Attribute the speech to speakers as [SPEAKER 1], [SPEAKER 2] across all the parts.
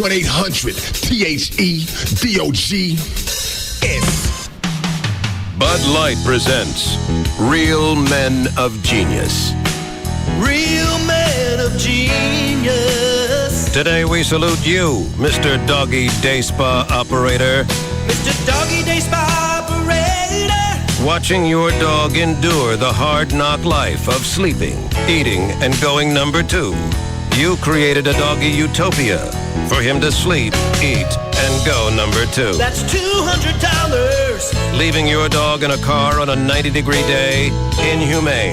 [SPEAKER 1] 1-800-THE-DOG-S.
[SPEAKER 2] Bud Light presents Real Men of Genius.
[SPEAKER 3] Real men of genius.
[SPEAKER 2] Today we salute you, Mr. Doggy Day Spa Operator.
[SPEAKER 3] Mr. Doggy Day Spa Operator.
[SPEAKER 2] Watching your dog endure the hard knock life of sleeping, eating, and going number 2. You created a doggy utopia for him to sleep, eat, and go number 2.
[SPEAKER 3] That's $200.
[SPEAKER 2] Leaving your dog in a car on a 90-degree day, inhumane.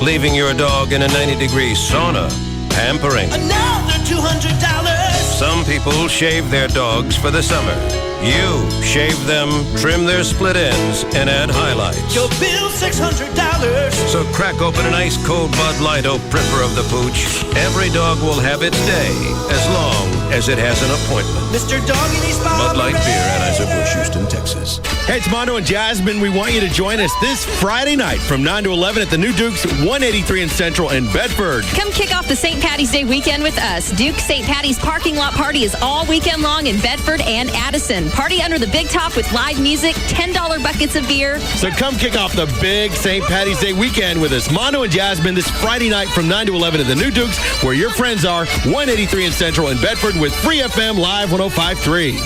[SPEAKER 2] Leaving your dog in a 90-degree sauna, pampering.
[SPEAKER 3] Another $200.
[SPEAKER 2] Some people shave their dogs for the summer. You shave them, trim their split ends, and add highlights.
[SPEAKER 3] Your bill $600.
[SPEAKER 2] So crack open an ice-cold Bud Light, oh pripper of the pooch. Every dog will have its day, as long as it has an appointment.
[SPEAKER 3] Mr. Doggy Day Spa
[SPEAKER 2] Bud Light Beer, Anheuser-Busch,
[SPEAKER 3] Operator.
[SPEAKER 2] Houston, Texas.
[SPEAKER 4] Hey, it's Mondo and Jasmine. We want you to join us this Friday night from 9 to 11 at the New Duke's 183 in Central in Bedford.
[SPEAKER 5] Come kick off the St. Patty's Day weekend with us. Duke St. Patty's parking lot party is all weekend long in Bedford and Addison. Party under the big top with live music, $10 buckets of beer.
[SPEAKER 4] So come kick off the big St. Patty's Day weekend with us. Mondo and Jasmine this Friday night from 9 to 11 at the New Duke's, where your friends are, 183 in Central in Bedford with Free FM Live 105.3.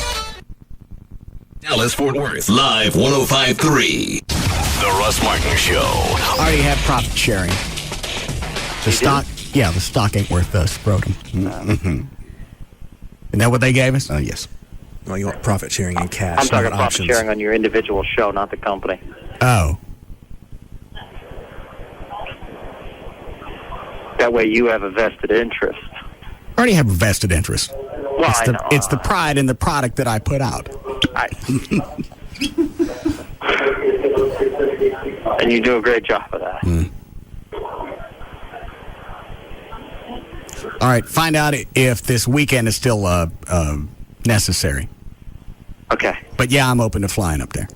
[SPEAKER 1] Dallas Fort Worth Live 105.3. The Russ Martin Show.
[SPEAKER 6] I already have profit sharing. The stock, yeah, the stock ain't worth the scrotum. Mm-hmm. Isn't that what they gave us?
[SPEAKER 7] Yes.
[SPEAKER 8] No, you want profit sharing in cash.
[SPEAKER 9] I'm talking
[SPEAKER 8] not
[SPEAKER 9] profit
[SPEAKER 8] options.
[SPEAKER 9] sharing on your individual show, not the company.
[SPEAKER 6] Oh.
[SPEAKER 9] That way you have a vested interest.
[SPEAKER 6] I already have a vested interest.
[SPEAKER 9] Well, I know.
[SPEAKER 6] It's the pride in the product that I put out.
[SPEAKER 9] And you do a great job of that.
[SPEAKER 6] All right, find out if this weekend is still necessary.
[SPEAKER 9] Okay.
[SPEAKER 6] But yeah, I'm open to flying up there.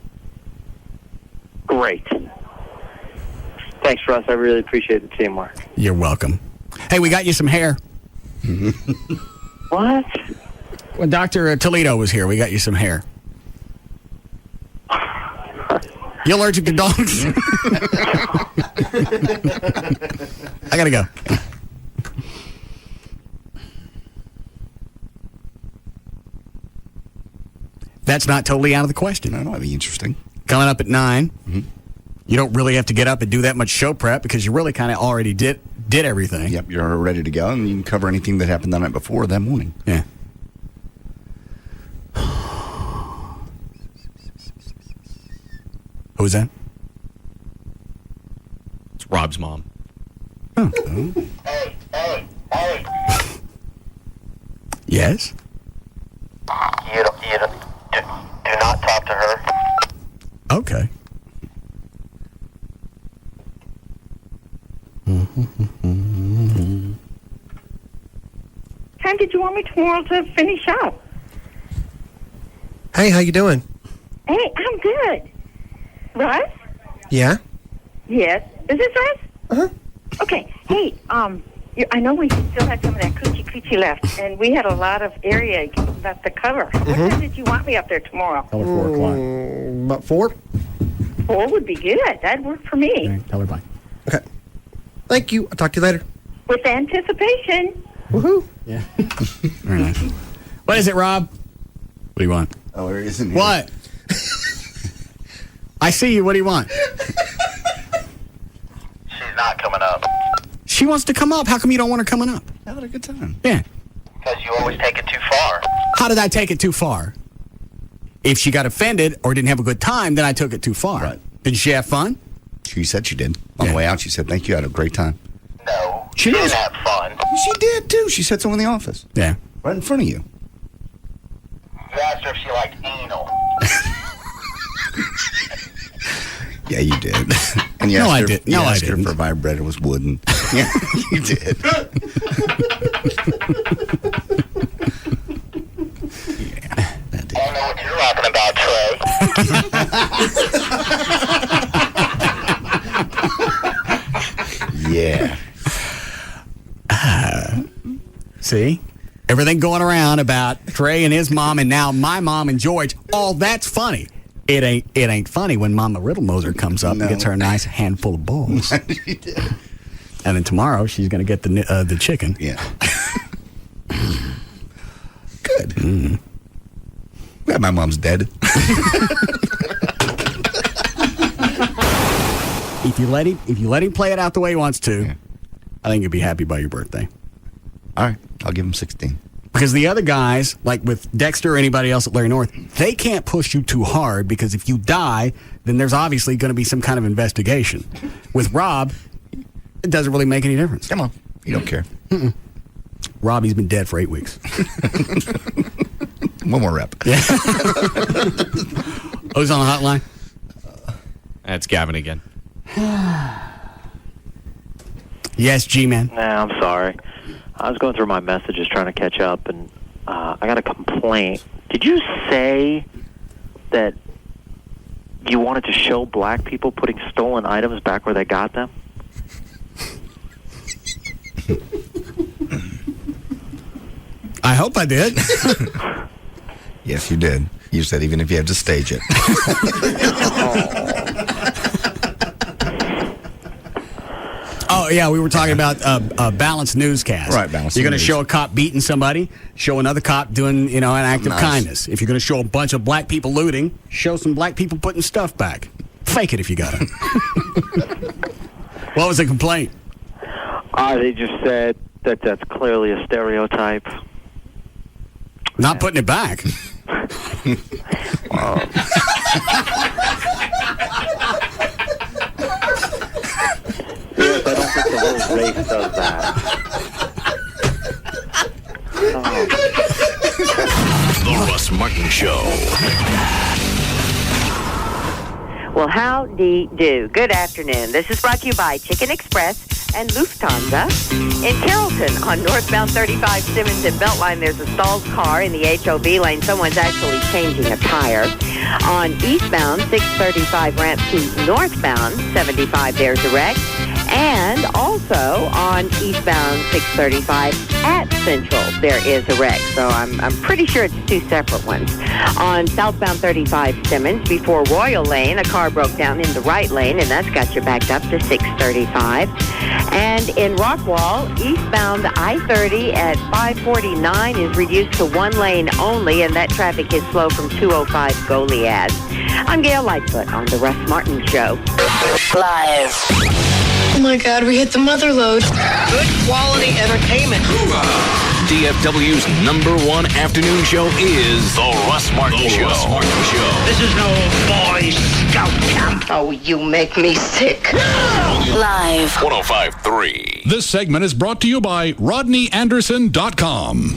[SPEAKER 9] Great. Thanks, Russ. I really appreciate the teamwork.
[SPEAKER 6] You're welcome. Hey, we got you some hair.
[SPEAKER 9] What?
[SPEAKER 6] When Dr. Toledo was here, we got you some hair. You allergic to dogs? I gotta go. That's not totally out of the question.
[SPEAKER 7] No, that'd be interesting.
[SPEAKER 6] Coming up at 9. Mm-hmm. You don't really have to get up and do that much show prep because you really kind of already did everything.
[SPEAKER 7] Yep, you're ready to go, and you can cover anything that happened the night before that morning.
[SPEAKER 6] Yeah. Who was that?
[SPEAKER 4] It's Rob's mom.
[SPEAKER 6] Oh.
[SPEAKER 10] Hey.
[SPEAKER 6] Yes?
[SPEAKER 10] You do not talk to her.
[SPEAKER 6] Okay.
[SPEAKER 11] Time did you want me tomorrow to finish up?
[SPEAKER 8] Hey, how you doing?
[SPEAKER 11] Hey, I'm good. Russ?
[SPEAKER 8] Yeah?
[SPEAKER 11] Yes. Is this Russ?
[SPEAKER 8] Uh-huh.
[SPEAKER 11] Okay. Hey, I know we still had some of that coochie left, and we had a lot of area left to cover. What time did you want me up there tomorrow?
[SPEAKER 6] Tell her 4 o'clock.
[SPEAKER 8] About 4?
[SPEAKER 11] 4 would be good. That'd work for me.
[SPEAKER 6] Okay, tell her bye.
[SPEAKER 8] Okay. Thank you. I'll talk to you later.
[SPEAKER 11] With anticipation.
[SPEAKER 8] Woohoo.
[SPEAKER 6] Yeah. Very nice. What is it, Rob? What do you want?
[SPEAKER 7] Oh, there isn't here.
[SPEAKER 6] What? I see you. What do you want?
[SPEAKER 10] She's not coming up.
[SPEAKER 6] She wants to come up. How come you don't want her coming up?
[SPEAKER 7] Having a good time.
[SPEAKER 6] Yeah.
[SPEAKER 10] Because you always take it too far.
[SPEAKER 6] How did I take it too far? If she got offended or didn't have a good time, then I took it too far.
[SPEAKER 7] Right.
[SPEAKER 6] Did she have fun?
[SPEAKER 7] She said she did. On the way out, she said, thank you. I had a great time.
[SPEAKER 10] No,
[SPEAKER 7] She
[SPEAKER 10] you
[SPEAKER 7] knows.
[SPEAKER 10] didn't have fun.
[SPEAKER 7] She did, too. She said so in the office.
[SPEAKER 6] Yeah.
[SPEAKER 7] Right in front of you.
[SPEAKER 10] You asked her if she liked anal.
[SPEAKER 7] Yeah, you did. And you
[SPEAKER 6] No,
[SPEAKER 7] asked
[SPEAKER 6] I
[SPEAKER 7] her,
[SPEAKER 6] did.
[SPEAKER 7] You
[SPEAKER 6] No, I
[SPEAKER 7] asked her
[SPEAKER 6] didn't.
[SPEAKER 7] if her vibrator was wooden. Yeah, you did.
[SPEAKER 10] I don't know what you're talking about, Trey.
[SPEAKER 7] Yeah.
[SPEAKER 6] See? everything going around about Trey and his mom and now my mom and George, all that's funny. It ain't funny when Mama Riddlemoser comes up and gets her a nice handful of balls.
[SPEAKER 7] She did.
[SPEAKER 6] And then tomorrow she's going to get the chicken.
[SPEAKER 7] Yeah. Good.
[SPEAKER 6] Mm.
[SPEAKER 7] Glad my mom's dead.
[SPEAKER 6] If you let him play it out the way he wants to, I think you'll be happy by your birthday.
[SPEAKER 7] All right, I'll give him 16.
[SPEAKER 6] Because the other guys, like with Dexter or anybody else at Larry North, they can't push you too hard because if you die, then there's obviously going to be some kind of investigation. With Rob, it doesn't really make any difference.
[SPEAKER 7] Come on, you don't care.
[SPEAKER 6] Robbie's been dead for 8 weeks.
[SPEAKER 7] One more rep.
[SPEAKER 6] Yeah. Who's on the hotline?
[SPEAKER 12] That's Gavin again.
[SPEAKER 6] Yes, G-Man.
[SPEAKER 9] Nah, I'm sorry. I was going through my messages trying to catch up, and I got a complaint. Did you say that you wanted to show black people putting stolen items back where they got them?
[SPEAKER 6] I hope I did.
[SPEAKER 7] Yes, you did. You said even if you had to stage it.
[SPEAKER 6] Oh, yeah, we were talking about a balanced newscast.
[SPEAKER 7] Right, balanced
[SPEAKER 6] You're going to
[SPEAKER 7] news.
[SPEAKER 6] show a cop beating somebody, show another cop doing, an act of kindness. If you're going to show a bunch of black people looting, show some black people putting stuff back. Fake it if you got it. What was the complaint?
[SPEAKER 9] They just said that that's clearly a stereotype.
[SPEAKER 6] Not putting it back.
[SPEAKER 9] Yes, I don't think the whole race does that.
[SPEAKER 1] The Russ Martin Show.
[SPEAKER 11] Well, howdy do. Good afternoon. This is brought to you by Chicken Express and Lufthansa. In Carrollton, on northbound 35 Simmons and Beltline, there's a stalled car in the HOV lane. Someone's actually changing a tire. On eastbound 635 ramp to northbound 75, there's a wreck. And also on eastbound 635 at Central, there is a wreck. So I'm pretty sure it's two separate ones. On southbound 35 Simmons, before Royal Lane, a car broke down in the right lane, and that's got you backed up to 635. And in Rockwall, eastbound I-30 at 549 is reduced to one lane only, and that traffic is slow from 205 Goliad. I'm Gail Lightfoot on The Russ Martin Show.
[SPEAKER 13] Live. Oh my God, we hit the mother lode. Good quality entertainment.
[SPEAKER 1] DFW's #1 afternoon show is The Russ Martin Show. Russ Martin Show.
[SPEAKER 13] This is no Boy Scout camp. Oh, you make me sick. Live.
[SPEAKER 1] 105.3.
[SPEAKER 14] This segment is brought to you by RodneyAnderson.com.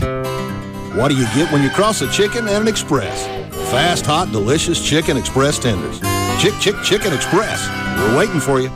[SPEAKER 15] What do you get when you cross a chicken and an express? Fast, hot, delicious Chicken Express tenders. Chicken Express. We're waiting for you.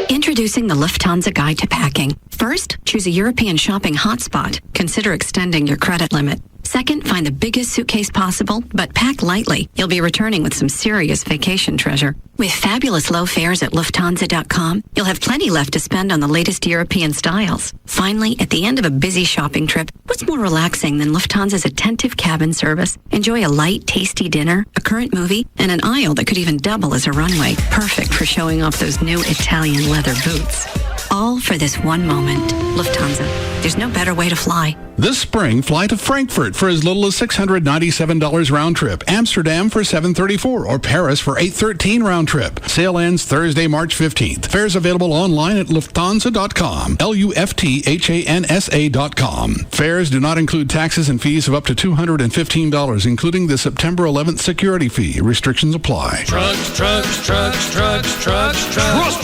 [SPEAKER 16] Introducing the Lufthansa Guide to Packing. First, choose a European shopping hotspot. Consider extending your credit limit. Second, find the biggest suitcase possible, but pack lightly. You'll be returning with some serious vacation treasure. With fabulous low fares at Lufthansa.com, you'll have plenty left to spend on the latest European styles. Finally, at the end of a busy shopping trip, what's more relaxing than Lufthansa's attentive cabin service? Enjoy a light, tasty dinner, a current movie, and an aisle that could even double as a runway. Perfect for showing off those new Italian leather boots. All for this one moment. Lufthansa. There's no better way to fly.
[SPEAKER 14] This spring, fly to Frankfurt for as little as $697 round trip, Amsterdam for $734, or Paris for $813 round trip. Sale ends Thursday, March 15th. Fares available online at Lufthansa.com, Lufthansa.com. Fares do not include taxes and fees of up to $215, including the September 11th security fee. Restrictions apply.
[SPEAKER 3] Trucks. Trust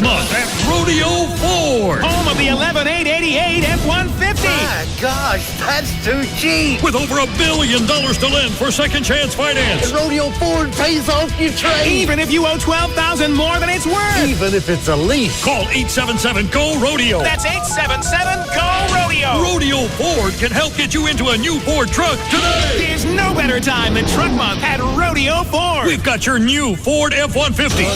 [SPEAKER 3] Month at Rodeo Ford. Home of the 11,888 F-150.
[SPEAKER 13] My gosh, that's too cheap.
[SPEAKER 3] With over $1 billion to lend for second chance finance.
[SPEAKER 13] Rodeo Ford pays off your trade.
[SPEAKER 3] Even if you owe $12,000 more than it's worth.
[SPEAKER 13] Even if it's a lease.
[SPEAKER 3] Call 877-GO-RODEO. That's 877-GO-RODEO. Rodeo Ford can help get you into a new Ford truck today. There's no better time than Truck Month at Rodeo Ford. We've got your new Ford F-150.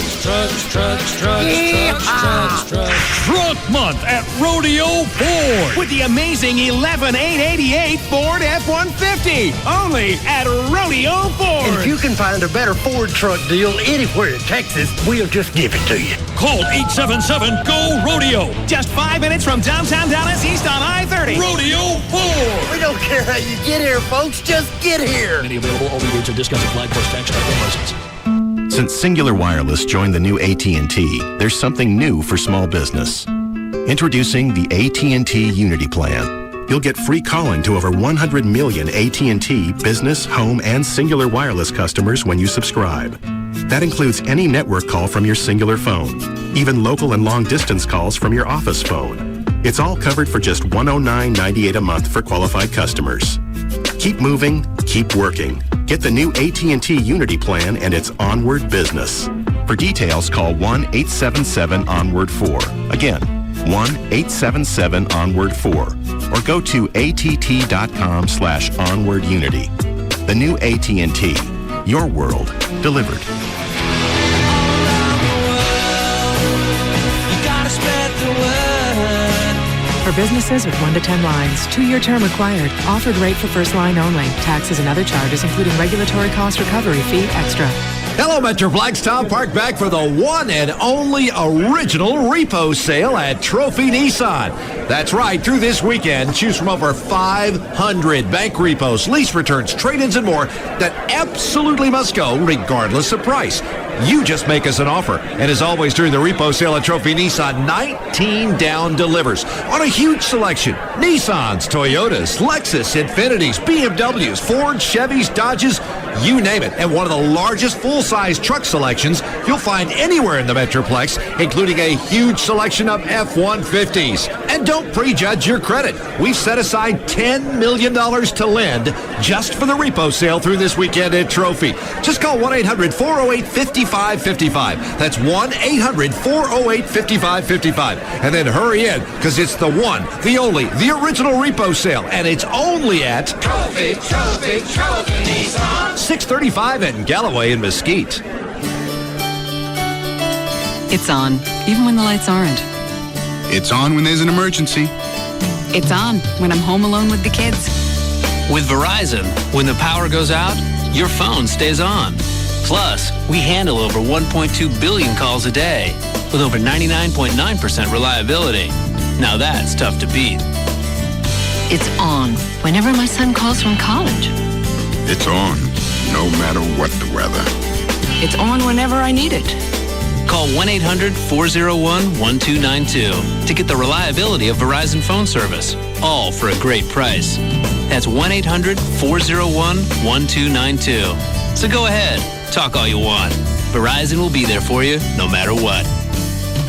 [SPEAKER 3] Truck month at Rodeo Ford with the amazing 11888 Ford F-150. Only at Rodeo Ford.
[SPEAKER 17] And if you can find a better Ford truck deal anywhere in Texas, we'll just give it to you.
[SPEAKER 3] Call 877-GO-RODEO. Just 5 minutes from downtown Dallas, east on I-30. Rodeo Ford.
[SPEAKER 17] We don't care how you get here, folks. Just get here.
[SPEAKER 3] Any available, all rebates and discounts applied, plus tax and license.
[SPEAKER 18] Since Singular Wireless joined the new AT&T, there's something new for small business. Introducing the AT&T Unity Plan. You'll get free calling to over 100 million AT&T business, home, and Singular Wireless customers when you subscribe. That includes any network call from your Singular phone, even local and long-distance calls from your office phone. It's all covered for just $109.98 a month for qualified customers. Keep moving, keep working. Get the new AT&T Unity Plan and its onward business. For details, call 1-877-ONWARD-4. Again, 1-877-ONWARD-4. Or go to att.com/onwardunity. The new AT&T. Your world delivered.
[SPEAKER 19] For businesses with 1 to 10 lines, 2-year term required. Offered rate for first line only. Taxes and other charges, including regulatory cost recovery fee extra.
[SPEAKER 20] Hello, Metroplex. Tom Park back for the one and only original repo sale at Trophy Nissan. That's right. Through this weekend, choose from over 500 bank repos, lease returns, trade-ins, and more that absolutely must go regardless of price. You just make us an offer. And as always, during the repo sale at Trophy Nissan, 19 down delivers on a huge selection. Nissans, Toyotas, Lexus, Infinitis, BMWs, Ford, Chevys, Dodges, you name it. And one of the largest full-size truck selections you'll find anywhere in the Metroplex, including a huge selection of F-150s. And don't prejudge your credit. We've set aside $10 million to lend just for the repo sale through this weekend at Trophy. Just call 1-800-408-5555. That's 1-800-408-5555. And then hurry in, because it's the one, the only, the original repo sale. And it's only at Trophy Nissan. 635 in Galloway and Mesquite.
[SPEAKER 21] It's on, even when the lights aren't.
[SPEAKER 22] It's on when there's an emergency.
[SPEAKER 21] It's on when I'm home alone with the kids.
[SPEAKER 23] With Verizon, when the power goes out, your phone stays on. Plus, we handle over 1.2 billion calls a day with over 99.9% reliability. Now that's tough to beat.
[SPEAKER 21] It's on whenever my son calls from college.
[SPEAKER 22] It's on, no matter what the weather.
[SPEAKER 21] It's on whenever I need it.
[SPEAKER 23] Call 1-800-401-1292 to get the reliability of Verizon phone service, all for a great price. That's 1-800-401-1292. So go ahead, talk all you want. Verizon will be there for you no matter what.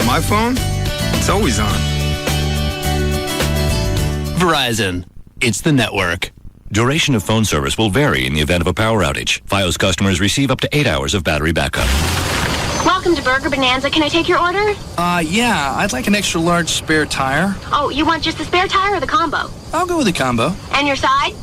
[SPEAKER 22] My phone? It's always on.
[SPEAKER 23] Verizon. It's the network.
[SPEAKER 24] Duration of phone service will vary in the event of a power outage. Fios customers receive up to 8 hours of battery backup.
[SPEAKER 25] Welcome to Burger Bonanza. Can I take your order?
[SPEAKER 26] Yeah. I'd like an extra large spare tire.
[SPEAKER 25] Oh, you want just the spare tire or the combo?
[SPEAKER 26] I'll go with the combo.
[SPEAKER 25] And your side?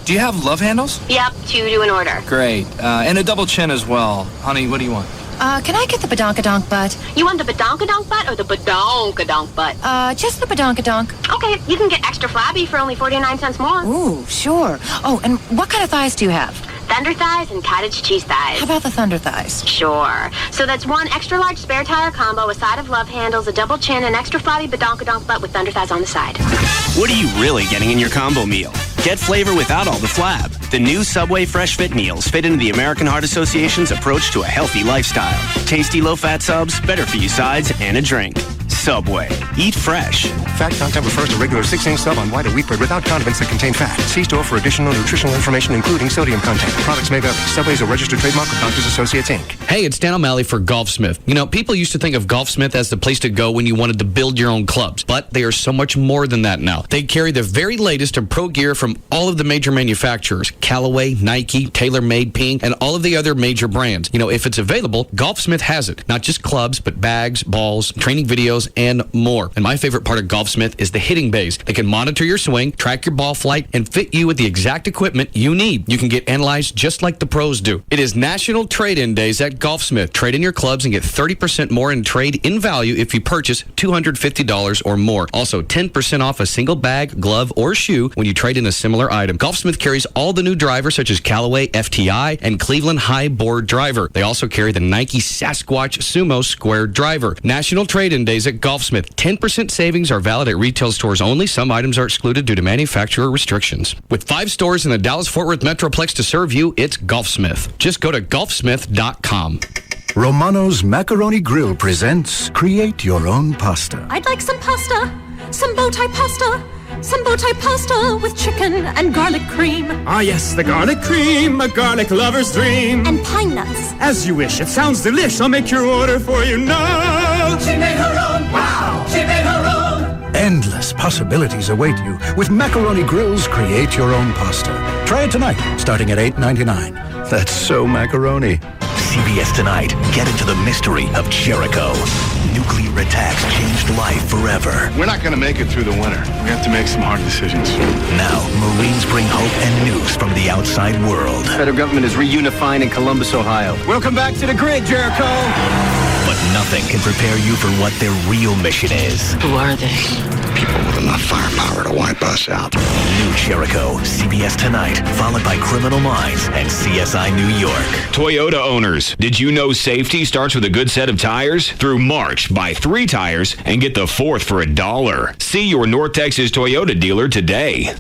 [SPEAKER 26] Do you have love handles?
[SPEAKER 25] Yep, 2 to an order.
[SPEAKER 26] Great. And a double chin as well. Honey, what do you want?
[SPEAKER 27] Can I get the badonkadonk butt?
[SPEAKER 25] You want the badonkadonk butt or the badonkadonk butt?
[SPEAKER 27] Just the badonkadonk.
[SPEAKER 25] Okay, you can get extra flabby for only 49 cents more.
[SPEAKER 27] Ooh, sure. Oh, and what kind of thighs do you have?
[SPEAKER 25] Thunder thighs and cottage cheese thighs.
[SPEAKER 27] How about the thunder thighs?
[SPEAKER 25] Sure. So that's 1 extra large spare tire combo, a side of love handles, a double chin, an extra flabby badonkadonk butt with thunder thighs on the side.
[SPEAKER 28] What are you really getting in your combo meal? Get flavor without all the flab. The new Subway Fresh Fit meals fit into the American Heart Association's approach to a healthy lifestyle. Tasty low-fat subs, better for you sides, and a drink. Subway. Eat fresh.
[SPEAKER 29] Fat content refers to regular 6-inch sub on white or wheat bread without condiments that contain fat. See store for additional nutritional information, including sodium content. Products may vary. Subway is a registered trademark of Doctors Associates, Inc.
[SPEAKER 30] Hey, it's Dan O'Malley for Golfsmith. You know, people used to think of Golfsmith as the place to go when you wanted to build your own clubs, but they are so much more than that now. They carry the very latest in pro gear from all of the major manufacturers, Callaway, Nike, TaylorMade, Ping, and all of the other major brands. You know, if it's available, Golfsmith has it. Not just clubs, but bags, balls, training videos, and more. And my favorite part of Golfsmith is the hitting bays. They can monitor your swing, track your ball flight, and fit you with the exact equipment you need. You can get analyzed just like the pros do. It is National Trade-In Days at Golfsmith. Trade in your clubs and get 30% more in trade in value if you purchase $250 or more. Also, 10% off a single bag, glove, or shoe when you trade in a similar item. Golfsmith carries all the new drivers such as Callaway FTI and Cleveland High Board Driver. They also carry the Nike Sasquatch Sumo Square Driver. National Trade-In Days at Golfsmith. 10% savings are valid at retail stores only. Some items are excluded due to manufacturer restrictions. With 5 stores in the Dallas-Fort Worth Metroplex to serve you, it's Golfsmith. Just go to golfsmith.com.
[SPEAKER 2] Romano's Macaroni Grill presents Create Your Own Pasta.
[SPEAKER 4] I'd like some pasta, some bow tie pasta, some bow tie pasta with chicken and garlic cream.
[SPEAKER 5] Ah, yes, the garlic cream, a garlic lover's dream.
[SPEAKER 4] And pine nuts.
[SPEAKER 5] As you wish, it sounds delish. I'll make your order for you now.
[SPEAKER 4] She made her own. Wow, she made her own.
[SPEAKER 2] Endless possibilities await you with Macaroni Grill's Create Your Own Pasta. Try it tonight, starting at $8.99. That's so macaroni.
[SPEAKER 6] CBS Tonight, get into the mystery of Jericho. Nuclear attacks changed life forever.
[SPEAKER 22] We're not going to make it through the winter. We have to make some hard decisions.
[SPEAKER 6] Now, Marines bring hope and news from the outside world.
[SPEAKER 28] The federal government is reunifying in Columbus, Ohio. Welcome back to the grid, Jericho.
[SPEAKER 6] But nothing can prepare you for what their real mission is.
[SPEAKER 21] Who are they?
[SPEAKER 22] People with enough firepower to wipe us out.
[SPEAKER 6] New Jericho, CBS Tonight, followed by Criminal Minds and CSI New York.
[SPEAKER 1] Toyota owners, did you know safety starts with a good set of tires? Through March, buy 3 tires and get the 4th for $1. See your North Texas Toyota dealer today.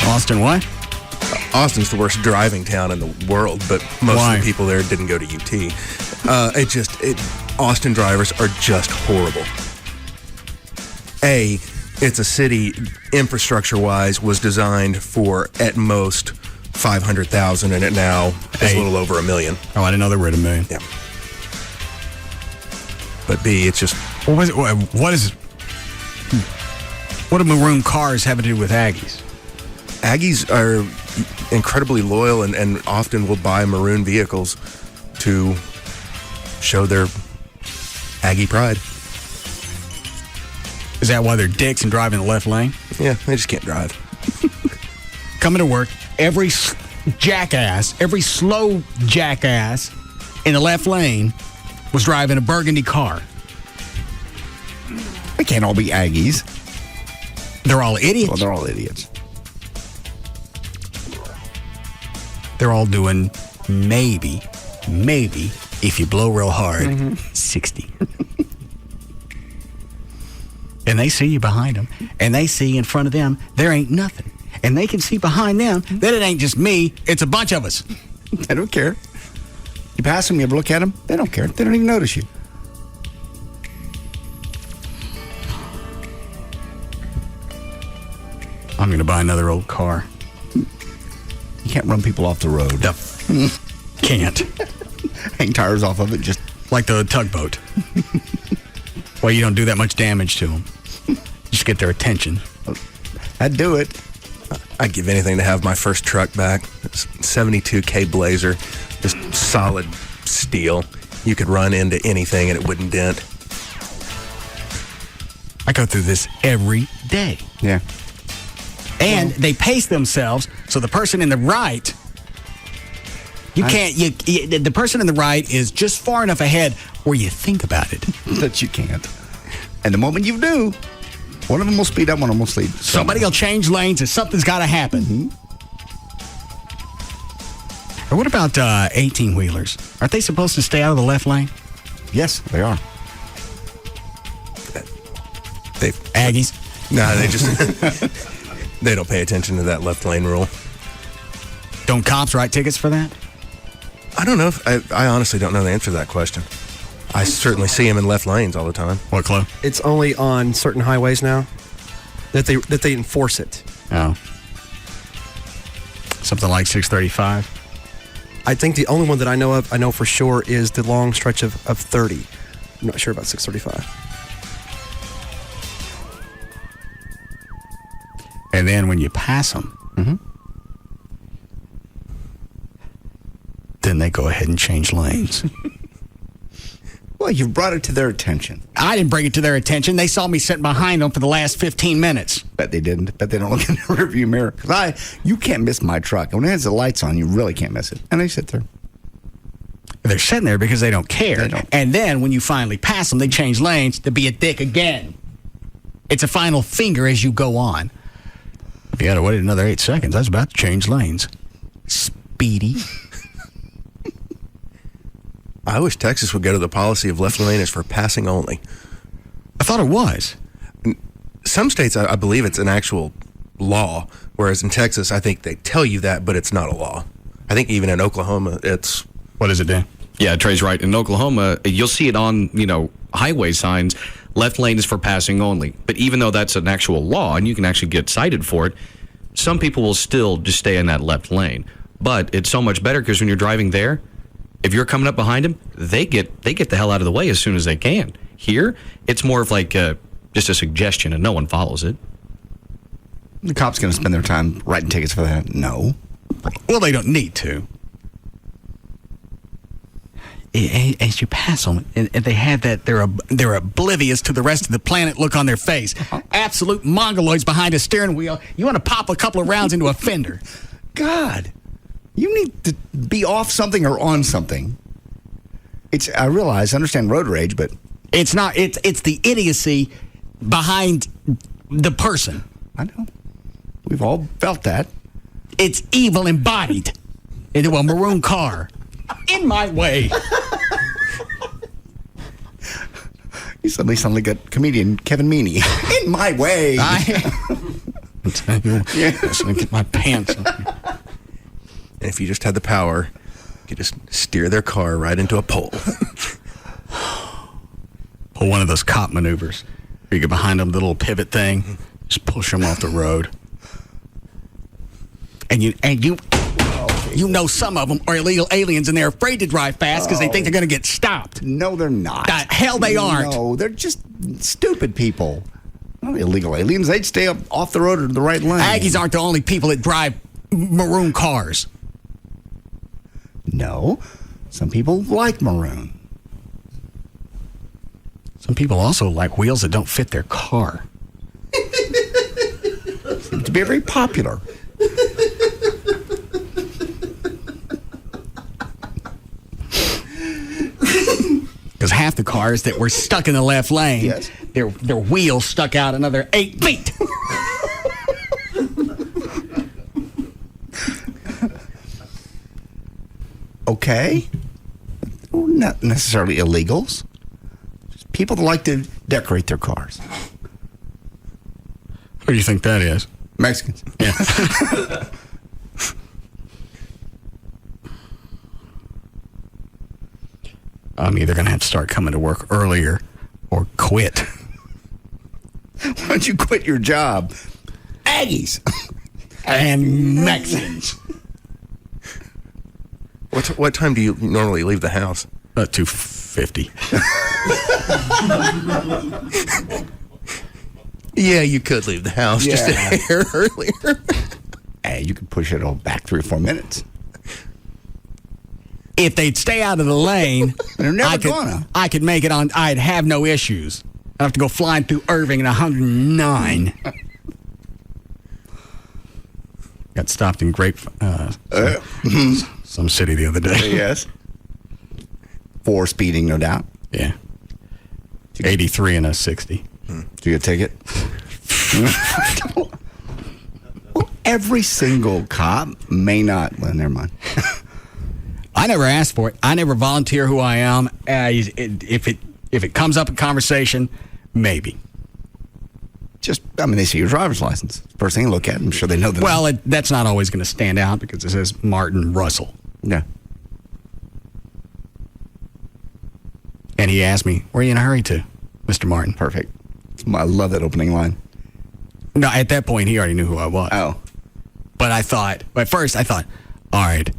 [SPEAKER 7] Austin, why?
[SPEAKER 8] Austin's the worst driving town in the world, but most of the people there didn't go to UT. Austin drivers are just horrible. It's a city, infrastructure-wise, was designed for, at most, 500,000, and it now is a little over 1 million.
[SPEAKER 7] Oh, I didn't know they were at 1 million.
[SPEAKER 8] Yeah. But B, it's just...
[SPEAKER 7] What do maroon cars have to do with Aggies?
[SPEAKER 8] Aggies are incredibly loyal and often will buy maroon vehicles to show their Aggie pride.
[SPEAKER 7] Is that why they're dicks and drive in the left lane?
[SPEAKER 8] Yeah, they just can't drive.
[SPEAKER 7] Coming to work, every slow jackass in the left lane was driving a burgundy car. They can't all be Aggies. They're all idiots.
[SPEAKER 8] Well, they're all idiots.
[SPEAKER 7] They're all doing maybe maybe, if you blow real hard, 60. And they see you behind them, and they see in front of them, there ain't nothing. And they can see behind them that it ain't just me, it's a bunch of us.
[SPEAKER 3] They don't care. You pass them, you ever look at them, they don't care. They don't even notice you.
[SPEAKER 7] I'm going to buy another old car.
[SPEAKER 3] You can't run people off the road.
[SPEAKER 7] Can't.
[SPEAKER 3] Hang tires off of it, just
[SPEAKER 7] like the tugboat. Well, you don't do that much damage to them. Just get their attention.
[SPEAKER 3] I'd do it.
[SPEAKER 8] I'd give anything to have my first truck back. It's 72K Blazer, just solid steel. You could run into anything and it wouldn't dent.
[SPEAKER 7] I go through this every day.
[SPEAKER 3] Yeah.
[SPEAKER 7] And they pace themselves so the person in the right, the person in the right is just far enough ahead where you think about it.
[SPEAKER 3] That you can't. And the moment you do, one of them will speed up, one of them will sleep.
[SPEAKER 7] Somebody will change lanes and something's got to happen.
[SPEAKER 3] Mm-hmm.
[SPEAKER 7] Or what about 18-wheelers? Aren't they supposed to stay out of the left lane?
[SPEAKER 3] Yes, they are.
[SPEAKER 7] Aggies?
[SPEAKER 8] No, they just... They don't pay attention to that left lane rule.
[SPEAKER 7] Don't cops write tickets for that?
[SPEAKER 8] I don't know. I honestly don't know the answer to that question. I certainly see them in left lanes all the time.
[SPEAKER 7] What, Chloe?
[SPEAKER 9] It's only on certain highways now that they enforce it.
[SPEAKER 7] Oh. Something like 635?
[SPEAKER 9] I think the only one that I know for sure, is the long stretch of 30. I'm not sure about 635.
[SPEAKER 7] And then when you pass them, then they go ahead and change lanes.
[SPEAKER 3] Well, you've brought it to their attention.
[SPEAKER 7] I didn't bring it to their attention. They saw me sitting behind them for the last 15 minutes.
[SPEAKER 3] Bet they didn't. Bet they don't look in the rearview mirror. Because you can't miss my truck. When it has the lights on, you really can't miss it. And they sit there.
[SPEAKER 7] They're sitting there because they don't care.
[SPEAKER 3] They don't.
[SPEAKER 7] And then when you finally pass them, they change lanes to be a dick again. It's a final finger as you go on. If you had to wait another 8 seconds, I was about to change lanes. Speedy.
[SPEAKER 8] I wish Texas would go to the policy of left lane is for passing only.
[SPEAKER 7] I thought it was.
[SPEAKER 8] Some states, I believe it's an actual law, whereas in Texas, I think they tell you that, but it's not a law. I think even in Oklahoma, it's...
[SPEAKER 7] What is it, Dan?
[SPEAKER 30] Yeah, Trey's right. In Oklahoma, you'll see it on, highway signs. Left lane is for passing only. But even though that's an actual law and you can actually get cited for it, some people will still just stay in that left lane. But it's so much better because when you're driving there, if you're coming up behind them, they get the hell out of the way as soon as they can. Here, it's more of like just a suggestion and no one follows it.
[SPEAKER 3] The cop's going to spend their time writing tickets for that? No.
[SPEAKER 7] Well, they don't need to. As you pass them, and they have that they're oblivious to the rest of the planet look on their face. Absolute mongoloids behind a steering wheel. You want to pop a couple of rounds into a fender.
[SPEAKER 3] God, you need to be off something or on something. I understand road rage, but
[SPEAKER 7] it's not. It's the idiocy behind the person.
[SPEAKER 3] I know. We've all felt that.
[SPEAKER 7] It's evil embodied into a maroon car. In my way.
[SPEAKER 3] You suddenly sound like a comedian, Kevin Meaney. In my way.
[SPEAKER 7] I'll tell you. Yes, I get my pants on.
[SPEAKER 8] And if you just had the power, you could just steer their car right into a pole.
[SPEAKER 7] Pull one of those cop maneuvers. You get behind them, the little pivot thing, just push them off the road. And you know some of them are illegal aliens and they're afraid to drive fast because they think they're going to get stopped.
[SPEAKER 3] No, they're not.
[SPEAKER 7] The hell they aren't.
[SPEAKER 3] No, they're just stupid people. Not illegal aliens. They'd stay up off the road or the right lane.
[SPEAKER 7] Aggies aren't the only people that drive maroon cars.
[SPEAKER 3] No. Some people like maroon.
[SPEAKER 7] Some people also like wheels that don't fit their car.
[SPEAKER 3] Seems to be very popular.
[SPEAKER 7] Because half the cars that were stuck in the left lane,
[SPEAKER 3] yes,
[SPEAKER 7] their wheels stuck out another 8 feet.
[SPEAKER 3] Okay. No, not necessarily illegals. Just people that like to decorate their cars.
[SPEAKER 7] Who do you think that is?
[SPEAKER 3] Mexicans.
[SPEAKER 7] Yeah. I'm either going to have to start coming to work earlier or quit.
[SPEAKER 3] Why don't you quit your job? Aggies
[SPEAKER 7] and Mexicans.
[SPEAKER 8] What time do you normally leave the house?
[SPEAKER 7] 2:50.
[SPEAKER 8] Yeah, you could leave the house just a hair earlier.
[SPEAKER 3] Hey, you could push it all back 3 or 4 minutes.
[SPEAKER 7] If they'd stay out of the lane,
[SPEAKER 3] they're never gonna.
[SPEAKER 7] I could make it on. I'd have no issues. I'd have to go flying through Irving in 109. Got stopped in some city the other day.
[SPEAKER 3] Yes. For speeding, no doubt.
[SPEAKER 7] Yeah. 83 and a 60.
[SPEAKER 3] Do you take it? Well, every single cop may not. Well, never mind.
[SPEAKER 7] I never asked for it. I never volunteer who I am. If it comes up in conversation, maybe.
[SPEAKER 3] They see your driver's license. First thing you look at, I'm sure they know that.
[SPEAKER 7] Well, that's not always going to stand out because it says Martin Russell.
[SPEAKER 3] Yeah.
[SPEAKER 7] And he asked me, "Where are you in a hurry to, Mr. Martin?"
[SPEAKER 3] Perfect. I love that opening line.
[SPEAKER 7] No, at that point, he already knew who I was.
[SPEAKER 3] Oh.
[SPEAKER 7] But at first I thought, all right,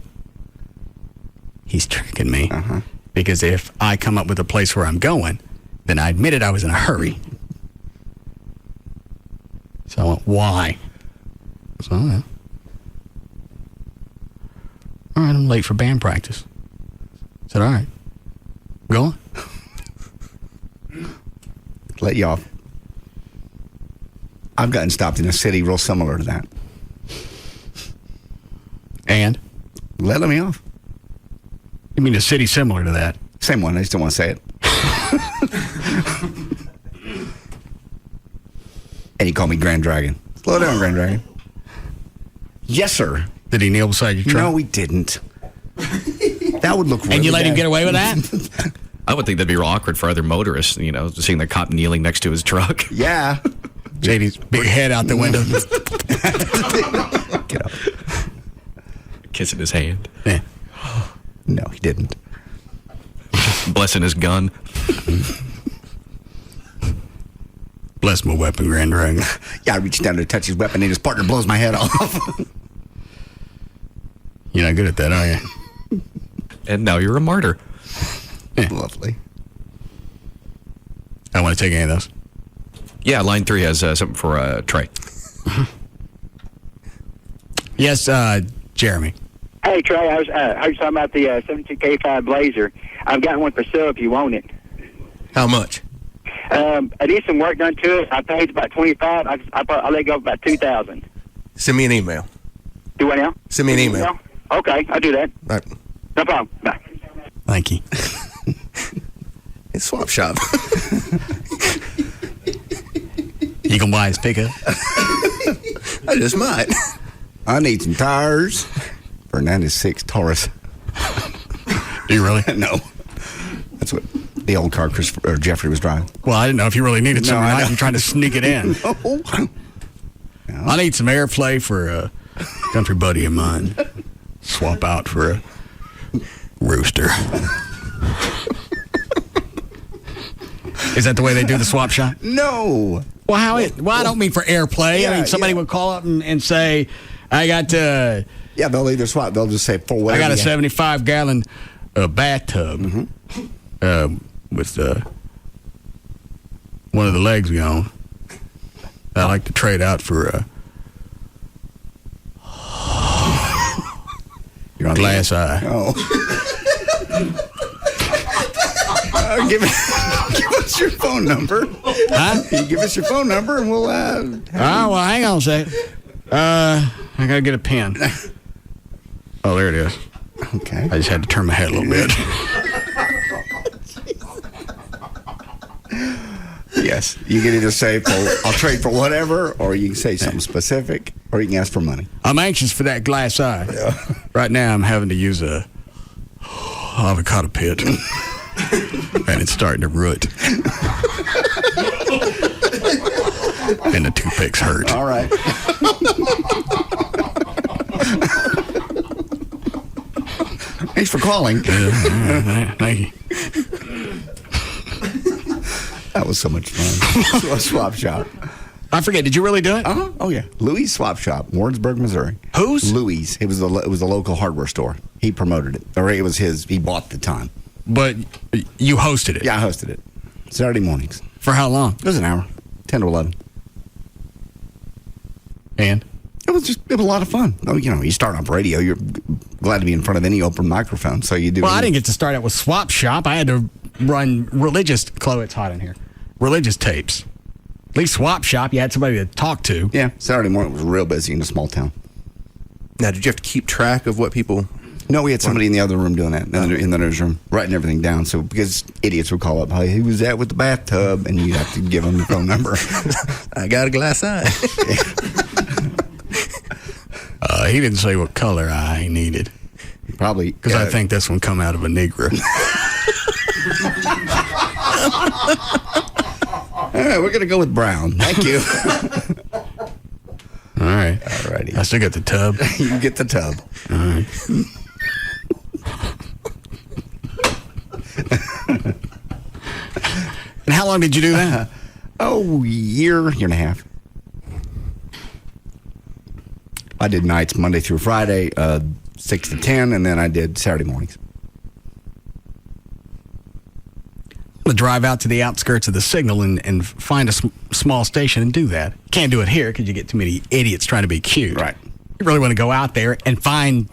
[SPEAKER 7] he's tricking me.
[SPEAKER 3] Uh-huh.
[SPEAKER 7] Because if I come up with a place where I'm going, then I admitted I was in a hurry. So I went, why? So, all right, I'm late for band practice. I said, all right, go on.
[SPEAKER 3] Let you off. I've gotten stopped in a city real similar to that.
[SPEAKER 7] And?
[SPEAKER 3] Let me off.
[SPEAKER 7] You mean a city similar to that?
[SPEAKER 3] Same one, I just don't want to say it. And he called me Grand Dragon. Slow down, Grand Dragon. Yes, sir.
[SPEAKER 7] Did he kneel beside your truck?
[SPEAKER 3] No, he didn't. That would look really
[SPEAKER 7] And you let him
[SPEAKER 3] bad.
[SPEAKER 7] get away with that?
[SPEAKER 30] I would think that'd be real awkward for other motorists, seeing the cop kneeling next to his truck.
[SPEAKER 3] Yeah.
[SPEAKER 7] JD's big head out the window.
[SPEAKER 3] Get up.
[SPEAKER 30] Kissing his hand.
[SPEAKER 7] Yeah.
[SPEAKER 3] No, he didn't.
[SPEAKER 30] Blessing his gun.
[SPEAKER 7] Bless my weapon, Grand Dragon.
[SPEAKER 3] Yeah, I reached down to touch his weapon and his partner blows my head off.
[SPEAKER 7] You're not good at that, are you?
[SPEAKER 30] And now you're a martyr.
[SPEAKER 7] Yeah.
[SPEAKER 3] Lovely.
[SPEAKER 7] I want to take any of those.
[SPEAKER 30] Yeah, line 3 has something for Trey.
[SPEAKER 7] Yes, Jeremy.
[SPEAKER 10] Hey, Trey, I was talking about the 72K5 Blazer. I've got one for sale if you want it.
[SPEAKER 8] How much?
[SPEAKER 10] I did some work done to it. I paid about $25. I'll let go about $2,000.
[SPEAKER 8] Send me an email.
[SPEAKER 10] Do what now?
[SPEAKER 8] Send me an email.
[SPEAKER 10] Okay, I'll do that.
[SPEAKER 8] All right.
[SPEAKER 10] No problem. Bye.
[SPEAKER 7] Thank you.
[SPEAKER 8] It's Swap Shop.
[SPEAKER 7] You gonna buy his pickup?
[SPEAKER 8] I just might.
[SPEAKER 3] I need some tires for a 96 Taurus.
[SPEAKER 7] Do you really?
[SPEAKER 3] No. That's what the old car Jeffrey was driving.
[SPEAKER 7] Well, I didn't know if you really needed some tonight. I'm trying to sneak it in.
[SPEAKER 3] No.
[SPEAKER 7] I need some airplay for a country buddy of mine. Swap out for a rooster. Is that the way they do the swap shop?
[SPEAKER 3] No.
[SPEAKER 7] Well, I don't mean for airplay.
[SPEAKER 3] Yeah,
[SPEAKER 7] I mean, somebody would call up and say, I got
[SPEAKER 3] yeah, they'll either swap. They'll just say for whatever.
[SPEAKER 7] I got a 75-gallon bathtub with one of the legs gone. I like to trade out for glass eye.
[SPEAKER 3] Oh. Give us your phone number.
[SPEAKER 7] Huh?
[SPEAKER 3] You give us your phone number and we'll
[SPEAKER 7] well, hang on a second. I gotta get a pen. Oh, there it is.
[SPEAKER 3] Okay.
[SPEAKER 7] I just had to turn my head a little bit.
[SPEAKER 3] Yes. You can either say, I'll trade for whatever, or you can say something specific, or you can ask for money.
[SPEAKER 7] I'm anxious for that glass eye.
[SPEAKER 3] Yeah.
[SPEAKER 7] Right now, I'm having to use a avocado pit. And it's starting to root. And the toothpicks hurt.
[SPEAKER 3] All right. Thanks for calling.
[SPEAKER 7] Thank you.
[SPEAKER 3] That was so much fun. Swap shop.
[SPEAKER 7] I forget. Did you really do it?
[SPEAKER 3] Oh yeah, Louis Swap Shop, Warrensburg, Missouri.
[SPEAKER 7] Whose?
[SPEAKER 3] Louis. It was the local hardware store. He promoted it, or it was his. He bought the time.
[SPEAKER 7] But you hosted it.
[SPEAKER 3] Yeah, I hosted it Saturday mornings.
[SPEAKER 7] For how long?
[SPEAKER 3] It was an hour, 10 to 11.
[SPEAKER 7] And
[SPEAKER 3] it was a lot of fun. Oh, you start off radio, you're glad to be in front of any open microphone, so you do.
[SPEAKER 7] Well, I didn't get to start out with Swap Shop. I had to run religious. Chloe, it's hot in here. Religious tapes. At least Swap Shop, you had somebody to talk to.
[SPEAKER 3] Yeah, Saturday morning was real busy in a small town.
[SPEAKER 8] Now, did you have to keep track of what people?
[SPEAKER 3] No, we had somebody in the other room doing that, in the newsroom, writing everything down. So, because idiots would call up, hey, who was that with the bathtub? And you have to give them the phone number.
[SPEAKER 8] I got a glass eye.
[SPEAKER 7] He didn't say what color eye he needed.
[SPEAKER 3] Probably.
[SPEAKER 7] Because I think this one come out of a Negro.
[SPEAKER 3] All right, we're going to go with brown. Thank you.
[SPEAKER 7] All right.
[SPEAKER 3] All righty.
[SPEAKER 7] I still got the tub.
[SPEAKER 3] You can get the tub.
[SPEAKER 7] All right. And how long did you do that?
[SPEAKER 3] Year and a half. I did nights Monday through Friday, 6 to 10, and then I did Saturday mornings.
[SPEAKER 7] I'm going to drive out to the outskirts of the signal and find a small station and do that. Can't do it here because you get too many idiots trying to be cute.
[SPEAKER 3] Right.
[SPEAKER 7] You really want to go out there and find...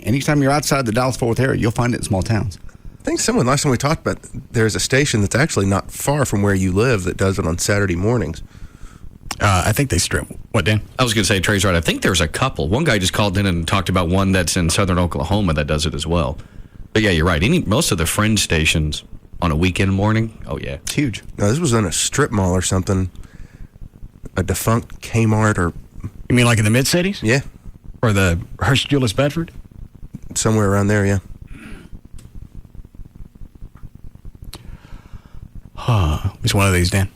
[SPEAKER 3] anytime you're outside the Dallas-Fort Worth area, you'll find it in small towns.
[SPEAKER 8] I think last time we talked about, there's a station that's actually not far from where you live that does it on Saturday mornings.
[SPEAKER 7] I think they strip. What, Dan?
[SPEAKER 30] I was going to say, Trey's right. I think there's a couple. One guy just called in and talked about one that's in southern Oklahoma that does it as well. But yeah, you're right. Most of the fringe stations on a weekend morning, oh yeah.
[SPEAKER 3] It's huge.
[SPEAKER 8] No, this was in a strip mall or something. A defunct Kmart or...
[SPEAKER 7] You mean like in the mid-cities?
[SPEAKER 8] Yeah.
[SPEAKER 7] Or the Hearst Julius Bedford?
[SPEAKER 8] Somewhere around there, yeah.
[SPEAKER 7] It's one of these, Dan.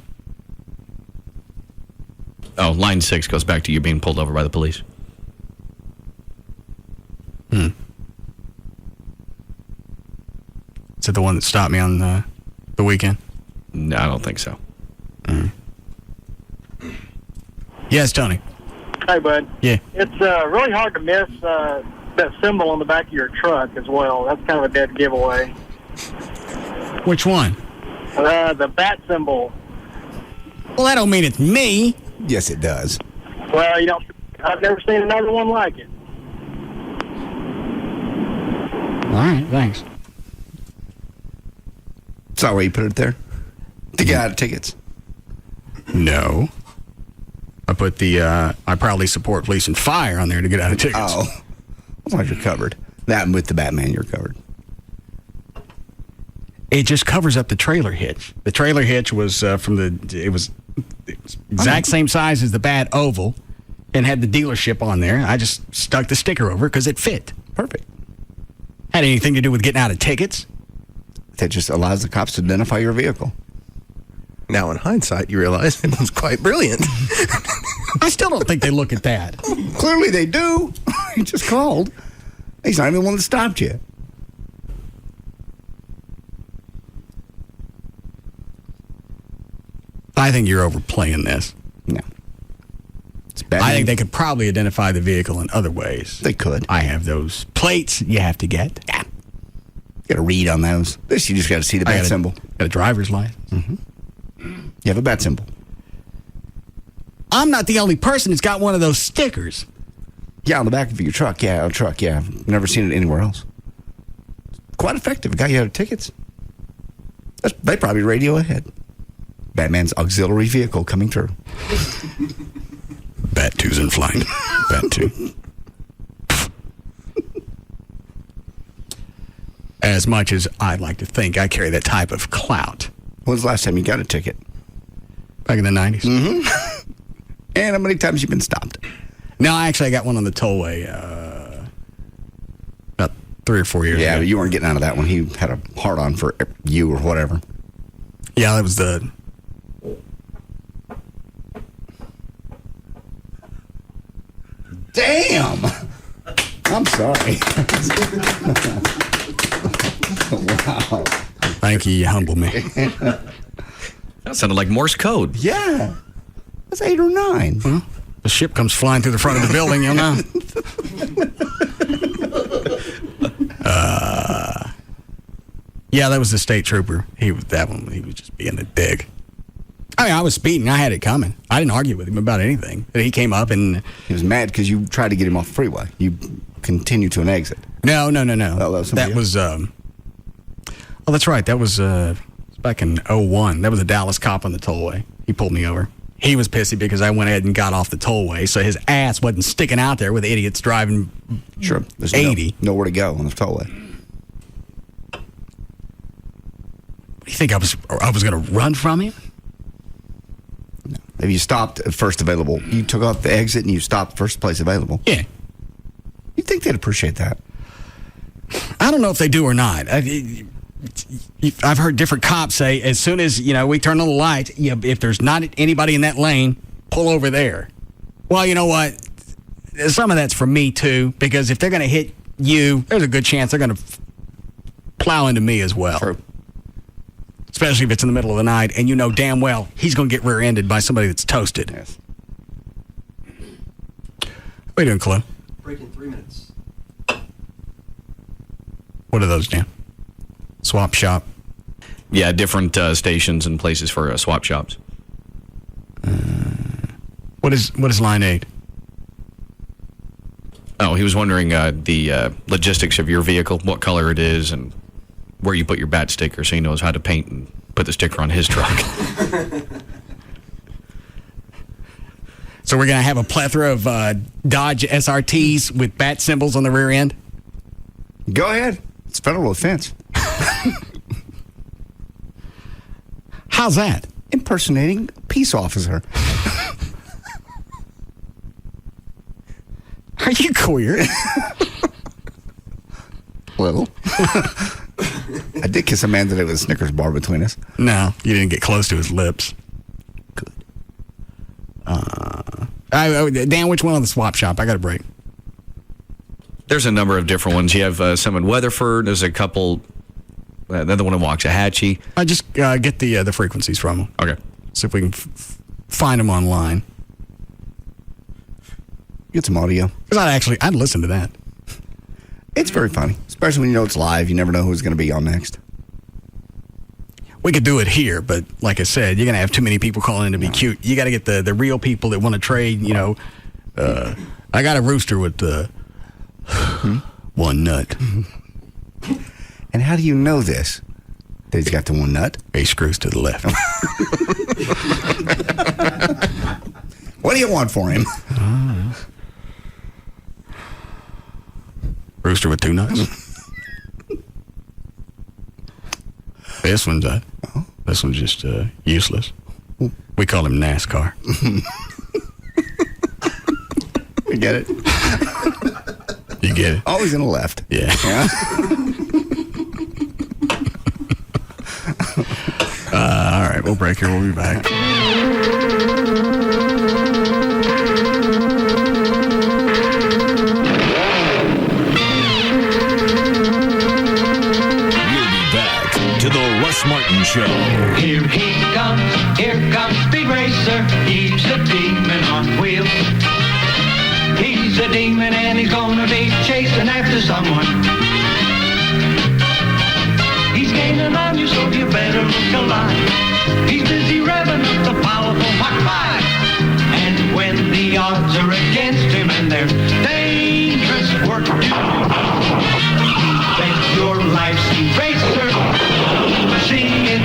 [SPEAKER 30] Oh, line 6 goes back to you being pulled over by the police.
[SPEAKER 7] Is it the one that stopped me on the weekend?
[SPEAKER 30] No, I don't think so.
[SPEAKER 7] Yes, Tony.
[SPEAKER 11] Hey, bud.
[SPEAKER 7] Yeah.
[SPEAKER 11] It's really hard to miss that symbol on the back of your truck as well. That's kind of a dead giveaway.
[SPEAKER 7] Which one?
[SPEAKER 11] The bat symbol.
[SPEAKER 7] Well, that don't mean it's me.
[SPEAKER 3] Yes, it does.
[SPEAKER 11] Well, I've never seen another one like it.
[SPEAKER 7] All right, thanks.
[SPEAKER 3] Is that why you put it there? To get out of tickets?
[SPEAKER 7] No. I put I proudly support police and fire on there to get out of tickets.
[SPEAKER 3] Oh. As long as you're covered. That and with the Batman, you're covered.
[SPEAKER 7] It just covers up the trailer hitch. The trailer hitch was it was exact same size as the Bat Oval and had the dealership on there. I just stuck the sticker over because it fit.
[SPEAKER 3] Perfect.
[SPEAKER 7] Had anything to do with getting out of tickets?
[SPEAKER 3] That just allows the cops to identify your vehicle.
[SPEAKER 8] Now, in hindsight, you realize it was quite brilliant.
[SPEAKER 7] I still don't think they look at that.
[SPEAKER 3] Clearly they do. He just called. He's not even the one that stopped you.
[SPEAKER 7] I think you're overplaying this.
[SPEAKER 3] No.
[SPEAKER 7] I think they could probably identify the vehicle in other ways.
[SPEAKER 3] They could.
[SPEAKER 7] I have those plates you have to get.
[SPEAKER 3] Yeah. You got to read on those. This, you just got to see the bat symbol.
[SPEAKER 7] Got a driver's license.
[SPEAKER 3] Mm-hmm. You have a bat symbol.
[SPEAKER 7] I'm not the only person that's got one of those stickers.
[SPEAKER 3] Yeah, on the back of your truck. Yeah, I've never seen it anywhere else. Quite effective. It got you out of tickets. They probably radio ahead. Batman's auxiliary vehicle coming through.
[SPEAKER 7] Bat 2's in flight. Bat 2. As much as I'd like to think I carry that type of clout.
[SPEAKER 3] When was the last time you got a ticket?
[SPEAKER 7] Back in the 90s.
[SPEAKER 3] Mm-hmm. And how many times you been stopped?
[SPEAKER 7] No, actually, I got one on the tollway about 3 or 4 years
[SPEAKER 3] Yeah,
[SPEAKER 7] ago.
[SPEAKER 3] but you weren't getting out of that one. He had a hard on for you or whatever.
[SPEAKER 7] Yeah, that was the...
[SPEAKER 3] Damn! I'm sorry. Wow.
[SPEAKER 7] Thank you. You humbled me.
[SPEAKER 30] That sounded like Morse code.
[SPEAKER 3] Yeah. That's 8 or 9.
[SPEAKER 7] Well, the ship comes flying through the front of the building, you'll know. Yeah, that was the state trooper. He was just being a dick. I mean, I was speeding. I had it coming. I didn't argue with him about anything. He came up and...
[SPEAKER 3] He was mad because you tried to get him off the freeway. You continued to an exit.
[SPEAKER 7] No.
[SPEAKER 3] Oh, that
[SPEAKER 7] was... Oh, that's right. That was back in 2001. That was a Dallas cop on the tollway. He pulled me over. He was pissy because I went ahead and got off the tollway, so his ass wasn't sticking out there with idiots driving
[SPEAKER 3] There's
[SPEAKER 7] 80.
[SPEAKER 3] Nowhere to go on the tollway.
[SPEAKER 7] What do you think, I was going to run from him?
[SPEAKER 3] No. If you stopped at first available, you took off the exit and you stopped first place available.
[SPEAKER 7] Yeah.
[SPEAKER 3] You'd think they'd appreciate that.
[SPEAKER 7] I don't know if they do or not. I've heard different cops say, as soon as, we turn on the lights, if there's not anybody in that lane, pull over there. Well, you know what? Some of that's for me, too, because if they're going to hit you, there's a good chance they're going to plow into me as well.
[SPEAKER 3] True.
[SPEAKER 7] Especially if it's in the middle of the night, and you know damn well he's going to get rear-ended by somebody that's toasted.
[SPEAKER 3] Yes.
[SPEAKER 7] What are you doing, Chloe?
[SPEAKER 9] Break in 3 minutes.
[SPEAKER 7] What are those, Dan? Swap shop?
[SPEAKER 30] Yeah, different stations and places for swap shops.
[SPEAKER 7] What is Line 8?
[SPEAKER 30] Oh, he was wondering the logistics of your vehicle, what color it is, and where you put your bat sticker so he knows how to paint and put the sticker on his truck.
[SPEAKER 7] So we're going to have a plethora of Dodge SRTs with bat symbols on the rear end?
[SPEAKER 3] Go ahead. It's federal offense.
[SPEAKER 7] How's that?
[SPEAKER 3] Impersonating a peace officer.
[SPEAKER 7] Are you queer?
[SPEAKER 3] Little. I did kiss a man today with a Snickers bar between us.
[SPEAKER 7] No, you didn't get close to his lips.
[SPEAKER 3] Good.
[SPEAKER 7] Dan, which one on the swap shop? I got a break.
[SPEAKER 30] There's a number of different ones. You have some in Weatherford. There's a couple. Another one in Waxahachie.
[SPEAKER 7] I just get the frequencies from them.
[SPEAKER 30] Okay.
[SPEAKER 7] See if we can find them online.
[SPEAKER 3] Get some audio.
[SPEAKER 7] Because I'd listen to that.
[SPEAKER 3] It's very funny, especially when you know it's live. You never know who's going to be on next.
[SPEAKER 7] We could do it here, but like I said, you're going to have too many people calling in to be cute. You got to get the real people that want to trade, I got a rooster with one nut.
[SPEAKER 3] And how do you know this? That he's got the one nut?
[SPEAKER 7] He screws to the left.
[SPEAKER 3] What do you want for him?
[SPEAKER 7] Rooster with 2 nuts. This one's just useless. We call him NASCAR.
[SPEAKER 3] You get it?
[SPEAKER 7] You get it?
[SPEAKER 3] Always in the left.
[SPEAKER 7] Yeah. All right, we'll break here. We'll be back.
[SPEAKER 1] To the Russ Martin Show.
[SPEAKER 12] Here comes Speed Racer. He's a demon on wheels. He's a demon and he's gonna be chasing after someone. He's gaining on you, so you better look alive. He's busy revving up the powerful Mach 5. And when the odds are against him and there's dangerous work to do, bet your life's Speed Racer.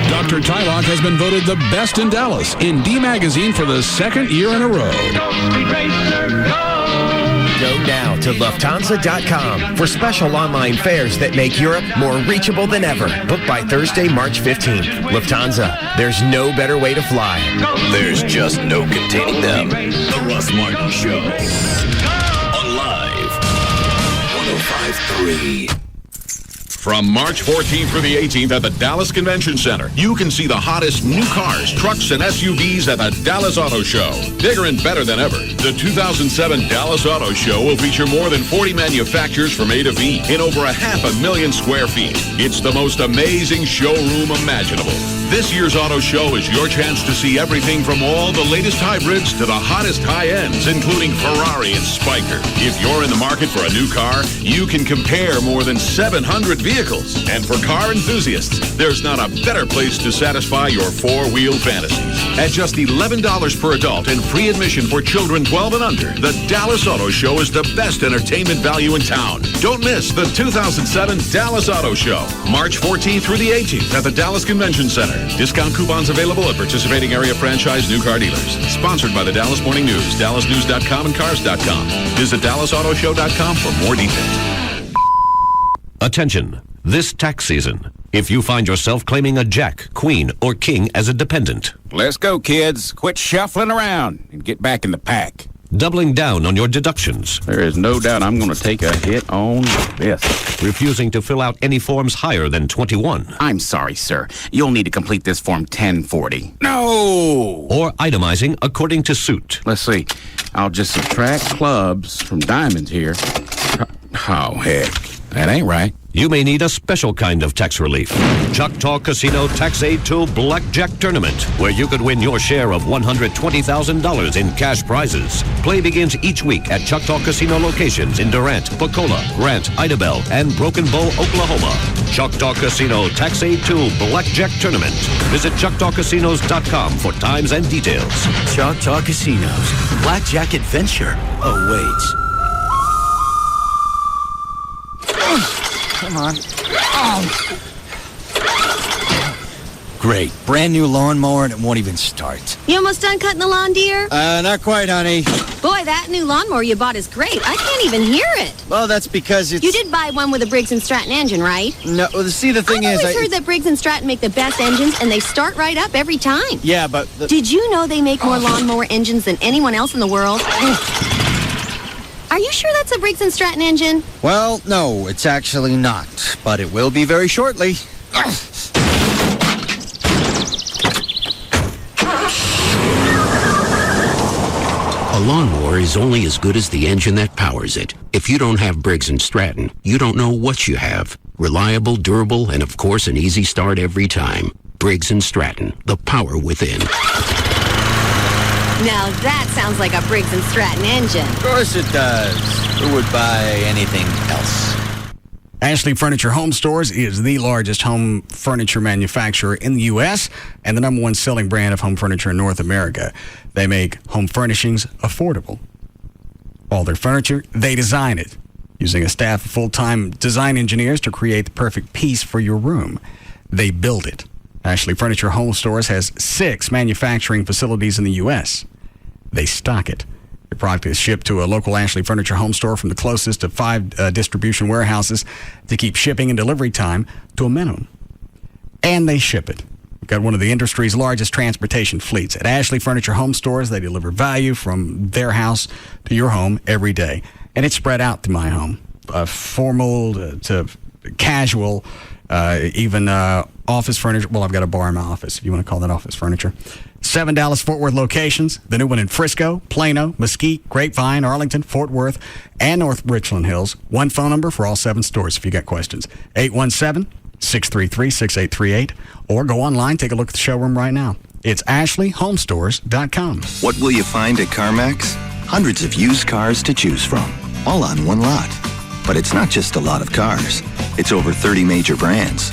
[SPEAKER 13] Dr. Tylock has been voted the best in Dallas in D Magazine for the 2nd year in a row.
[SPEAKER 14] Go now to Lufthansa.com for special online fares that make Europe more reachable than ever. Book by Thursday, March 15th. Lufthansa, there's no better way to fly.
[SPEAKER 6] There's just no containing them. The Russ Martin Show. On Live 105.3.
[SPEAKER 13] From March 14th through the 18th at the Dallas Convention Center, you can see the hottest new cars, trucks, and SUVs at the Dallas Auto Show. Bigger and better than ever, the 2007 Dallas Auto Show will feature more than 40 manufacturers from A to V in over 500,000 square feet. It's the most amazing showroom imaginable. This year's auto show is your chance to see everything from all the latest hybrids to the hottest high-ends, including Ferrari and Spyker. If you're in the market for a new car, you can compare more than 700 vehicles. And for car enthusiasts, there's not a better place to satisfy your four-wheel fantasies. At just $11 per adult and free admission for children 12 and under, the Dallas Auto Show is the best entertainment value in town. Don't miss the 2007 Dallas Auto Show, March 14th through the 18th at the Dallas Convention Center. Discount coupons available at participating area franchise new car dealers. Sponsored by the Dallas Morning News, dallasnews.com, and cars.com. Visit dallasautoshow.com for more details.
[SPEAKER 15] Attention, this tax season. If you find yourself claiming a jack, queen, or king as a dependent.
[SPEAKER 16] Let's go, kids. Quit shuffling around and get back in the pack.
[SPEAKER 15] Doubling down on your deductions.
[SPEAKER 16] There is no doubt I'm going to take a hit on this.
[SPEAKER 15] Refusing to fill out any forms higher than 21.
[SPEAKER 16] I'm sorry, sir. You'll need to complete this form 1040. No!
[SPEAKER 15] Or itemizing according to suit.
[SPEAKER 16] Let's see. I'll just subtract clubs from diamonds here. Oh, heck. That ain't right.
[SPEAKER 15] You may need a special kind of tax relief. Choctaw Casino Tax Aid Tool Blackjack Tournament, where you could win your share of $120,000 in cash prizes. Play begins each week at Choctaw Casino locations in Durant, Pocola, Grant, Idabel, and Broken Bow, Oklahoma. Choctaw Casino Tax Aid Tool Blackjack Tournament. Visit ChoctawCasinos.com for times and details.
[SPEAKER 6] Choctaw Casinos. Blackjack Adventure awaits.
[SPEAKER 17] Come on. Oh. Great. Brand new lawnmower and it won't even start.
[SPEAKER 25] You almost done cutting the lawn, dear?
[SPEAKER 17] Not quite, honey.
[SPEAKER 25] Boy, that new lawnmower you bought is great. I can't even hear it.
[SPEAKER 17] Well, that's because it's...
[SPEAKER 25] You did buy one with a Briggs & Stratton engine, right?
[SPEAKER 17] No, well, see, the thing
[SPEAKER 25] I've
[SPEAKER 17] is...
[SPEAKER 25] always heard that Briggs & Stratton make the best engines, and they start right up every time.
[SPEAKER 17] Yeah, but...
[SPEAKER 25] Did you know they make more lawnmower engines than anyone else in the world? Are you sure that's a Briggs & Stratton engine?
[SPEAKER 17] Well, no, it's actually not. But it will be very shortly.
[SPEAKER 18] A lawnmower is only as good as the engine that powers it. If you don't have Briggs & Stratton, you don't know what you have. Reliable, durable, and of course an easy start every time. Briggs & Stratton, the power within.
[SPEAKER 25] Now that sounds like a Briggs & Stratton engine.
[SPEAKER 17] Of course it does. Who would buy anything else?
[SPEAKER 7] Ashley Furniture Home Stores is the largest home furniture manufacturer in the U.S. and the #1 selling brand of home furniture in North America. They make home furnishings affordable. All their furniture, they design it, using a staff of full-time design engineers to create the perfect piece for your room. They build it. Ashley Furniture Home Stores has 6 manufacturing facilities in the U.S. They stock it. Your product is shipped to a local Ashley Furniture Home Store from the closest of 5 distribution warehouses to keep shipping and delivery time to a minimum. And they ship it. We've got one of the industry's largest transportation fleets. At Ashley Furniture Home Stores, they deliver value from their house to your home every day. And it's spread out to my home. Formal to casual, even office furniture. Well, I've got a bar in my office, if you want to call that office furniture. 7 Dallas-Fort Worth locations. The new one in Frisco, Plano, Mesquite, Grapevine, Arlington, Fort Worth, and North Richland Hills. One phone number for all 7 stores if you got questions. 817-633-6838. Or go online, take a look at the showroom right now. It's AshleyHomestores.com.
[SPEAKER 19] What will you find at CarMax? Hundreds of used cars to choose from, all on one lot. But it's not just a lot of cars. It's over 30 major brands.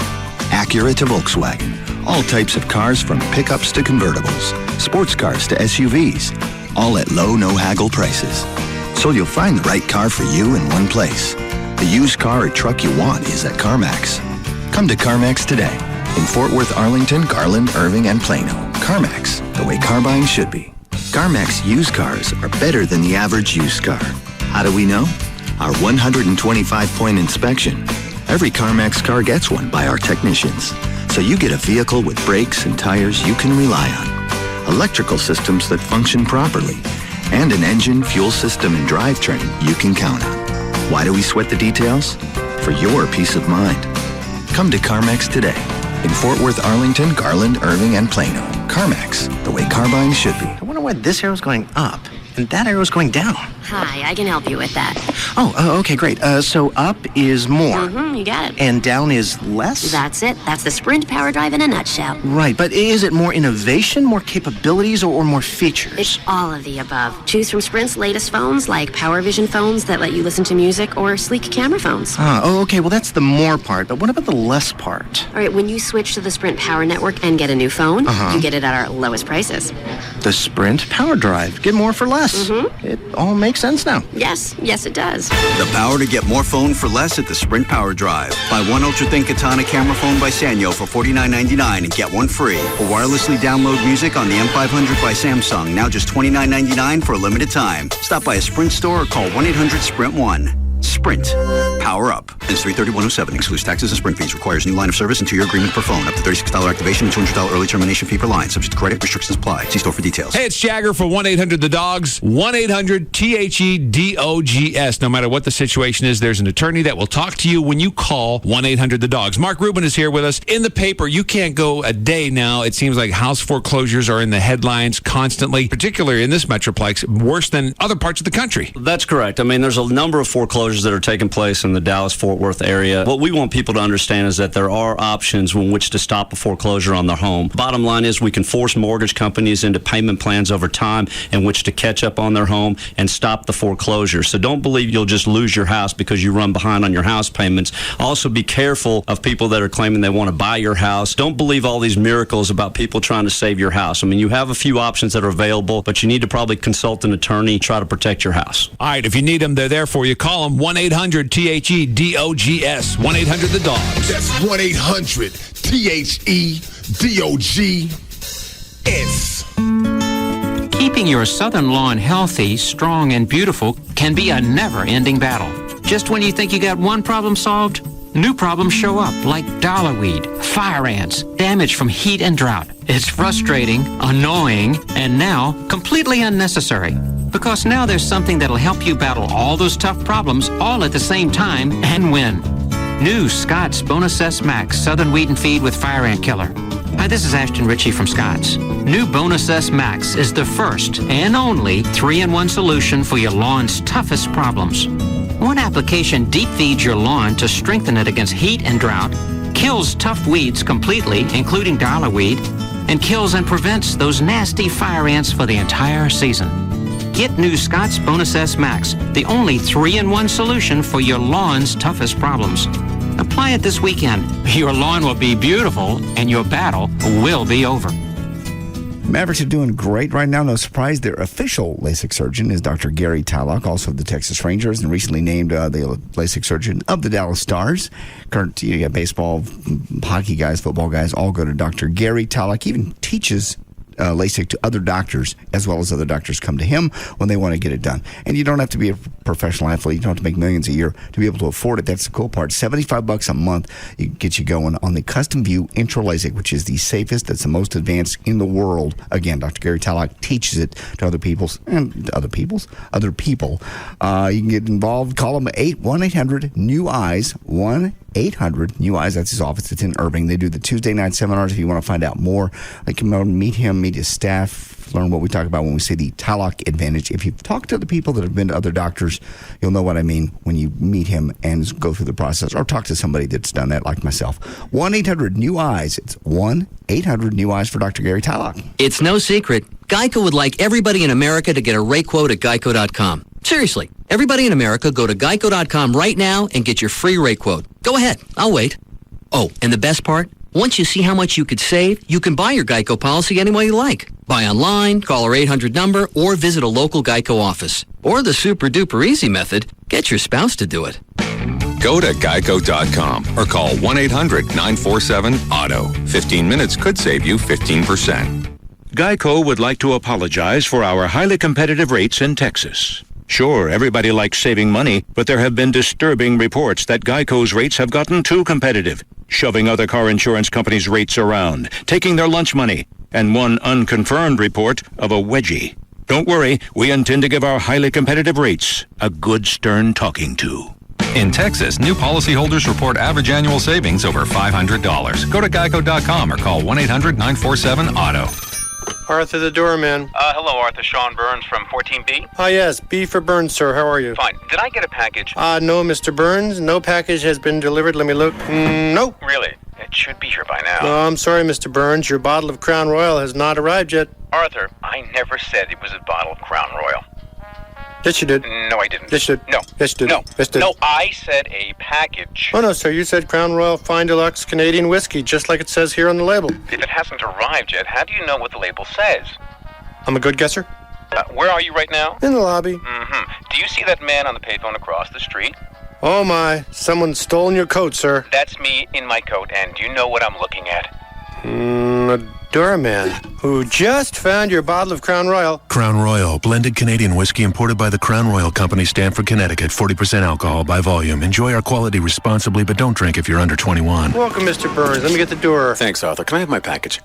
[SPEAKER 19] Acura to Volkswagen. All types of cars from pickups to convertibles. Sports cars to SUVs. All at low, no-haggle prices. So you'll find the right car for you in one place. The used car or truck you want is at CarMax. Come to CarMax today. In Fort Worth, Arlington, Garland, Irving, and Plano. CarMax, the way car buying should be. CarMax used cars are better than the average used car. How do we know? Our 125-point inspection. Every CarMax car gets one by our technicians. So you get a vehicle with brakes and tires you can rely on. Electrical systems that function properly. And an engine, fuel system, and drivetrain you can count on. Why do we sweat the details? For your peace of mind. Come to CarMax today. In Fort Worth, Arlington, Garland, Irving, and Plano. CarMax, the way car buying should be.
[SPEAKER 17] I wonder why this arrow's going up and that arrow's going down.
[SPEAKER 25] Hi, I can help you with that.
[SPEAKER 17] Okay, great. So up is more.
[SPEAKER 25] Mm-hmm, you got it.
[SPEAKER 17] And down is less?
[SPEAKER 25] That's it. That's the Sprint Power Drive in a nutshell.
[SPEAKER 17] Right, but is it more innovation, more capabilities, or more features?
[SPEAKER 25] It's all of the above. Choose from Sprint's latest phones, like PowerVision phones that let you listen to music, or sleek camera phones.
[SPEAKER 17] Okay, well, that's the more part, but what about the less part?
[SPEAKER 25] All right, when you switch to the Sprint Power Network and get a new phone, you get it at our lowest prices.
[SPEAKER 17] The Sprint Power Drive. Get more for less.
[SPEAKER 25] Mm-hmm.
[SPEAKER 17] It all makes sense now.
[SPEAKER 25] Yes, it does.
[SPEAKER 2] The power to get more phone for less at the Sprint Power Drive. Buy one ultra-thin Katana camera phone by Sanyo for $49.99 and get one free. Or wirelessly download music on the M500 by Samsung, now just $29.99 for a limited time. Stop by a Sprint store or call 1-800-SPRINT-1. Sprint. Power up. Ends 3/30/107. Excludes taxes and Sprint fees. Requires new line of service and 2-year agreement per phone. Up to $36 activation and $200 early termination fee per line. Subject to credit. Restrictions apply. See store for details.
[SPEAKER 4] Hey, it's Jagger for 1-800-THE-DOGS. 1-800-THEDOGS. No matter what the situation is, there's an attorney that will talk to you when you call 1-800-THE-DOGS. Mark Rubin is here with us. In the paper, you can't go a day now. It seems like house foreclosures are in the headlines constantly, particularly in this metroplex, worse than other parts of the country.
[SPEAKER 5] That's correct. I mean, there's a number of foreclosures that are taking place in the Dallas-Fort Worth area. What we want people to understand is that there are options in which to stop a foreclosure on their home. Bottom line is we can force mortgage companies into payment plans over time in which to catch up on their home and stop the foreclosure. So don't believe you'll just lose your house because you run behind on your house payments. Also be careful of people that are claiming they want to buy your house. Don't believe all these miracles about people trying to save your house. I mean, you have a few options that are available, but you need to probably consult an attorney, try to protect your house.
[SPEAKER 4] All right, if you need them, they're there for you. Call them 1-800-THEDOGS. 1-800-THE-DOGS.
[SPEAKER 20] That's 1-800-THEDOGS.
[SPEAKER 23] Keeping your southern lawn healthy, strong, and beautiful can be a never-ending battle. Just when you think you got one problem solved, new problems show up, like dollarweed, fire ants, damage from heat and drought. It's frustrating, annoying, and now completely unnecessary. Because now there's something that'll help you battle all those tough problems all at the same time and win. New Scott's Bonus S Max Southern Weed and Feed with Fire Ant Killer. Hi, this is Ashton Ritchie from Scott's. New Bonus S Max is the first and only 3-in-1 solution for your lawn's toughest problems. One application deep feeds your lawn to strengthen it against heat and drought, kills tough weeds completely, including dollarweed, and kills and prevents those nasty fire ants for the entire season. Get new Scott's Bonus S Max, the only 3-in-1 solution for your lawn's toughest problems. Apply it this weekend. Your lawn will be beautiful, and your battle will be over.
[SPEAKER 3] Mavericks are doing great right now. No surprise, their official LASIK surgeon is Dr. Gary Tallock, also of the Texas Rangers, and recently named the LASIK surgeon of the Dallas Stars. Current baseball, hockey guys, football guys, all go to Dr. Gary Tallock. He even teaches LASIK to other doctors, as well as other doctors come to him when they want to get it done. And you don't have to be a professional athlete. You don't have to make millions a year to be able to afford it. That's the cool part. $75 a month gets you going on the Custom View Intro LASIK, which is the safest, that's the most advanced in the world. Again, Dr. Gary Tallock teaches it to other people. You can get involved. Call him at 1-800-NEW-EYES. 1-800-NEW-EYES. That's his office. It's in Irving. They do the Tuesday night seminars. If you want to find out more, come out and meet him, meet his staff, learn what we talk about when we say the Tallock advantage. If you've talked to the people that have been to other doctors, you'll know what I mean when you meet him and go through the process, or talk to somebody that's done that like myself. 1-800-NEW-EYES. It's 1-800-NEW-EYES for Dr. Gary Tallock.
[SPEAKER 24] It's no secret. Geico would like everybody in America to get a rate quote at geico.com. Seriously, everybody in America, go to geico.com right now and get your free rate quote. Go ahead, I'll wait. Oh, and the best part? Once you see how much you could save, you can buy your Geico policy any way you like. Buy online, call our 800 number, or visit a local Geico office. Or the super duper easy method, get your spouse to do it.
[SPEAKER 26] Go to geico.com or call 1-800-947-AUTO. 15 minutes could save you 15%.
[SPEAKER 27] Geico would like to apologize for our highly competitive rates in Texas. Sure, everybody likes saving money, but there have been disturbing reports that Geico's rates have gotten too competitive, shoving other car insurance companies' rates around, taking their lunch money, and one unconfirmed report of a wedgie. Don't worry, we intend to give our highly competitive rates a good stern talking to.
[SPEAKER 26] In Texas, new policyholders report average annual savings over $500. Go to geico.com or call 1-800-947-AUTO.
[SPEAKER 8] Arthur the doorman.
[SPEAKER 9] Hello, Arthur. Sean Burns from 14B.
[SPEAKER 8] Ah, yes. B for Burns, sir. How are you?
[SPEAKER 9] Fine. Did I get a package?
[SPEAKER 8] No, Mr. Burns. No package has been delivered. Let me look. No.
[SPEAKER 9] Really? It should be here by now.
[SPEAKER 8] No, I'm sorry, Mr. Burns. Your bottle of Crown Royal has not arrived yet.
[SPEAKER 9] Arthur, I never said it was a bottle of Crown Royal.
[SPEAKER 8] Yes, you did.
[SPEAKER 9] No, I didn't.
[SPEAKER 8] Yes, you did.
[SPEAKER 9] No.
[SPEAKER 8] Yes, you did.
[SPEAKER 9] No.
[SPEAKER 8] Yes, you did.
[SPEAKER 9] No, I said a package.
[SPEAKER 8] Oh, no, sir. You said Crown Royal Fine Deluxe Canadian Whiskey, just like it says here on the label.
[SPEAKER 9] If it hasn't arrived yet, how do you know what the label says?
[SPEAKER 8] I'm a good guesser.
[SPEAKER 9] Where are you right now?
[SPEAKER 8] In the lobby.
[SPEAKER 9] Mm-hmm. Do you see that man on the payphone across the street?
[SPEAKER 8] Oh, my. Someone's stolen your coat, sir.
[SPEAKER 9] That's me in my coat, and do you know what I'm looking at?
[SPEAKER 8] A doorman who just found your bottle of Crown Royal.
[SPEAKER 10] Crown Royal, blended Canadian whiskey imported by the Crown Royal Company, Stamford, Connecticut. 40% alcohol by volume. Enjoy our quality responsibly, but don't drink if you're under 21.
[SPEAKER 8] Welcome, Mr. Burns. Let me get the door.
[SPEAKER 11] Thanks, Arthur. Can I have my package?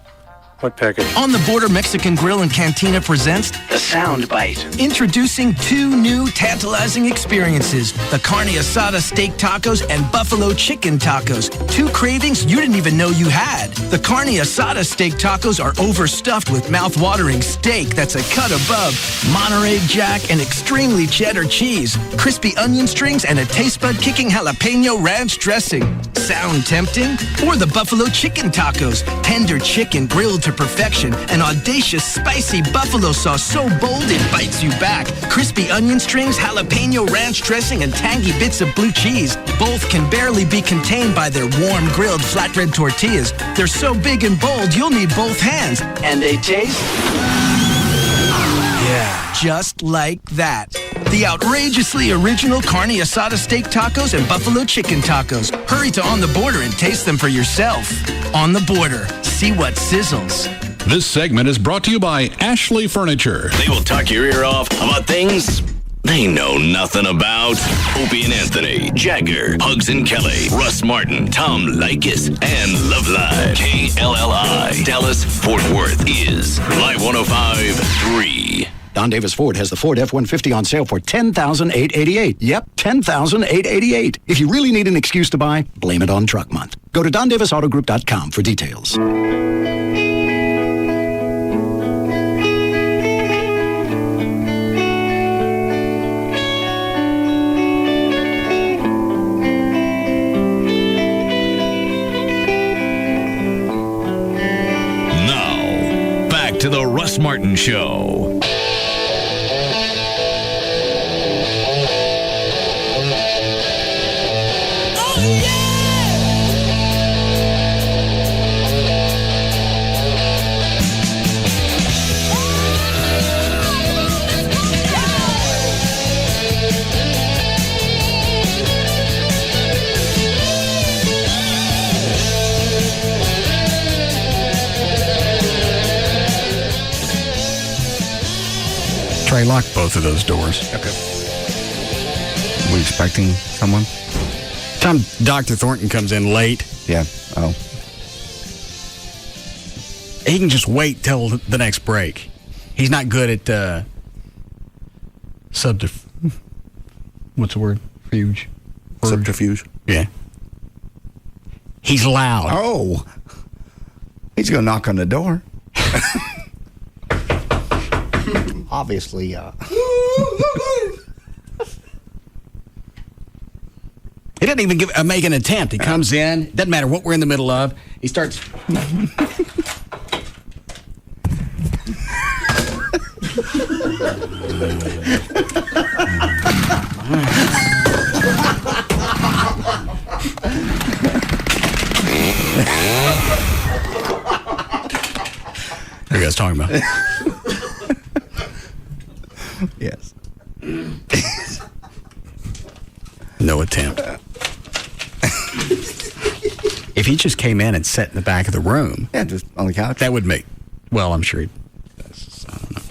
[SPEAKER 8] What package?
[SPEAKER 20] On the Border Mexican Grill and Cantina presents
[SPEAKER 11] The Sound Bite.
[SPEAKER 20] Introducing two new tantalizing experiences, the carne asada steak tacos and buffalo chicken tacos. Two cravings you didn't even know you had. The carne asada steak tacos are overstuffed with mouth-watering steak that's a cut above, Monterey Jack and extremely cheddar cheese, crispy onion strings, and a taste bud-kicking jalapeno ranch dressing. Sound tempting? Or the buffalo chicken tacos, tender chicken grilled to perfection, an audacious spicy buffalo sauce so bold it bites you back, crispy onion strings, jalapeno ranch dressing, and tangy bits of blue cheese. Both can barely be contained by their warm grilled flatbread tortillas. They're so big and bold you'll need both hands. And they taste? Yeah, just like that. The outrageously original carne asada steak tacos and buffalo chicken tacos. Hurry to On the Border and taste them for yourself. On the Border. See what sizzles.
[SPEAKER 13] This segment is brought to you by Ashley Furniture.
[SPEAKER 21] They will talk your ear off about things they know nothing about. Opie and Anthony, Jagger, Hugs and Kelly, Russ Martin, Tom Leykis, and Love Live. KLLI, Dallas, Fort Worth is Live 105.3.
[SPEAKER 22] Don Davis Ford has the Ford F-150 on sale for $10,888. Yep, $10,888. If you really need an excuse to buy, blame it on Truck Month. Go to DonDavisAutoGroup.com for details.
[SPEAKER 1] Now, back to the Russ Martin Show.
[SPEAKER 7] Trey, lock both of those doors.
[SPEAKER 3] Okay. We expecting someone?
[SPEAKER 7] Time Dr. Thornton comes in late.
[SPEAKER 3] Yeah. Oh.
[SPEAKER 7] He can just wait till the next break. He's not good at what's the word? Fuge.
[SPEAKER 3] Subterfuge.
[SPEAKER 7] Yeah. He's loud.
[SPEAKER 3] Oh. He's going to knock on the door. Obviously,
[SPEAKER 7] He doesn't even make an attempt. He comes in. Doesn't matter what we're in the middle of. He starts. What are you guys talking about?
[SPEAKER 3] Yes.
[SPEAKER 7] No attempt. If he just came in and sat in the back of the room.
[SPEAKER 3] Yeah, just on the couch.
[SPEAKER 7] That would make. Well, I'm sure he. I don't know.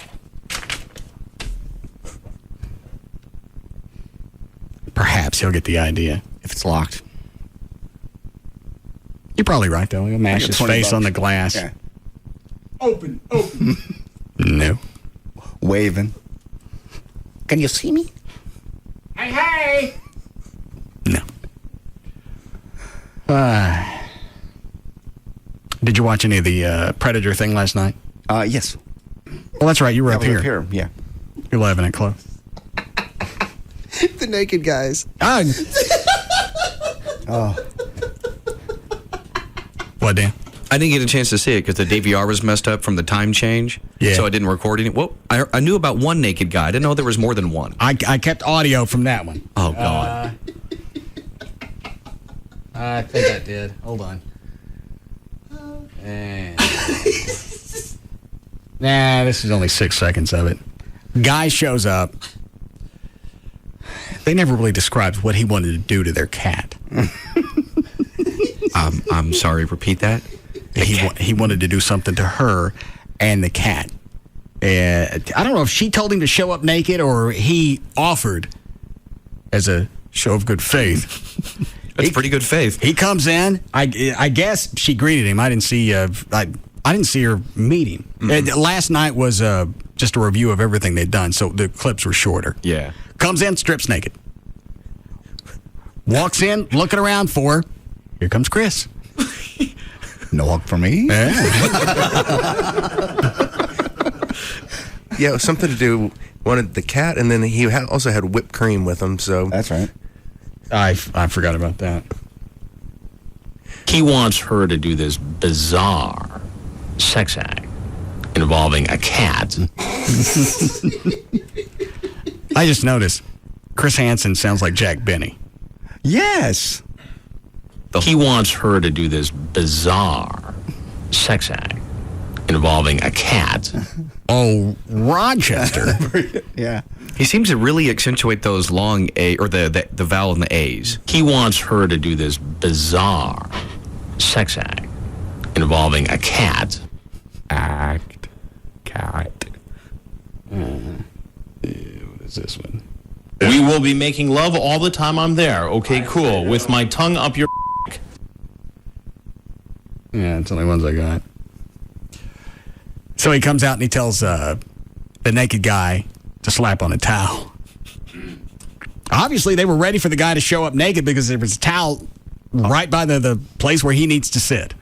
[SPEAKER 7] Perhaps he'll get the idea.
[SPEAKER 3] If it's locked.
[SPEAKER 7] You're probably right, though. He'll mash his face
[SPEAKER 3] $20.
[SPEAKER 7] on the glass.
[SPEAKER 3] Yeah.
[SPEAKER 7] Open. No.
[SPEAKER 3] Waving. Can you see me?
[SPEAKER 7] Hey! Did you watch any of the Predator thing last night?
[SPEAKER 3] Yes.
[SPEAKER 7] Well, that's right. You were up here.
[SPEAKER 3] Yeah.
[SPEAKER 7] You're living it close.
[SPEAKER 6] The naked guys.
[SPEAKER 3] Oh.
[SPEAKER 7] What, Dan?
[SPEAKER 12] I didn't get a chance to see it because the DVR was messed up from the time change.
[SPEAKER 7] Yeah.
[SPEAKER 12] So I didn't record any. Well, I knew about one naked guy. I didn't know there was more than one.
[SPEAKER 7] I kept audio from that one.
[SPEAKER 12] Oh, God.
[SPEAKER 7] I think I did. Hold on. Nah, this is only 6 seconds of it. Guy shows up. They never really described what he wanted to do to their cat.
[SPEAKER 12] I'm sorry, repeat that?
[SPEAKER 7] He wanted to do something to her and the cat. I don't know if she told him to show up naked or he offered as a show of good faith.
[SPEAKER 12] That's pretty good faith.
[SPEAKER 7] He comes in. I guess she greeted him. I didn't see. I didn't see her meet him. Last night was just a review of everything they'd done, so the clips were shorter.
[SPEAKER 12] Yeah.
[SPEAKER 7] Comes in, strips naked. Walks in, looking around for her. Here comes Chris.
[SPEAKER 3] No walk for me.
[SPEAKER 6] Yeah, it was something to do. Wanted the cat, and then he also had whipped cream with him. So
[SPEAKER 3] that's right.
[SPEAKER 7] I forgot about that.
[SPEAKER 14] He wants her to do this bizarre sex act involving a cat.
[SPEAKER 7] I just noticed Chris Hansen sounds like Jack Benny.
[SPEAKER 3] Yes.
[SPEAKER 14] He wants her to do this bizarre sex act involving a cat.
[SPEAKER 7] Oh, Rochester.
[SPEAKER 3] Yeah.
[SPEAKER 12] He seems to really accentuate those long A, or the vowel in the A's.
[SPEAKER 14] He wants her to do this bizarre sex act involving a cat.
[SPEAKER 6] Act. Cat.
[SPEAKER 7] What is this one?
[SPEAKER 15] We will be making love all the time I'm there. Okay, cool. With my tongue up your...
[SPEAKER 7] Yeah, it's the only ones I got. So he comes out and he tells the naked guy to slap on a towel. Obviously, they were ready for the guy to show up naked because there was a towel right by the place where he needs to sit.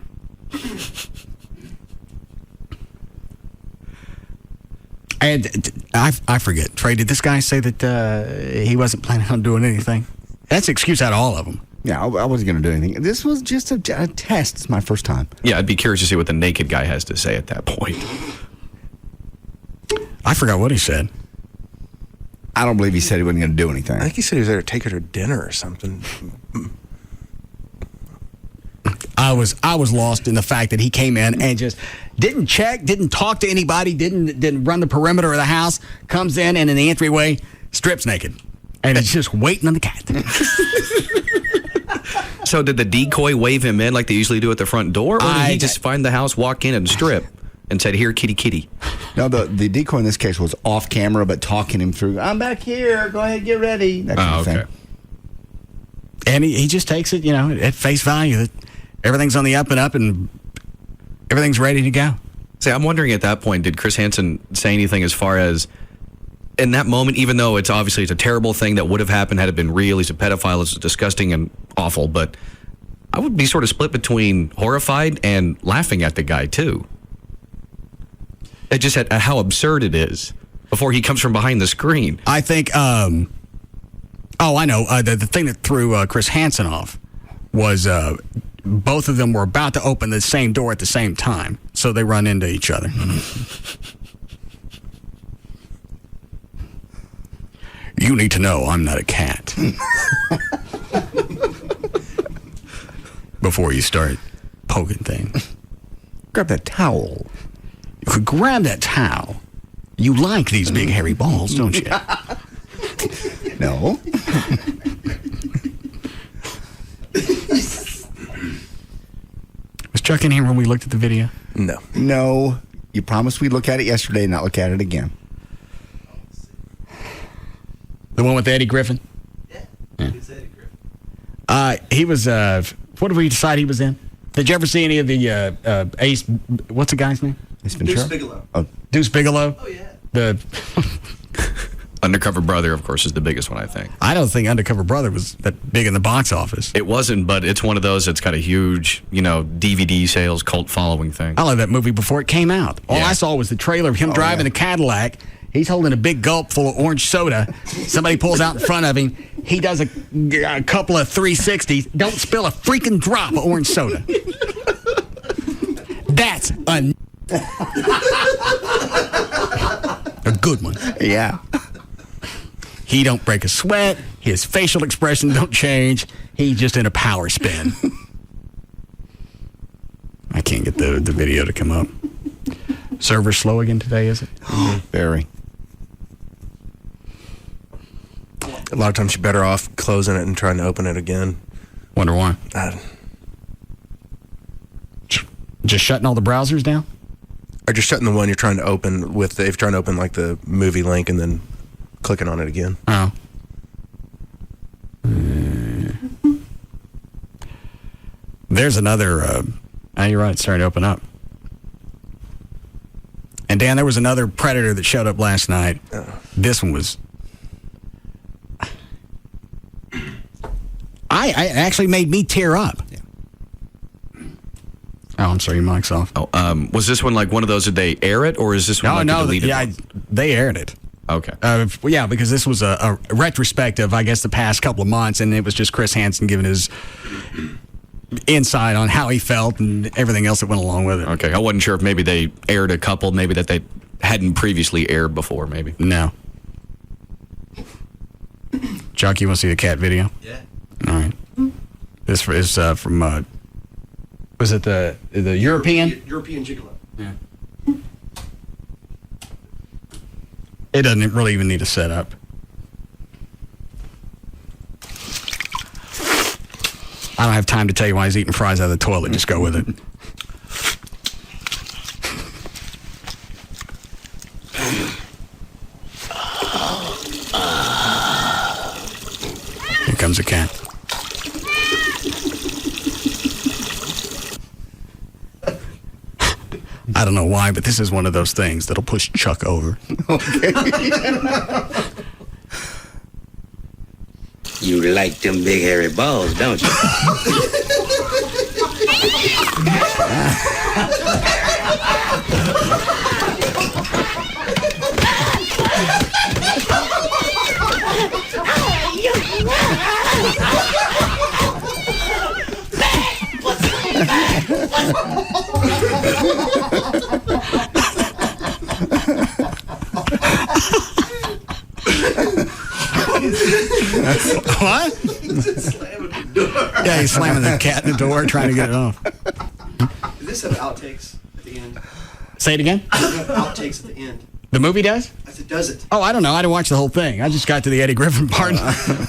[SPEAKER 7] And I forget, Trey, did this guy say that he wasn't planning on doing anything? That's an excuse out of all of them.
[SPEAKER 3] Yeah, I wasn't going to do anything. This was just a test. It's my first time.
[SPEAKER 12] Yeah, I'd be curious to see what the naked guy has to say at that point.
[SPEAKER 7] I forgot what he said.
[SPEAKER 3] I don't believe he said he wasn't going to do anything.
[SPEAKER 6] I think he said he was there to take her to dinner or something.
[SPEAKER 7] I was lost in the fact that he came in and just didn't check, didn't talk to anybody, didn't run the perimeter of the house, comes in and in the entryway, strips naked. And it's just waiting on the cat.
[SPEAKER 12] So did the decoy wave him in like they usually do at the front door? Or did he just find the house, walk in and strip and said, here, kitty, kitty?
[SPEAKER 3] No, the decoy in this case was off camera, but talking him through, I'm back here, go ahead, get ready. That kind of thing.
[SPEAKER 7] And he just takes it, at face value that everything's on the up and everything's ready to go.
[SPEAKER 12] See, I'm wondering at that point, did Chris Hansen say anything as far as, in that moment, even though it's a terrible thing that would have happened had it been real, he's a pedophile, it's disgusting and awful, but I would be sort of split between horrified and laughing at the guy, too. It just at how absurd it is before he comes from behind the screen.
[SPEAKER 7] I think, I know. The thing that threw Chris Hansen off was both of them were about to open the same door at the same time, so they run into each other. You need to know I'm not a cat. Before you start poking things.
[SPEAKER 3] Grab that towel.
[SPEAKER 7] You could grab that towel. You like these big hairy balls, don't you?
[SPEAKER 3] No.
[SPEAKER 7] Was Chuck in here when we looked at the video?
[SPEAKER 6] No.
[SPEAKER 3] No. You promised we'd look at it yesterday and not look at it again.
[SPEAKER 7] The one with Eddie Griffin? Yeah. It's Eddie Griffin. He was, what did we decide he was in? Did you ever see any of the Ace, what's the guy's name?
[SPEAKER 3] Ace Ventura?
[SPEAKER 6] Deuce Bigelow.
[SPEAKER 3] Oh.
[SPEAKER 7] Deuce Bigelow?
[SPEAKER 6] Oh, yeah.
[SPEAKER 12] Undercover Brother, of course, is the biggest one, I think.
[SPEAKER 7] I don't think Undercover Brother was that big in the box office.
[SPEAKER 12] It wasn't, but it's one of those that's got a huge, DVD sales cult following thing.
[SPEAKER 7] I love that movie before it came out. All I saw was the trailer of him driving a Cadillac. He's holding a big gulp full of orange soda. Somebody pulls out in front of him. He does a couple of 360s. Don't spill a freaking drop of orange soda. That's a good one.
[SPEAKER 3] Yeah.
[SPEAKER 7] He don't break a sweat. His facial expression don't change. He's just in a power spin. I can't get the video to come up. Server slow again today, is it?
[SPEAKER 3] Very.
[SPEAKER 6] A lot of times you're better off closing it and trying to open it again.
[SPEAKER 7] Wonder why. Just shutting all the browsers down?
[SPEAKER 6] Or just shutting the one you're trying to open if you're trying to open like the movie link and then clicking on it again.
[SPEAKER 7] Oh. There's another, you're right, it's starting to open up. And Dan, there was another Predator that showed up last night. This one was... I actually made me tear up. Oh, I'm sorry, your mic's off.
[SPEAKER 12] Oh, was this one like one of those, did they air it, or is this one
[SPEAKER 7] they aired it.
[SPEAKER 12] Okay.
[SPEAKER 7] Yeah, because this was a retrospective, I guess, the past couple of months, and it was just Chris Hansen giving his insight on how he felt and everything else that went along with it.
[SPEAKER 12] Okay, I wasn't sure if maybe they aired a couple, maybe that they hadn't previously aired before, maybe.
[SPEAKER 7] No. Chuck, you want to see the cat video?
[SPEAKER 2] Yeah.
[SPEAKER 7] All right. This is from, was it the European?
[SPEAKER 2] European Gigolo.
[SPEAKER 7] Yeah. It doesn't really even need a setup. I don't have time to tell you why he's eating fries out of the toilet. Just go with it. Here comes a cat. I don't know why, but this is one of those things that'll push Chuck over.
[SPEAKER 2] Okay.
[SPEAKER 5] You like them big hairy balls, don't you?
[SPEAKER 7] What? Yeah, he's slamming the cat in the door, trying to get it off.
[SPEAKER 2] Does this have outtakes at the end?
[SPEAKER 7] Say it again?
[SPEAKER 2] Does it have outtakes at the end?
[SPEAKER 7] The movie does?
[SPEAKER 2] I said, does it?
[SPEAKER 7] Oh, I don't know. I didn't watch the whole thing. I just got to the Eddie Griffin part.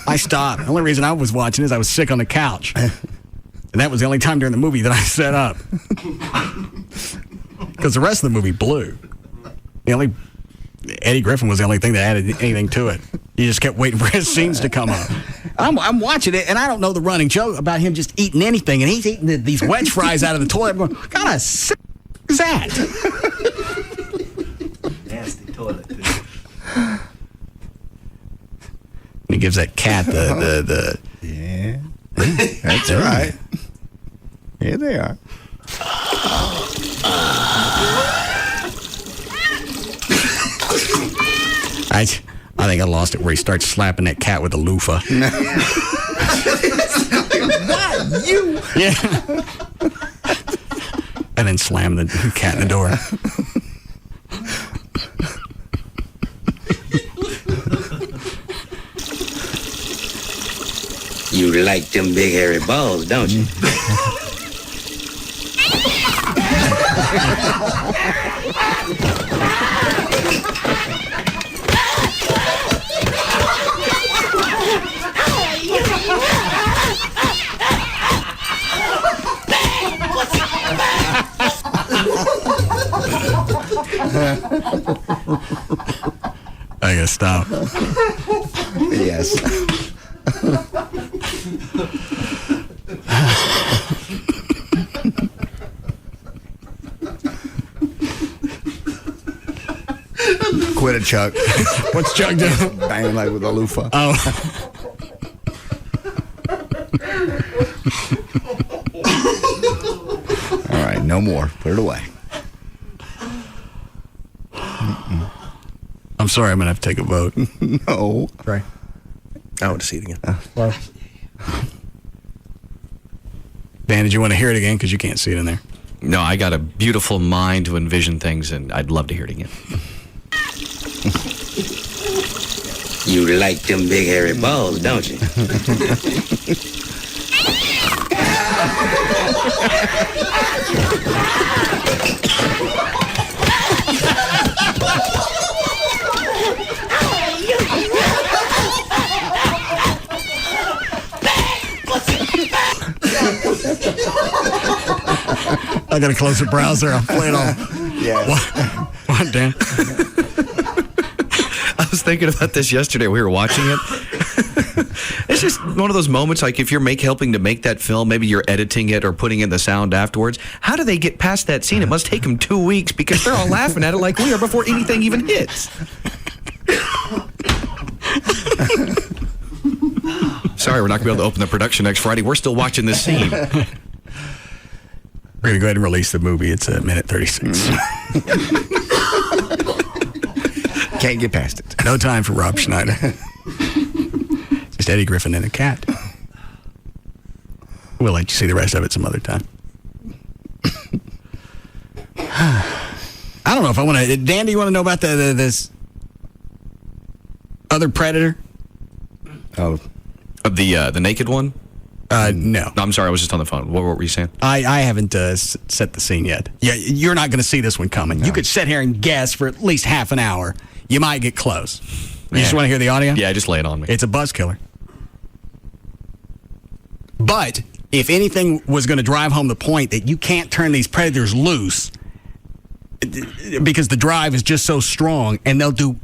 [SPEAKER 7] I stopped. The only reason I was watching is I was sick on the couch. And that was the only time during the movie that I sat up. Because the rest of the movie blew. Eddie Griffin was the only thing that added anything to it. You just kept waiting for his scenes to come up. I'm watching it, and I don't know the running joke about him just eating anything, and he's eating these wedge fries out of the toilet. I'm going, what kind of sick is that?
[SPEAKER 2] Nasty toilet, too.
[SPEAKER 7] He gives that cat the
[SPEAKER 3] Yeah. That's right. Here they are.
[SPEAKER 7] I think I lost it where he starts slapping that cat with a loofah.
[SPEAKER 2] What? You?
[SPEAKER 7] Yeah. And then slam the cat in the door.
[SPEAKER 5] You like them big hairy balls, don't you?
[SPEAKER 7] I gotta stop.
[SPEAKER 3] Yes. Quit it, Chuck.
[SPEAKER 7] What's Chuck doing?
[SPEAKER 3] Banging like with a loofah.
[SPEAKER 7] Oh.
[SPEAKER 3] All right, no more. Put it away.
[SPEAKER 7] I'm sorry, I'm going to have to take a vote.
[SPEAKER 3] No.
[SPEAKER 7] Right.
[SPEAKER 6] I want to see it again.
[SPEAKER 7] Well. Dan, did you want to hear it again? Because you can't see it in there.
[SPEAKER 12] No, I got a beautiful mind to envision things, and I'd love to hear it again.
[SPEAKER 5] You like them big hairy balls, don't you?
[SPEAKER 7] I got to close the browser. I'll play it all.
[SPEAKER 3] Yeah.
[SPEAKER 7] What, Dan?
[SPEAKER 12] I was thinking about this yesterday. We were watching it. It's just one of those moments, like if you're helping to make that film, maybe you're editing it or putting in the sound afterwards. How do they get past that scene? It must take them 2 weeks because they're all laughing at it like we are before anything even hits. Sorry, we're not going to be able to open the production next Friday. We're still watching this scene.
[SPEAKER 7] We're going to go ahead and release the movie. It's a minute 36.
[SPEAKER 3] Can't get past it.
[SPEAKER 7] No time for Rob Schneider. Just Eddie Griffin and a cat. We'll let you see the rest of it some other time. I don't know if I want to... Dan, do you want to know about this other Predator?
[SPEAKER 3] Oh.
[SPEAKER 12] The naked one?
[SPEAKER 7] No.
[SPEAKER 12] I'm sorry, I was just on the phone. What were you saying?
[SPEAKER 7] I haven't set the scene yet. Yeah, you're not going to see this one coming. No. You could sit here and guess for at least half an hour. You might get close. You just want to hear the audio?
[SPEAKER 12] Yeah, just lay it on me.
[SPEAKER 7] It's a buzz killer. But if anything was going to drive home the point that you can't turn these predators loose because the drive is just so strong and they'll do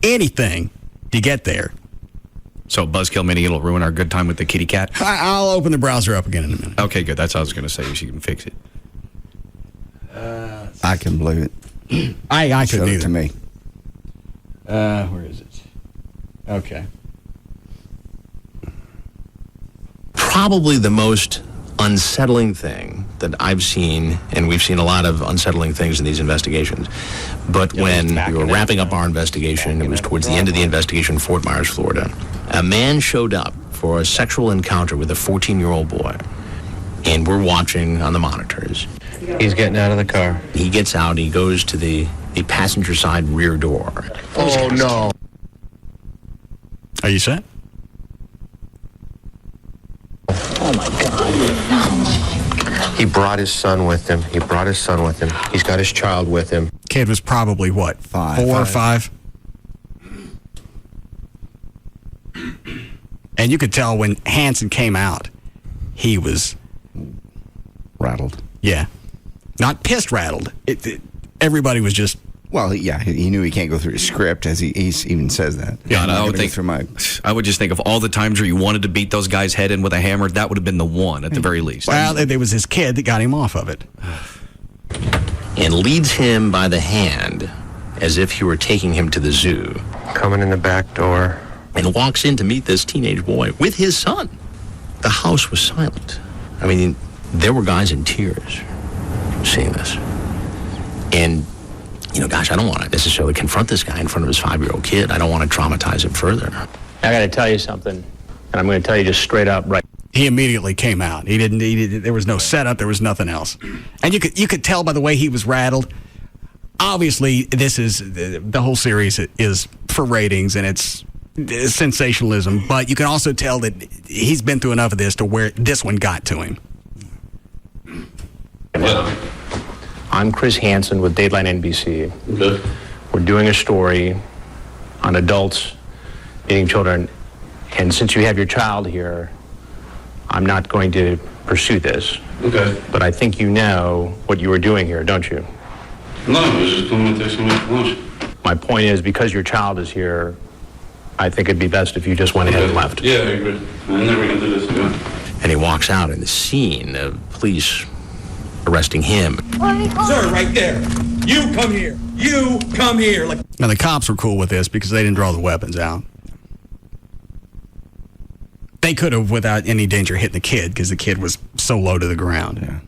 [SPEAKER 7] anything to get there.
[SPEAKER 12] So buzzkill meaning it'll ruin our good time with the kitty cat?
[SPEAKER 7] I'll open the browser up again in a minute.
[SPEAKER 12] Okay, good. That's what I was going to say. She can fix it.
[SPEAKER 3] I can believe it.
[SPEAKER 7] I couldn't either.
[SPEAKER 3] To me.
[SPEAKER 7] Where is it? Okay.
[SPEAKER 14] Probably the most unsettling thing that I've seen, and we've seen a lot of unsettling things in these investigations, but when we were wrapping up our investigation, it was towards the end of the investigation in Fort Myers, Florida, a man showed up for a sexual encounter with a 14-year-old boy, and we're watching on the monitors.
[SPEAKER 8] He's getting out of the car.
[SPEAKER 14] He gets out, he goes to the passenger side rear door.
[SPEAKER 8] Oh, no.
[SPEAKER 7] Are you set?
[SPEAKER 14] Oh, my God.
[SPEAKER 8] He brought his son with him. He's got his child with him.
[SPEAKER 7] Kid was probably what? 4 or 5? And you could tell when Hansen came out, he was
[SPEAKER 3] rattled.
[SPEAKER 7] Yeah. Not pissed rattled. Everybody was just...
[SPEAKER 3] Well, yeah, he knew he can't go through his script, as he even says that.
[SPEAKER 12] Yeah, and I would just think of all the times where you wanted to beat those guys' head in with a hammer, that would have been the one at the very least.
[SPEAKER 7] Well, it was his kid that got him off of it.
[SPEAKER 14] And leads him by the hand as if he were taking him to the zoo.
[SPEAKER 8] Coming in the back door.
[SPEAKER 14] And walks in to meet this teenage boy with his son. The house was silent. I mean, there were guys in tears seeing this. And, gosh, I don't want to necessarily confront this guy in front of his 5-year-old kid. I don't want to traumatize him further.
[SPEAKER 4] I got to tell you something, and I'm going to tell you just straight up right.
[SPEAKER 7] He immediately came out. He didn't. There was no setup. There was nothing else. And you could tell by the way he was rattled. Obviously, this is the whole series is for ratings and it's sensationalism. But you can also tell that he's been through enough of this to where this one got to him.
[SPEAKER 4] I'm Chris Hansen with Dateline NBC. Okay. We're doing a story on adults beating children, and since you have your child here, I'm not going to pursue this.
[SPEAKER 16] Okay.
[SPEAKER 4] But I think you know what you were doing here, don't you?
[SPEAKER 16] No, I was just going to take some lunch.
[SPEAKER 4] My point is, because your child is here, I think it'd be best if you just went ahead and left.
[SPEAKER 16] Yeah, I agree. I never can do this again.
[SPEAKER 14] And he walks out in the scene of police arresting him.
[SPEAKER 17] Sir, right there. You come here.
[SPEAKER 2] you come here. Like,
[SPEAKER 7] Now, the cops were cool with this because they didn't draw the weapons out. They could have, without any danger, hit the kid because the kid was so low to the ground.
[SPEAKER 2] Yeah.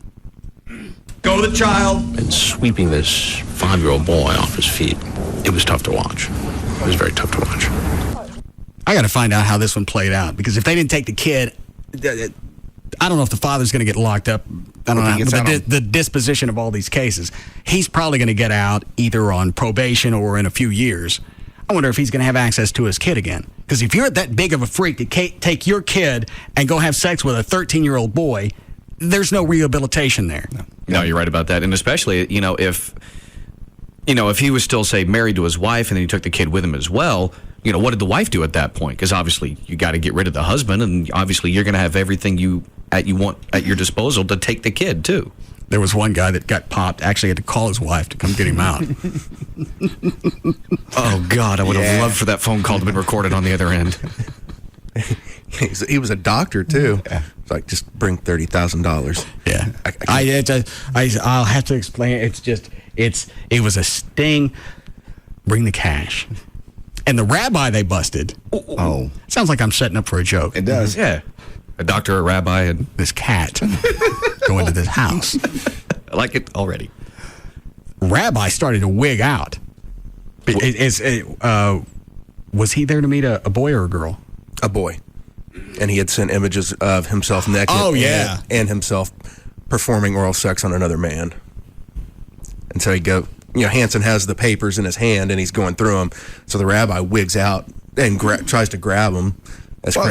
[SPEAKER 2] Go to the child.
[SPEAKER 14] And sweeping this 5-year-old boy off his feet, it was tough to watch. It was very tough to watch.
[SPEAKER 7] I got to find out how this one played out because if they didn't take the kid, I don't know if the father's going to get locked up. I don't know the disposition of all these cases. He's probably going to get out either on probation or in a few years. I wonder if he's going to have access to his kid again. Because if you're that big of a freak to take your kid and go have sex with a 13-year-old boy, there's no rehabilitation there.
[SPEAKER 12] No, you're right about that. And especially, if he was still, say, married to his wife and then he took the kid with him as well, what did the wife do at that point? Because obviously you got to get rid of the husband, and obviously you're going to have everything you want at your disposal to take the kid, too.
[SPEAKER 7] There was one guy that got popped, actually had to call his wife to come get him out.
[SPEAKER 12] Oh, God, I would have loved for that phone call to have been recorded on the other end.
[SPEAKER 6] He was a doctor, too. Yeah. It's like, just bring $30,000.
[SPEAKER 7] Yeah. I'll have to explain. It's just, it was a sting. Bring the cash. And the rabbi they busted.
[SPEAKER 3] Oh.
[SPEAKER 7] Sounds like I'm setting up for a joke.
[SPEAKER 3] It does.
[SPEAKER 12] Yeah. A doctor, a rabbi, and
[SPEAKER 7] this cat go into this house.
[SPEAKER 12] I like it already.
[SPEAKER 7] Rabbi started to wig out. Was he there to meet a boy or a girl?
[SPEAKER 6] A boy. And he had sent images of himself naked.
[SPEAKER 7] Oh, yeah.
[SPEAKER 6] And himself performing oral sex on another man. And so Hansen has the papers in his hand and he's going through them. So the rabbi wigs out and tries to grab him.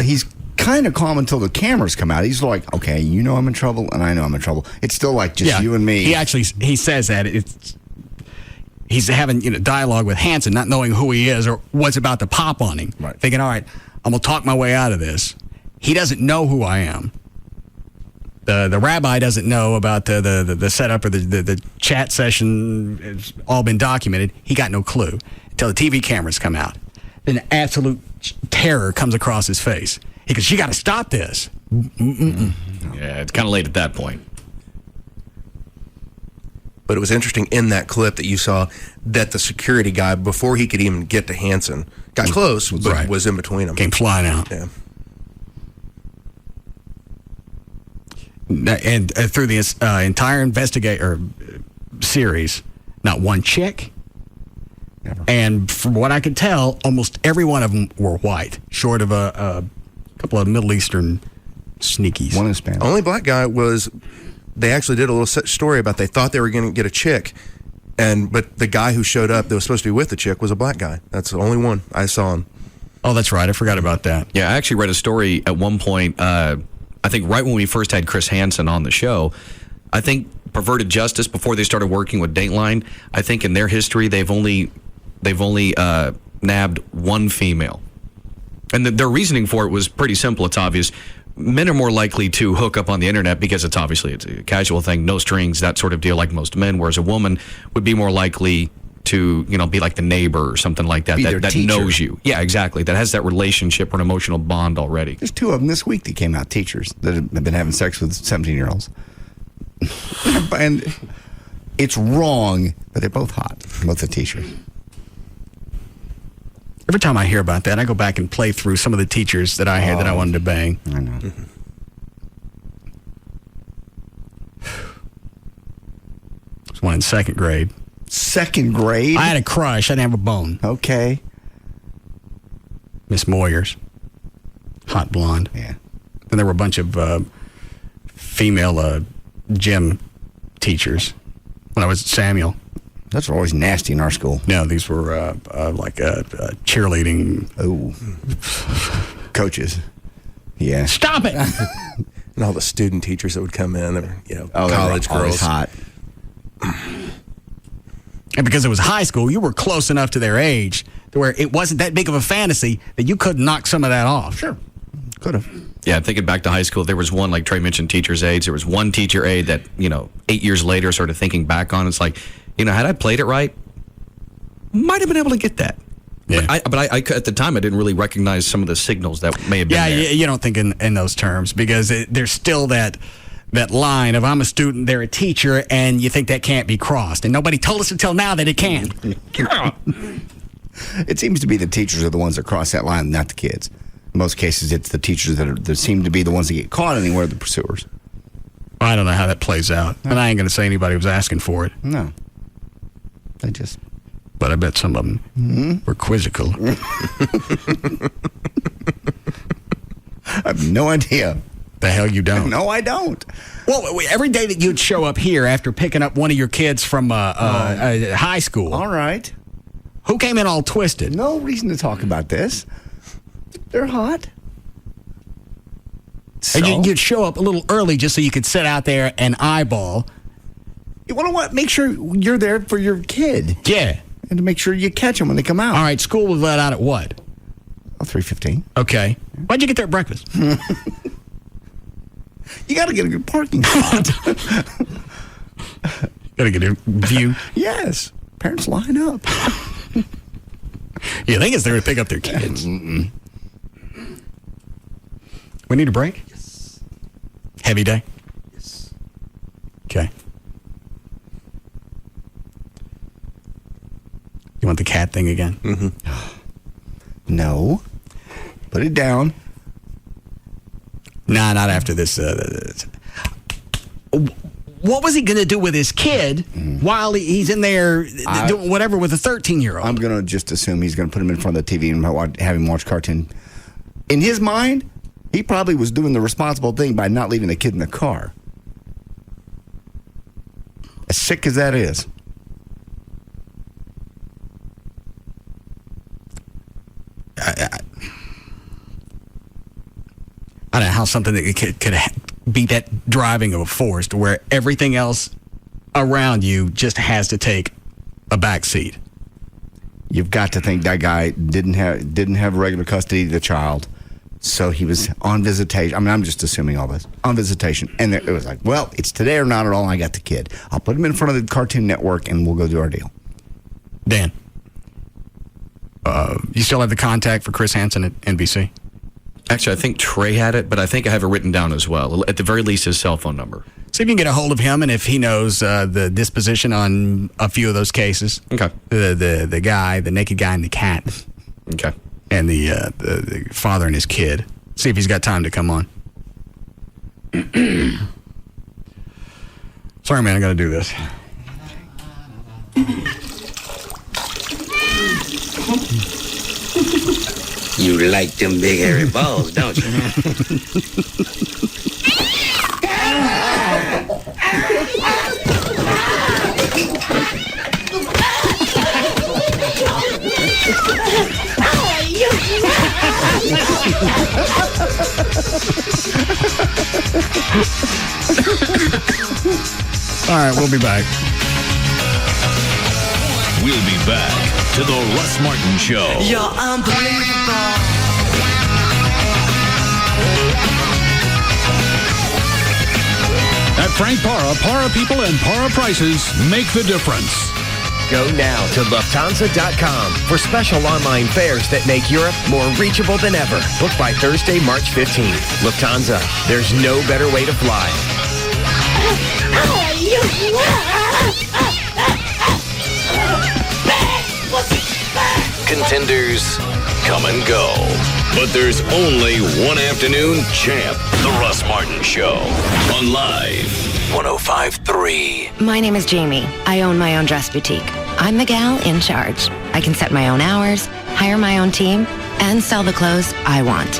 [SPEAKER 3] He's kind of calm until the cameras come out. He's like, okay, I'm in trouble and I know I'm in trouble. It's still like just you and me.
[SPEAKER 7] He says that he's having dialogue with Hansen, not knowing who he is or what's about to pop on him.
[SPEAKER 3] Right.
[SPEAKER 7] Thinking, all right, I'm going to talk my way out of this. He doesn't know who I am. The rabbi doesn't know about the setup or the chat session. It's all been documented. He got no clue until the TV cameras come out. Then absolute terror comes across his face. He goes, you got to stop this.
[SPEAKER 12] Yeah, it's kind of late at that point.
[SPEAKER 6] But it was interesting in that clip that you saw that the security guy, before he could even get to Hansen, got close, but was in between them.
[SPEAKER 7] Came flying out.
[SPEAKER 6] Yeah.
[SPEAKER 7] And through the entire series, not one chick. Never. And from what I could tell, almost every one of them were white, short of a couple of Middle Eastern sneakies.
[SPEAKER 3] One is Spanish.
[SPEAKER 6] Only black guy was. They actually did a little story about they thought they were going to get a chick, but the guy who showed up that was supposed to be with the chick was a black guy. That's the only one I saw him.
[SPEAKER 7] Oh, that's right. I forgot about that.
[SPEAKER 12] Yeah, I actually read a story at one point. I think right when we first had Chris Hansen on the show, I think Perverted Justice, before they started working with Dateline, I think in their history they've only nabbed one female. And their reasoning for it was pretty simple. It's obvious. Men are more likely to hook up on the internet because it's a casual thing, no strings, that sort of deal, like most men, whereas a woman would be more likely to, be like the neighbor or something like that, that knows you. Yeah, exactly. That has that relationship or an emotional bond already.
[SPEAKER 3] There's 2 of them this week that came out, teachers, that have been having sex with 17-year-olds. And it's wrong, but they're both hot, both the teachers.
[SPEAKER 7] Every time I hear about that, I go back and play through some of the teachers that I had that I wanted to bang.
[SPEAKER 3] I know.
[SPEAKER 7] Mm-hmm. There's one in 2nd grade.
[SPEAKER 3] 2nd grade?
[SPEAKER 7] I had a crush. I didn't have a bone.
[SPEAKER 3] Okay.
[SPEAKER 7] Miss Moyers. Hot blonde.
[SPEAKER 3] Yeah.
[SPEAKER 7] Then there were a bunch of female gym teachers when I was at Samuel.
[SPEAKER 3] Those were always nasty in our school.
[SPEAKER 7] No, these were like cheerleading.
[SPEAKER 3] Oh. Coaches. Yeah.
[SPEAKER 7] Stop it!
[SPEAKER 6] And all the student teachers that would come in, they were,
[SPEAKER 3] college girls. Hot.
[SPEAKER 7] And because it was high school, you were close enough to their age to where it wasn't that big of a fantasy that you could knock some of that off.
[SPEAKER 3] Sure. Could have.
[SPEAKER 12] Yeah, thinking back to high school, there was one, like Trey mentioned, teacher's aides. There was one teacher aide that, 8 years later, sort of thinking back on, it's like, had I played it right, might have been able to get that. Yeah. But I at the time, I didn't really recognize some of the signals that may have been there.
[SPEAKER 7] Yeah, you don't think in those terms because there's still that that line of I'm a student, they're a teacher, and you think that can't be crossed. And nobody told us until now that it can.
[SPEAKER 3] It seems to be the teachers are the ones that cross that line, not the kids. In most cases, it's the teachers that seem to be the ones that get caught anywhere, the pursuers.
[SPEAKER 7] I don't know how that plays out. And I ain't going to say anybody was asking for it.
[SPEAKER 3] No. They just...
[SPEAKER 7] But I bet some of them were quizzical.
[SPEAKER 3] I have no idea.
[SPEAKER 7] The hell you don't?
[SPEAKER 3] No, I don't.
[SPEAKER 7] Well, every day that you'd show up here after picking up one of your kids from high school.
[SPEAKER 3] All right.
[SPEAKER 7] Who came in all twisted?
[SPEAKER 3] No reason to talk about this. They're hot. So?
[SPEAKER 7] And you'd show up a little early just so you could sit out there and eyeball.
[SPEAKER 3] You want to what? Make sure you're there for your kid.
[SPEAKER 7] Yeah.
[SPEAKER 3] And to make sure you catch them when they come out.
[SPEAKER 7] All right, school was let out at what?
[SPEAKER 3] 3:15.
[SPEAKER 7] Okay. Why'd you get there at breakfast?
[SPEAKER 3] You got to get a good parking spot.
[SPEAKER 7] Got to get a view.
[SPEAKER 3] Yes. Parents line up.
[SPEAKER 7] You think it's there to pick up their kids. We need a break?
[SPEAKER 3] Yes.
[SPEAKER 7] Heavy day?
[SPEAKER 3] Yes.
[SPEAKER 7] Okay. You want the cat thing again?
[SPEAKER 3] Mm-hmm. No. Put it down.
[SPEAKER 7] Nah, not after this. What was he going to do with his kid while he's in there doing whatever with a 13-year-old?
[SPEAKER 3] I'm going to just assume he's going to put him in front of the TV and have him watch cartoon. In his mind, he probably was doing the responsible thing by not leaving the kid in the car. As sick as that is.
[SPEAKER 7] I don't know how something that could be that driving of a force to where everything else around you just has to take a back seat.
[SPEAKER 3] You've got to think that guy didn't have regular custody of the child, so he was on visitation. I mean, I'm just assuming all this. On visitation. And it was like, well, it's today or not at all. I got the kid. I'll put him in front of the Cartoon Network, and we'll go do our deal.
[SPEAKER 7] Dan, you still have the contact for Chris Hansen at NBC?
[SPEAKER 12] Actually, I think Trey had it, but I think I have it written down as well. At the very least, his cell phone number.
[SPEAKER 7] See if you can get a hold of him, and if he knows the disposition on a few of those cases.
[SPEAKER 12] Okay.
[SPEAKER 7] The guy, the naked guy, and the cat.
[SPEAKER 12] Okay.
[SPEAKER 7] And the father and his kid. See if he's got time to come on. Sorry, man, I got to do this.
[SPEAKER 5] You like them big hairy balls, don't you?
[SPEAKER 7] All right, we'll be back.
[SPEAKER 21] We'll be back to the Russ Martin Show.
[SPEAKER 17] You're unbelievable.
[SPEAKER 13] At Frank Para people and Para prices make the difference.
[SPEAKER 18] Go now to Lufthansa.com for special online fares that make Europe more reachable than ever. Book by Thursday, March 15th. Lufthansa, there's no better way to fly.
[SPEAKER 21] Contenders come and go. But there's only one afternoon champ. The Russ Martin Show. On Live 105.3.
[SPEAKER 19] My name is Jamie. I own my own dress boutique. I'm the gal in charge. I can set my own hours, hire my own team, and sell the clothes I want.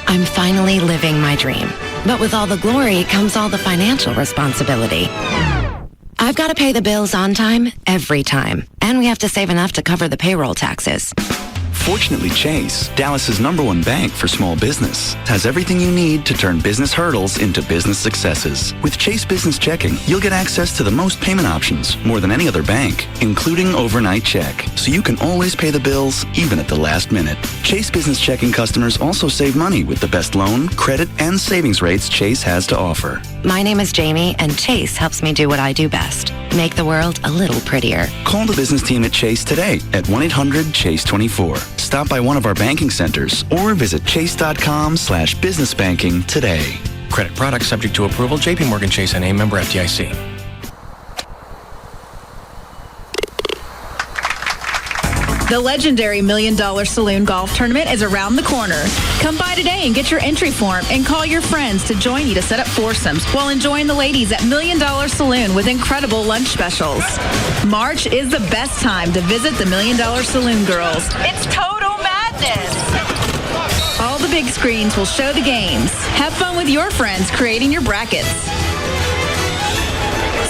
[SPEAKER 19] I'm finally living my dream. But with all the glory comes all the financial responsibility. I've got to pay the bills on time, every time. And we have to save enough to cover the payroll taxes.
[SPEAKER 23] Fortunately, Chase, Dallas's #1 bank for small business, has everything you need to turn business hurdles into business successes. With Chase Business Checking, you'll get access to the most payment options, more than any other bank, including overnight check, so you can always pay the bills, even at the last minute. Chase Business Checking customers also save money with the best loan, credit, and savings rates Chase has to offer.
[SPEAKER 19] My name is Jamie, and Chase helps me do what I do best. Make the world a little prettier.
[SPEAKER 23] Call the business team at Chase today at 1-800-CHASE-24. Stop by one of our banking centers or visit chase.com/businessbanking today.
[SPEAKER 9] Credit products subject to approval. JP Morgan Chase N.A. member FDIC.
[SPEAKER 10] The legendary $1 Million Saloon Golf Tournament is around the corner. Come by today and get your entry form and call your friends to join you to set up foursomes while enjoying the ladies at $1 Million Saloon with incredible lunch specials. March is the best time to visit the $1 Million Saloon girls. It's total madness. All the big screens will show the games. Have fun with your friends creating your brackets.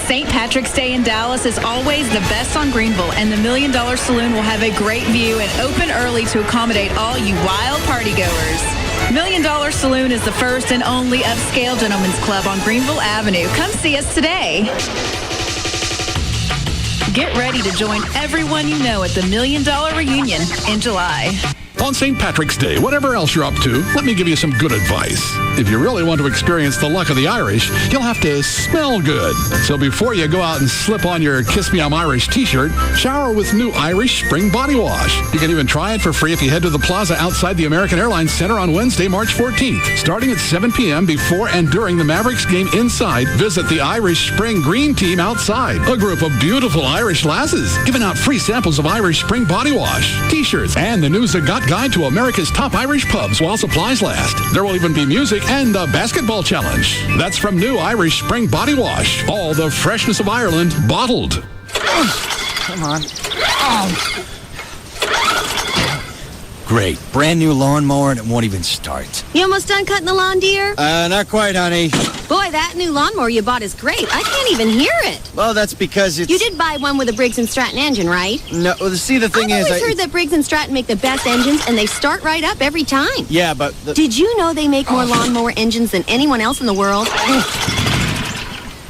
[SPEAKER 10] St. Patrick's Day in Dallas is always the best on Greenville, and the $1 Million Saloon will have a great view and open early to accommodate all you wild partygoers. $1 Million Saloon is the first and only upscale gentlemen's club on Greenville Avenue. Come see us today. Get ready to join everyone you know at the $1 Million Reunion in July.
[SPEAKER 11] On St. Patrick's Day, whatever else you're up to, let me give you some good advice. If you really want to experience the luck of the Irish, you'll have to smell good. So before you go out and slip on your Kiss Me I'm Irish t-shirt, shower with new Irish Spring Body Wash. You can even try it for free if you head to the plaza outside the American Airlines Center on Wednesday, March 14th. Starting at 7 p.m. before and during the Mavericks game inside, visit the Irish Spring Green Team outside. A group of beautiful Irish lasses giving out free samples of Irish Spring Body Wash, t-shirts, and the News That Got Guide to America's top Irish pubs while supplies last. There will even be music and a basketball challenge. That's from new Irish Spring Body Wash. All the freshness of Ireland bottled.
[SPEAKER 24] Come on. Oh. Great. Brand new lawnmower and it won't even start.
[SPEAKER 25] You almost done cutting the lawn, dear?
[SPEAKER 24] Not quite, honey.
[SPEAKER 25] Boy, that new lawnmower you bought is great. I can't even hear it.
[SPEAKER 24] Well, that's because it's...
[SPEAKER 25] You did buy one with a Briggs & Stratton engine, right?
[SPEAKER 24] No, see, the thing is...
[SPEAKER 25] I've always heard that Briggs & Stratton make the best engines, and they start right up every time.
[SPEAKER 24] Yeah, but...
[SPEAKER 25] Did you know they make more lawnmower engines than anyone else in the world?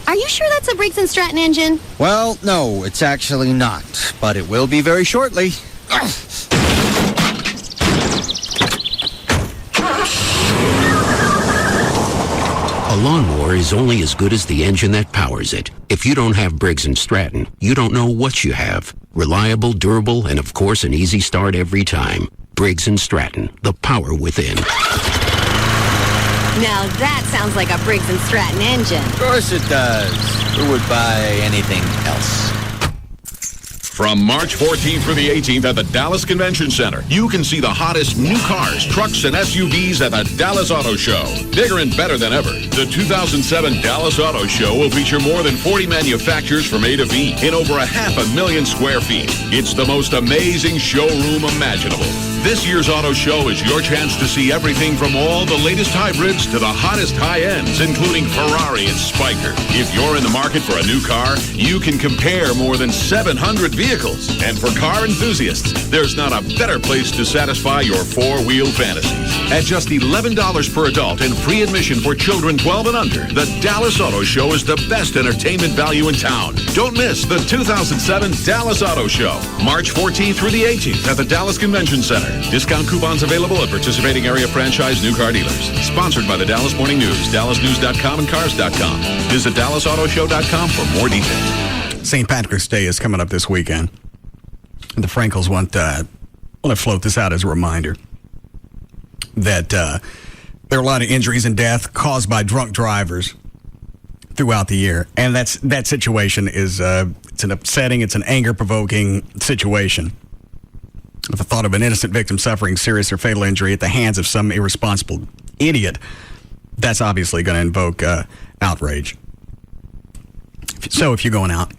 [SPEAKER 25] Are you sure that's a Briggs & Stratton engine?
[SPEAKER 24] Well, no, it's actually not. But it will be very shortly.
[SPEAKER 26] A lawnmower is only as good as the engine that powers it. If you don't have Briggs & Stratton, you don't know what you have. Reliable, durable, and of course an easy start every time. Briggs & Stratton, the power within.
[SPEAKER 25] Now that sounds like a Briggs & Stratton engine.
[SPEAKER 24] Of course it does. Who would buy anything else?
[SPEAKER 13] From March 14th through the 18th at the Dallas Convention Center, you can see the hottest new cars, trucks, and SUVs at the Dallas Auto Show. Bigger and better than ever, the 2007 Dallas Auto Show will feature more than 40 manufacturers from A to V in over 500,000 square feet. It's the most amazing showroom imaginable. This year's auto show is your chance to see everything from all the latest hybrids to the hottest high-ends, including Ferrari and Spyker. If you're in the market for a new car, you can compare more than 700 vehicles. And for car enthusiasts, there's not a better place to satisfy your four-wheel fantasies. At just $11 per adult and free admission for children 12 and under, the Dallas Auto Show is the best entertainment value in town. Don't miss the 2007 Dallas Auto Show, March 14th through the 18th at the Dallas Convention Center. Discount coupons available at participating area franchise new car dealers. Sponsored by the Dallas Morning News, dallasnews.com, and cars.com. Visit dallasautoshow.com for more details.
[SPEAKER 7] St. Patrick's Day is coming up this weekend. And the Frankels want to float this out as a reminder that there are a lot of injuries and death caused by drunk drivers throughout the year. And that situation is it's an upsetting, it's an anger-provoking situation. With the thought of an innocent victim suffering serious or fatal injury at the hands of some irresponsible idiot, that's obviously going to invoke outrage. So if you're going out,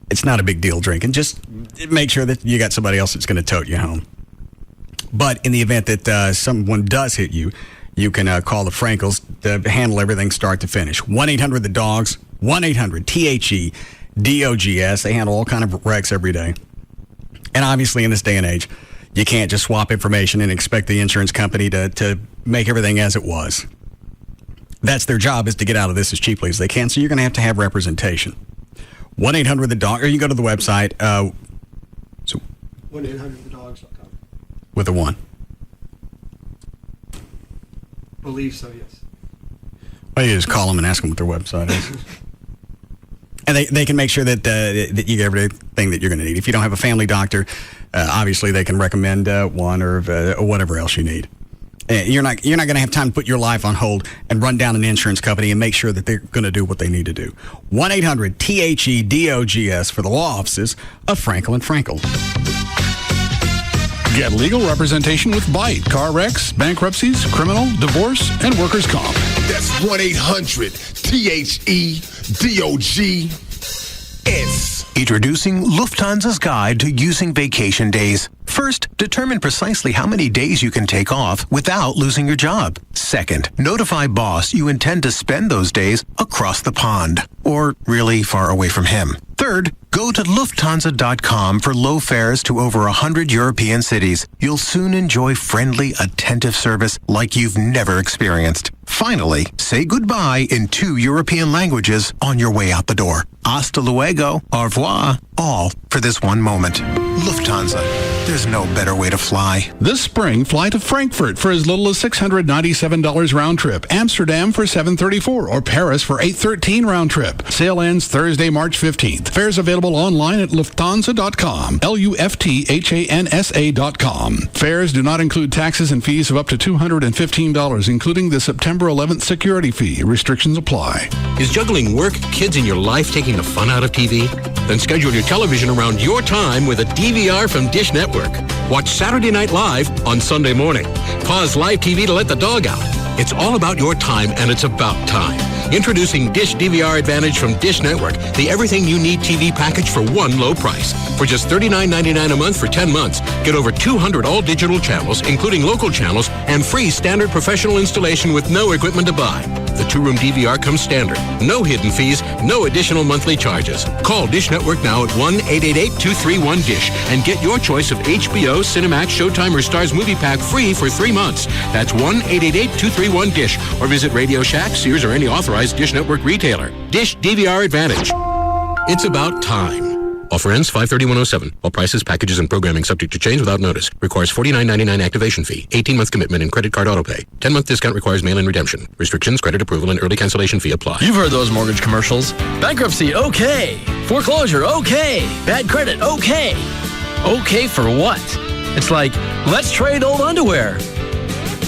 [SPEAKER 7] it's not a big deal drinking. Just make sure that you got somebody else that's going to tote you home. But in the event that someone does hit you, you can call the Frankels to handle everything start to finish. 1-800-THE-DOGS, 1-800-THE-DOGS. They handle all kind of wrecks every day. And obviously, in this day and age, you can't just swap information and expect the insurance company to make everything as it was. That's their job, is to get out of this as cheaply as they can, so you're going to have representation. 1-800-THE-DOG, or you go to the website.
[SPEAKER 27] 1-800-THEDOGS.com.
[SPEAKER 7] With a 1.
[SPEAKER 27] Believe so, yes.
[SPEAKER 7] Well, you just call them and ask them what their website is. And they can make sure that you get everything that you're going to need. If you don't have a family doctor, obviously they can recommend one or whatever else you need. You're not going to have time to put your life on hold and run down an insurance company and make sure that they're going to do what they need to do. 1-800-THEDOGS for the law offices of Frankel and Frankel.
[SPEAKER 11] Get legal representation with Byte. Car wrecks, bankruptcies, criminal, divorce, and workers' comp.
[SPEAKER 1] That's 1-800-THEDOGS.
[SPEAKER 4] Introducing Lufthansa's Guide to Using Vacation Days. First, determine precisely how many days you can take off without losing your job. Second, notify boss you intend to spend those days across the pond, or really far away from him. Third, go to Lufthansa.com for low fares to over 100 European cities. You'll soon enjoy friendly, attentive service like you've never experienced. Finally, say goodbye in 2 European languages on your way out the door. Hasta luego, au revoir, all for this one moment. Lufthansa. There's no better way to fly.
[SPEAKER 11] This spring, fly to Frankfurt for as little as $697 round trip, Amsterdam for $734, or Paris for $813 round trip. Sale ends Thursday, March 15th. Fares available online at Lufthansa.com, Lufthansa.com. Fares do not include taxes and fees of up to $215, including the September 11th security fee. Restrictions apply.
[SPEAKER 26] Is juggling work, kids, and your life taking the fun out of TV? Then schedule your television around your time with a DVR from Dish Network. Watch Saturday Night Live on Sunday morning. Pause live TV to let the dog out. It's all about your time, and it's about time. Introducing Dish DVR Advantage from Dish Network, the everything you need TV package for one low price. For just $39.99 a month for 10 months, get over 200 all-digital channels, including local channels, and free standard professional installation with no equipment to buy. The 2-room DVR comes standard. No hidden fees, no additional monthly charges. Call Dish Network now at 1-888-231-DISH and get your choice of HBO, Cinemax, Showtime, or Starz Movie Pack free for 3 months. That's 1-888-231-DISH, or visit Radio Shack, Sears, or any authorized Dish Network retailer. Dish DVR Advantage. It's about time. Offer ends 5/31/07. All prices, packages, and programming subject to change without notice. Requires $49.99 activation fee. 18-month commitment and credit card autopay. 10-month discount requires mail-in redemption. Restrictions, credit approval, and early cancellation fee apply.
[SPEAKER 8] You've heard those mortgage commercials. Bankruptcy, okay. Foreclosure, okay. Bad credit, okay. Okay for what? It's like, let's trade old underwear.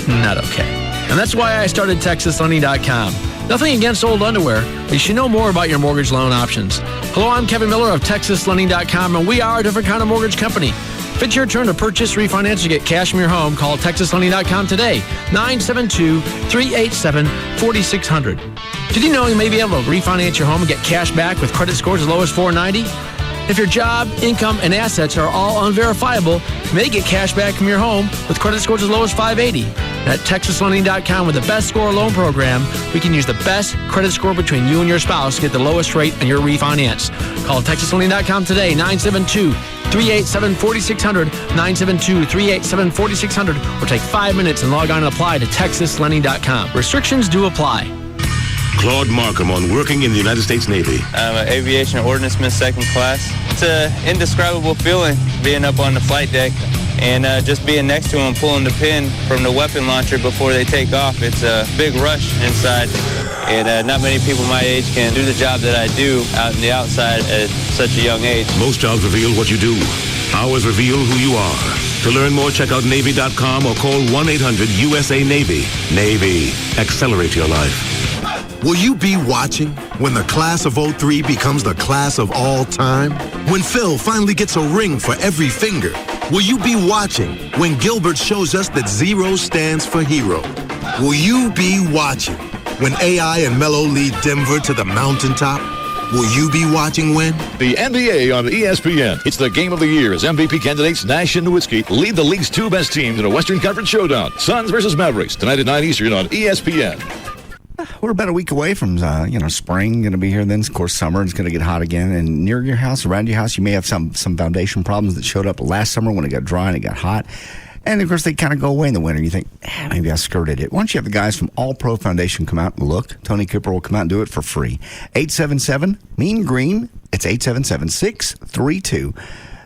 [SPEAKER 8] Not okay. And that's why I started TexasLending.com. Nothing against old underwear, but you should know more about your mortgage loan options. Hello, I'm Kevin Miller of TexasLending.com, and we are a different kind of mortgage company. If it's your turn to purchase, refinance, or get cash from your home, call TexasLending.com today, 972-387-4600. Did you know you may be able to refinance your home and get cash back with credit scores as low as 490? If your job, income, and assets are all unverifiable, you may get cash back from your home with credit scores as low as 580. At TexasLending.com, with the best score loan program, we can use the best credit score between you and your spouse to get the lowest rate on your refinance. Call TexasLending.com today, 972-387-4600, 972-387-4600, or take 5 minutes and log on and apply to TexasLending.com. Restrictions do apply.
[SPEAKER 15] Claude Markham on working in the United States Navy.
[SPEAKER 16] I'm an aviation ordnanceman, 2nd class. It's an indescribable feeling being up on the flight deck and just being next to them, pulling the pin from the weapon launcher before they take off. It's a big rush inside, and not many people my age can do the job that I do out in the outside at such a young age.
[SPEAKER 15] Most jobs reveal what you do. Ours reveal who you are. To learn more, check out Navy.com or call 1-800-USA-NAVY. Navy. Accelerate your life.
[SPEAKER 1] Will you be watching when the class of 03 becomes the class of all time? When Phil finally gets a ring for every finger? Will you be watching when Gilbert shows us that 0 stands for hero? Will you be watching when AI and Melo lead Denver to the mountaintop? Will you be watching when?
[SPEAKER 20] The NBA on ESPN. It's the game of the year as MVP candidates Nash and Nowitzki lead the league's 2 best teams in a Western Conference showdown. Suns versus Mavericks, tonight at 9 Eastern on ESPN.
[SPEAKER 3] We're about a week away from, spring going to be here. Then, of course, summer is going to get hot again. And near your house, around your house, you may have some foundation problems that showed up last summer when it got dry and it got hot. And, of course, they kind of go away in the winter. You think, maybe I skirted it. Why don't you have the guys from All Pro Foundation come out and look? Tony Cooper will come out and do it for free. 877-MEAN-GREEN. It's 877-632-7232.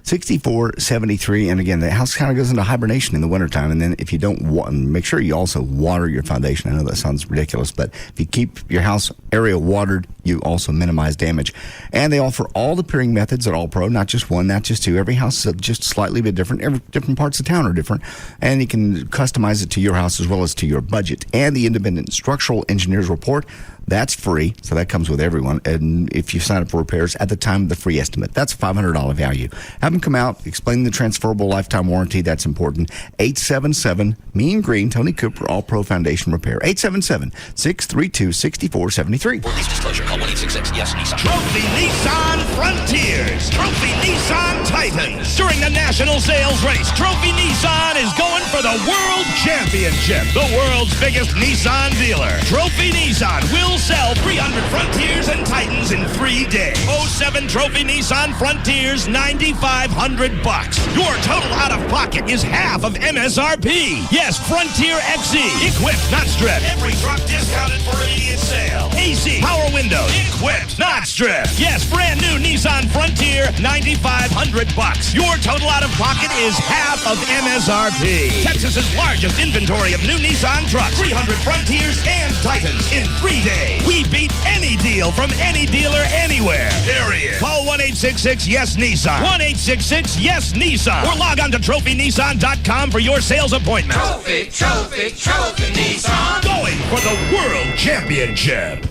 [SPEAKER 3] $64.73. And again, the house kind of goes into hibernation in the wintertime. And then if you don't make sure you also water your foundation. I know that sounds ridiculous, but if you keep your house area watered, you also minimize damage. And they offer all the piering methods at All Pro, not just one, not just two. Every house is just slightly bit different. Different parts of town are different. And you can customize it to your house as well as to your budget. And the independent structural engineer's report, that's free, so that comes with everyone. And if you sign up for repairs at the time of the free estimate, that's a $500 value. Have them come out, explain the transferable lifetime warranty. That's important. 877 Mean Green, Tony Cooper, All Pro Foundation Repair. 877-632-6473.
[SPEAKER 21] For lease disclosure, call 1-866-YES-NISSAN.
[SPEAKER 2] Trophy Nissan Frontiers. Trophy Nissan Titans. During the national sales race, Trophy Nissan is going for the World Championship. The world's biggest Nissan dealer. Trophy Nissan will sell 300 Frontiers and Titans in 3 days. 07 Trophy Nissan Frontiers, $9,500. Your total out of pocket is half of MSRP. Yes, Frontier XE. Equipped, not stripped. Every truck discounted for immediate sale. AC, power windows. Equipped, not stripped. Yes, brand new Nissan Frontier, $9,500. Your total out of pocket is half of MSRP. Texas's largest inventory of new Nissan trucks. 300 Frontiers and Titans in 3 days. We beat any deal from any dealer anywhere. Period. Call 1-866-YES-NISSAN. 1-866-YES-NISSAN. Or log on to TrophyNissan.com for your sales appointment. Trophy Nissan. Going for the World Championship.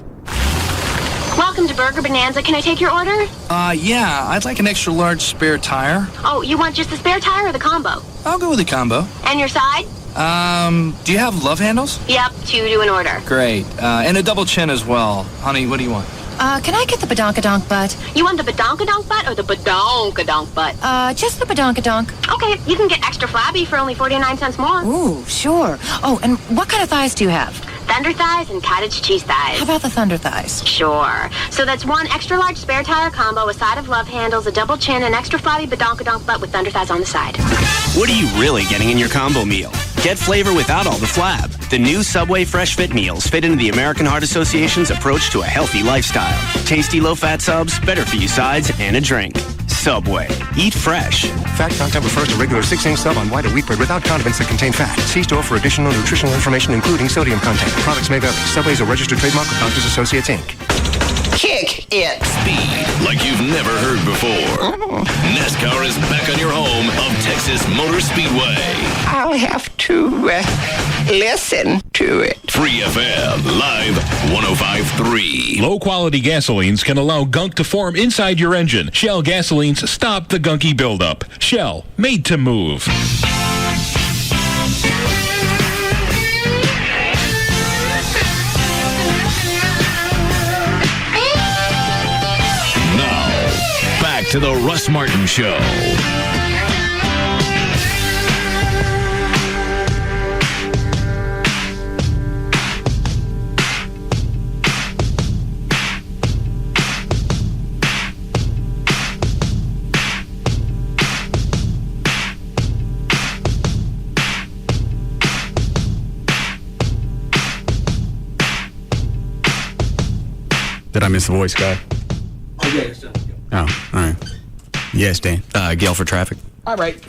[SPEAKER 25] Welcome to Burger Bonanza. Can I take your order?
[SPEAKER 9] Yeah, I'd like an extra large spare tire.
[SPEAKER 25] Oh, you want just the spare tire or the combo?
[SPEAKER 9] I'll go with the combo.
[SPEAKER 25] And your side?
[SPEAKER 9] Do you have love handles?
[SPEAKER 25] Yep, 2 to an order.
[SPEAKER 9] Great. And a double chin as well. Honey, what do you want?
[SPEAKER 19] Can I get the badonkadonk butt?
[SPEAKER 25] You want the badonkadonk butt or the badonkadonk butt?
[SPEAKER 19] Just the badonkadonk.
[SPEAKER 25] Okay, you can get extra flabby for only 49 cents more.
[SPEAKER 19] Ooh, sure. Oh, and what kind of thighs do you have?
[SPEAKER 25] Thunder thighs and cottage cheese thighs.
[SPEAKER 19] How about the thunder thighs?
[SPEAKER 25] Sure. So that's 1 extra large spare tire combo, a side of love handles, a double chin, and extra flabby badonkadonk butt with thunder thighs on the side.
[SPEAKER 5] What are you really getting in your combo meal? Get flavor without all the flab. The new Subway Fresh Fit meals fit into the American Heart Association's approach to a healthy lifestyle. Tasty low-fat subs, better for you sides, and a drink. Subway. Eat fresh.
[SPEAKER 6] Fat content refers to regular 6-inch sub on white or wheat bread without condiments that contain fat. See store for additional nutritional information, including sodium content. Products may vary. Subway is a registered trademark of Doctors Associates, Inc.
[SPEAKER 21] Kick it. Speed like you've never heard before. NASCAR is back on your home of Texas Motor Speedway.
[SPEAKER 12] I'll have to listen to it.
[SPEAKER 21] Free FM, live 105.3.
[SPEAKER 14] Low-quality gasolines can allow gunk to form inside your engine. Shell gasolines stop the gunky buildup. Shell, made to move.
[SPEAKER 21] Back to the Russ Martin Show.
[SPEAKER 7] Did I miss the voice guy?
[SPEAKER 27] Oh, yeah, it's done.
[SPEAKER 7] Oh, all right. Yes, Dan.
[SPEAKER 5] Gail for traffic.
[SPEAKER 7] All right.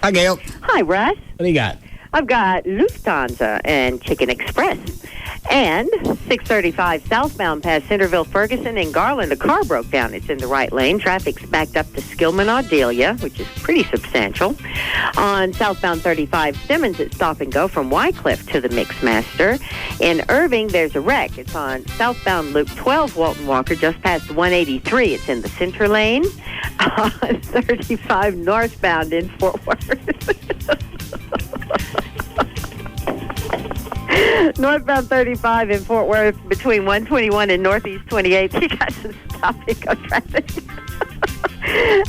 [SPEAKER 7] Hi, Gail.
[SPEAKER 17] Hi, Russ.
[SPEAKER 7] What do you got?
[SPEAKER 17] I've got Lufthansa and Chicken Express. And 635 southbound past Centerville, Ferguson, and Garland. A car broke down. It's in the right lane. Traffic's backed up to Skillman, Ardelia, which is pretty substantial. On southbound 35 Simmons, it's stop and go from Wycliffe to the Mixmaster. In Irving, there's a wreck. It's on southbound Loop 12, Walton Walker, just past 183. It's in the center lane. On 35 northbound in Fort Worth. Northbound 35 in Fort Worth between 121 and Northeast 28. You got some stop and go traffic.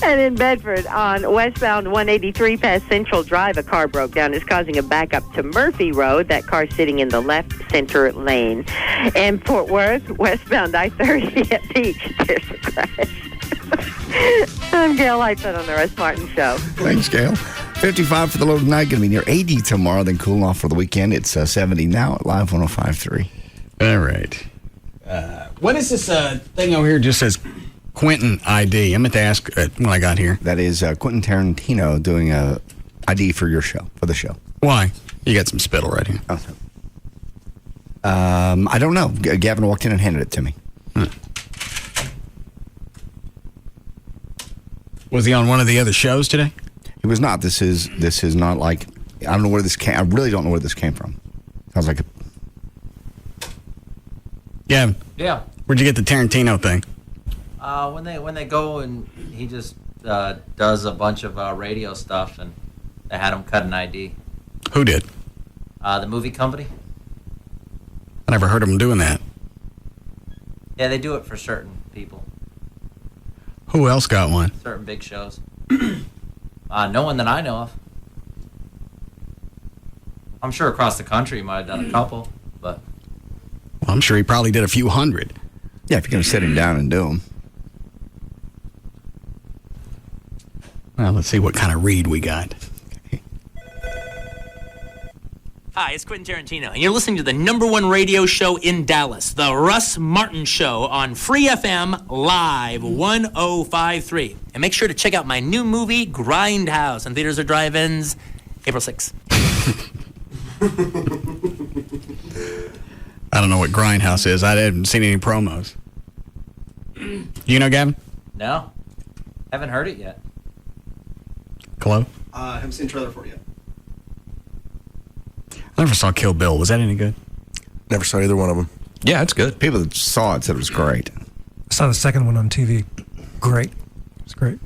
[SPEAKER 17] And in Bedford on westbound 183 past Central Drive, a car broke down. It's causing a backup to Murphy Road. That car sitting in the left center lane. In Fort Worth, westbound I-30 at Beach, there's a crash. I'm Gail Lightfoot on the Russ Martin Show.
[SPEAKER 3] Thanks, Gail. 55 for the low tonight. Going to be near 80 tomorrow, then cooling off for the weekend. It's 70 now at Live 105.3.
[SPEAKER 7] All right. What is this thing over here? Just says Quentin ID. I meant to ask when I got here.
[SPEAKER 3] That is Quentin Tarantino doing a ID for your show, for the show.
[SPEAKER 7] Why? You got some spittle right here.
[SPEAKER 3] Oh. I don't know. Gavin walked in and handed it to me.
[SPEAKER 7] Was he on one of the other shows today?
[SPEAKER 3] He was not. This is not like, I don't know where this came. I really don't know where this came from. Sounds like a.
[SPEAKER 7] Yeah.
[SPEAKER 4] Yeah.
[SPEAKER 7] Where'd you get the Tarantino thing?
[SPEAKER 4] When they go and he just does a bunch of radio stuff, and they had him cut an ID.
[SPEAKER 7] Who did?
[SPEAKER 4] The movie company.
[SPEAKER 7] I never heard of him doing that.
[SPEAKER 4] Yeah, they do it for certain people.
[SPEAKER 7] Who else got one?
[SPEAKER 4] Certain big shows. No one that I know of. I'm sure across the country he might have done a couple, but.
[SPEAKER 7] Well, I'm sure he probably did a few hundred.
[SPEAKER 3] Yeah, if you're going to sit him down and do them.
[SPEAKER 7] Well, let's see what kind of read we got.
[SPEAKER 10] Hi, it's Quentin Tarantino, and you're listening to the #1 radio show in Dallas, the Russ Martin Show on Free FM Live 1053. And make sure to check out my new movie, Grindhouse, in theaters or drive-ins, April 6th.
[SPEAKER 7] I don't know what Grindhouse is. I haven't seen any promos. You know, Gavin?
[SPEAKER 4] No. Haven't heard it yet.
[SPEAKER 7] Hello?
[SPEAKER 27] I haven't seen a trailer for it yet.
[SPEAKER 7] I never saw Kill Bill. Was that any good?
[SPEAKER 13] Never saw either one of them.
[SPEAKER 3] Yeah, it's good. People that saw it said it was great.
[SPEAKER 27] I saw the second one on TV. Great. It's great.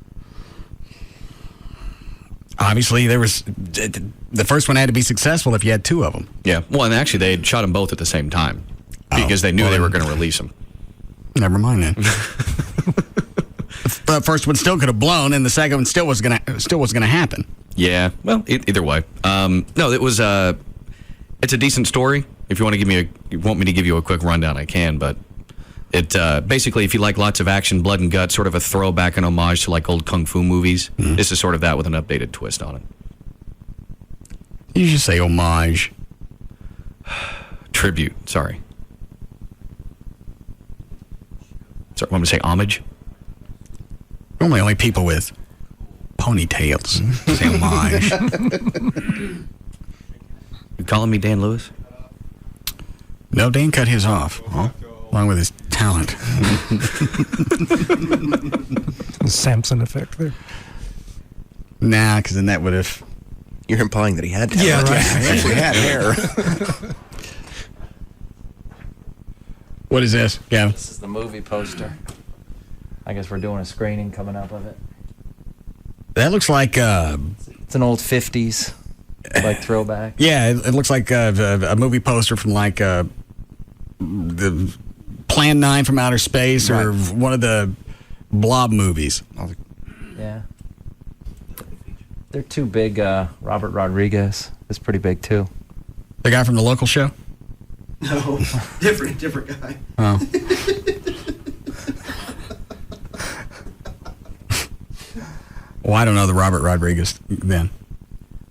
[SPEAKER 7] Obviously, there was the first one had to be successful if you had two of them.
[SPEAKER 9] Yeah. Well, and actually, they shot them both at the same time because they knew they were going to release them.
[SPEAKER 7] Never mind then. The first one still could have blown, and the second one still was gonna happen.
[SPEAKER 9] Yeah. Well, either way. No, it was. It's a decent story. If you want me to give you a quick rundown, I can. But it basically, if you like lots of action, blood and guts, sort of a throwback and homage to like old kung fu movies. Mm-hmm. This is sort of that with an updated twist on it.
[SPEAKER 7] You should say homage.
[SPEAKER 9] Tribute. Sorry. Sorry, want me to say homage?
[SPEAKER 7] Only people with ponytails say homage.
[SPEAKER 9] You calling me Dan Lewis?
[SPEAKER 7] No, Dan cut his off, along with his talent.
[SPEAKER 27] Samson effect there.
[SPEAKER 7] Nah, because then that would have.
[SPEAKER 13] You're implying that he had talent.
[SPEAKER 27] Yeah, right.
[SPEAKER 3] He actually had hair.
[SPEAKER 7] What is this, Gavin?
[SPEAKER 4] This is the movie poster. I guess we're doing a screening coming up of it.
[SPEAKER 7] That looks like
[SPEAKER 4] it's an old 50s like throwback.
[SPEAKER 7] Yeah, it looks like a movie poster from like the Plan 9 from Outer Space or one of the Blob movies.
[SPEAKER 4] Yeah. They're too big. Robert Rodriguez is pretty big too.
[SPEAKER 7] The guy from the local show?
[SPEAKER 27] No, different guy.
[SPEAKER 7] Oh. Well, I don't know the Robert Rodriguez then.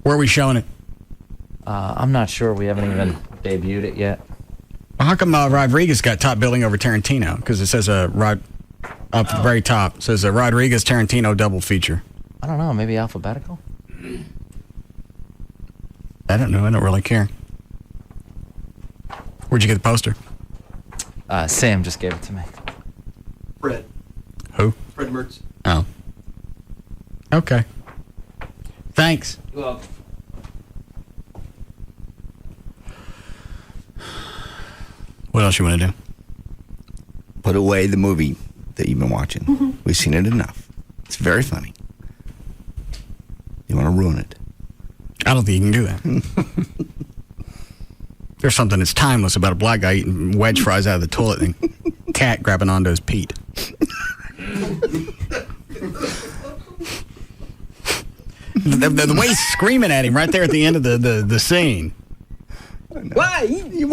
[SPEAKER 7] Where are we showing it?
[SPEAKER 4] I'm not sure. We haven't even debuted it yet.
[SPEAKER 7] Well, how come Rodriguez got top billing over Tarantino? Because it says up at the very top. It says a Rodriguez Tarantino double feature.
[SPEAKER 4] I don't know. Maybe alphabetical?
[SPEAKER 7] I don't know. I don't really care. Where'd you get the poster?
[SPEAKER 4] Sam just gave it to me.
[SPEAKER 27] Fred.
[SPEAKER 7] Who?
[SPEAKER 27] Fred Mertz.
[SPEAKER 7] Oh. Okay. Thanks.
[SPEAKER 4] You're welcome.
[SPEAKER 7] What else you want to do?
[SPEAKER 3] Put away the movie that you've been watching. Mm-hmm. We've seen it enough. It's very funny. You want to ruin it?
[SPEAKER 7] I don't think you can do that. There's something that's timeless about a black guy eating wedge fries out of the toilet and a cat grabbing onto his Pete. The way he's screaming at him right there at the end of the scene.
[SPEAKER 3] Why? You?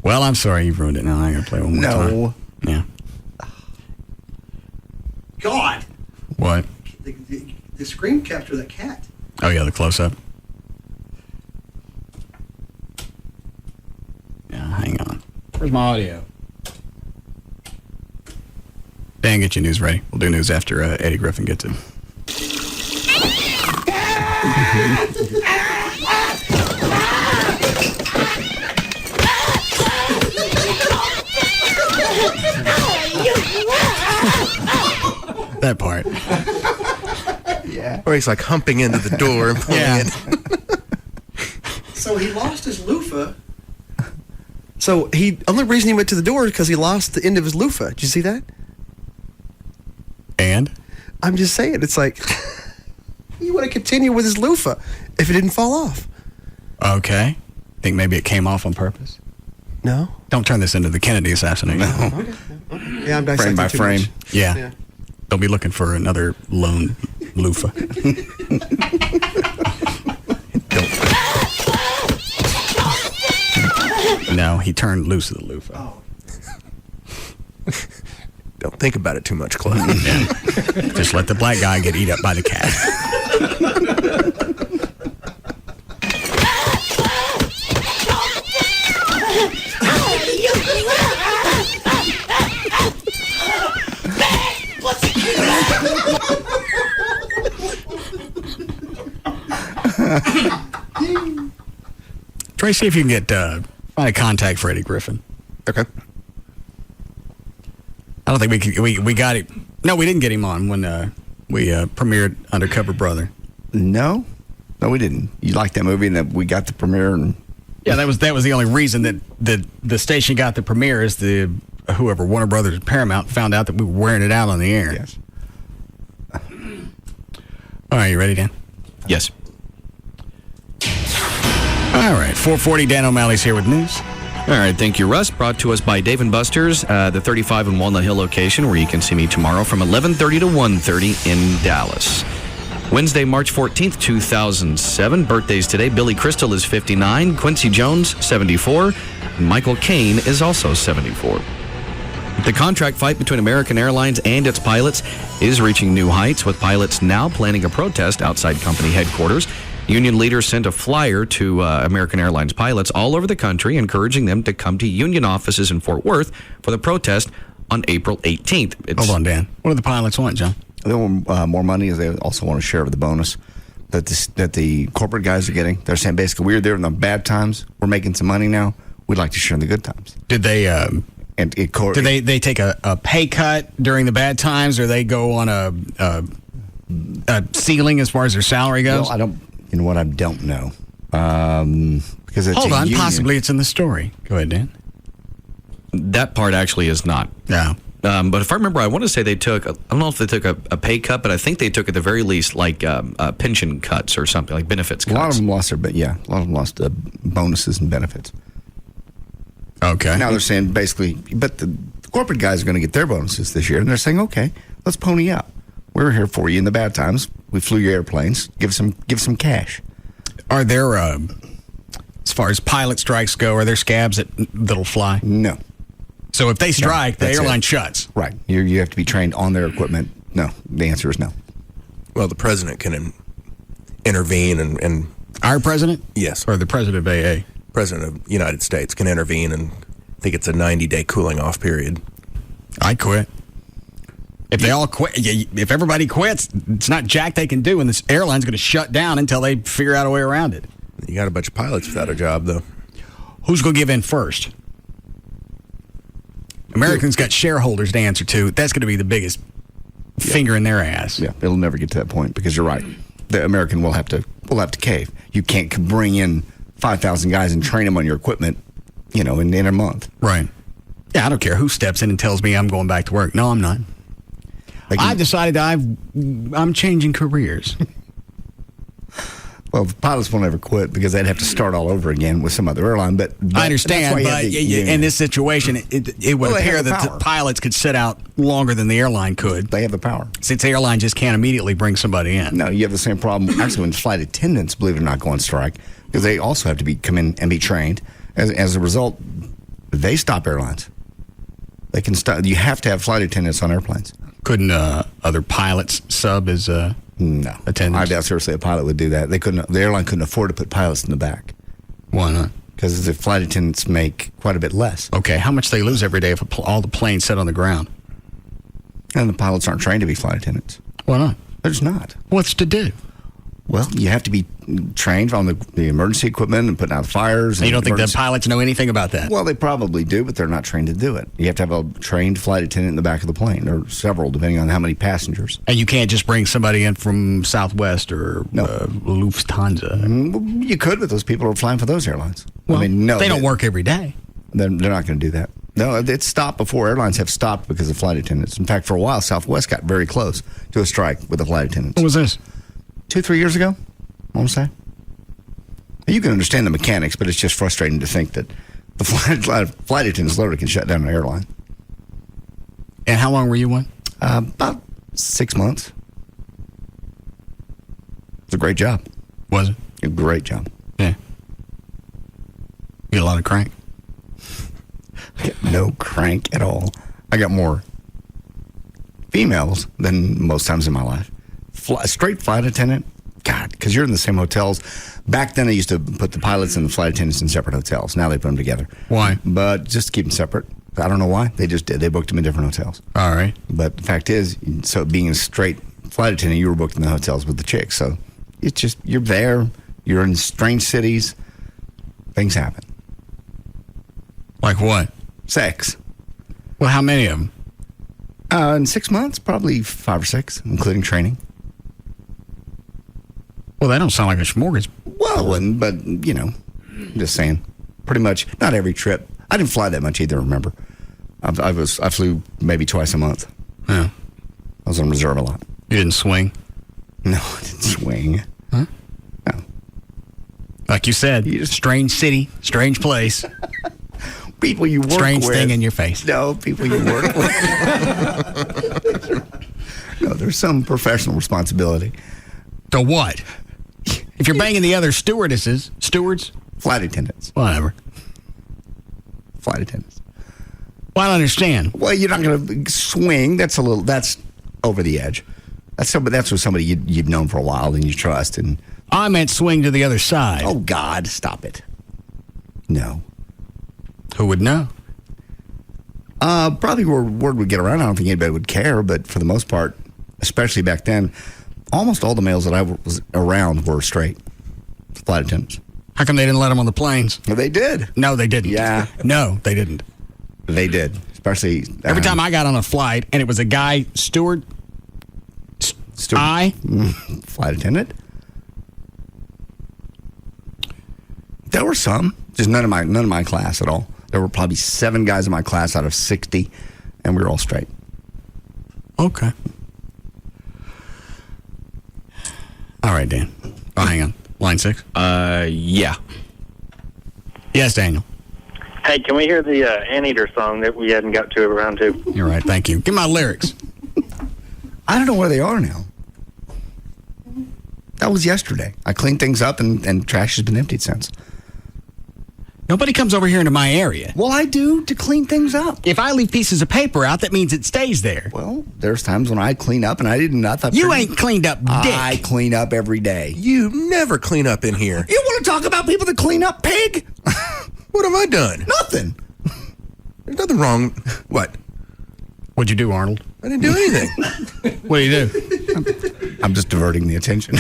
[SPEAKER 7] Well, I'm sorry you've ruined it now. I'm going to play one more time.
[SPEAKER 3] No.
[SPEAKER 7] Yeah.
[SPEAKER 27] God.
[SPEAKER 7] What?
[SPEAKER 27] The screen capture of that cat.
[SPEAKER 7] Oh, yeah, the close-up. Yeah, hang on. Where's my audio? get you news ready. We'll do news after Eddie Griffin gets it. That part.
[SPEAKER 13] Yeah. Or he's like humping into the door and pulling
[SPEAKER 7] Yeah.
[SPEAKER 13] in. So he lost his loofah. So only reason he went to the door is because he lost the end of his loofah. Did you see that?
[SPEAKER 7] And?
[SPEAKER 13] I'm just saying, it's like, you want to continue with his loofah if it didn't fall off.
[SPEAKER 7] Okay. Think maybe it came off on purpose?
[SPEAKER 13] No.
[SPEAKER 7] Don't turn this into the Kennedy assassination.
[SPEAKER 13] Okay. Yeah, I'm dissecting
[SPEAKER 7] Frame by
[SPEAKER 13] too
[SPEAKER 7] frame.
[SPEAKER 13] much.
[SPEAKER 7] Yeah. Don't be looking for another lone loofah. No, he turned loose of the loofah.
[SPEAKER 13] Don't think about it too much, Claude.
[SPEAKER 7] Yeah. Just let the black guy get eat up by the cat. Try to see if you can get find a contact for Eddie Griffin.
[SPEAKER 13] Okay.
[SPEAKER 7] I don't think we got it. No, we didn't get him on when we premiered Undercover Brother.
[SPEAKER 3] No, we didn't. You liked that movie, and that we got the premiere. And
[SPEAKER 7] Yeah, that was the only reason that the station got the premiere is whoever Warner Brothers or Paramount found out that we were wearing it out on the air.
[SPEAKER 3] Yes.
[SPEAKER 7] All right, you ready, Dan?
[SPEAKER 9] Yes.
[SPEAKER 7] All right, 4:40. Dan O'Malley's here with news.
[SPEAKER 9] All right, thank you, Russ. Brought to us by Dave & Buster's, the 35 in Walnut Hill location, where you can see me tomorrow from 11:30 to 1:30 in Dallas. Wednesday, March 14th, 2007. Birthdays today. Billy Crystal is 59. Quincy Jones, 74. And Michael Caine is also 74. The contract fight between American Airlines and its pilots is reaching new heights, with pilots now planning a protest outside company headquarters. Union leaders sent a flyer to American Airlines pilots all over the country, encouraging them to come to union offices in Fort Worth for the protest on April 18th.
[SPEAKER 7] Hold on, Dan. What do the pilots want, John?
[SPEAKER 3] They want more money. They also want a share of the bonus that the corporate guys are getting. They're saying basically, we're there in the bad times. We're making some money now. We'd like to share in the good times.
[SPEAKER 7] Did they? Did they take a pay cut during the bad times, or they go on a ceiling as far as their salary goes?
[SPEAKER 3] Well, I don't. You know what? I don't know. Because it's
[SPEAKER 7] Hold on,
[SPEAKER 3] union.
[SPEAKER 7] possibly it's in the story. Go ahead, Dan.
[SPEAKER 9] That part actually is not.
[SPEAKER 7] Yeah.
[SPEAKER 9] But if I remember, I want to say they took, I don't know if they took a pay cut, but I think they took at the very least like pension cuts or something, like benefits cuts.
[SPEAKER 3] A lot of them lost a lot of them lost bonuses and benefits.
[SPEAKER 7] Okay.
[SPEAKER 3] Now they're saying basically, but the corporate guys are going to get their bonuses this year, and they're saying, okay, let's pony up. We're here for you in the bad times. We flew your airplanes. Give some cash.
[SPEAKER 7] Are there, as far as pilot strikes go, are there scabs that'll fly?
[SPEAKER 3] No.
[SPEAKER 7] So if they strike, the airline shuts.
[SPEAKER 3] Right. You have to be trained on their equipment. No. The answer is no.
[SPEAKER 13] Well, the president can intervene and
[SPEAKER 7] our president?
[SPEAKER 13] Yes.
[SPEAKER 7] Or the president of AA?
[SPEAKER 13] President of the United States can intervene, and I think it's a 90-day cooling off period.
[SPEAKER 7] I quit. If they all quit, if everybody quits, it's not jack they can do, and this airline's going to shut down until they figure out a way around it.
[SPEAKER 13] You got a bunch of pilots without a job, though.
[SPEAKER 7] Who's going to give in first? Americans got shareholders to answer to. That's going to be the biggest finger in their ass.
[SPEAKER 3] Yeah, it'll never get to that point because you're right. The American will have to cave. You can't bring in 5,000 guys and train them on your equipment, in a month.
[SPEAKER 7] Right. Yeah, I don't care who steps in and tells me I'm going back to work. No, I'm not. I've decided I'm changing careers.
[SPEAKER 3] Well, the pilots won't ever quit because they'd have to start all over again with some other airline. But
[SPEAKER 7] I understand, but in this situation, it would appear that the pilots could sit out longer than the airline could.
[SPEAKER 3] They have the power.
[SPEAKER 7] Since the airline just can't immediately bring somebody in.
[SPEAKER 3] No, you have the same problem. Actually, when flight attendants, believe it or not, go on strike, because they also have to come in and be trained. As a result, they stop airlines. They can stop. You have to have flight attendants on airplanes.
[SPEAKER 7] Couldn't other pilots sub as
[SPEAKER 3] no
[SPEAKER 7] attendants?
[SPEAKER 3] I doubt seriously a pilot would do that. They couldn't. The airline couldn't afford to put pilots in the back.
[SPEAKER 7] Why not?
[SPEAKER 3] Because the flight attendants make quite a bit less.
[SPEAKER 7] Okay, how much they lose every day if all the planes sit on the ground?
[SPEAKER 3] And the pilots aren't trained to be flight attendants.
[SPEAKER 7] Why not?
[SPEAKER 3] There's not.
[SPEAKER 7] What's to do?
[SPEAKER 3] Well, you have to be trained on the emergency equipment and putting out fires.
[SPEAKER 7] You don't think the pilots know anything about that?
[SPEAKER 3] Well, they probably do, but they're not trained to do it. You have to have a trained flight attendant in the back of the plane, or several, depending on how many passengers.
[SPEAKER 7] And you can't just bring somebody in from Southwest or Lufthansa.
[SPEAKER 3] You could, but those people are flying for those airlines.
[SPEAKER 7] Well,
[SPEAKER 3] I mean, no,
[SPEAKER 7] they don't work every day.
[SPEAKER 3] They're not going to do that. No, it's stopped before. Airlines have stopped because of flight attendants. In fact, for a while, Southwest got very close to a strike with the flight attendants.
[SPEAKER 7] What was this?
[SPEAKER 3] 2-3 years ago, I want to say. You can understand the mechanics, but it's just frustrating to think that the flight attendants literally can shut down an airline.
[SPEAKER 7] And how long were you one?
[SPEAKER 3] About 6 months. It's a great job.
[SPEAKER 7] Was it?
[SPEAKER 3] A great job.
[SPEAKER 7] Yeah. You get a lot of crank?
[SPEAKER 3] I got no crank at all. I got more females than most times in my life. Straight flight attendant, God, because you're in the same hotels. Back then, they used to put the pilots and the flight attendants in separate hotels. Now they put them together.
[SPEAKER 7] Why?
[SPEAKER 3] But just to keep them separate. I don't know why. They just did. They booked them in different hotels.
[SPEAKER 7] All right.
[SPEAKER 3] But the fact is, so being a straight flight attendant, you were booked in the hotels with the chicks. So it's just, you're there. You're in strange cities. Things happen.
[SPEAKER 7] Like what?
[SPEAKER 3] Sex.
[SPEAKER 7] Well, how many of them?
[SPEAKER 3] In 6 months, probably 5 or 6, including training.
[SPEAKER 7] Well, that don't sound like a smorgasbord.
[SPEAKER 3] Well, it wouldn't, but, you know, just saying. Pretty much, not every trip. I didn't fly that much either, remember. I flew maybe twice a month.
[SPEAKER 7] Yeah.
[SPEAKER 3] I was on reserve a lot.
[SPEAKER 7] You didn't swing?
[SPEAKER 3] No, I didn't swing.
[SPEAKER 7] Huh?
[SPEAKER 3] No.
[SPEAKER 7] Like you said, strange city, strange place.
[SPEAKER 3] People you work
[SPEAKER 7] strange
[SPEAKER 3] with.
[SPEAKER 7] Thing in your face.
[SPEAKER 3] No, people you work with. No, there's some professional responsibility.
[SPEAKER 7] To what? If you're banging the other stewards?
[SPEAKER 3] Flight attendants.
[SPEAKER 7] Whatever.
[SPEAKER 3] Flight attendants.
[SPEAKER 7] Well, I don't understand.
[SPEAKER 3] Well, you're not going to swing. That's over the edge. That's with somebody you've known for a while and you trust. And
[SPEAKER 7] I meant swing to the other side.
[SPEAKER 3] Oh, God, stop it. No.
[SPEAKER 7] Who would know?
[SPEAKER 3] Probably word would get around. I don't think anybody would care, but for the most part, especially back then, almost all the males that I was around were straight flight attendants.
[SPEAKER 7] How come they didn't let them on the planes?
[SPEAKER 3] Well, they did.
[SPEAKER 7] No, they didn't.
[SPEAKER 3] Yeah.
[SPEAKER 7] No, they didn't.
[SPEAKER 3] They did. Especially
[SPEAKER 7] every time I got on a flight and it was a guy steward.
[SPEAKER 3] Flight attendant. There were some, just none of my class at all. There were probably 7 guys in my class out of 60, and we were all straight.
[SPEAKER 7] Okay. All right, Dan. Oh, hang on. Line 6?
[SPEAKER 9] Yeah.
[SPEAKER 7] Yes, Daniel.
[SPEAKER 8] Hey, can we hear the Anteater song that we hadn't got to around to?
[SPEAKER 7] You're right. Thank you. Give me my lyrics.
[SPEAKER 3] I don't know where they are now. That was yesterday. I cleaned things up, and trash has been emptied since.
[SPEAKER 7] Nobody comes over here into my area.
[SPEAKER 3] Well, I do to clean things up.
[SPEAKER 7] If I leave pieces of paper out, that means it stays there.
[SPEAKER 3] Well, there's times when I clean up and I didn't. I thought
[SPEAKER 7] you ain't cleaned up, dick.
[SPEAKER 3] I clean up every day.
[SPEAKER 11] You never clean up in here.
[SPEAKER 3] You want to talk about people that clean up, pig?
[SPEAKER 11] What have I done?
[SPEAKER 3] Nothing.
[SPEAKER 11] There's nothing wrong. What?
[SPEAKER 7] What'd you do, Arnold?
[SPEAKER 11] I didn't do anything.
[SPEAKER 7] What do you do?
[SPEAKER 3] I'm just diverting the attention.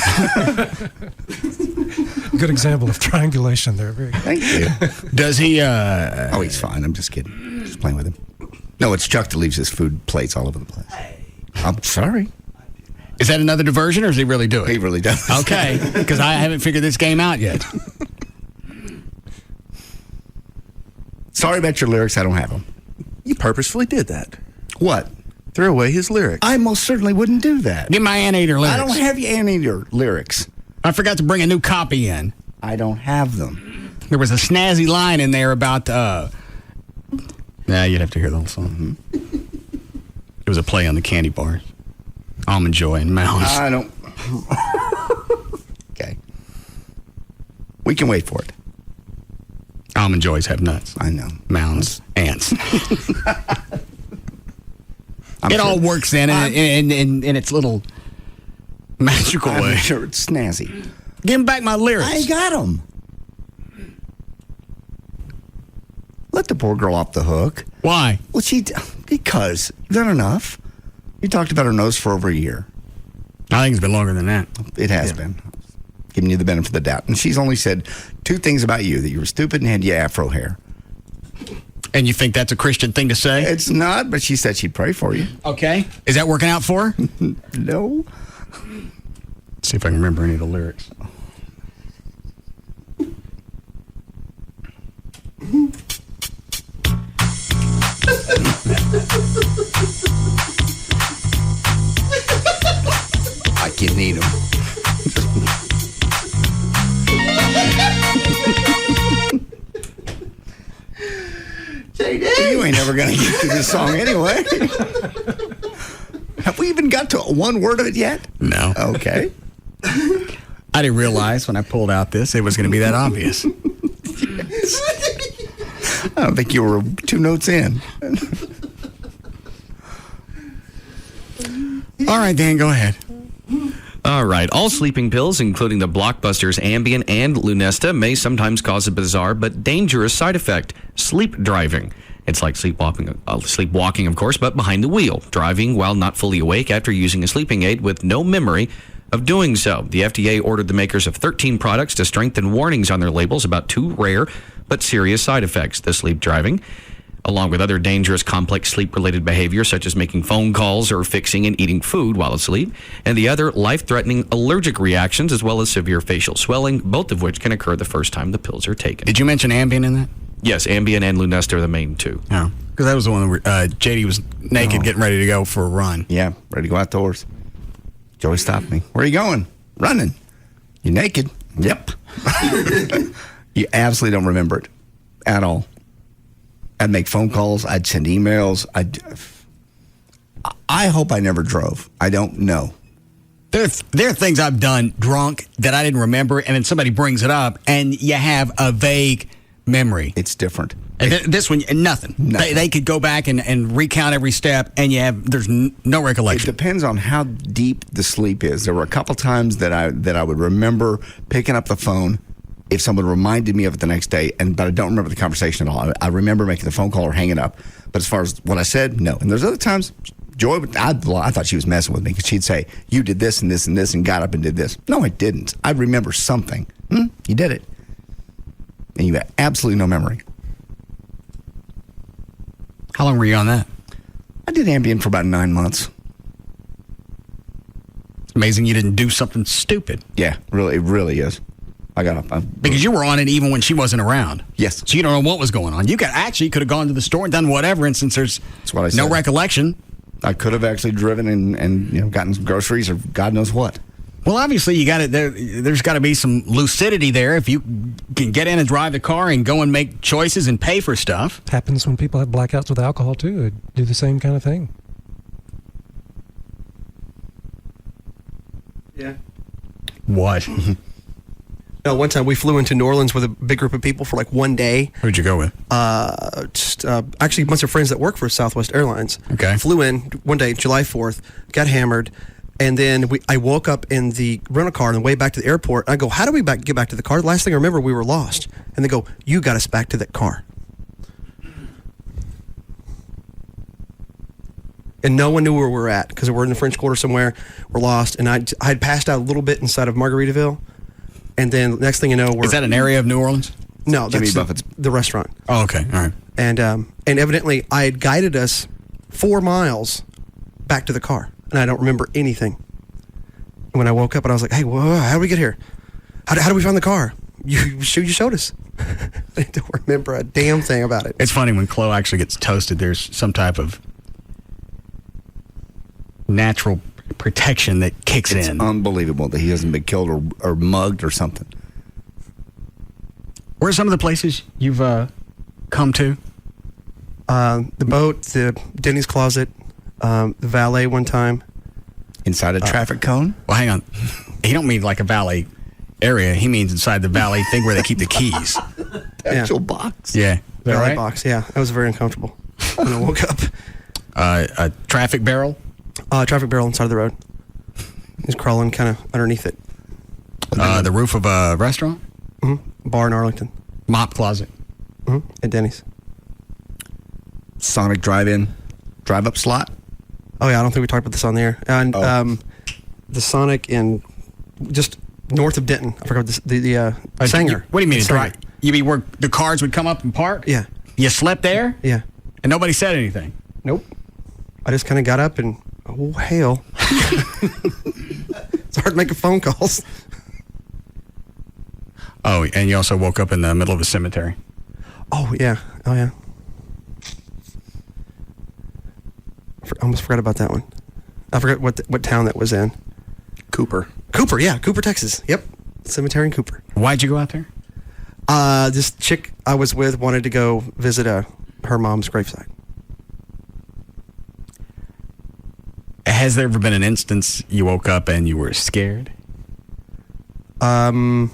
[SPEAKER 27] Good example of triangulation there. Very good.
[SPEAKER 3] Thank you.
[SPEAKER 7] Does he?
[SPEAKER 3] Oh, he's fine. I'm just kidding. Just playing with him. No, it's Chuck that leaves his food plates all over the place. I'm sorry.
[SPEAKER 7] Is that another diversion, or does he really do it?
[SPEAKER 3] He really does.
[SPEAKER 7] Okay, because I haven't figured this game out yet.
[SPEAKER 3] Sorry about your lyrics. I don't have them.
[SPEAKER 11] You purposefully did that.
[SPEAKER 3] What?
[SPEAKER 11] Threw away his lyrics.
[SPEAKER 3] I most certainly wouldn't do that.
[SPEAKER 7] Give my Anteater lyrics.
[SPEAKER 3] I don't have your Anteater lyrics.
[SPEAKER 7] I forgot to bring a new copy in.
[SPEAKER 3] I don't have them.
[SPEAKER 7] There was a snazzy line in there about, you'd have to hear the whole song. Mm-hmm. It was a play on the candy bars. Almond Joy and Mounds.
[SPEAKER 3] I don't. Okay. We can wait for it.
[SPEAKER 7] Almond Joys have nuts.
[SPEAKER 3] I know.
[SPEAKER 7] Mounds, ants. It all works in its little magical way.
[SPEAKER 3] I'm sure it's snazzy.
[SPEAKER 7] Give him back my lyrics.
[SPEAKER 3] I got them. Let the poor girl off the hook.
[SPEAKER 7] Why?
[SPEAKER 3] Well, because not enough. He talked about her nose for over a year.
[SPEAKER 7] I think it's been longer than that.
[SPEAKER 3] It has been. Giving you the benefit of the doubt. And she's only said 2 things about you, that you were stupid and had your afro hair.
[SPEAKER 7] And you think that's a Christian thing to say?
[SPEAKER 3] It's not, but she said she'd pray for you.
[SPEAKER 7] Okay. Is that working out for her?
[SPEAKER 3] No.
[SPEAKER 7] Let's see if I can remember any of the lyrics.
[SPEAKER 3] Like you need them. JD, you ain't never gonna get to this song anyway. Have we even got to one word of it yet?
[SPEAKER 7] No.
[SPEAKER 3] Okay.
[SPEAKER 7] I didn't realize when I pulled out this it was going to be that obvious.
[SPEAKER 3] I don't think you were 2 notes in.
[SPEAKER 7] All right, Dan, go ahead.
[SPEAKER 9] All right. All sleeping pills, including the blockbusters Ambien and Lunesta, may sometimes cause a bizarre but dangerous side effect: sleep driving. It's like sleepwalking, of course, but behind the wheel, driving while not fully awake after using a sleeping aid with no memory of doing so. The FDA ordered the makers of 13 products to strengthen warnings on their labels about 2 rare but serious side effects: the sleep driving, along with other dangerous complex sleep-related behavior such as making phone calls or fixing and eating food while asleep, and the other life-threatening allergic reactions as well as severe facial swelling, both of which can occur the first time the pills are taken.
[SPEAKER 7] Did you mention Ambien in that?
[SPEAKER 9] Yes, Ambien and Lunesta are the main 2.
[SPEAKER 7] Oh, because that was the one where JD was naked getting ready to go for a run.
[SPEAKER 3] Yeah, ready to go outdoors. Joey stopped me. Where are you going? Running. You naked? Yep. You absolutely don't remember it at all. I'd make phone calls. I'd send emails. I hope I never drove. I don't know.
[SPEAKER 7] There are things I've done drunk that I didn't remember, and then somebody brings it up, and you have a vague memory.
[SPEAKER 3] It's different.
[SPEAKER 7] And this one, nothing. They could go back and recount every step, and there's no recollection.
[SPEAKER 3] It depends on how deep the sleep is. There were a couple times that I would remember picking up the phone if someone reminded me of it the next day, but I don't remember the conversation at all. I remember making the phone call or hanging up, but as far as what I said, no. And there's other times, Joy, I thought she was messing with me because she'd say, "You did this and this and this and got up and did this." No, I didn't. I remember something. You did it. And you have absolutely no memory.
[SPEAKER 7] How long were you on that?
[SPEAKER 3] I did Ambien for about 9 months.
[SPEAKER 7] It's amazing you didn't do something stupid.
[SPEAKER 3] Yeah, really, it really is. I got up.
[SPEAKER 7] Because you were on it even when she wasn't around.
[SPEAKER 3] Yes.
[SPEAKER 7] So you don't know what was going on. You could have gone to the store and done whatever, and since there's no recollection.
[SPEAKER 3] I could have actually driven and gotten some groceries or God knows what.
[SPEAKER 7] Well, obviously, there's got to be some lucidity there if you can get in and drive the car and go and make choices and pay for stuff.
[SPEAKER 27] It happens when people have blackouts with alcohol, too. They do the same kind of thing.
[SPEAKER 13] Yeah.
[SPEAKER 7] What?
[SPEAKER 13] No, one time we flew into New Orleans with a big group of people for like one day.
[SPEAKER 7] Who'd you go with?
[SPEAKER 13] Actually a bunch of friends that work for Southwest Airlines.
[SPEAKER 7] Okay.
[SPEAKER 13] Flew in one day, July 4th, got hammered, and then I woke up in the rental car on the way back to the airport. I go, how do we get back to the car? The last thing I remember, we were lost. And they go, you got us back to that car. And no one knew where we were at because we're in the French Quarter somewhere. We're lost. And I had passed out a little bit inside of Margaritaville. And then next thing you know,
[SPEAKER 7] is that an area of New Orleans?
[SPEAKER 13] No, that's the restaurant.
[SPEAKER 7] Oh, okay. All right.
[SPEAKER 13] And evidently I had guided us 4 miles back to the car. And I don't remember anything. And when I woke up and I was like, hey, how did we get here? How did we find the car? You showed us. I don't remember a damn thing about it.
[SPEAKER 7] It's funny when Chloe actually gets toasted, there's some type of natural protection that kicks in.
[SPEAKER 3] It's unbelievable that he hasn't been killed or mugged or something.
[SPEAKER 7] Where are some of the places you've come to?
[SPEAKER 13] The boat, the Denny's Closet, the valet one time.
[SPEAKER 3] Inside a traffic cone?
[SPEAKER 7] Well, hang on. He don't mean like a valet area. He means inside the valet thing where they keep the keys.
[SPEAKER 3] The actual box?
[SPEAKER 7] Yeah.
[SPEAKER 13] Valet
[SPEAKER 7] right?
[SPEAKER 13] box, yeah. That was very uncomfortable when I woke up.
[SPEAKER 7] A traffic barrel?
[SPEAKER 13] Traffic barrel inside of the road. He's crawling kind of underneath it.
[SPEAKER 7] The roof of a restaurant?
[SPEAKER 13] Mm-hmm. Bar in Arlington.
[SPEAKER 7] Mop closet?
[SPEAKER 13] Mm-hmm. At Denny's.
[SPEAKER 3] Sonic drive-in, drive-up slot?
[SPEAKER 13] Oh yeah, I don't think we talked about this on there. And the Sonic in just north of Denton. I forgot the Sanger.
[SPEAKER 7] What do you mean?
[SPEAKER 13] The Sanger.
[SPEAKER 7] You mean where the cars would come up and park?
[SPEAKER 13] Yeah.
[SPEAKER 7] You slept there?
[SPEAKER 13] Yeah.
[SPEAKER 7] And nobody said anything?
[SPEAKER 13] Nope. I just kind of got up and, oh, hell. Started making phone calls.
[SPEAKER 7] Oh, and you also woke up in the middle of a cemetery.
[SPEAKER 13] Oh, yeah. Oh, yeah. I almost forgot about that one. I forgot what town that was in.
[SPEAKER 11] Cooper.
[SPEAKER 13] Cooper, yeah. Cooper, Texas. Yep. Cemetery in Cooper.
[SPEAKER 7] Why'd you go out there?
[SPEAKER 13] This chick I was with wanted to go visit her mom's gravesite.
[SPEAKER 7] Has there ever been an instance you woke up and you were scared?
[SPEAKER 13] The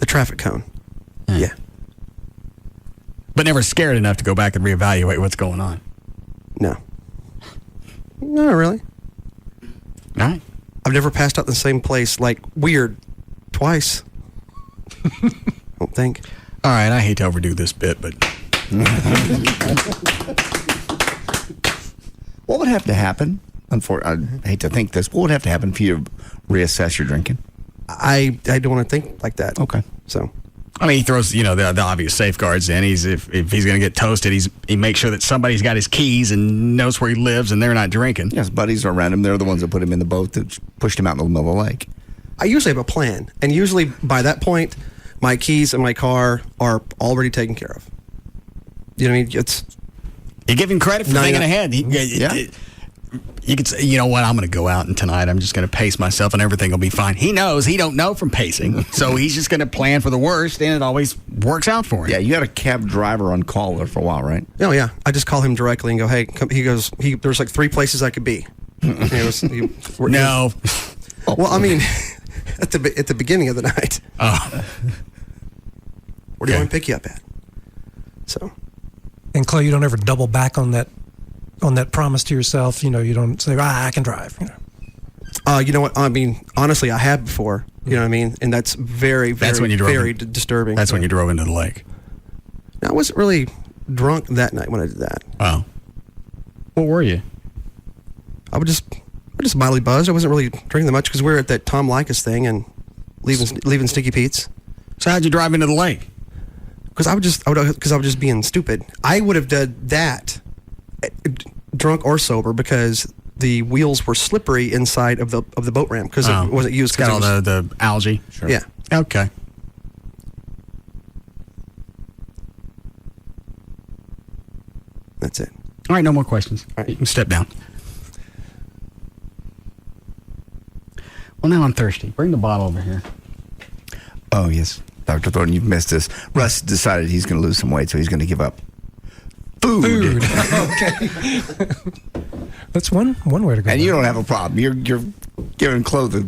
[SPEAKER 13] traffic cone. Yeah.
[SPEAKER 7] But never scared enough to go back and reevaluate what's going on?
[SPEAKER 13] No. Not really.
[SPEAKER 7] All right.
[SPEAKER 13] I've never passed out in the same place, like, weird, twice. I don't think.
[SPEAKER 7] All right, I hate to overdo this bit, but...
[SPEAKER 3] What would have to happen? I hate to think this. What would have to happen for you to reassess your drinking?
[SPEAKER 13] I don't want to think like that.
[SPEAKER 3] Okay.
[SPEAKER 13] So...
[SPEAKER 7] I mean, he throws, the obvious safeguards in. If he's going to get toasted, he makes sure that somebody's got his keys and knows where he lives and they're not drinking.
[SPEAKER 3] Yes, buddies are around him. They're the ones that put him in the boat that pushed him out in the middle of the lake.
[SPEAKER 13] I usually have a plan. And usually by that point, my keys and my car are already taken care of. You know what I mean?
[SPEAKER 7] You give him credit for thinking ahead. You could say, you know what, I'm going to go out and tonight I'm just going to pace myself and everything will be fine. He knows he don't know from pacing, so he's just going to plan for the worst, and it always works out for him.
[SPEAKER 3] Yeah, you had a cab driver on call there for a while, right?
[SPEAKER 13] Oh, yeah. I just call him directly and go, hey, come. He goes, there's like 3 places I could be.
[SPEAKER 7] No.
[SPEAKER 13] Well, I mean, at the beginning of the night.
[SPEAKER 7] Oh.
[SPEAKER 13] Where do you want to pick you up at? So.
[SPEAKER 27] And Clay, you don't ever double back on that promise to yourself. You don't say, I can drive.
[SPEAKER 13] You know what? I mean, honestly, I have before. You know what I mean? And that's very, very disturbing.
[SPEAKER 7] That's when you drove into the lake.
[SPEAKER 13] I wasn't really drunk that night when I did that.
[SPEAKER 7] Oh. What were you?
[SPEAKER 13] I was just mildly buzzed. I wasn't really drinking that much because we were at that Tom Likas thing and leaving Sticky Pete's.
[SPEAKER 7] So how'd you drive into the lake?
[SPEAKER 13] Because I was just being stupid. I would have done that, drunk or sober, because the wheels were slippery inside of the boat ramp because it wasn't used.
[SPEAKER 7] It's got all the algae.
[SPEAKER 13] Sure. Yeah.
[SPEAKER 7] Okay.
[SPEAKER 13] That's it.
[SPEAKER 7] All right, no more questions.
[SPEAKER 13] All right.
[SPEAKER 7] You can step down. Well, now I'm thirsty. Bring the bottle over here.
[SPEAKER 3] Oh, yes. Dr. Thornton, you've missed this. Russ decided he's going to lose some weight, so he's going to give up food.
[SPEAKER 27] Okay. That's one way to go.
[SPEAKER 3] And you don't have a problem. You're giving Chloe the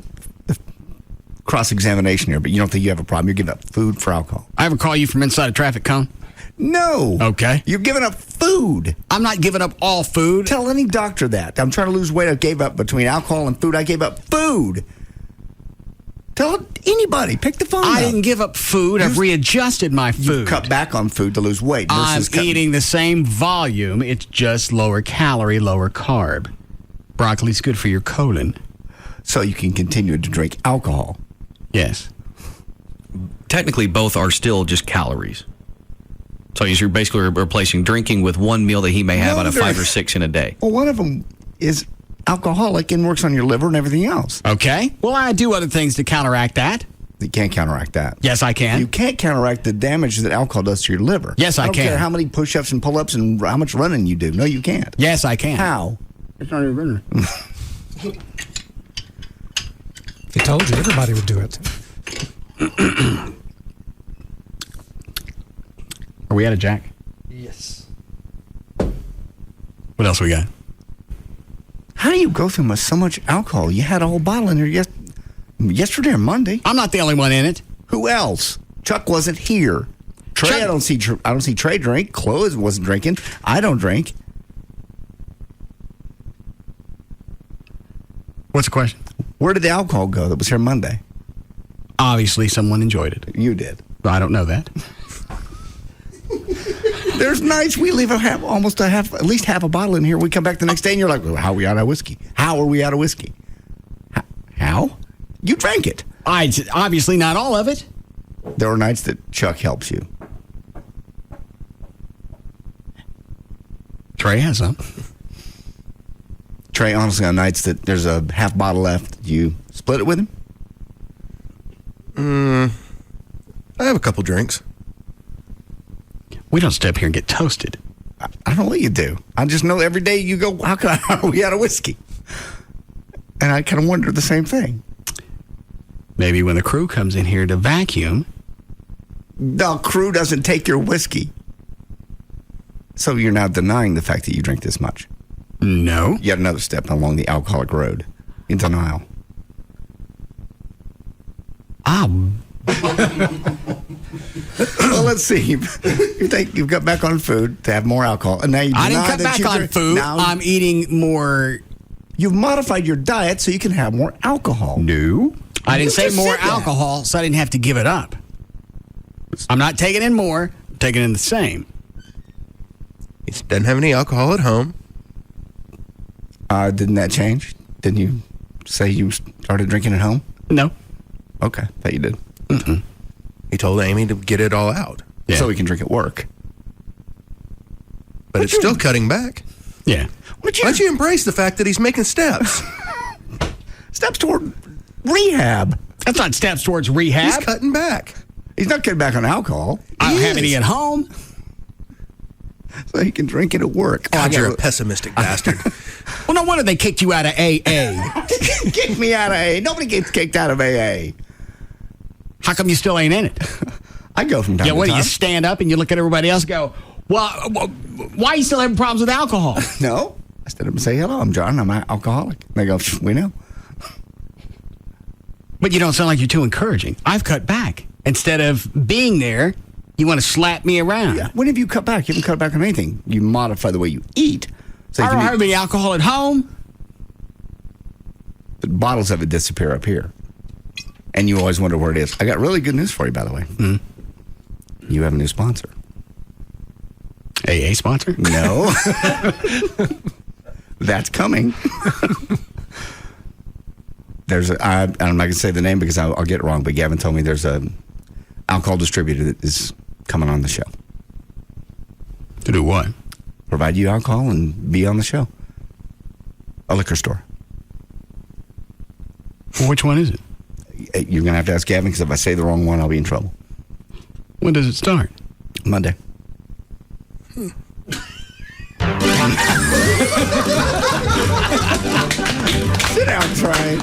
[SPEAKER 3] cross-examination here, but you don't think you have a problem. You're giving up food for alcohol.
[SPEAKER 7] I ever call you from inside a traffic cone?
[SPEAKER 3] No.
[SPEAKER 7] Okay.
[SPEAKER 3] You're giving up food.
[SPEAKER 7] I'm not giving up all food.
[SPEAKER 3] Tell any doctor that. I'm trying to lose weight. I gave up between alcohol and food. I gave up food. Tell anybody. Pick the phone up.
[SPEAKER 7] I didn't give up food. I've readjusted my food.
[SPEAKER 3] You cut back on food to lose weight.
[SPEAKER 7] I'm eating the same volume. It's just lower calorie, lower carb. Broccoli's good for your colon.
[SPEAKER 3] So you can continue to drink alcohol.
[SPEAKER 7] Yes.
[SPEAKER 9] Technically, both are still just calories. So you're basically replacing drinking with one meal that he may have out of 5 or 6 in a day.
[SPEAKER 3] Well, one of them is alcoholic and works on your liver and everything else.
[SPEAKER 7] Okay. Well, I do other things to counteract that.
[SPEAKER 3] You can't counteract that.
[SPEAKER 7] Yes, I can.
[SPEAKER 3] You can't counteract the damage that alcohol does to your liver.
[SPEAKER 7] Yes, I
[SPEAKER 3] don't
[SPEAKER 7] can.
[SPEAKER 3] care how many push-ups and pull-ups and how much running you do. No, you can't.
[SPEAKER 7] Yes, I can.
[SPEAKER 3] How?
[SPEAKER 7] It's not even
[SPEAKER 27] If they told you, everybody would do it.
[SPEAKER 7] Are we out of Jack?
[SPEAKER 13] Yes.
[SPEAKER 7] What else we got?
[SPEAKER 3] How do you go through so much alcohol? You had a whole bottle in there yesterday or Monday.
[SPEAKER 7] I'm not the only one in it.
[SPEAKER 3] Who else? Chuck wasn't here. Trey, I don't see Trey drink. Chloe wasn't drinking. I don't drink.
[SPEAKER 7] What's the question?
[SPEAKER 3] Where did the alcohol go that was here Monday?
[SPEAKER 7] Obviously, someone enjoyed it.
[SPEAKER 3] You did.
[SPEAKER 7] I don't know that.
[SPEAKER 3] There's nights we leave at least half a bottle in here. We come back the next day and you're like, well, how are we out of whiskey? How are we out of whiskey? How? You drank it.
[SPEAKER 7] Obviously not all of it.
[SPEAKER 3] There are nights that Chuck helps you.
[SPEAKER 7] Trey has some.
[SPEAKER 3] Trey, honestly, on nights that there's a half bottle left, you split it with him?
[SPEAKER 11] I have a couple drinks.
[SPEAKER 7] We don't step here and get toasted.
[SPEAKER 3] I don't know what you do. I just know every day you go, how are we out of whiskey? And I kind of wonder the same thing.
[SPEAKER 7] Maybe when the crew comes in here to vacuum.
[SPEAKER 3] The crew doesn't take your whiskey. So you're now denying the fact that you drink this much.
[SPEAKER 7] No.
[SPEAKER 3] Yet another step along the alcoholic road. In denial. Well, let's see. You think you've got back on food to have more alcohol. And now you
[SPEAKER 7] I didn't cut back on food.
[SPEAKER 3] Now
[SPEAKER 7] I'm eating more.
[SPEAKER 3] You've modified your diet so you can have more alcohol.
[SPEAKER 7] No. I didn't say
[SPEAKER 3] just
[SPEAKER 7] more
[SPEAKER 3] said that.
[SPEAKER 7] alcohol, so I didn't have to give it up. I'm not taking in more. I'm taking in the same.
[SPEAKER 11] He doesn't have any alcohol at home.
[SPEAKER 3] Didn't that change? Didn't you say you started drinking at home?
[SPEAKER 7] No.
[SPEAKER 3] Okay, that you did.
[SPEAKER 7] Mm-mm.
[SPEAKER 11] He told Amy to get it all out.
[SPEAKER 3] Yeah. So he can drink at work.
[SPEAKER 11] But it's still cutting back.
[SPEAKER 7] Yeah.
[SPEAKER 11] Why don't you embrace the fact that he's making steps?
[SPEAKER 3] Steps toward rehab.
[SPEAKER 7] That's not steps towards rehab.
[SPEAKER 11] He's cutting back.
[SPEAKER 3] He's not cutting back on alcohol.
[SPEAKER 7] I don't have any at home.
[SPEAKER 3] So he can drink it at work.
[SPEAKER 11] God, you're a pessimistic bastard.
[SPEAKER 7] Well, no wonder they kicked you out of AA.
[SPEAKER 3] Kick me out of AA. Nobody gets kicked out of AA.
[SPEAKER 7] How come you still ain't in it?
[SPEAKER 3] I go from time
[SPEAKER 7] Yeah,
[SPEAKER 3] to
[SPEAKER 7] what do
[SPEAKER 3] time.
[SPEAKER 7] you stand up and you look at everybody else and go, well, why are you still having problems with alcohol?
[SPEAKER 3] No. I stood up and say, hello, I'm John. I'm an alcoholic. And they go, we know.
[SPEAKER 7] But you don't sound like you're too encouraging. I've cut back. Instead of being there, you want to slap me around.
[SPEAKER 3] Yeah. When have you cut back? You haven't cut back on anything. You modify the way you eat. So
[SPEAKER 7] I don't have any alcohol at home.
[SPEAKER 3] But bottles of it disappear up here. And you always wonder where it is. I got really good news for you, by the way.
[SPEAKER 7] Mm-hmm.
[SPEAKER 3] You have a new sponsor.
[SPEAKER 7] AA sponsor?
[SPEAKER 3] No. That's coming. I'm not going to say the name because I'll get it wrong, but Gavin told me there's a alcohol distributor that is coming on the show.
[SPEAKER 7] To do what?
[SPEAKER 3] Provide you alcohol and be on the show. A liquor store.
[SPEAKER 7] Well, which one is it?
[SPEAKER 3] You're going to have to ask Gavin because if I say the wrong one, I'll be in trouble.
[SPEAKER 7] When does it start?
[SPEAKER 3] Monday. Sit down, Trey.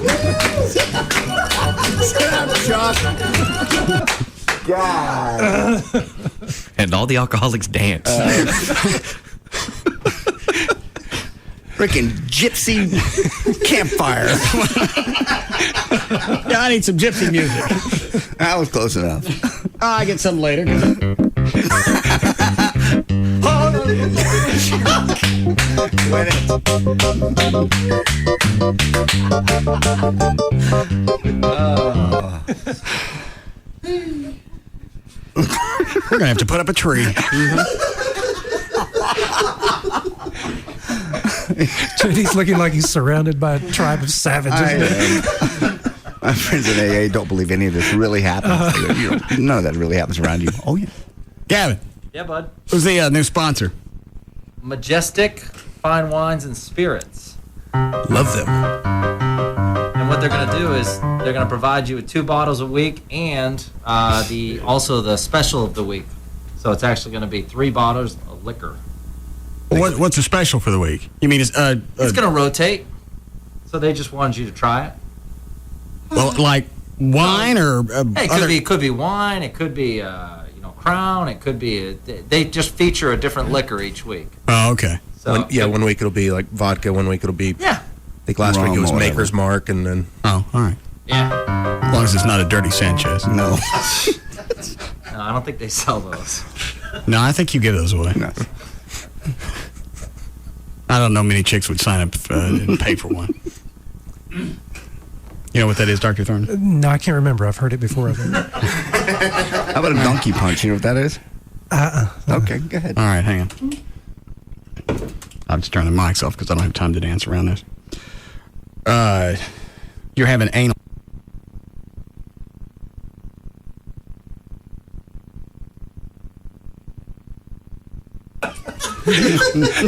[SPEAKER 3] Sit down, Chuck. God.
[SPEAKER 9] And all the alcoholics dance.
[SPEAKER 3] Freaking gypsy campfire.
[SPEAKER 7] Yeah, I need some gypsy music.
[SPEAKER 3] That was close enough.
[SPEAKER 7] I get some later. We're gonna have to put up a tree.
[SPEAKER 27] He's looking like he's surrounded by a tribe of savages.
[SPEAKER 3] My friends in AA don't believe any of this really happens. None of that really happens around you. Oh, yeah.
[SPEAKER 7] Gavin.
[SPEAKER 4] Yeah, bud.
[SPEAKER 7] Who's the new sponsor?
[SPEAKER 4] Majestic Fine Wines and Spirits.
[SPEAKER 11] Love them.
[SPEAKER 4] And what they're going to do is they're going to provide you with 2 bottles a week and also the special of the week. So it's actually going to be 3 bottles of liquor.
[SPEAKER 7] What's the special for the week? You mean it's
[SPEAKER 4] going to rotate. So they just wanted you to try it.
[SPEAKER 7] Well, like wine or
[SPEAKER 4] Hey, it could be wine. It could be Crown. It could be they just feature a different liquor each week.
[SPEAKER 7] Oh, okay.
[SPEAKER 4] So
[SPEAKER 11] one week it'll be like vodka. One week ittle be
[SPEAKER 4] I
[SPEAKER 11] think last week it was Maker's Mark, and then
[SPEAKER 7] all right.
[SPEAKER 4] Yeah.
[SPEAKER 7] As long as it's not a dirty Sanchez.
[SPEAKER 3] No.
[SPEAKER 4] No, I don't think they sell those.
[SPEAKER 7] No, I think you give those away.
[SPEAKER 3] No.
[SPEAKER 7] I don't know many chicks would sign up and pay for one. You know what that is, Dr. Thorne?
[SPEAKER 27] No, I can't remember. I've heard it before.
[SPEAKER 3] How about a donkey punch? You know what that is? Okay, go ahead.
[SPEAKER 7] All right, hang on. I'll just turn the mics off because I don't have time to dance around this. You're having anal.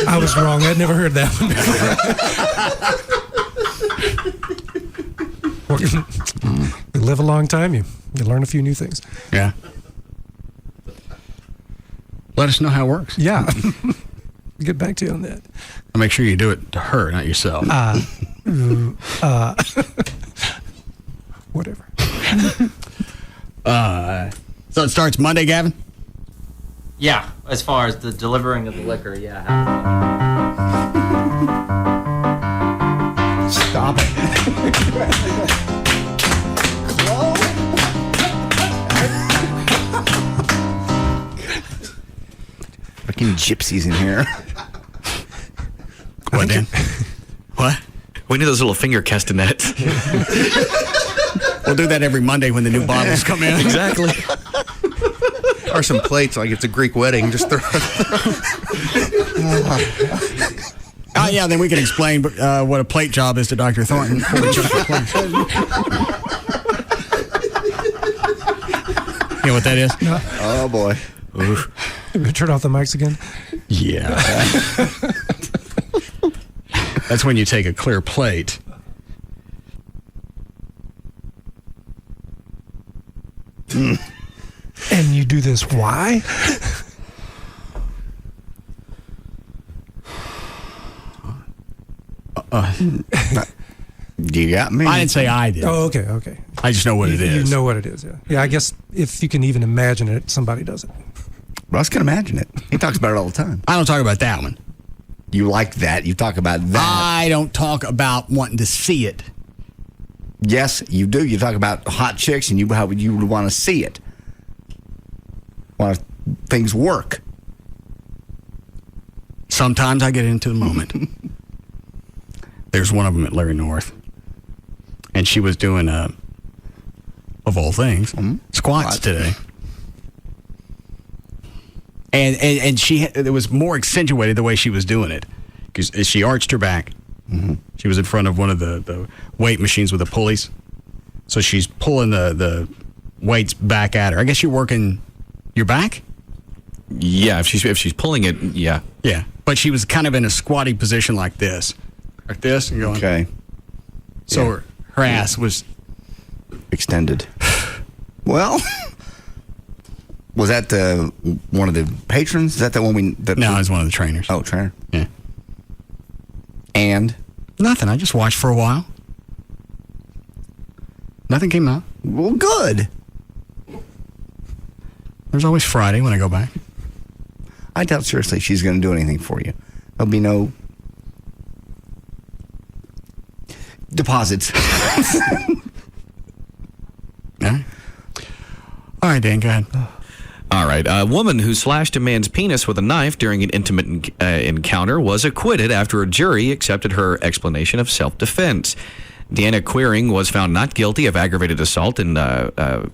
[SPEAKER 27] I was wrong. I'd never heard that one before. You live a long time, you learn a few new things.
[SPEAKER 7] Yeah. Let us know how it works.
[SPEAKER 27] Yeah. Get back to you on that.
[SPEAKER 7] I'll make sure you do it to her, not yourself.
[SPEAKER 27] Whatever.
[SPEAKER 7] So it starts Monday, Gavin?
[SPEAKER 4] Yeah, as far as the delivering of the liquor, yeah.
[SPEAKER 3] Stop it. Fucking gypsies in here.
[SPEAKER 7] What, Dan? What?
[SPEAKER 9] We need those little finger castanets.
[SPEAKER 7] We'll do that every Monday when the new bottles come in.
[SPEAKER 9] Exactly.
[SPEAKER 11] Or some plates like it's a Greek wedding. Just throw.
[SPEAKER 7] Oh, yeah, then we can explain what a plate job is to Dr. Thornton. Before we check the plate. You know what that is?
[SPEAKER 27] No.
[SPEAKER 3] Oh, boy.
[SPEAKER 27] Oof. Turn off the mics again?
[SPEAKER 7] Yeah. That's when you take a clear plate.
[SPEAKER 27] And you do this why?
[SPEAKER 3] You got me.
[SPEAKER 7] I didn't say I did.
[SPEAKER 27] Oh, okay.
[SPEAKER 7] I just know what it is.
[SPEAKER 27] You know what it is, yeah. Yeah, I guess if you can even imagine it, somebody does it.
[SPEAKER 3] Russ can imagine it. He talks about it all the time.
[SPEAKER 7] I don't talk about that one.
[SPEAKER 3] You like that. You talk about that.
[SPEAKER 7] I don't talk about wanting to see it.
[SPEAKER 3] Yes, you do. You talk about hot chicks and how you would want to see it. Want things work.
[SPEAKER 7] Sometimes I get into the moment. There's one of them at Larry North. And she was doing, of all things, squats today. And it was more accentuated the way she was doing it. Because she arched her back. Mm-hmm. She was in front of one of the weight machines with the pulleys. So she's pulling the weights back at her. I guess you're working your back?
[SPEAKER 9] Yeah, if she's pulling it, yeah.
[SPEAKER 7] Yeah. But she was kind of in a squatty position like this. Like this and going.
[SPEAKER 3] Okay.
[SPEAKER 7] So her ass was
[SPEAKER 3] extended. Well, was that one of the patrons? Is that the one we...
[SPEAKER 7] No, it was one of the trainers.
[SPEAKER 3] Oh, trainer.
[SPEAKER 7] Yeah.
[SPEAKER 3] And?
[SPEAKER 7] Nothing. I just watched for a while. Nothing came out.
[SPEAKER 3] Well, good.
[SPEAKER 7] There's always Friday when I go back.
[SPEAKER 3] I doubt seriously she's going to do anything for you. There'll be no deposits.
[SPEAKER 7] All right, Dan, go ahead.
[SPEAKER 9] All right. A woman who slashed a man's penis with a knife during an intimate encounter was acquitted after a jury accepted her explanation of self-defense. Deanna Queering was found not guilty of aggravated assault in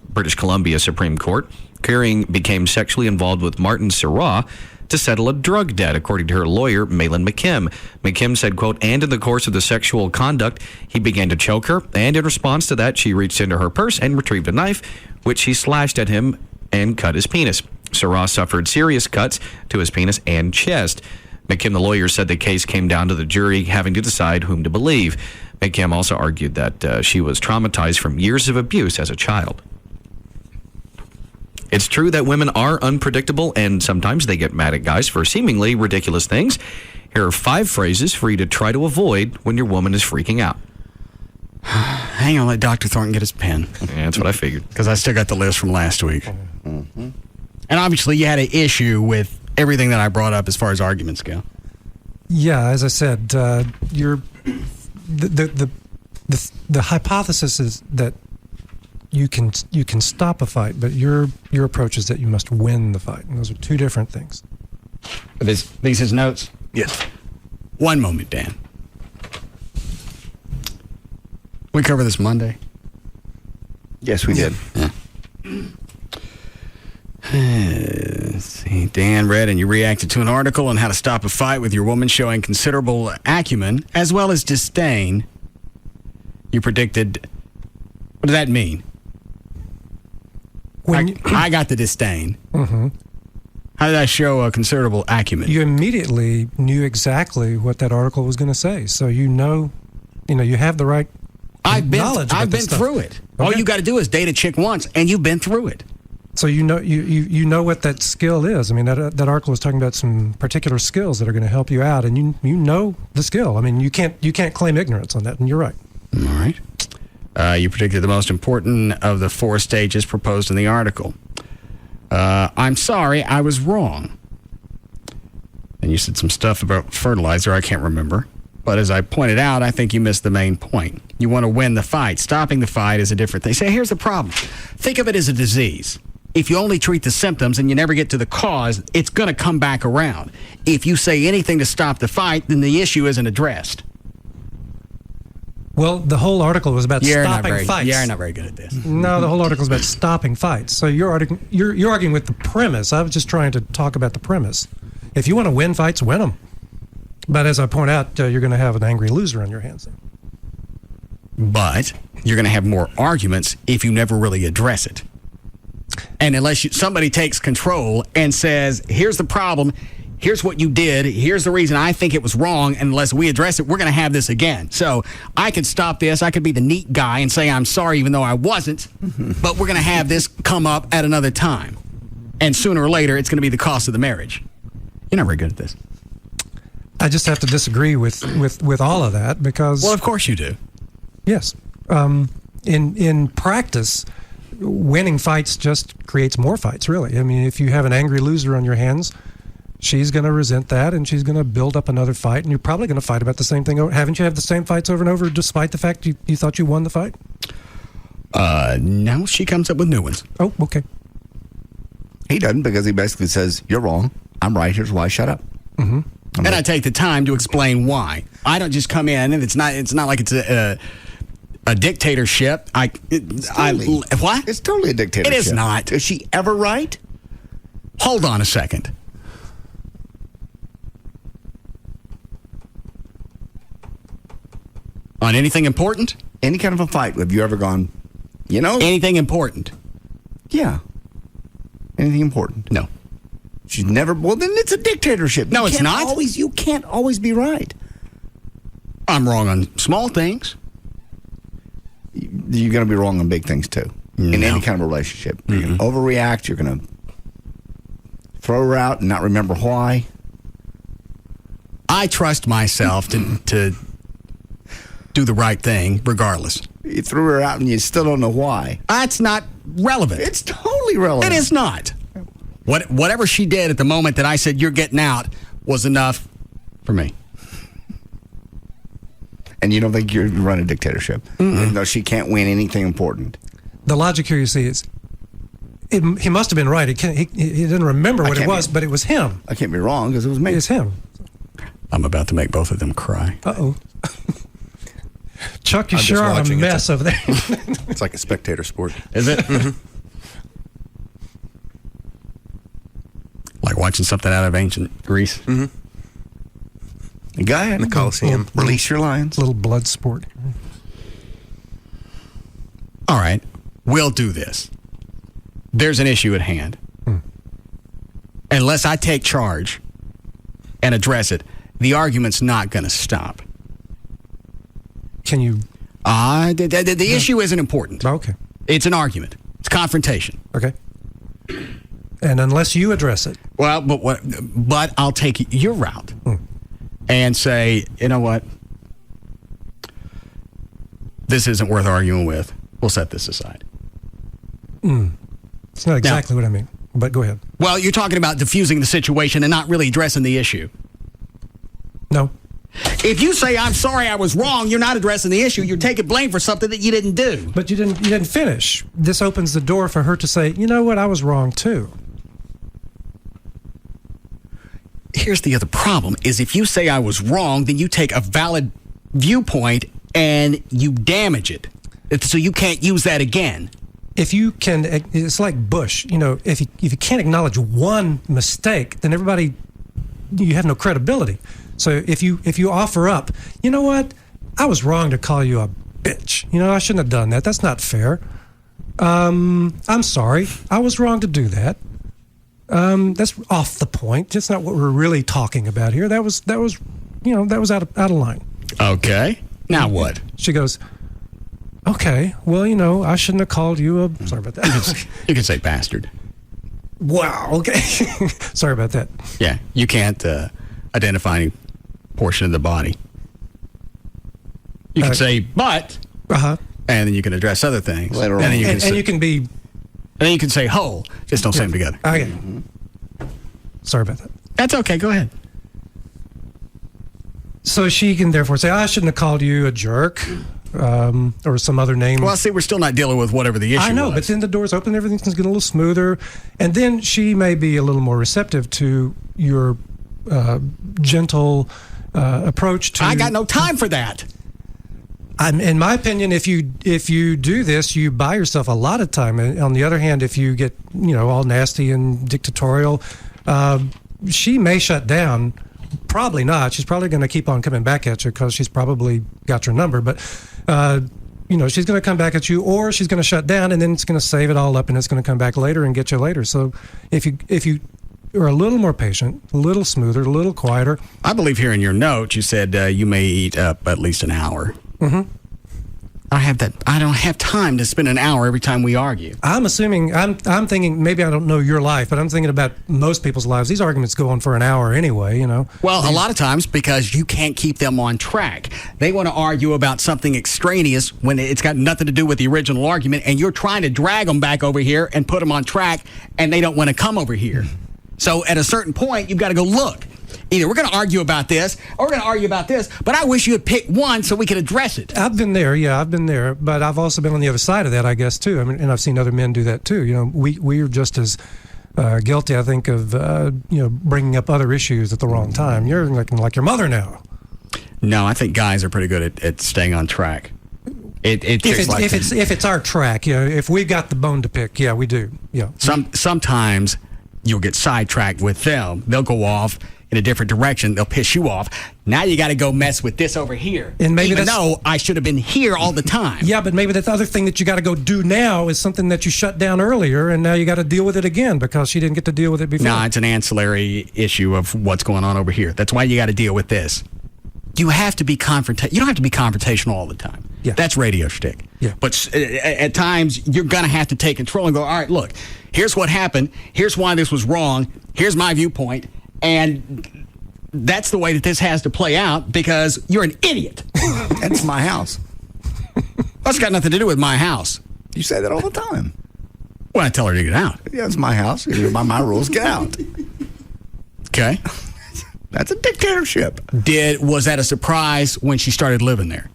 [SPEAKER 9] British Columbia Supreme Court. Queering became sexually involved with Martin Sirah to settle a drug debt, according to her lawyer, Malin McKim. McKim said, quote, and in the course of the sexual conduct, he began to choke her, and in response to that, she reached into her purse and retrieved a knife, which she slashed at him and cut his penis. Sirah suffered serious cuts to his penis and chest. McKim, the lawyer, said the case came down to the jury having to decide whom to believe. McKim also argued that she was traumatized from years of abuse as a child. It's true that women are unpredictable, and sometimes they get mad at guys for seemingly ridiculous things. Here are 5 phrases for you to try to avoid when your woman is freaking out.
[SPEAKER 7] Hang on, let Dr. Thornton get his pen.
[SPEAKER 9] Yeah, that's what I figured.
[SPEAKER 7] Because I still got the list from last week. Mm-hmm. And obviously you had an issue with everything that I brought up as far as arguments go.
[SPEAKER 27] Yeah, as I said, the hypothesis is that you can stop a fight, but your approach is that you must win the fight, and those are two different things.
[SPEAKER 7] Are these his notes?
[SPEAKER 27] Yes.
[SPEAKER 7] One moment, Dan. We cover this Monday?
[SPEAKER 3] Yes, we did.
[SPEAKER 7] Yeah. Let's see. Dan read and you reacted to an article on how to stop a fight with your woman showing considerable acumen as well as disdain. You predicted. What does that mean? I got the disdain.
[SPEAKER 27] Mm-hmm.
[SPEAKER 7] How did I show a considerable acumen?
[SPEAKER 27] You immediately knew exactly what that article was going to say, so you have the right knowledge.
[SPEAKER 7] I've been through it.
[SPEAKER 27] Okay.
[SPEAKER 7] All you got to do is date a chick once, and you've been through it.
[SPEAKER 27] So you know what that skill is. I mean, that article was talking about some particular skills that are going to help you out, and you know the skill. I mean, you can't claim ignorance on that, and you're right.
[SPEAKER 7] All right. You predicted the most important of the 4 stages proposed in the article. I'm sorry, I was wrong. And you said some stuff about fertilizer, I can't remember. But as I pointed out, I think you missed the main point. You want to win the fight. Stopping the fight is a different thing. Here's the problem. Think of it as a disease. If you only treat the symptoms and you never get to the cause, it's going to come back around. If you say anything to stop the fight, then the issue isn't addressed.
[SPEAKER 27] Well, the whole article was about stopping fights.
[SPEAKER 7] You're not very good at this.
[SPEAKER 27] No, the whole article is about stopping fights. So you're arguing with the premise. I was just trying to talk about the premise. If you want to win fights, win them. But as I point out, you're going to have an angry loser on your hands.
[SPEAKER 7] But you're going to have more arguments if you never really address it. And unless somebody takes control and says, here's the problem, here's what you did, here's the reason I think it was wrong, and unless we address it, we're going to have this again. So I could stop this. I could be the neat guy and say I'm sorry even though I wasn't, but we're going to have this come up at another time. And sooner or later, it's going to be the cost of the marriage. You're not very good at this.
[SPEAKER 27] I just have to disagree with all of that because...
[SPEAKER 7] Well, of course you do.
[SPEAKER 27] Yes. In practice, winning fights just creates more fights, really. I mean, if you have an angry loser on your hands, she's going to resent that, and she's going to build up another fight, and you're probably going to fight about the same thing. Haven't you had the same fights over and over, despite the fact you thought you won the fight?
[SPEAKER 7] No, she comes up with new ones.
[SPEAKER 27] Oh, okay.
[SPEAKER 3] He doesn't, because he basically says, you're wrong, I'm right, here's why, shut up.
[SPEAKER 27] Mm-hmm.
[SPEAKER 7] And I take the time to explain why. I don't just come in, and it's not like it's a dictatorship. What?
[SPEAKER 3] It's totally a dictatorship.
[SPEAKER 7] It is not.
[SPEAKER 3] Is she ever right?
[SPEAKER 7] Hold on a second. On anything important?
[SPEAKER 3] Any kind of a fight, have you ever gone,
[SPEAKER 7] Anything important?
[SPEAKER 3] Yeah. Anything important?
[SPEAKER 7] No.
[SPEAKER 3] She's never, well, then it's a dictatorship.
[SPEAKER 7] No, it's not.
[SPEAKER 3] You can't always be right.
[SPEAKER 7] I'm wrong on small things.
[SPEAKER 3] You're going to be wrong on big things, too.
[SPEAKER 7] No.
[SPEAKER 3] In any kind of relationship. You're going to overreact. You're going to throw her out and not remember why.
[SPEAKER 7] I trust myself to do the right thing regardless.
[SPEAKER 3] You threw her out and you still don't know why.
[SPEAKER 7] That's not relevant.
[SPEAKER 3] It's totally relevant.
[SPEAKER 7] It is not. Whatever she did at the moment that I said you're getting out was enough for me.
[SPEAKER 3] And you don't think you run a dictatorship, even though she can't win anything important.
[SPEAKER 27] The logic here, you see, is he must have been right. He didn't remember what it was, but it was him.
[SPEAKER 3] I can't be wrong because it was me.
[SPEAKER 27] It's him.
[SPEAKER 7] I'm about to make both of them cry.
[SPEAKER 27] Uh-oh. Chuck, you sure are a mess over there.
[SPEAKER 11] It's like a spectator sport.
[SPEAKER 7] Is it?
[SPEAKER 11] Mm-hmm.
[SPEAKER 7] Like watching something out of ancient Greece.
[SPEAKER 11] Mm-hmm.
[SPEAKER 3] A guy in the Coliseum. Release your lions.
[SPEAKER 27] Little blood sport.
[SPEAKER 7] All right. We'll do this. There's an issue at hand. Unless I take charge and address it, the argument's not going to stop.
[SPEAKER 27] Can you?
[SPEAKER 7] The issue isn't important.
[SPEAKER 27] Okay.
[SPEAKER 7] It's an argument. It's confrontation.
[SPEAKER 27] Okay. And unless you address it.
[SPEAKER 7] Well, but I'll take your route and say, you know what? This isn't worth arguing with. We'll set this aside.
[SPEAKER 27] It's not exactly what I mean, but go ahead.
[SPEAKER 7] Well, you're talking about diffusing the situation and not really addressing the issue.
[SPEAKER 27] No.
[SPEAKER 7] If you say, I'm sorry, I was wrong, you're not addressing the issue. You're taking blame for something that you didn't do.
[SPEAKER 27] But you didn't finish. This opens the door for her to say, you know what, I was wrong too.
[SPEAKER 7] Here's the other problem, is if you say I was wrong, then you take a valid viewpoint and you damage it. So you can't use that again.
[SPEAKER 27] if you can, it's like Bush. You know, if you can't acknowledge one mistake, then you have no credibility. So if you offer up, you know what, I was wrong to call you a bitch. You know, I shouldn't have done that. That's not fair. I'm sorry. I was wrong to do that. That's off the point. That's not what we're really talking about here. That was out of line.
[SPEAKER 7] Okay. Now what?
[SPEAKER 27] She goes, okay, well, you know, I shouldn't have called you a... Sorry about that.
[SPEAKER 7] You can say bastard.
[SPEAKER 27] Wow, okay. Sorry about that.
[SPEAKER 7] Yeah, you can't identify any portion of the body. You can say, but...
[SPEAKER 27] Uh-huh.
[SPEAKER 7] And then you can address other things.
[SPEAKER 27] Later on. And you can be...
[SPEAKER 7] And then you can say whole. Just don't say them together.
[SPEAKER 27] Okay. Sorry about that.
[SPEAKER 7] That's okay. Go ahead.
[SPEAKER 27] So she can therefore say, I shouldn't have called you a jerk. Or some other name.
[SPEAKER 7] Well, see, we're still not dealing with whatever the issue
[SPEAKER 27] I know,
[SPEAKER 7] was.
[SPEAKER 27] but then the door's open, everything's getting a little smoother. And then she may be a little more receptive to your gentle approach to...
[SPEAKER 7] I got no time for that.
[SPEAKER 27] In my opinion, if you do this, you buy yourself a lot of time. And on the other hand, if you get, you know, all nasty and dictatorial, she may shut down. Probably not. She's probably going to keep on coming back at you because she's probably got your number. But, you know, she's going to come back at you, or she's going to shut down, and then it's going to save it all up, and it's going to come back later and get you later. So if you are a little more patient, a little smoother, a little quieter.
[SPEAKER 7] I believe here in your note you said you may eat up at least an hour.
[SPEAKER 27] Mm-hmm.
[SPEAKER 7] I don't have time to spend an hour every time we argue.
[SPEAKER 27] I'm assuming, I'm thinking, maybe I don't know your life, but I'm thinking about most people's lives. These arguments go on for an hour anyway, you know.
[SPEAKER 7] Well, a lot of times because you can't keep them on track. They want to argue about something extraneous when it's got nothing to do with the original argument, and you're trying to drag them back over here and put them on track, and they don't want to come over here. So at a certain point, you've got to go, look, either we're going to argue about this or we're going to argue about this, but I wish you would pick one so we could address it.
[SPEAKER 27] I've been there, but I've also been on the other side of that, I guess, too. I mean, and I've seen other men do that, too. You know, we are just as guilty, I think, of, bringing up other issues at the wrong time. You're like your mother now.
[SPEAKER 7] No, I think guys are pretty good at staying on track. If
[SPEAKER 27] it's our track, you know, if we've got the bone to pick, yeah, we do. Yeah.
[SPEAKER 7] Sometimes you'll get sidetracked with them. They'll go off in a different direction. They'll piss you off. Now you got to go mess with this over here.
[SPEAKER 27] And maybe
[SPEAKER 7] even though I should have been here all the time.
[SPEAKER 27] Yeah, but maybe that other thing that you got to go do now is something that you shut down earlier, and now you got to deal with it again because she didn't get to deal with it before.
[SPEAKER 7] No, it's an ancillary issue of what's going on over here. That's why you got to deal with this. You have to be You don't have to be confrontational all the time.
[SPEAKER 27] Yeah.
[SPEAKER 7] That's radio shtick.
[SPEAKER 27] Yeah.
[SPEAKER 7] But at times, you're going to have to take control and go, all right, look, here's what happened. Here's why this was wrong. Here's my viewpoint. And that's the way that this has to play out because you're an idiot.
[SPEAKER 3] That's my house.
[SPEAKER 7] That's got nothing to do with my house.
[SPEAKER 3] You say that all the time.
[SPEAKER 7] Well, I tell her to get out.
[SPEAKER 3] Yeah, it's my house. By my rules, get out.
[SPEAKER 7] Okay.
[SPEAKER 3] That's a dictatorship.
[SPEAKER 7] Was that a surprise when she started living there?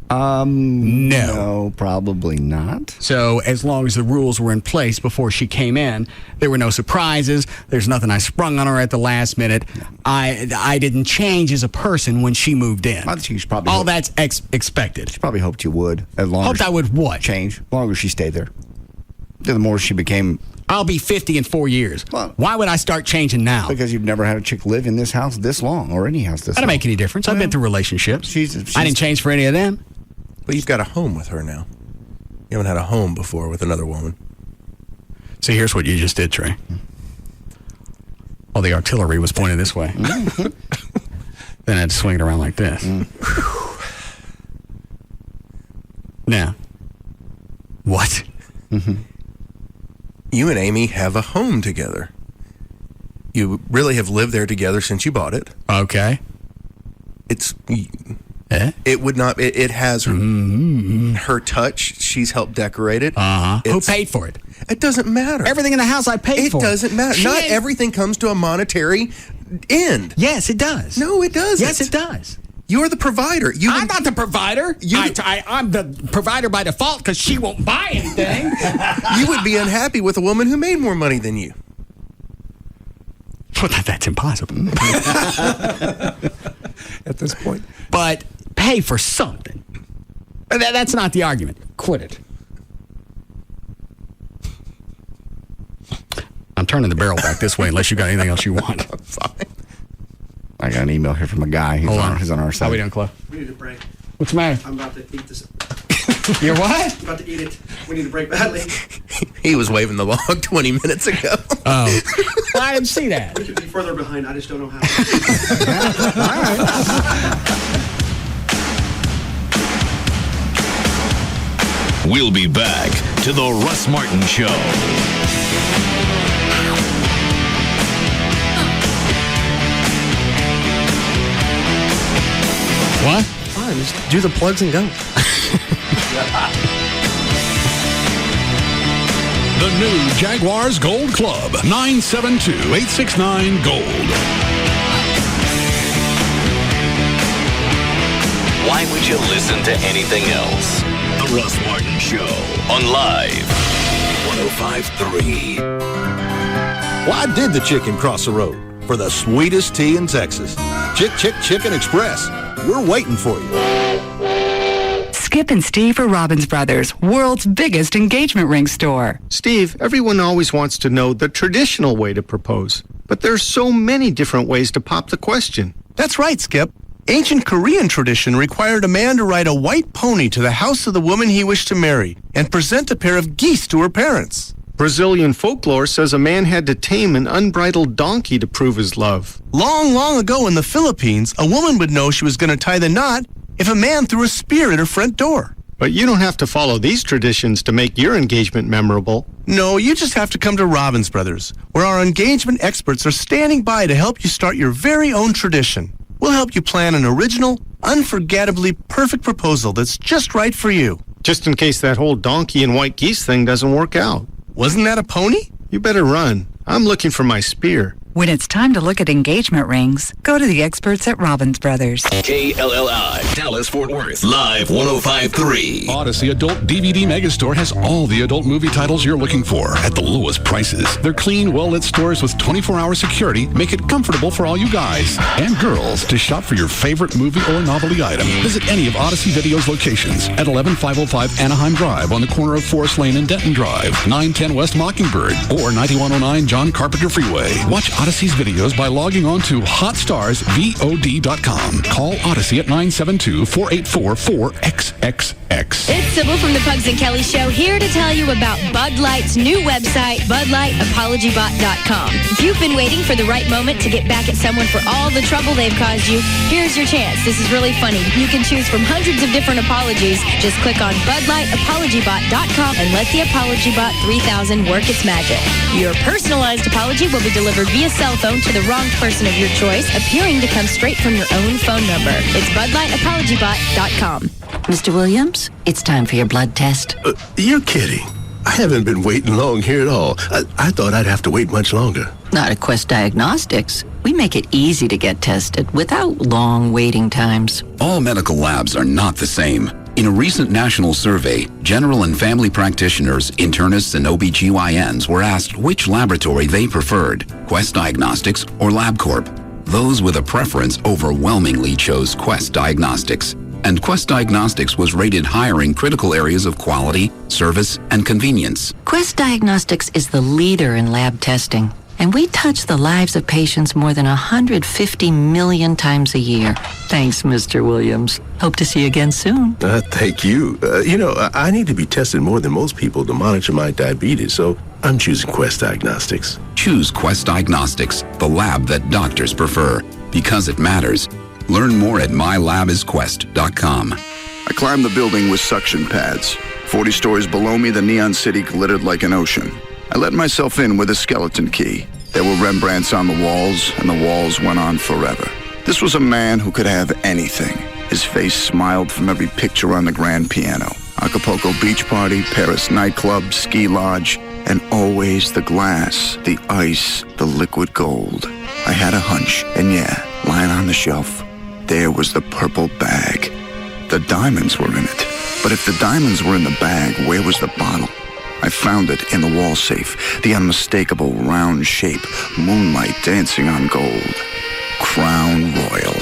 [SPEAKER 3] No, probably not.
[SPEAKER 7] So as long as the rules were in place before she came in, there were no surprises. There's nothing I sprung on her at the last minute. I didn't change as a person when she moved in.
[SPEAKER 3] I think she probably
[SPEAKER 7] all that's expected.
[SPEAKER 3] She probably hoped you would.
[SPEAKER 7] Hoped I would what?
[SPEAKER 3] Change. As long as she stayed there. The more she became...
[SPEAKER 7] I'll be 50 in 4 years.
[SPEAKER 3] Well,
[SPEAKER 7] why would I start changing now?
[SPEAKER 3] Because you've never had a chick live in this house this long, or any house this long.
[SPEAKER 7] That doesn't make any difference. I've been through relationships. I didn't change for any of them.
[SPEAKER 11] But you've got a home with her now. You haven't had a home before with another woman.
[SPEAKER 7] So here's what you just did, Trey. Well, the artillery was pointed this way. Then I had to swing it around like this. Now, what?
[SPEAKER 11] You and Amy have a home together. You really have lived there together since you bought it.
[SPEAKER 7] Okay.
[SPEAKER 11] It would not. It has her touch. She's helped decorate it.
[SPEAKER 7] Who paid for it?
[SPEAKER 11] It doesn't matter.
[SPEAKER 7] Everything in the house I paid for.
[SPEAKER 11] It doesn't matter. Not everything comes to a monetary end.
[SPEAKER 7] Yes, it does.
[SPEAKER 11] No, it doesn't.
[SPEAKER 7] Yes, it does.
[SPEAKER 11] You're the provider.
[SPEAKER 7] I'm not the provider. I'm the provider by default because she won't buy anything.
[SPEAKER 11] You would be unhappy with a woman who made more money than you.
[SPEAKER 7] Well, that's impossible.
[SPEAKER 27] At this point.
[SPEAKER 7] But pay for something. That's not the argument. Quit it. turning the barrel back this way unless you got anything else you want.
[SPEAKER 3] I got an email here from a guy. He's on our side.
[SPEAKER 7] How we doing, Chloe?
[SPEAKER 13] We need a break.
[SPEAKER 7] What's the matter?
[SPEAKER 13] I'm about to eat this.
[SPEAKER 7] You're what?
[SPEAKER 13] I'm about to eat it. We need a break badly.
[SPEAKER 11] He was waving the log 20 minutes ago.
[SPEAKER 7] Oh. I didn't see that.
[SPEAKER 13] We could be further behind. I just don't know how.
[SPEAKER 7] All right.
[SPEAKER 21] We'll be back to the Russ Martin Show.
[SPEAKER 7] What?
[SPEAKER 13] Fine, just do the plugs and go.
[SPEAKER 14] The new Jaguars Gold Club, 972-869-GOLD.
[SPEAKER 21] Why would you listen to anything else? The Russ Martin Show on Live 105.3.
[SPEAKER 15] Why did the chicken cross the road? For the sweetest tea in Texas. Chicken Express. We're waiting for you.
[SPEAKER 16] Skip and Steve are Robbins Brothers, world's biggest engagement ring store.
[SPEAKER 18] Steve, everyone always wants to know the traditional way to propose, but there's so many different ways to pop the question.
[SPEAKER 22] That's right, Skip. Ancient Korean tradition required a man to ride a white pony to the house of the woman he wished to marry and present a pair of geese to her parents.
[SPEAKER 18] Brazilian folklore says a man had to tame an unbridled donkey to prove his love.
[SPEAKER 22] Long, long ago in the Philippines, a woman would know she was going to tie the knot if a man threw a spear at her front door.
[SPEAKER 18] But you don't have to follow these traditions to make your engagement memorable.
[SPEAKER 22] No, you just have to come to Robbins Brothers, where our engagement experts are standing by to help you start your very own tradition. We'll help you plan an original, unforgettably perfect proposal that's just right for you.
[SPEAKER 18] Just in case that whole donkey and white geese thing doesn't work out.
[SPEAKER 22] Wasn't that a pony?
[SPEAKER 18] You better run. I'm looking for my spear.
[SPEAKER 16] When it's time to look at engagement rings, go to the experts at Robbins Brothers.
[SPEAKER 21] KLLI, Dallas, Fort Worth, Live 105.3.
[SPEAKER 14] Odyssey Adult DVD Megastore has all the adult movie titles you're looking for at the lowest prices. Their clean, well-lit stores with 24-hour security make it comfortable for all you guys and girls to shop for your favorite movie or novelty item. Visit any of Odyssey Video's locations at 11505 Anaheim Drive on the corner of Forest Lane and Denton Drive, 910 West Mockingbird, or 9109 John Carpenter Freeway. Watch Odyssey's videos by logging on to HotStarsVOD.com. Call Odyssey at 972-484-4XXX.
[SPEAKER 23] It's Sybil from the Pugs and Kelly Show here to tell you about Bud Light's new website, BudLightApologyBot.com. If you've been waiting for the right moment to get back at someone for all the trouble they've caused you, here's your chance. This is really funny. You can choose from hundreds of different apologies. Just click on BudLightApologyBot.com and let the Apology Bot 3000 work its magic. Your personalized apology will be delivered via cell phone to the wronged person of your choice, appearing to come straight from your own phone number. It's BudLightApologyBot.com.
[SPEAKER 24] Mr. Williams, it's time for your blood test.
[SPEAKER 15] You're kidding. I haven't been waiting long here at all. I thought I'd have to wait much longer.
[SPEAKER 24] Not at Quest Diagnostics. We make it easy to get tested without long waiting times.
[SPEAKER 26] All medical labs are not the same. In a recent national survey, general and family practitioners, internists, and OBGYNs were asked which laboratory they preferred, Quest Diagnostics or LabCorp. Those with a preference overwhelmingly chose Quest Diagnostics. And Quest Diagnostics was rated higher in critical areas of quality, service, and convenience.
[SPEAKER 24] Quest Diagnostics is the leader in lab testing, and we touch the lives of patients more than 150 million times a year. Thanks, Mr. Williams. Hope to see you again soon.
[SPEAKER 15] Thank you. I need to be tested more than most people to monitor my diabetes, so I'm choosing Quest Diagnostics.
[SPEAKER 26] Choose Quest Diagnostics, the lab that doctors prefer, because it matters. Learn more at mylabisquest.com.
[SPEAKER 28] I climbed the building with suction pads. 40 stories below me, the neon city glittered like an ocean. I let myself in with a skeleton key. There were Rembrandts on the walls, and the walls went on forever. This was a man who could have anything. His face smiled from every picture on the grand piano. Acapulco beach party, Paris nightclub, ski lodge, and always the glass, the ice, the liquid gold. I had a hunch, and yeah, lying on the shelf, there was the purple bag. The diamonds were in it. But if the diamonds were in the bag, where was the bottle? I found it in the wall safe, the unmistakable round shape, moonlight dancing on gold. Crown Royal.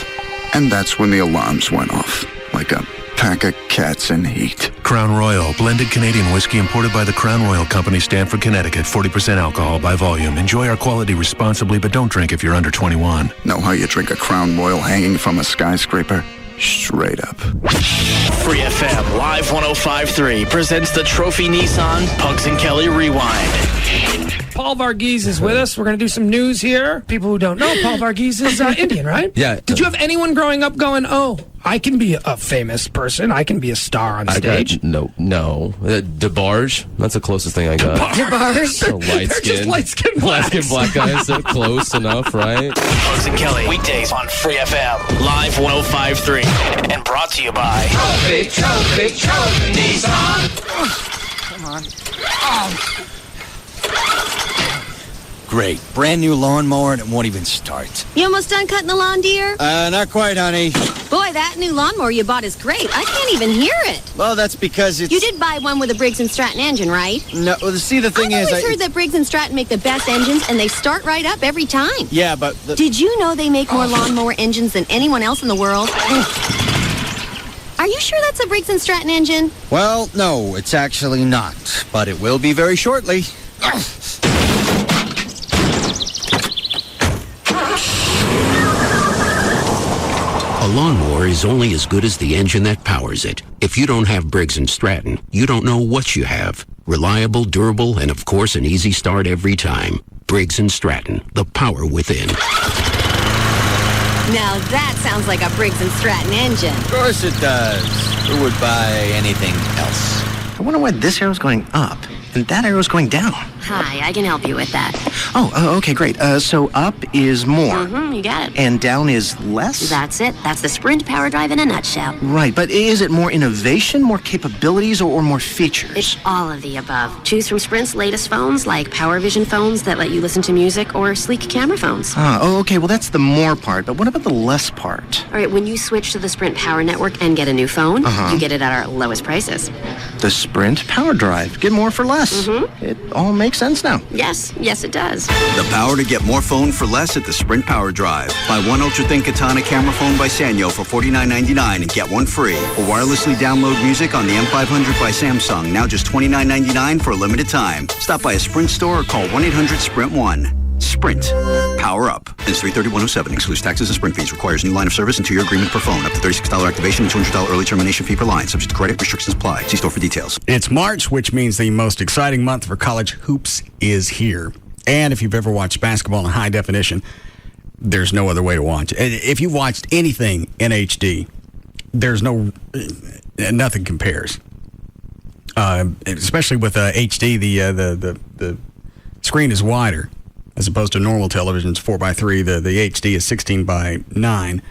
[SPEAKER 28] And that's when the alarms went off, like a pack of cats in heat.
[SPEAKER 22] Crown Royal, blended Canadian whiskey imported by the Crown Royal Company, Stamford, Connecticut. 40% alcohol by volume. Enjoy our quality responsibly, but don't drink if you're under 21.
[SPEAKER 28] Know how you drink a Crown Royal hanging from a skyscraper? Straight up.
[SPEAKER 1] Free FM Live 105.3 presents the Trophy Nissan Pugs and Kelly Rewind.
[SPEAKER 2] Paul Varghese is with us. We're going to do some news here. People who don't know, Paul Varghese is Indian, right?
[SPEAKER 5] Yeah.
[SPEAKER 2] Did you have anyone growing up going, oh, I can be a famous person. I can be a star on stage?
[SPEAKER 5] No. DeBarge. That's the closest thing I got.
[SPEAKER 2] DeBarge?
[SPEAKER 5] Light skin.
[SPEAKER 2] Light-skinned
[SPEAKER 5] black guys. So close enough, right?
[SPEAKER 1] Pugs and Kelly, weekdays on Free FM Live 105.3. And brought to you by Trophy Nissan.
[SPEAKER 2] Come on. Oh.
[SPEAKER 6] Great. Brand new lawnmower and it won't even start.
[SPEAKER 23] You almost done cutting the lawn, dear?
[SPEAKER 6] Not quite, honey.
[SPEAKER 23] Boy, that new lawnmower you bought is great. I can't even hear it.
[SPEAKER 6] Well, that's because it's...
[SPEAKER 23] You did buy one with a Briggs & Stratton engine, right?
[SPEAKER 6] No, well, see, the thing
[SPEAKER 23] I've
[SPEAKER 6] is...
[SPEAKER 23] always heard that Briggs & Stratton make the best engines, and they start right up every time.
[SPEAKER 6] Yeah, but...
[SPEAKER 23] Did you know they make more lawnmower engines than anyone else in the world? Are you sure that's a Briggs & Stratton engine?
[SPEAKER 6] Well, no, it's actually not. But it will be very shortly.
[SPEAKER 12] A lawnmower is only as good as the engine that powers it. If you don't have Briggs & Stratton, you don't know what you have. Reliable, durable, and of course an easy start every time. Briggs & Stratton, the power within.
[SPEAKER 23] Now that sounds like a Briggs & Stratton engine.
[SPEAKER 6] Of course it does. Who would buy anything else?
[SPEAKER 19] I wonder why this arrow's going up and that arrow's going down.
[SPEAKER 23] Hi, I can help you with that.
[SPEAKER 19] Oh, okay, great. So up is more.
[SPEAKER 23] Mm-hmm, you got it.
[SPEAKER 19] And down is less?
[SPEAKER 23] That's it. That's the Sprint power drive in a nutshell.
[SPEAKER 19] Right, but is it more innovation, more capabilities, or more features?
[SPEAKER 23] It's all of the above. Choose from Sprint's latest phones, like PowerVision phones that let you listen to music, or sleek camera phones.
[SPEAKER 19] Okay, well that's the more part, but what about the less part?
[SPEAKER 23] All right, when you switch to the Sprint Power Network and get a new phone, you get it at our lowest prices.
[SPEAKER 19] The Sprint Power Drive. Get more for less.
[SPEAKER 23] Mm-hmm.
[SPEAKER 19] It all makes sense now.
[SPEAKER 23] Yes, it does.
[SPEAKER 20] The power to get more phone for less at the Sprint Power Drive. Buy one ultra-thin Katana camera phone by Sanyo for $49.99 and get one free. Or wirelessly download music on the M500 by Samsung, now just $29.99 for a limited time. Stop by a Sprint store or call 1-800-SPRINT-1. Sprint. Power up. It's $331.07. Excludes taxes and Sprint fees. Requires new line of service and 2-year agreement per phone. Up to $36 activation and $200 early termination fee per line. Subject to credit. Restrictions apply. See store for details.
[SPEAKER 7] It's March, which means the most exciting month for college hoops is here. And if you've ever watched basketball in high definition, there's no other way to watch it. If you've watched anything in HD, there's nothing compares. Especially with HD, the screen is wider. As opposed to normal television's 4:3, the HD is 16:9.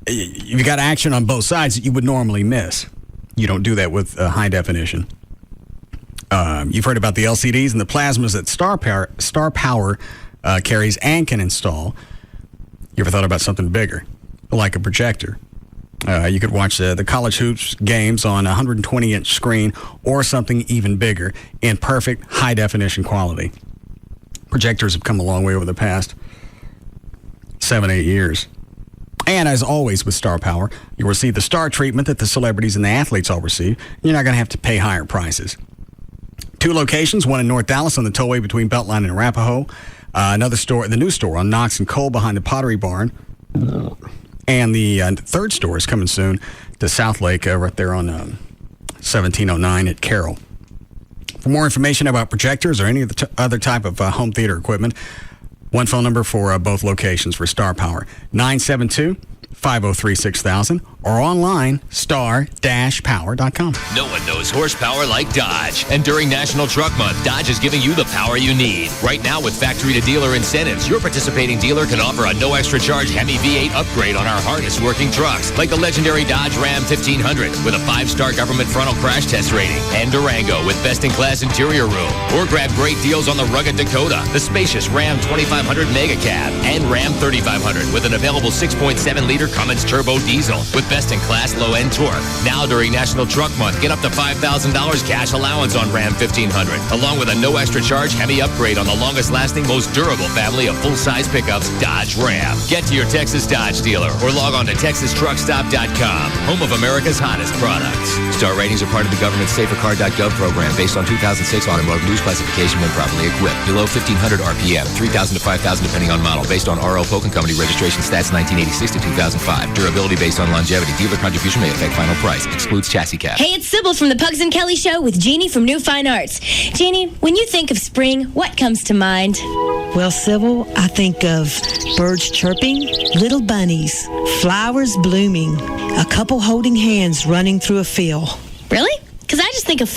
[SPEAKER 7] You've got action on both sides that you would normally miss. You don't do that with high definition. You've heard about the LCDs and the plasmas that Star Power carries and can install. You ever thought about something bigger, like a projector? You could watch the college hoops games on a 120-inch screen or something even bigger in perfect high-definition quality. Projectors have come a long way over the past 7-8 years. And as always with Star Power, you'll receive the star treatment that the celebrities and the athletes all receive. You're not going to have to pay higher prices. 2 locations, one in North Dallas on the tollway between Beltline and Arapahoe. Another store, the new store on Knox and Cole behind the Pottery Barn. And the third store is coming soon to Southlake, right there on 1709 at Carroll. For more information about projectors or any of the other type of home theater equipment, one phone number for both locations for Star Power, 972-503-6000, or online, star-power.com.
[SPEAKER 25] No one knows horsepower like Dodge. And during National Truck Month, Dodge is giving you the power you need. Right now, with factory-to-dealer incentives, your participating dealer can offer a no-extra-charge Hemi V8 upgrade on our hardest-working trucks, like the legendary Dodge Ram 1500 with a 5-star government frontal crash test rating, and Durango with best-in-class interior room. Or grab great deals on the rugged Dakota, the spacious Ram 2500 Mega Cab, and Ram 3500 with an available 6.7-liter Cummins turbo diesel with best-in-class low-end torque. Now during National Truck Month, get up to $5,000 cash allowance on Ram 1500, along with a no extra charge Hemi upgrade on the longest-lasting, most durable family of full-size pickups, Dodge Ram. Get to your Texas Dodge dealer or log on to TexasTruckStop.com, home of America's hottest products. Star ratings are part of the government's SaferCar.gov program based on 2006 automotive news classification when properly equipped. Below 1,500 RPM, 3,000 to 5,000 depending on model. Based on RO Polk & Company registration stats 1986 to 2005. Durability based on longevity. Dealer contribution may affect final price. Excludes chassis cab.
[SPEAKER 23] Hey, it's Sybil from the Pugs and Kelly Show with Jeannie from New Fine Arts. Jeannie, when you think of spring, what comes to mind?
[SPEAKER 3] Well, Sybil, I think of birds chirping, little bunnies, flowers blooming, a couple holding hands running through a field.
[SPEAKER 23] Really? Because I just think of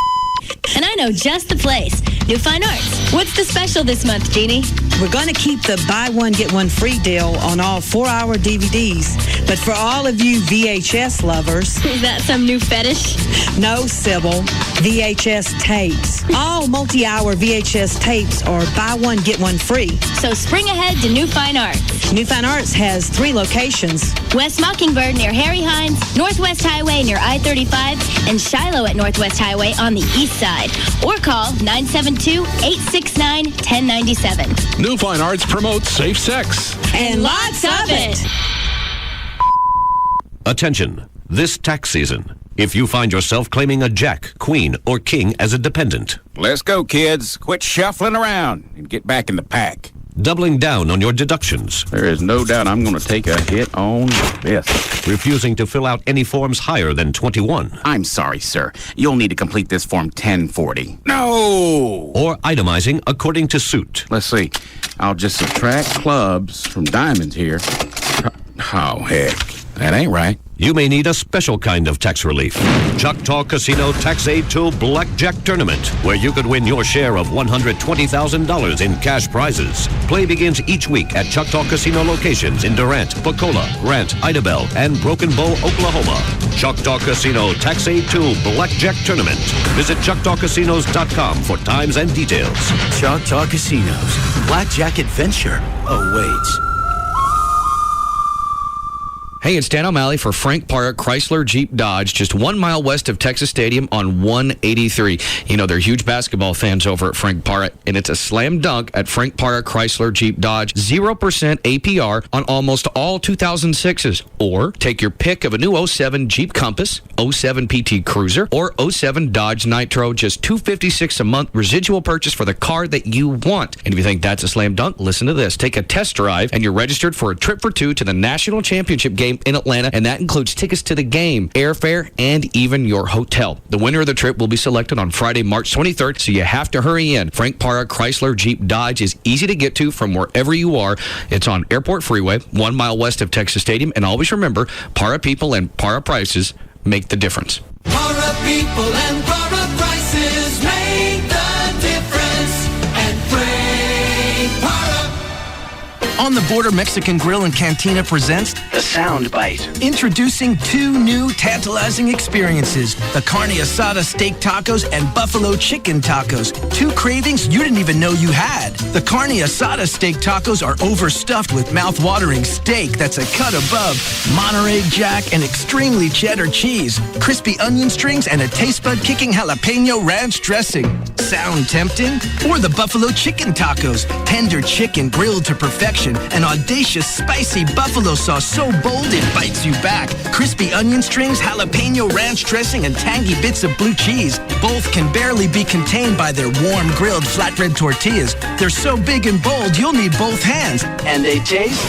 [SPEAKER 23] and I know just the place. New Fine Arts. What's the special this month, Jeannie?
[SPEAKER 3] We're going to keep the buy one, get one free deal on all 4-hour DVDs. But for all of you VHS lovers...
[SPEAKER 23] Is that some new fetish?
[SPEAKER 3] No, Sybil. VHS tapes. All multi-hour VHS tapes are buy one, get one free.
[SPEAKER 23] So spring ahead to New Fine Arts.
[SPEAKER 3] New Fine Arts has 3 locations.
[SPEAKER 23] West Mockingbird near Harry Hines, Northwest Highway near I-35, and Shiloh at Northwest Highway on the east side. Or call 972-869-1097.
[SPEAKER 14] New Fine Arts promotes safe sex.
[SPEAKER 23] And lots of it.
[SPEAKER 4] Attention, this tax season. If you find yourself claiming a jack, queen, or king as a dependent.
[SPEAKER 8] Let's go, kids. Quit shuffling around and get back in the pack.
[SPEAKER 4] Doubling down on your deductions.
[SPEAKER 8] There is no doubt I'm going to take a hit on this.
[SPEAKER 4] Refusing to fill out any forms higher than 21.
[SPEAKER 8] I'm sorry, sir. You'll need to complete this form 1040. No!
[SPEAKER 4] Or itemizing according to suit.
[SPEAKER 8] Let's see. I'll just subtract clubs from diamonds here. Oh, heck. That ain't right.
[SPEAKER 4] You may need a special kind of tax relief. Choctaw Casino Tax Aid 2 Blackjack Tournament, where you could win your share of $120,000 in cash prizes. Play begins each week at Choctaw Casino locations in Durant, Pocola, Grant, Idabel, and Broken Bow, Oklahoma. Choctaw Casino Tax Aid 2 Blackjack Tournament. Visit ChoctawCasinos.com for times and details.
[SPEAKER 9] Choctaw Casinos. Blackjack Adventure awaits.
[SPEAKER 10] Hey, it's Dan O'Malley for Frank Parra Chrysler Jeep Dodge, just 1 mile west of Texas Stadium on 183. You know, they're huge basketball fans over at Frank Parra, and it's a slam dunk at Frank Parra Chrysler Jeep Dodge. 0% APR on almost all 2006s. Or take your pick of a new 07 Jeep Compass, 07 PT Cruiser, or 07 Dodge Nitro, just $256 a month residual purchase for the car that you want. And if you think that's a slam dunk, listen to this. Take a test drive, and you're registered for a trip for 2 to the National Championship game in Atlanta, and that includes tickets to the game, airfare, and even your hotel. The winner of the trip will be selected on Friday, March 23rd, so you have to hurry in. Frank Parra Chrysler Jeep Dodge is easy to get to from wherever you are. It's on Airport Freeway, 1 mile west of Texas Stadium, and always remember, Parra people and Parra prices make the difference.
[SPEAKER 11] Parra people and Parra prices make the difference at Frank Parra.
[SPEAKER 17] On the Border Mexican Grill and Cantina presents
[SPEAKER 27] The Sound Bite.
[SPEAKER 17] Introducing 2 new tantalizing experiences, the Carne Asada Steak Tacos and Buffalo Chicken Tacos. 2 cravings you didn't even know you had. The Carne Asada Steak Tacos are overstuffed with mouth-watering steak that's a cut above, Monterey Jack and extremely cheddar cheese, crispy onion strings, and a taste bud-kicking jalapeno ranch dressing. Sound tempting? Or the Buffalo Chicken Tacos, tender chicken grilled to perfection, an audacious spicy buffalo sauce so bold it bites you back, crispy onion strings, jalapeno ranch dressing, and tangy bits of blue cheese. Both can barely be contained by their warm grilled flatbread tortillas. They're so big and bold you'll need both hands.
[SPEAKER 27] And they taste?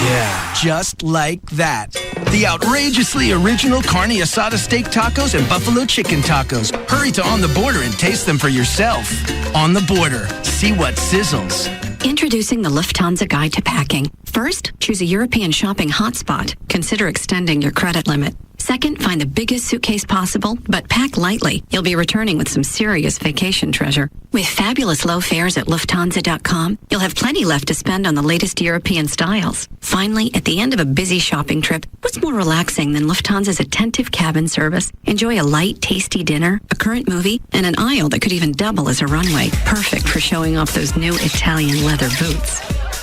[SPEAKER 17] Yeah, just like that. The outrageously original Carne Asada Steak Tacos and Buffalo Chicken Tacos. Hurry to On the Border and taste them for yourself. On the Border, see what sizzles.
[SPEAKER 29] Introducing the Lufthansa Guide to Packing. First, choose a European shopping hotspot. Consider extending your credit limit. Second, find the biggest suitcase possible, but pack lightly. You'll be returning with some serious vacation treasure. With fabulous low fares at Lufthansa.com, you'll have plenty left to spend on the latest European styles. Finally, at the end of a busy shopping trip, what's more relaxing than Lufthansa's attentive cabin service? Enjoy a light, tasty dinner, a current movie, and an aisle that could even double as a runway. Perfect for showing off those new Italian leather boots.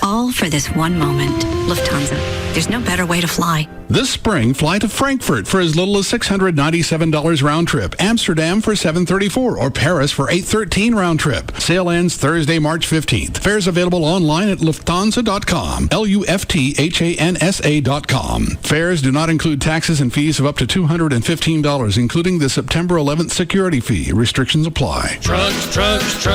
[SPEAKER 29] All for this one moment. Lufthansa. There's no better way to fly.
[SPEAKER 14] This spring, fly to Frankfurt for as little as $697 round trip, Amsterdam for $734, or Paris for $813 round trip. Sale ends Thursday, March 15th. Fares available online at Lufthansa.com, Lufthansa.com. Fares do not include taxes and fees of up to $215, including the September 11th security fee. Restrictions apply.
[SPEAKER 13] Trucks. Trust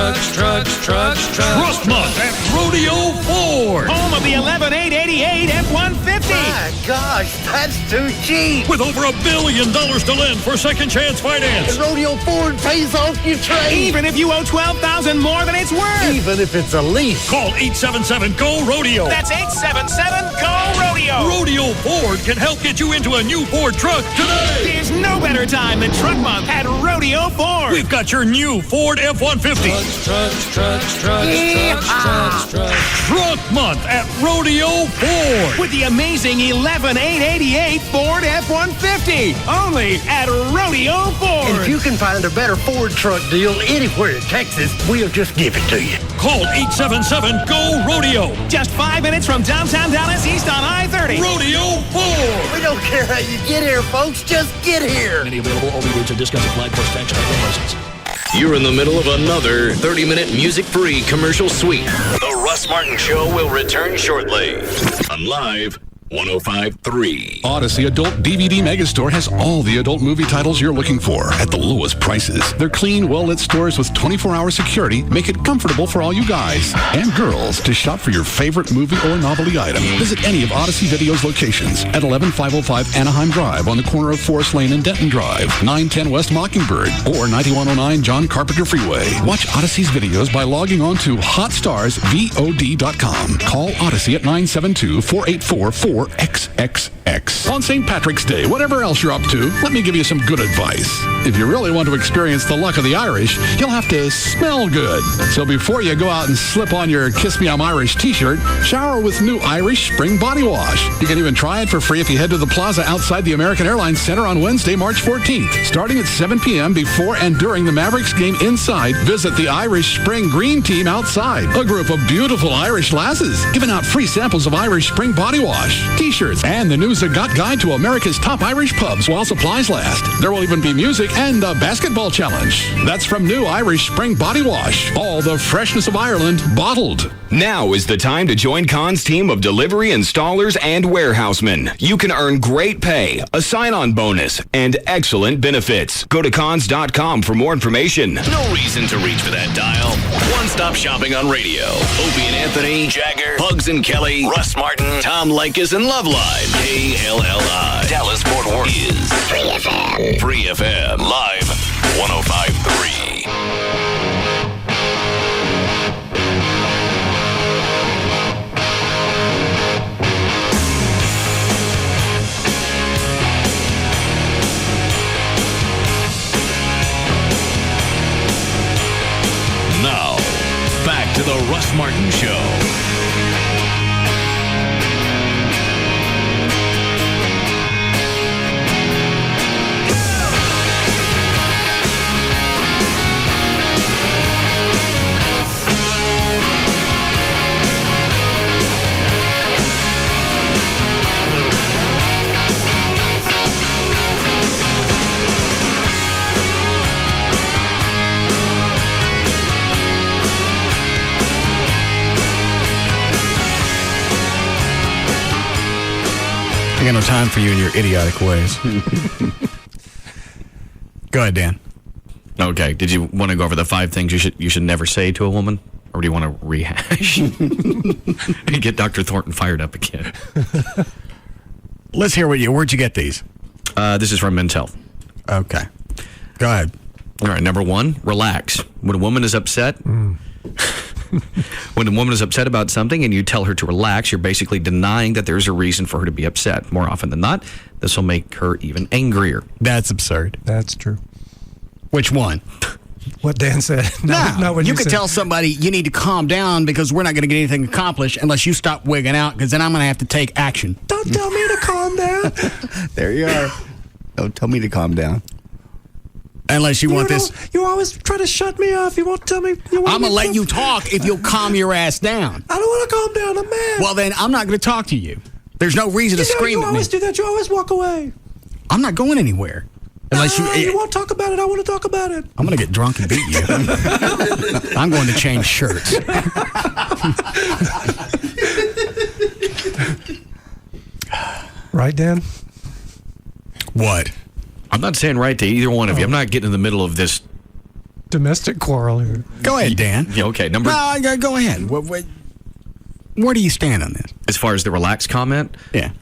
[SPEAKER 13] Month at Rodeo Ford. Home of the 11888 F-150.
[SPEAKER 15] My gosh, that's too cheap.
[SPEAKER 13] With over $1 billion to lend for second chance finance.
[SPEAKER 15] And Rodeo Ford pays off your trade.
[SPEAKER 13] Even if you owe $12,000 more than it's worth.
[SPEAKER 15] Even if it's a lease.
[SPEAKER 13] Call 877-GO-RODEO. That's 877-GO-RODEO. Rodeo Ford can help get you into a new Ford truck today. There's no better time than Truck Month at Rodeo Ford. We've got your new Ford F-150. Trucks. Truck Month at Rodeo Ford. With the amazing 11888 Ford F-150. Only at Rodeo Ford.
[SPEAKER 15] And if you can find a better Ford truck deal anywhere in Texas, we'll just give it to you.
[SPEAKER 13] Call 877-GO-RODEO. Just 5 minutes from downtown Dallas, east on I-30. Rodeo Ford.
[SPEAKER 15] We don't care how you get here, folks. Just get here.
[SPEAKER 13] Any available only rates and discounts applied for tax and license.
[SPEAKER 4] You're in the middle of another 30-minute music-free commercial sweep. The Russ Martin Show will return shortly on Live 105.3.
[SPEAKER 14] Odyssey Adult DVD Megastore has all the adult movie titles you're looking for at the lowest prices. Their clean, well-lit stores with 24-hour security make it comfortable for all you guys and girls to shop for your favorite movie or novelty item. Visit any of Odyssey Video's locations at 11505 Anaheim Drive on the corner of Forest Lane and Denton Drive, 910 West Mockingbird, or 9109 John Carpenter Freeway. Watch Odyssey's videos by logging on to HotStarsVOD.com. Call Odyssey at 972-484-4XXX. On St. Patrick's Day, whatever else you're up to, let me give you some good advice. If you really want to experience the luck of the Irish, you'll have to smell good. So before you go out and slip on your Kiss Me I'm Irish t-shirt, shower with new Irish Spring Body Wash. You can even try it for free if you head to the plaza outside the American Airlines Center on Wednesday, March 14th. Starting at 7 p.m. before and during the Mavericks game inside, visit the Irish Spring Green Team outside. A group of beautiful Irish lasses giving out free samples of Irish Spring Body Wash, t-shirts, and the News That Got Guide to America's top Irish pubs while supplies last. There will even be music and a basketball challenge. That's from new Irish Spring Body Wash. All the freshness of Ireland bottled.
[SPEAKER 16] Now is the time to join Con's team of delivery installers and warehousemen. You can earn great pay, a sign-on bonus, and excellent benefits. Go to cons.com for more information.
[SPEAKER 4] No reason to reach for that dial. One-stop shopping on radio. Opie and Anthony, Jagger, Pugs and Kelly, Russ Martin, Tom Likas, and Loveline. KLLI. Dallas Fort Worth is Free FM. Free FM. Live 105.3. Now, back to the Russ Martin Show.
[SPEAKER 7] I got no time for you and your idiotic ways. Go ahead, Dan.
[SPEAKER 10] Okay. Did you want to go over the 5 things you should never say to a woman? Or do you want to rehash? And get Dr. Thornton fired up again.
[SPEAKER 7] Let's hear where'd you get these?
[SPEAKER 10] This is from Men's Health.
[SPEAKER 7] Okay. Go ahead.
[SPEAKER 10] All right. Number 1, relax. When a woman is upset... When a woman is upset about something and you tell her to relax, you're basically denying that there's a reason for her to be upset. More often than not, this will make her even angrier.
[SPEAKER 7] That's absurd.
[SPEAKER 2] That's true.
[SPEAKER 7] Which one?
[SPEAKER 2] What Dan said. Not what
[SPEAKER 7] you
[SPEAKER 2] you
[SPEAKER 7] could
[SPEAKER 2] said.
[SPEAKER 7] tell somebody you need to calm down because we're not going to get anything accomplished unless you stop wigging out, because then I'm going to have to take action.
[SPEAKER 2] Don't tell me to calm down.
[SPEAKER 6] There you are. Don't tell me to calm down.
[SPEAKER 7] Unless you want this.
[SPEAKER 2] You always try to shut me off. You won't tell me.
[SPEAKER 7] I'm going to let you talk if you'll calm your ass down.
[SPEAKER 2] I don't want to calm down. I'm mad.
[SPEAKER 7] Well, then I'm not going to talk to you. There's no reason to scream at me.
[SPEAKER 2] You always do that. You always walk away.
[SPEAKER 7] I'm not going anywhere. Unless
[SPEAKER 2] you won't talk about it. I want to talk about it.
[SPEAKER 7] I'm going to get drunk and beat you. I'm going to change shirts.
[SPEAKER 2] Right, Dan?
[SPEAKER 7] What?
[SPEAKER 10] I'm not saying right to either one of you. I'm not getting in the middle of this
[SPEAKER 2] domestic quarrel here.
[SPEAKER 7] Go ahead, Dan.
[SPEAKER 10] Yeah, okay.
[SPEAKER 7] No, go ahead. Where do you stand on this?
[SPEAKER 10] As far as the relaxed comment?
[SPEAKER 7] Yeah.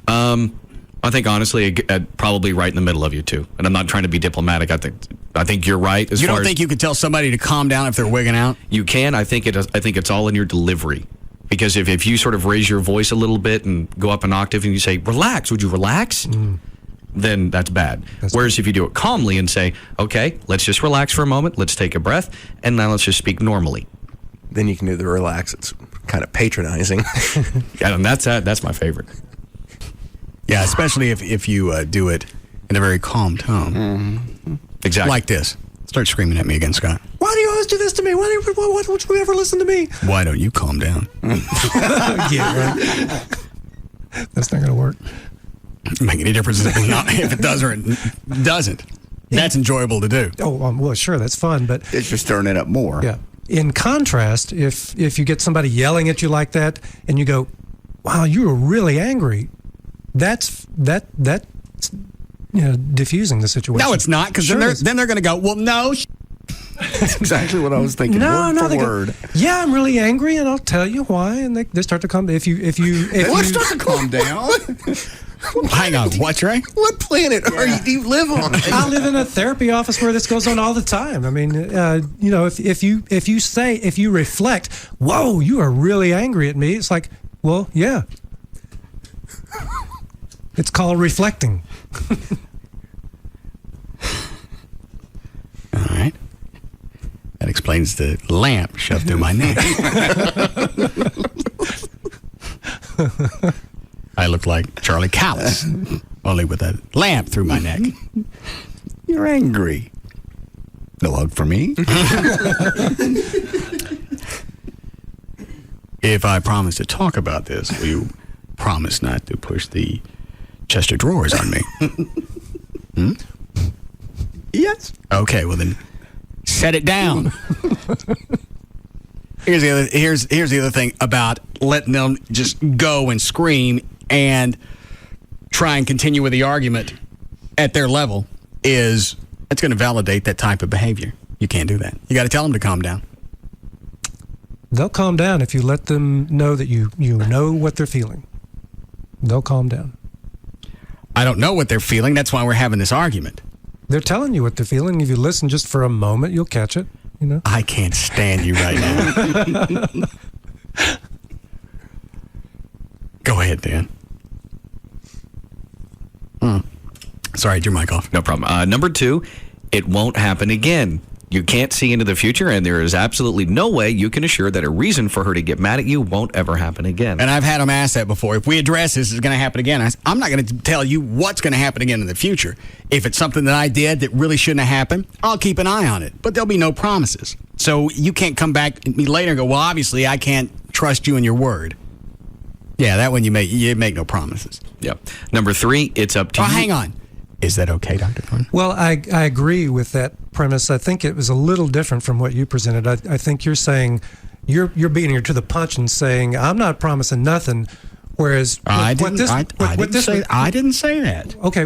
[SPEAKER 10] I think, honestly, probably right in the middle of you two. And I'm not trying to be diplomatic. I think you're right.
[SPEAKER 7] You don't think you could tell somebody to calm down if they're wigging out?
[SPEAKER 10] You can. I think it's all in your delivery. Because if you sort of raise your voice a little bit and go up an octave and you say, relax, would you relax? Then that's bad. Whereas if you do it calmly and say, okay, let's just relax for a moment, let's take a breath, and now let's just speak normally.
[SPEAKER 1] Then you can do the relax. It's kind of patronizing.
[SPEAKER 10] Yeah, and that's my favorite.
[SPEAKER 7] Yeah, especially if you do it in a very calm tone.
[SPEAKER 10] Mm-hmm. Exactly.
[SPEAKER 7] Like this. Start screaming at me again, Scott.
[SPEAKER 2] Why do you always do this to me? Why would you ever listen to me?
[SPEAKER 7] Why don't you calm down?
[SPEAKER 2] Yeah, right. That's not going to work.
[SPEAKER 7] Make any difference if it does or it doesn't. That's enjoyable to do.
[SPEAKER 2] Oh, well, sure, that's fun, but
[SPEAKER 5] it's just stirring it up more.
[SPEAKER 2] Yeah. In contrast, if you get somebody yelling at you like that, and you go, "Wow, you were really angry," that's diffusing the situation.
[SPEAKER 7] No, it's not, because then they're going to go, "Well, no."
[SPEAKER 5] That's exactly what I was thinking. Word for word.
[SPEAKER 2] Yeah, I'm really angry, and I'll tell you why. And they start to calm. If you
[SPEAKER 5] start to calm down.
[SPEAKER 7] Hang on, what, Trey?
[SPEAKER 5] What planet do you live on?
[SPEAKER 2] I live in a therapy office where this goes on all the time. I mean, if you reflect, whoa, you are really angry at me. It's like, well, yeah. It's called reflecting.
[SPEAKER 7] All right. That explains the lamp shoved through my neck. I look like Charlie Callis, only with a lamp through my neck.
[SPEAKER 5] You're angry. No hug for me.
[SPEAKER 7] If I promise to talk about this, will you promise not to push the chest of drawers on me?
[SPEAKER 5] Yes.
[SPEAKER 7] Okay, well then, set it down. Here's the other thing about letting them just go and scream and try and continue with the argument at their level is it's going to validate that type of behavior. You can't do that. You got to tell them to calm down.
[SPEAKER 2] They'll calm down if you let them know that you know what they're feeling. They'll calm down.
[SPEAKER 7] I don't know what they're feeling. That's why we're having this argument.
[SPEAKER 2] They're telling you what they're feeling. If you listen just for a moment, you'll catch it. You know.
[SPEAKER 7] I can't stand you right now. Go ahead, Dan. Sorry, your mic off.
[SPEAKER 10] No problem. Number 2, it won't happen again. You can't see into the future, and there is absolutely no way you can assure that a reason for her to get mad at you won't ever happen again.
[SPEAKER 7] And I've had them ask that before. If we address this, it's going to happen again. I'm not going to tell you what's going to happen again in the future. If it's something that I did that really shouldn't have happened, I'll keep an eye on it. But there'll be no promises. So you can't come back at me later and go, well, obviously I can't trust you and your word. Yeah, that one you make no promises.
[SPEAKER 10] Yep. Number 3, it's up to you.
[SPEAKER 7] Hang on. Is that okay, Dr. Thorne?
[SPEAKER 2] Well, I agree with that premise. I think it was a little different from what you presented. I think you're saying you're beating her to the punch and saying I'm not promising nothing, whereas
[SPEAKER 7] I didn't say that.
[SPEAKER 2] Okay,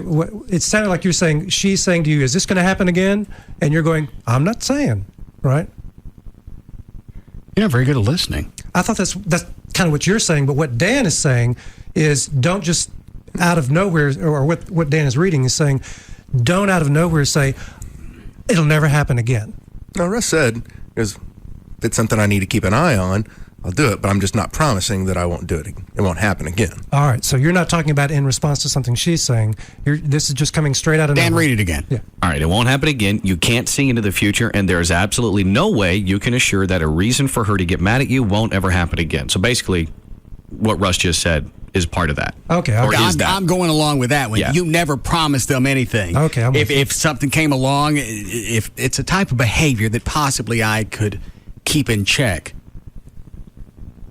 [SPEAKER 2] it sounded like she's saying to you, "Is this going to happen again?" And you're going, "I'm not saying," right?
[SPEAKER 7] You're not very good at listening.
[SPEAKER 2] I thought that's kind of what you're saying, but what Dan is saying is don't just out of nowhere, or what Dan is reading is saying, don't out of nowhere say, it'll never happen again.
[SPEAKER 1] No, Russ said, if it's something I need to keep an eye on, I'll do it, but I'm just not promising that I won't do it. It won't happen again.
[SPEAKER 2] All right, so you're not talking about in response to something she's saying. This is just coming straight out of
[SPEAKER 7] Dan,
[SPEAKER 2] nowhere.
[SPEAKER 7] read it again.
[SPEAKER 2] Yeah.
[SPEAKER 10] All right, it won't happen again. You can't see into the future, and there is absolutely no way you can assure that a reason for her to get mad at you won't ever happen again. So basically, what Russ just said, is part of that.
[SPEAKER 2] Okay.
[SPEAKER 10] Or is that?
[SPEAKER 7] I'm going along with that one.
[SPEAKER 10] Yeah.
[SPEAKER 7] You never promised them anything.
[SPEAKER 2] Okay.
[SPEAKER 7] If something came along, if it's a type of behavior that possibly I could keep in check,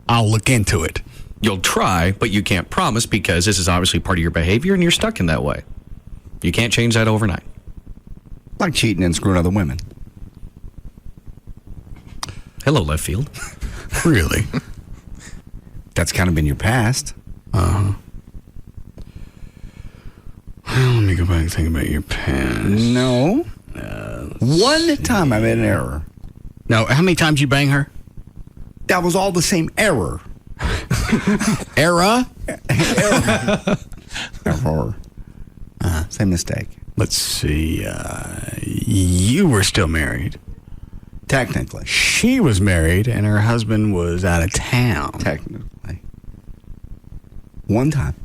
[SPEAKER 7] I'll look into it.
[SPEAKER 10] You'll try, but you can't promise because this is obviously part of your behavior and you're stuck in that way. You can't change that overnight.
[SPEAKER 5] Like cheating and screwing other women.
[SPEAKER 10] Hello, left field.
[SPEAKER 7] Really?
[SPEAKER 5] That's kind of been your past.
[SPEAKER 7] Well, let me go back and think about your past.
[SPEAKER 5] No. One time I made an error.
[SPEAKER 7] No, how many times you bang her?
[SPEAKER 5] That was all the same error.
[SPEAKER 7] Error?
[SPEAKER 5] Error. Same mistake.
[SPEAKER 7] Let's see. You were still married.
[SPEAKER 5] Technically.
[SPEAKER 7] She was married and her husband was out of town.
[SPEAKER 5] Technically. One time.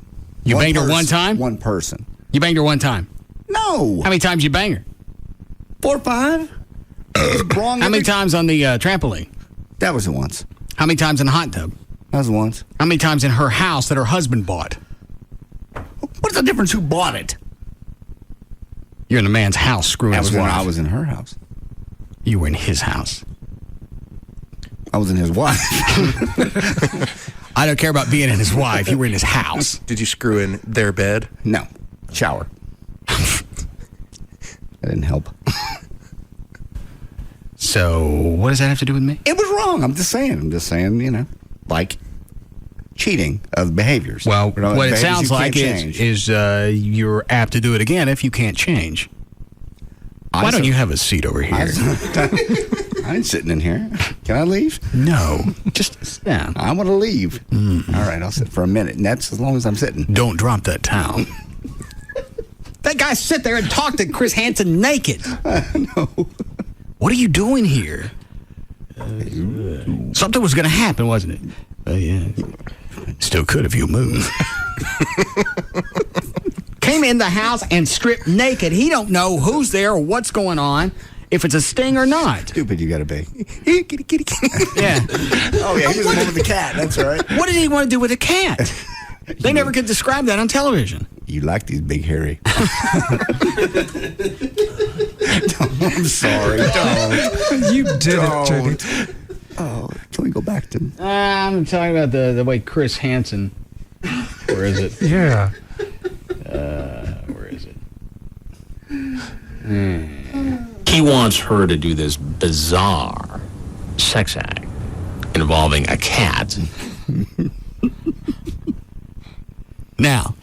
[SPEAKER 7] You banged her one time?
[SPEAKER 5] One person.
[SPEAKER 7] You banged her one time?
[SPEAKER 5] No.
[SPEAKER 7] How many times you bang her?
[SPEAKER 5] 4 or 5. Wrong.
[SPEAKER 7] How many times on the trampoline?
[SPEAKER 5] That was once.
[SPEAKER 7] How many times in the hot tub?
[SPEAKER 5] That was once.
[SPEAKER 7] How many times in her house that her husband bought?
[SPEAKER 5] What's the difference who bought it?
[SPEAKER 7] You're in a man's house screwing his wife.
[SPEAKER 5] I was in her house.
[SPEAKER 7] You were in his house.
[SPEAKER 5] I was in his wife.
[SPEAKER 7] I don't care about being in his wife. You were in his house.
[SPEAKER 1] Did you screw in their bed?
[SPEAKER 5] No. Shower. That didn't help.
[SPEAKER 7] So, what does that have to do with me?
[SPEAKER 5] It was wrong. I'm just saying, like cheating of behaviors.
[SPEAKER 7] Well, what it sounds like
[SPEAKER 5] is
[SPEAKER 7] you're apt to do it again if you can't change. Why don't you have a seat over here?
[SPEAKER 5] I ain't sitting in here. Can I leave?
[SPEAKER 7] No. Just sit down.
[SPEAKER 5] I want to leave.
[SPEAKER 7] Mm-hmm.
[SPEAKER 5] All right, I'll sit for a minute, and that's as long as I'm sitting.
[SPEAKER 7] Don't drop that towel. That guy sit there and talk to Chris Hansen naked.
[SPEAKER 5] No.
[SPEAKER 7] What are you doing here? Something was going to happen, wasn't it? Yeah. Still could if you move. Came in the house and stripped naked. He don't know who's there or what's going on, if it's a sting or not.
[SPEAKER 5] Stupid you got to be.
[SPEAKER 1] Kitty, kitty, kitty.
[SPEAKER 7] Yeah.
[SPEAKER 5] Oh, yeah, he was the one with the cat. That's right.
[SPEAKER 7] What did he want to do with a cat? They never could describe that on television.
[SPEAKER 5] You like these big hairy. I'm sorry. Don't.
[SPEAKER 2] You did it, Judy.
[SPEAKER 5] Oh, can we go back to...
[SPEAKER 7] I'm talking about the way Chris Hansen... Where is it?
[SPEAKER 2] Yeah.
[SPEAKER 7] Where is it?
[SPEAKER 25] He wants her to do this bizarre sex act involving a cat.
[SPEAKER 7] Now,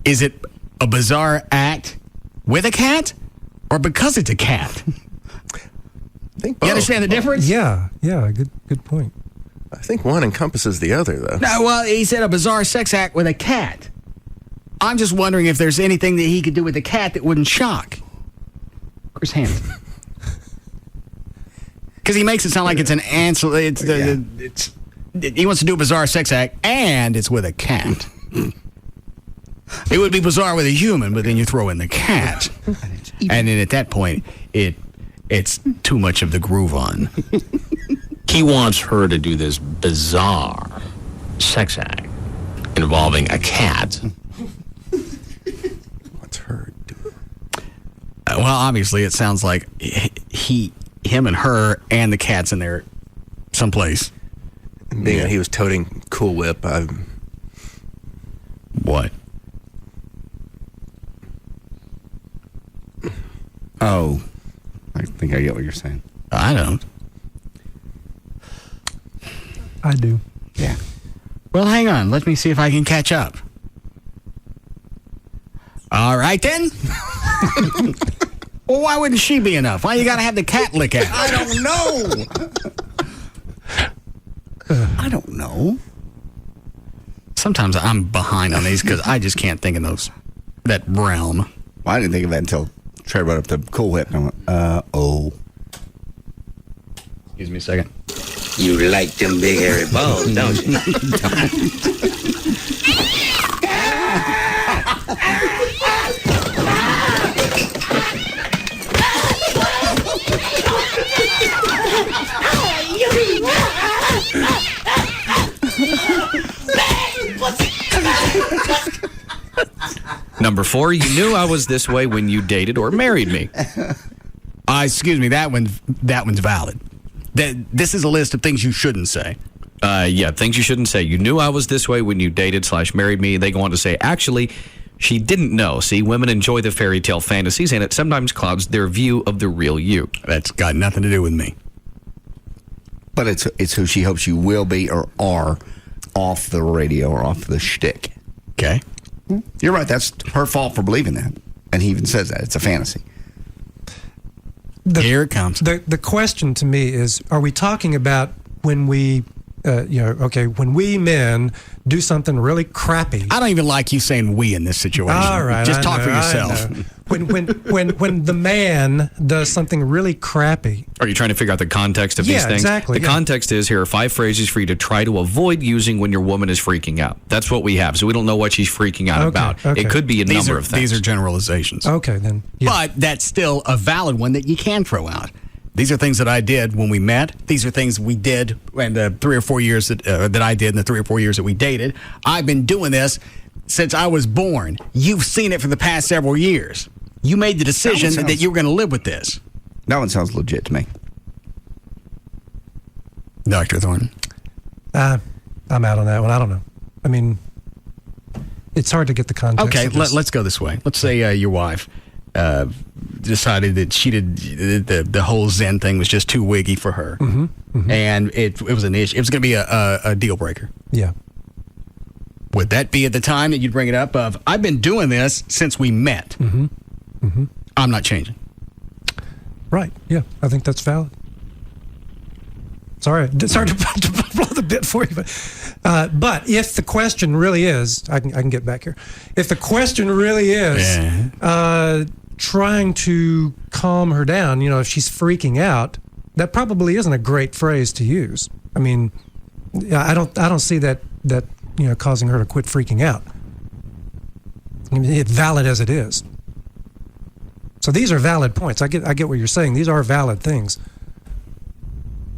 [SPEAKER 7] is it a bizarre act with a cat or because it's a cat?
[SPEAKER 1] I think both.
[SPEAKER 7] You understand the difference?
[SPEAKER 2] Yeah. Good point.
[SPEAKER 1] I think one encompasses the other, though.
[SPEAKER 7] No, well, he said a bizarre sex act with a cat. I'm just wondering if there's anything that he could do with a cat that wouldn't shock Chris Hansen. Because he makes it sound like it's an answer. He wants to do a bizarre sex act, and it's with a cat. It would be bizarre with a human, but then you throw in the cat, and then at that point, it's too much of the groove on.
[SPEAKER 25] He wants her to do this bizarre sex act involving a cat.
[SPEAKER 1] What's her do?
[SPEAKER 7] Well, obviously, it sounds like him and her and the cat's in there someplace.
[SPEAKER 1] Being that he was toting Cool Whip,
[SPEAKER 7] What?
[SPEAKER 5] Oh. I think I get what you're saying.
[SPEAKER 7] I don't.
[SPEAKER 2] I do.
[SPEAKER 5] Yeah.
[SPEAKER 7] Well, hang on. Let me see if I can catch up. All right, then. Well, why wouldn't she be enough? Why you got to have the cat lick at?
[SPEAKER 5] I don't know. I don't know.
[SPEAKER 7] Sometimes I'm behind on these because I just can't think in that realm.
[SPEAKER 5] Well, I didn't think of that until Trey brought up the Cool Whip. And I went, oh.
[SPEAKER 7] Excuse me a second.
[SPEAKER 25] You like them big hairy balls, don't you?
[SPEAKER 10] Number 4, you knew I was this way when you dated or married me.
[SPEAKER 7] Excuse me, that one's valid. This is a list of things you shouldn't say.
[SPEAKER 10] Yeah, things you shouldn't say. You knew I was this way when you dated / married me. They go on to say, actually, she didn't know. See, women enjoy the fairy tale fantasies, and it sometimes clouds their view of the real you.
[SPEAKER 7] That's got nothing to do with me.
[SPEAKER 5] But it's who she hopes you will be or are off the radio or off the shtick.
[SPEAKER 7] Okay.
[SPEAKER 5] You're right. That's her fault for believing that. And he even says that. It's a fantasy.
[SPEAKER 7] Here it comes.
[SPEAKER 2] The question to me is, are we talking about when we, when we men do something really crappy?
[SPEAKER 7] I don't even like you saying we in this situation.
[SPEAKER 2] All right.
[SPEAKER 7] Just talk for yourself.
[SPEAKER 2] When the man does something really crappy.
[SPEAKER 10] Are you trying to figure out the context of these things?
[SPEAKER 2] Exactly.
[SPEAKER 10] The context is, here are 5 phrases for you to try to avoid using when your woman is freaking out. That's what we have. So we don't know what she's freaking out about.
[SPEAKER 2] Okay.
[SPEAKER 10] It could be a number of things.
[SPEAKER 7] These are generalizations.
[SPEAKER 2] Okay, then. Yeah.
[SPEAKER 7] But that's still a valid one that you can throw out. These are things that I did when we met. These are things we did in the 3 or 4 years that I did in the 3 or 4 years that we dated. I've been doing this since I was born. You've seen it for the past several years. You made the decision that you were going to live with this.
[SPEAKER 5] That one sounds legit to me.
[SPEAKER 7] Dr. Thornton?
[SPEAKER 2] I'm out on that one. I don't know. I mean, it's hard to get the context.
[SPEAKER 7] Okay, let's go this way. Let's say your wife decided that she did the whole Zen thing was just too wiggy for her, and it was an issue. It was going to be a deal breaker.
[SPEAKER 2] Yeah.
[SPEAKER 7] Would that be at the time that you'd bring it up of, I've been doing this since we met. I'm not changing.
[SPEAKER 2] Right. Yeah, I think that's valid. Sorry to blow the bit for you, but if the question really is, I can get back here. If the question really is trying to calm her down, if she's freaking out, that probably isn't a great phrase to use. I mean, I don't see that causing her to quit freaking out. I mean, it's valid as it is. So these are valid points. I get what you're saying. These are valid things.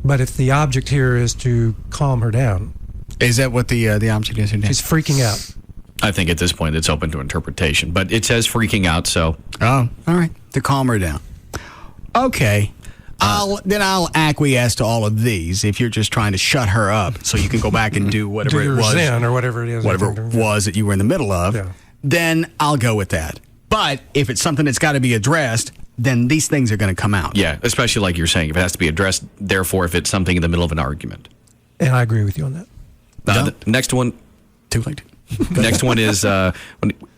[SPEAKER 2] But if the object here is to calm her down,
[SPEAKER 7] is that what the object is?
[SPEAKER 2] She's freaking out.
[SPEAKER 10] I think at this point it's open to interpretation, but it says freaking out. So
[SPEAKER 7] all right, to calm her down. Okay. I'll acquiesce to all of these if you're just trying to shut her up so you can go back and do whatever it was.
[SPEAKER 2] Zen or whatever it is.
[SPEAKER 7] Whatever it was that you were in the middle of, then I'll go with that. But if it's something that's got to be addressed, then these things are going to come out.
[SPEAKER 10] Yeah, especially like you're saying, if it has to be addressed, therefore if it's something in the middle of an argument.
[SPEAKER 2] And I agree with you on that.
[SPEAKER 10] The next one.
[SPEAKER 7] Too late.
[SPEAKER 10] Next one is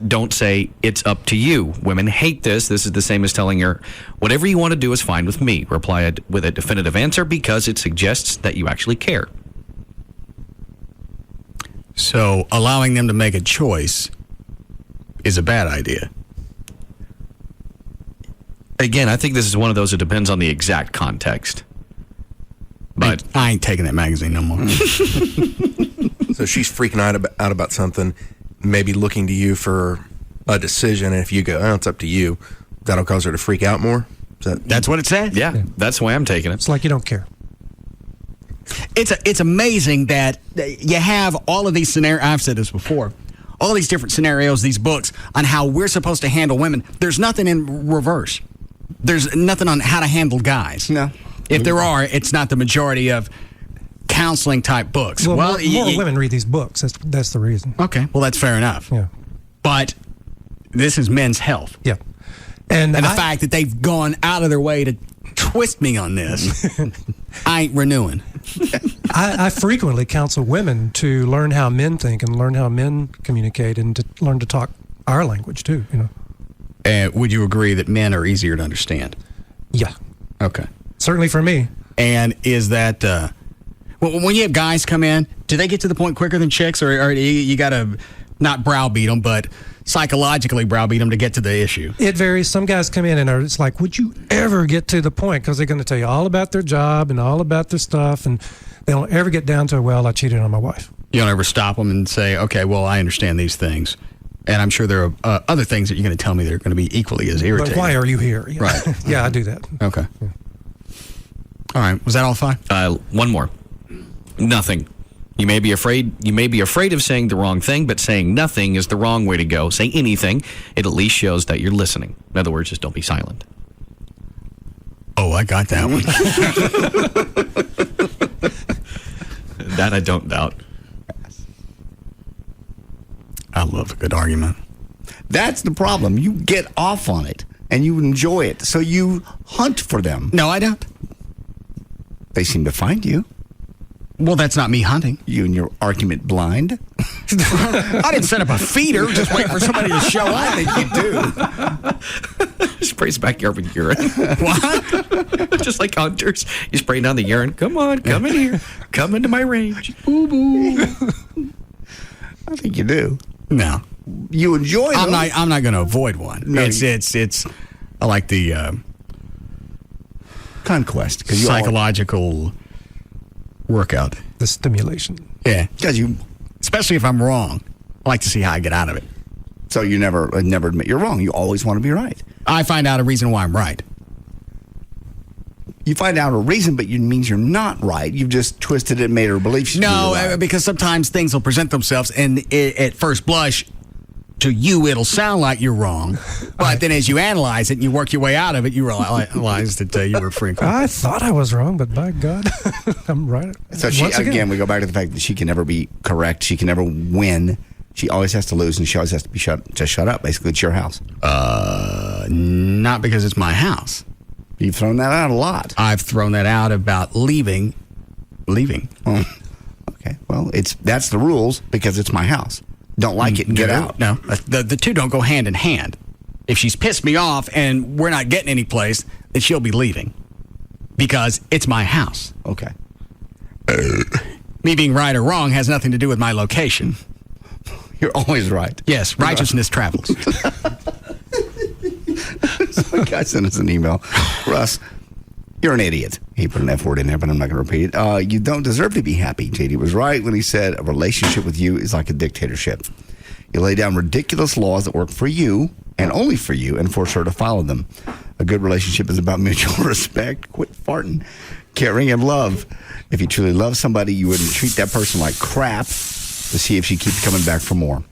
[SPEAKER 10] don't say it's up to you. Women hate this. This is the same as telling her, whatever you want to do is fine with me. Reply with a definitive answer because it suggests that you actually care.
[SPEAKER 7] So allowing them to make a choice is a bad idea.
[SPEAKER 10] Again, I think this is one of those that depends on the exact context. But
[SPEAKER 7] I ain't taking that magazine no more.
[SPEAKER 1] So she's freaking out about something, maybe looking to you for a decision, and if you go, it's up to you, that'll cause her to freak out more?
[SPEAKER 7] That's what it said?
[SPEAKER 10] Yeah, that's the way I'm taking it.
[SPEAKER 2] It's like you don't care.
[SPEAKER 7] It's amazing that you have all of these scenarios. I've said this before. All these different scenarios, these books on how we're supposed to handle women. There's nothing in reverse. There's nothing on how to handle guys.
[SPEAKER 5] No.
[SPEAKER 7] If there are, it's not the majority of counseling type books.
[SPEAKER 2] Well, more women read these books. That's the reason.
[SPEAKER 7] Okay. Well, that's fair enough.
[SPEAKER 2] Yeah.
[SPEAKER 7] But this is men's health.
[SPEAKER 2] Yeah. And
[SPEAKER 7] the fact that they've gone out of their way to twist me on this, I ain't renewing.
[SPEAKER 2] I frequently counsel women to learn how men think and learn how men communicate and to learn to talk our language too.
[SPEAKER 7] Would you agree that men are easier to understand?
[SPEAKER 2] Yeah.
[SPEAKER 7] Okay.
[SPEAKER 2] Certainly for me.
[SPEAKER 7] And is that when you have guys come in, do they get to the point quicker than chicks, or you got to not browbeat them, but psychologically browbeat them to get to the issue?
[SPEAKER 2] It varies. Some guys come in and are just like, would you ever get to the point? Because they're going to tell you all about their job and all about their stuff, and they don't ever get down to, well, I cheated on my wife.
[SPEAKER 7] You don't ever stop them and say, okay, well, I understand these things. And I'm sure there are other things that you're going to tell me that are going to be equally as irritating.
[SPEAKER 2] But why are you here? Yeah.
[SPEAKER 7] Right.
[SPEAKER 2] Yeah, I do that.
[SPEAKER 7] Okay. Yeah. All right. Was that all 5?
[SPEAKER 10] One more. Nothing. You may be afraid of saying the wrong thing, but saying nothing is the wrong way to go. Say anything. It at least shows that you're listening. In other words, just don't be silent.
[SPEAKER 7] Oh, I got that one.
[SPEAKER 10] That I don't doubt.
[SPEAKER 7] I love a good argument.
[SPEAKER 5] That's the problem. You get off on it and you enjoy it, so you hunt for them.
[SPEAKER 7] No, I don't.
[SPEAKER 5] They seem to find you.
[SPEAKER 7] Well, that's not me hunting.
[SPEAKER 5] You and your argument blind.
[SPEAKER 7] I didn't set up a feeder, just wait for somebody to show up.
[SPEAKER 5] I think you do.
[SPEAKER 10] Sprays backyard with urine.
[SPEAKER 7] What?
[SPEAKER 10] Just like hunters. You spray down the urine. Come on, come in here. Come into my range. Boo boo.
[SPEAKER 5] I think you do.
[SPEAKER 7] No.
[SPEAKER 5] You enjoy them.
[SPEAKER 7] I'm not going to avoid one.
[SPEAKER 5] No,
[SPEAKER 7] it's I like the
[SPEAKER 5] conquest.
[SPEAKER 7] Psychological workout.
[SPEAKER 2] The stimulation.
[SPEAKER 7] Yeah.
[SPEAKER 5] Because
[SPEAKER 7] especially if I'm wrong, I like to see how I get out of it.
[SPEAKER 5] So you never admit you're wrong. You always want to be right.
[SPEAKER 7] I find out a reason why I'm right.
[SPEAKER 5] You find out a reason, but it means you're not right. You've just twisted it and made her believe she's right.
[SPEAKER 7] Because sometimes things will present themselves, and at first blush, to you, it'll sound like you're wrong. But then as you analyze it and you work your way out of it, you realize that you were freaking.
[SPEAKER 2] I thought I was wrong, but by God, I'm right.
[SPEAKER 5] So again, we go back to the fact that she can never be correct. She can never win. She always has to lose, and she always has to be shut up. Basically, it's your house.
[SPEAKER 7] Not because it's my house.
[SPEAKER 5] You've thrown that out a lot.
[SPEAKER 7] I've thrown that out about leaving.
[SPEAKER 5] Oh, okay. Well, that's the rules because it's my house. Don't like it and get out.
[SPEAKER 7] No, the two don't go hand in hand. If she's pissed me off and we're not getting any place, then she'll be leaving because it's my house.
[SPEAKER 5] Okay.
[SPEAKER 7] Me being right or wrong has nothing to do with my location.
[SPEAKER 5] You're always right.
[SPEAKER 7] Yes, righteousness travels.
[SPEAKER 5] Some guy sent us an email. Russ, you're an idiot. He put an F word in there, but I'm not going to repeat it. You don't deserve to be happy. JD was right when he said a relationship with you is like a dictatorship. You lay down ridiculous laws that work for you and only for you and force her to follow them. A good relationship is about mutual respect, quit farting, caring, and love. If you truly love somebody, you wouldn't treat that person like crap to see if she keeps coming back for more.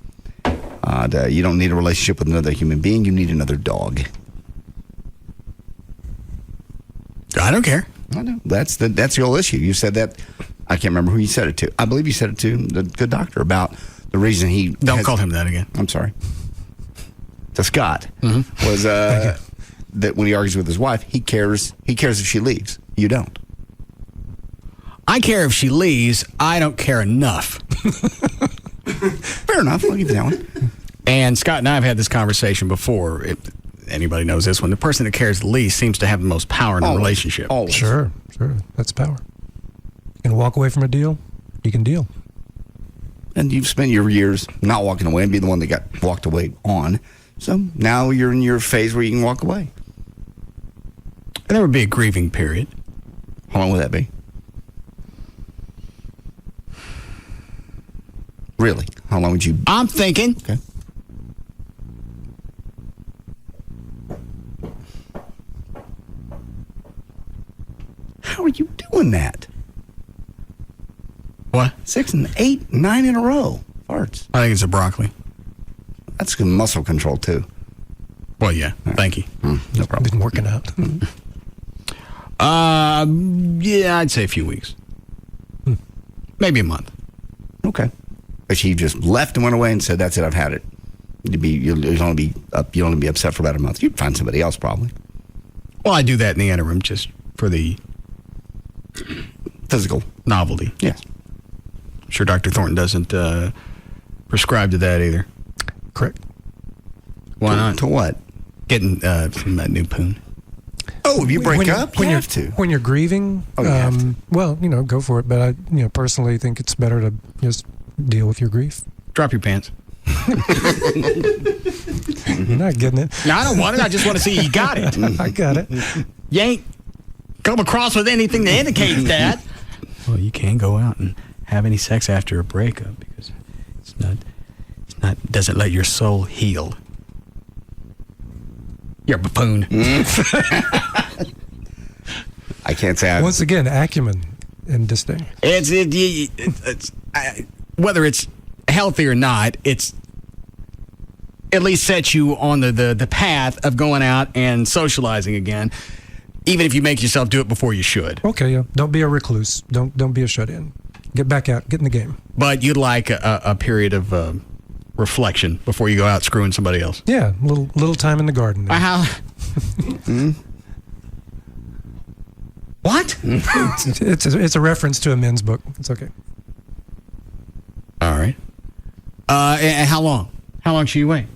[SPEAKER 5] You don't need a relationship with another human being. You need another dog.
[SPEAKER 7] I don't care.
[SPEAKER 5] I know. That's the whole issue. You said that. I can't remember who you said it to. I believe you said it to the good doctor about the reason he...
[SPEAKER 7] Don't call him that again.
[SPEAKER 5] I'm sorry. To Scott. Mm-hmm. Was that when he argues with his wife, he cares if she leaves. You don't.
[SPEAKER 7] I care if she leaves. I don't care enough.
[SPEAKER 5] Fair enough. I'll give you that one.
[SPEAKER 7] And Scott and I have had this conversation before. If anybody knows this one, the person that cares the least seems to have the most power in a relationship.
[SPEAKER 5] Always.
[SPEAKER 2] Sure. That's power. You can walk away from a deal, you can deal.
[SPEAKER 5] And you've spent your years not walking away and be the one that got walked away on. So now you're in your phase where you can walk away.
[SPEAKER 7] And there would be a grieving period.
[SPEAKER 5] How long would that be? Really? How long would you...
[SPEAKER 7] I'm thinking.
[SPEAKER 5] Okay. How are you doing that?
[SPEAKER 7] What?
[SPEAKER 5] 6 and 8, 9 in a row. Farts.
[SPEAKER 7] I think it's a broccoli.
[SPEAKER 5] That's good muscle control, too.
[SPEAKER 7] Well, yeah. Right. Thank you.
[SPEAKER 5] No problem.
[SPEAKER 2] Been working out.
[SPEAKER 7] Yeah, I'd say a few weeks. Maybe a month.
[SPEAKER 5] Okay. But she just left and went away and said, "That's it. I've had it." You'd only be upset for about a month. You'd find somebody else probably.
[SPEAKER 7] Well, I do that in the interim just for the
[SPEAKER 5] physical
[SPEAKER 7] novelty.
[SPEAKER 5] Yes.
[SPEAKER 7] I'm sure Dr. Thornton doesn't prescribe to that either.
[SPEAKER 2] Correct.
[SPEAKER 7] Why not?
[SPEAKER 5] To what?
[SPEAKER 7] Getting from that new poon.
[SPEAKER 5] Oh, if you break up, you have to.
[SPEAKER 2] When you're grieving, well, go for it. But I, personally think it's better to just deal with your grief.
[SPEAKER 7] Drop your pants.
[SPEAKER 2] You're not getting it.
[SPEAKER 7] No, I don't want it. I just want to see you got it.
[SPEAKER 2] I got it.
[SPEAKER 7] You ain't come across with anything that indicates that. Well, you can't go out and have any sex after a breakup because it's not doesn't let your soul heal. You're a buffoon.
[SPEAKER 5] I can't say.
[SPEAKER 2] Once again, acumen and disdain.
[SPEAKER 7] It's whether it's healthy or not, it's at least sets you on the path of going out and socializing again, even if you make yourself do it before you should.
[SPEAKER 2] Okay, yeah. Don't be a recluse. Don't be a shut-in. Get back out. Get in the game.
[SPEAKER 7] But you'd like a period of reflection before you go out screwing somebody else.
[SPEAKER 2] Yeah, little time in the garden.
[SPEAKER 7] How? What?
[SPEAKER 2] It's a reference to a men's book. It's okay.
[SPEAKER 7] All right. And how long? How long should you wait?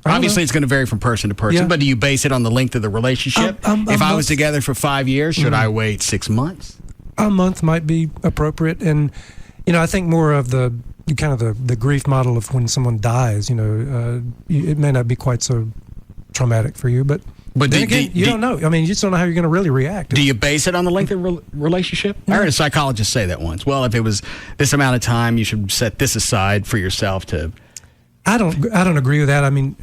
[SPEAKER 7] Obviously, it's going to vary from person to person, but do you base it on the length of the relationship? If I was together for 5 years, should I wait 6 months?
[SPEAKER 2] A month might be appropriate. And, I think more of the grief model of when someone dies, it may not be quite so traumatic for you, but then again, you don't know. I mean, you just don't know how you're going to really react.
[SPEAKER 7] Do you base it on the length of relationship? I heard a psychologist say that once. Well, if it was this amount of time, you should set this aside for yourself to...
[SPEAKER 2] I don't agree with that. I mean,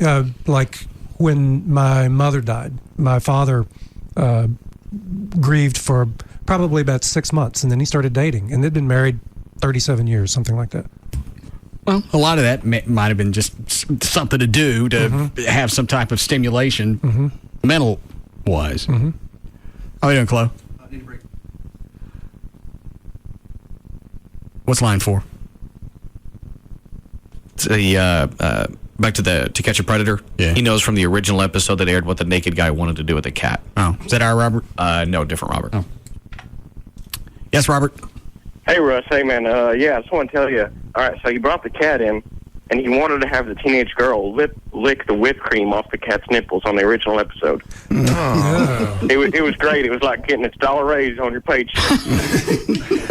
[SPEAKER 2] like when my mother died, my father grieved for probably about 6 months, and then he started dating, and they'd been married 37 years, something like that.
[SPEAKER 7] Well, a lot of that might have been just something to do to have some type of stimulation, mental-wise. How are you doing, Chloe?
[SPEAKER 12] I need a break.
[SPEAKER 7] What's line 4?
[SPEAKER 10] Back to To Catch a Predator. Yeah. He knows from the original episode that aired what the naked guy wanted to do with the cat.
[SPEAKER 7] Oh, is that our Robert?
[SPEAKER 10] No, different Robert. Oh.
[SPEAKER 7] Yes, Robert.
[SPEAKER 18] Hey, Russ. Hey, man. I just want to tell you. All right, so he brought the cat in, and he wanted to have the teenage girl lick the whipped cream off the cat's nipples on the original episode.
[SPEAKER 2] Oh.
[SPEAKER 18] It was great. It was like getting its dollar raise on your paycheck.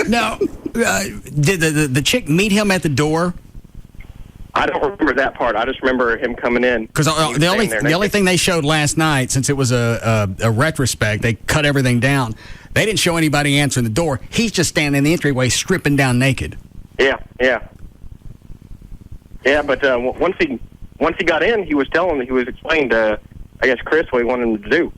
[SPEAKER 7] Now, did the chick meet him at the door?
[SPEAKER 18] I don't remember that part. I just remember him coming in.
[SPEAKER 7] Because the only thing they showed last night, since it was a retrospect, they cut everything down. They didn't show anybody answering the door. He's just standing in the entryway, stripping down naked.
[SPEAKER 18] Yeah. But once he got in, he was explaining to, I guess, Chris what he wanted him to do.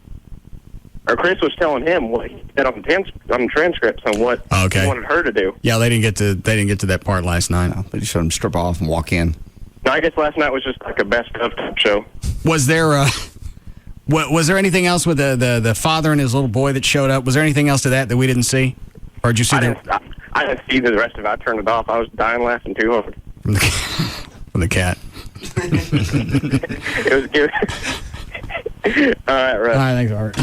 [SPEAKER 18] Or Chris was telling him what he said on the transcripts on what he wanted her to do.
[SPEAKER 7] Yeah, they didn't get to that part last night.
[SPEAKER 5] No, they just showed him strip off and walk in.
[SPEAKER 18] No, I guess last night was just like a best of type show.
[SPEAKER 7] Was there was there anything else with the father and his little boy that showed up? Was there anything else to that we didn't see? Or did you see that?
[SPEAKER 18] I didn't see the rest of it. I turned it off. I was dying laughing too hard.
[SPEAKER 7] From the cat.
[SPEAKER 18] It was good. All right, Russ.
[SPEAKER 7] All right, thanks, Art.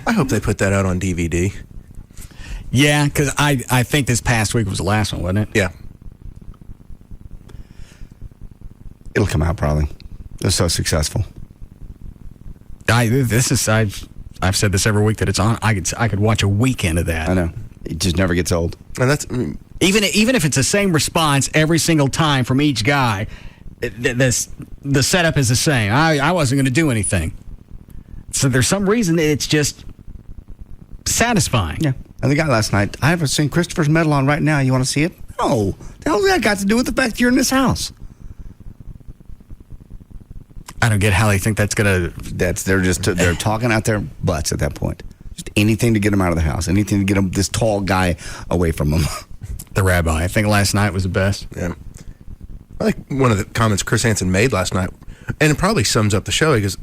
[SPEAKER 1] I hope they put that out on DVD.
[SPEAKER 7] Yeah, because I think this past week was the last one, wasn't it?
[SPEAKER 1] Yeah.
[SPEAKER 5] It'll come out probably. They're so successful.
[SPEAKER 7] I've said this every week that it's on. I could watch a weekend of that.
[SPEAKER 5] I know. It just never gets old.
[SPEAKER 1] And that's
[SPEAKER 7] even if it's the same response every single time from each guy. The setup is the same. I wasn't going to do anything. So there's some reason it's just satisfying.
[SPEAKER 5] Yeah. And the guy last night, I haven't seen Christopher's medal on right now. You want to see it? No. The hell's that got to do with the fact that you're in this house?
[SPEAKER 7] I don't get how they think that's gonna.
[SPEAKER 5] They're talking out their butts at that point. Just anything to get him out of the house. Anything to get him, this tall guy away from him.
[SPEAKER 7] The rabbi. I think last night was the best.
[SPEAKER 1] Yeah. I like one of the comments Chris Hansen made last night, and it probably sums up the show because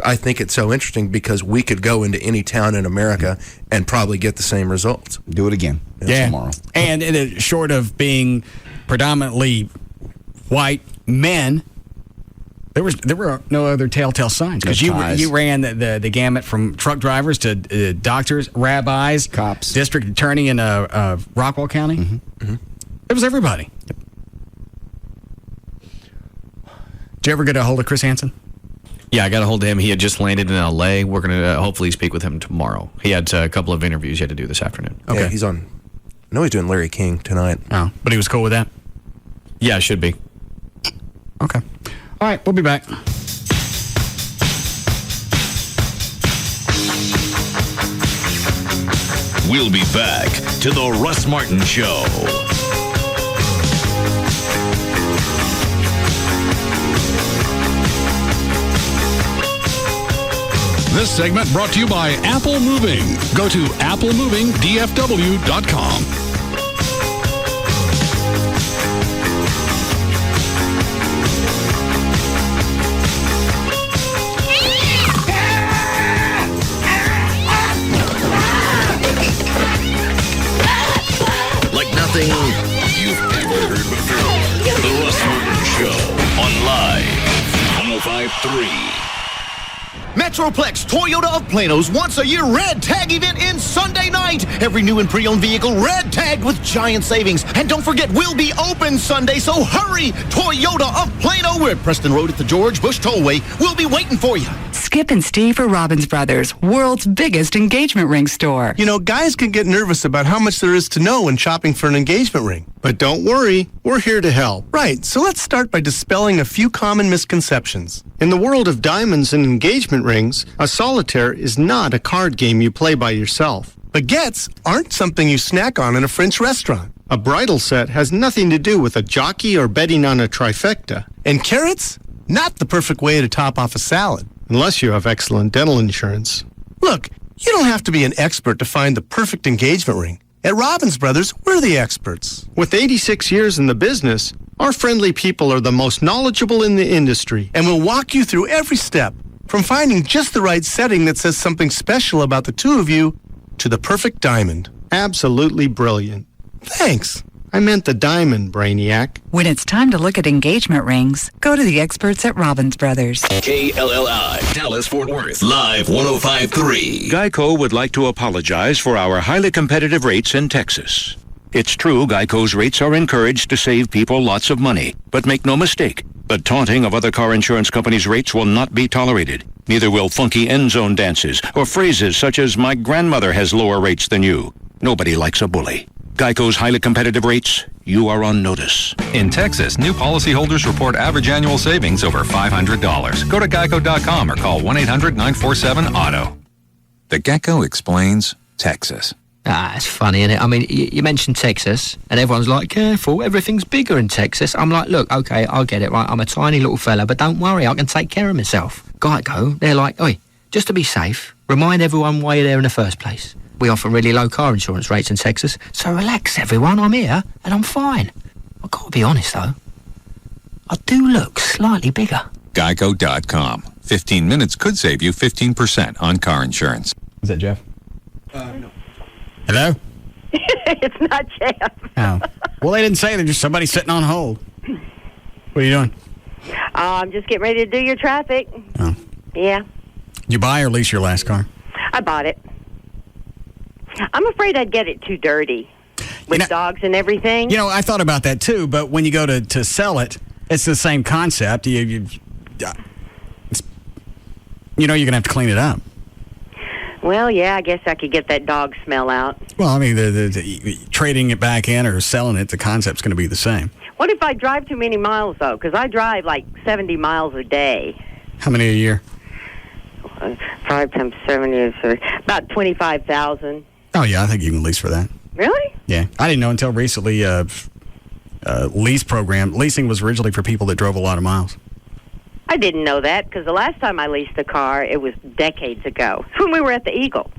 [SPEAKER 1] I think it's so interesting because we could go into any town in America and probably get the same results.
[SPEAKER 5] Do it again. Tomorrow.
[SPEAKER 7] And short of being predominantly white men, there were no other telltale signs because you ran the gamut from truck drivers to doctors, rabbis,
[SPEAKER 5] cops,
[SPEAKER 7] district attorney in Rockwall County.
[SPEAKER 5] Mm-hmm.
[SPEAKER 7] It was everybody. Did you ever get a hold of Chris Hansen?
[SPEAKER 10] Yeah, I got a hold of him. He had just landed in L.A. We're going to hopefully speak with him tomorrow. He had a couple of interviews he had to do this afternoon.
[SPEAKER 1] Okay. Yeah, he's on. I know he's doing Larry King tonight.
[SPEAKER 7] Oh, but he was cool with that?
[SPEAKER 10] Yeah, should be.
[SPEAKER 7] Okay. All right, we'll be back.
[SPEAKER 4] We'll be back to the Russ Martin Show.
[SPEAKER 14] This segment brought to you by Apple Moving. Go to applemovingdfw.com.
[SPEAKER 4] 105.3.
[SPEAKER 3] Metroplex Toyota of Plano's once-a-year red tag event ends Sunday night. Every new and pre-owned vehicle red tagged with giant savings. And don't forget, we'll be open Sunday, so hurry! Toyota of Plano, we're at Preston Road at the George Bush Tollway. We'll be waiting for you.
[SPEAKER 12] Skip and Steve are Robbins Brothers, world's biggest engagement ring store.
[SPEAKER 29] You know, guys can get nervous about how much there is to know when shopping for an engagement ring. But don't worry, we're here to help. Right, so let's start by dispelling a few common misconceptions. In the world of diamonds and engagement rings, a solitaire is not a card game you play by yourself. Baguettes aren't something you snack on in a French restaurant. A bridal set has nothing to do with a jockey or betting on a trifecta. And carrots? Not the perfect way to top off a salad, unless you have excellent dental insurance. Look, you don't have to be an expert to find the perfect engagement ring. At Robbins Brothers, we're the experts. With 86 years in the business, our friendly people are the most knowledgeable in the industry and will walk you through every step, from finding just the right setting that says something special about the two of you to the perfect diamond. Absolutely brilliant. Thanks. I meant the diamond, Brainiac.
[SPEAKER 12] When it's time to look at engagement rings, go to the experts at Robbins Brothers.
[SPEAKER 4] KLLI, Dallas-Fort Worth, Live 105.3.
[SPEAKER 19] Geico would like to apologize for our highly competitive rates in Texas. It's true Geico's rates are encouraged to save people lots of money. But make no mistake, the taunting of other car insurance companies' rates will not be tolerated. Neither will funky end zone dances or phrases such as, "My grandmother has lower rates than you." Nobody likes a bully. Geico's highly competitive rates, you are on notice.
[SPEAKER 20] In Texas, new policyholders report average annual savings over $500. Go to geico.com or call 1-800-947-AUTO. The Gecko Explains Texas.
[SPEAKER 21] It's funny, isn't it? I mean, you mentioned Texas, and everyone's like, careful, everything's bigger in Texas. I'm like, look, okay, I'll get it, right? I'm a tiny little fella, but don't worry, I can take care of myself. Geico, they're like, oi, just to be safe, remind everyone why you're there in the first place. We offer really low car insurance rates in Texas, so relax, everyone, I'm here, and I'm fine. I've got to be honest, though. I do look slightly bigger.
[SPEAKER 20] Geico.com. 15 minutes could save you 15% on car insurance.
[SPEAKER 7] Is that Jeff?
[SPEAKER 22] No.
[SPEAKER 7] Hello?
[SPEAKER 22] It's not Jeff.
[SPEAKER 7] Oh. Well, they didn't say. They're just somebody sitting on hold. What are you doing?
[SPEAKER 22] I'm just getting ready to do your traffic.
[SPEAKER 7] Oh.
[SPEAKER 22] Yeah.
[SPEAKER 7] You buy or lease your last car?
[SPEAKER 22] I bought it. I'm afraid I'd get it too dirty with dogs and everything.
[SPEAKER 7] You know, I thought about that too, but when you go to sell it, it's the same concept. You know, you're going to have to clean it up.
[SPEAKER 22] Well, yeah, I guess I could get that dog smell out.
[SPEAKER 7] Well, I mean, the trading it back in or selling it, the concept's going to be the same.
[SPEAKER 22] What if I drive too many miles, though? Because I drive like 70 miles a day.
[SPEAKER 7] How many a year?
[SPEAKER 22] 5 times 70 is about 25,000.
[SPEAKER 7] Oh, yeah, I think you can lease for that.
[SPEAKER 22] Really?
[SPEAKER 7] Yeah. I didn't know until recently leasing was originally for people that drove a lot of miles.
[SPEAKER 22] I didn't know that because the last time I leased a car, it was decades ago when we were at the Eagle.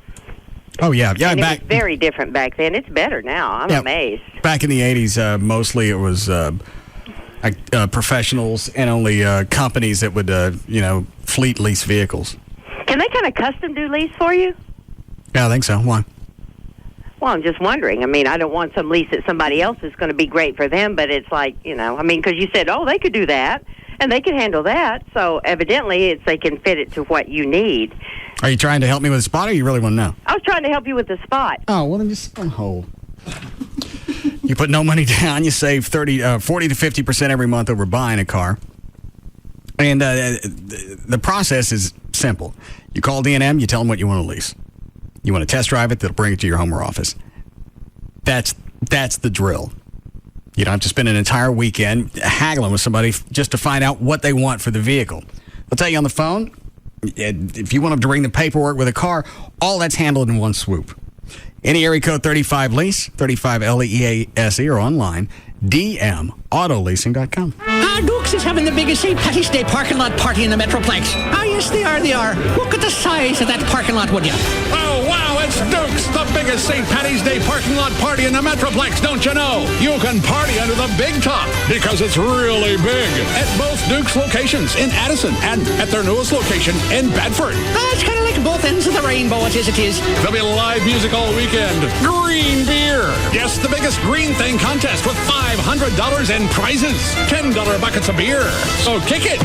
[SPEAKER 7] Oh, yeah. Yeah,
[SPEAKER 22] and it was very different back then. It's better now. I'm amazed.
[SPEAKER 7] Back in the 80s, mostly it was professionals and only companies that would, fleet lease vehicles.
[SPEAKER 22] Can they kind of custom do lease for you?
[SPEAKER 7] Yeah, I think so. Why?
[SPEAKER 22] Well, I'm just wondering. I mean, I don't want some lease that somebody else is going to be great for them, but it's like, because you said, oh, they could do that. And they can handle that, so evidently they can fit it to what you need.
[SPEAKER 7] Are you trying to help me with a spot, or you really want to know?
[SPEAKER 22] I was trying to help you with the spot.
[SPEAKER 7] Oh, well, then just on hold. You put no money down, you save 40 to 50% every month over buying a car. And the process is simple. You call D&M, you tell them what you want to lease. You want to test drive it, they'll bring it to your home or office. That's the drill. You don't have to spend an entire weekend haggling with somebody just to find out what they want for the vehicle. They'll tell you on the phone, if you want them to bring the paperwork with a car, all that's handled in one swoop. Any area code 35 lease, 35 LEASE, or online, dmautoleasing.com.
[SPEAKER 24] Dukes is having the biggest St. Patty's Day parking lot party in the Metroplex. Yes, they are. Look at the size of that parking lot, would you?
[SPEAKER 13] Oh, wow, it's
[SPEAKER 14] It's Duke's, the biggest St. Patty's Day parking lot party in the Metroplex, don't you know? You can party under the big top because it's really big at both Duke's locations in Addison and at their newest location in Bedford.
[SPEAKER 24] It's kind of like both ends of the rainbow, it is.
[SPEAKER 14] There'll be live music all weekend. Green beer. Yes, the biggest green thing contest with $500 in prizes. $10 buckets of beer. So kick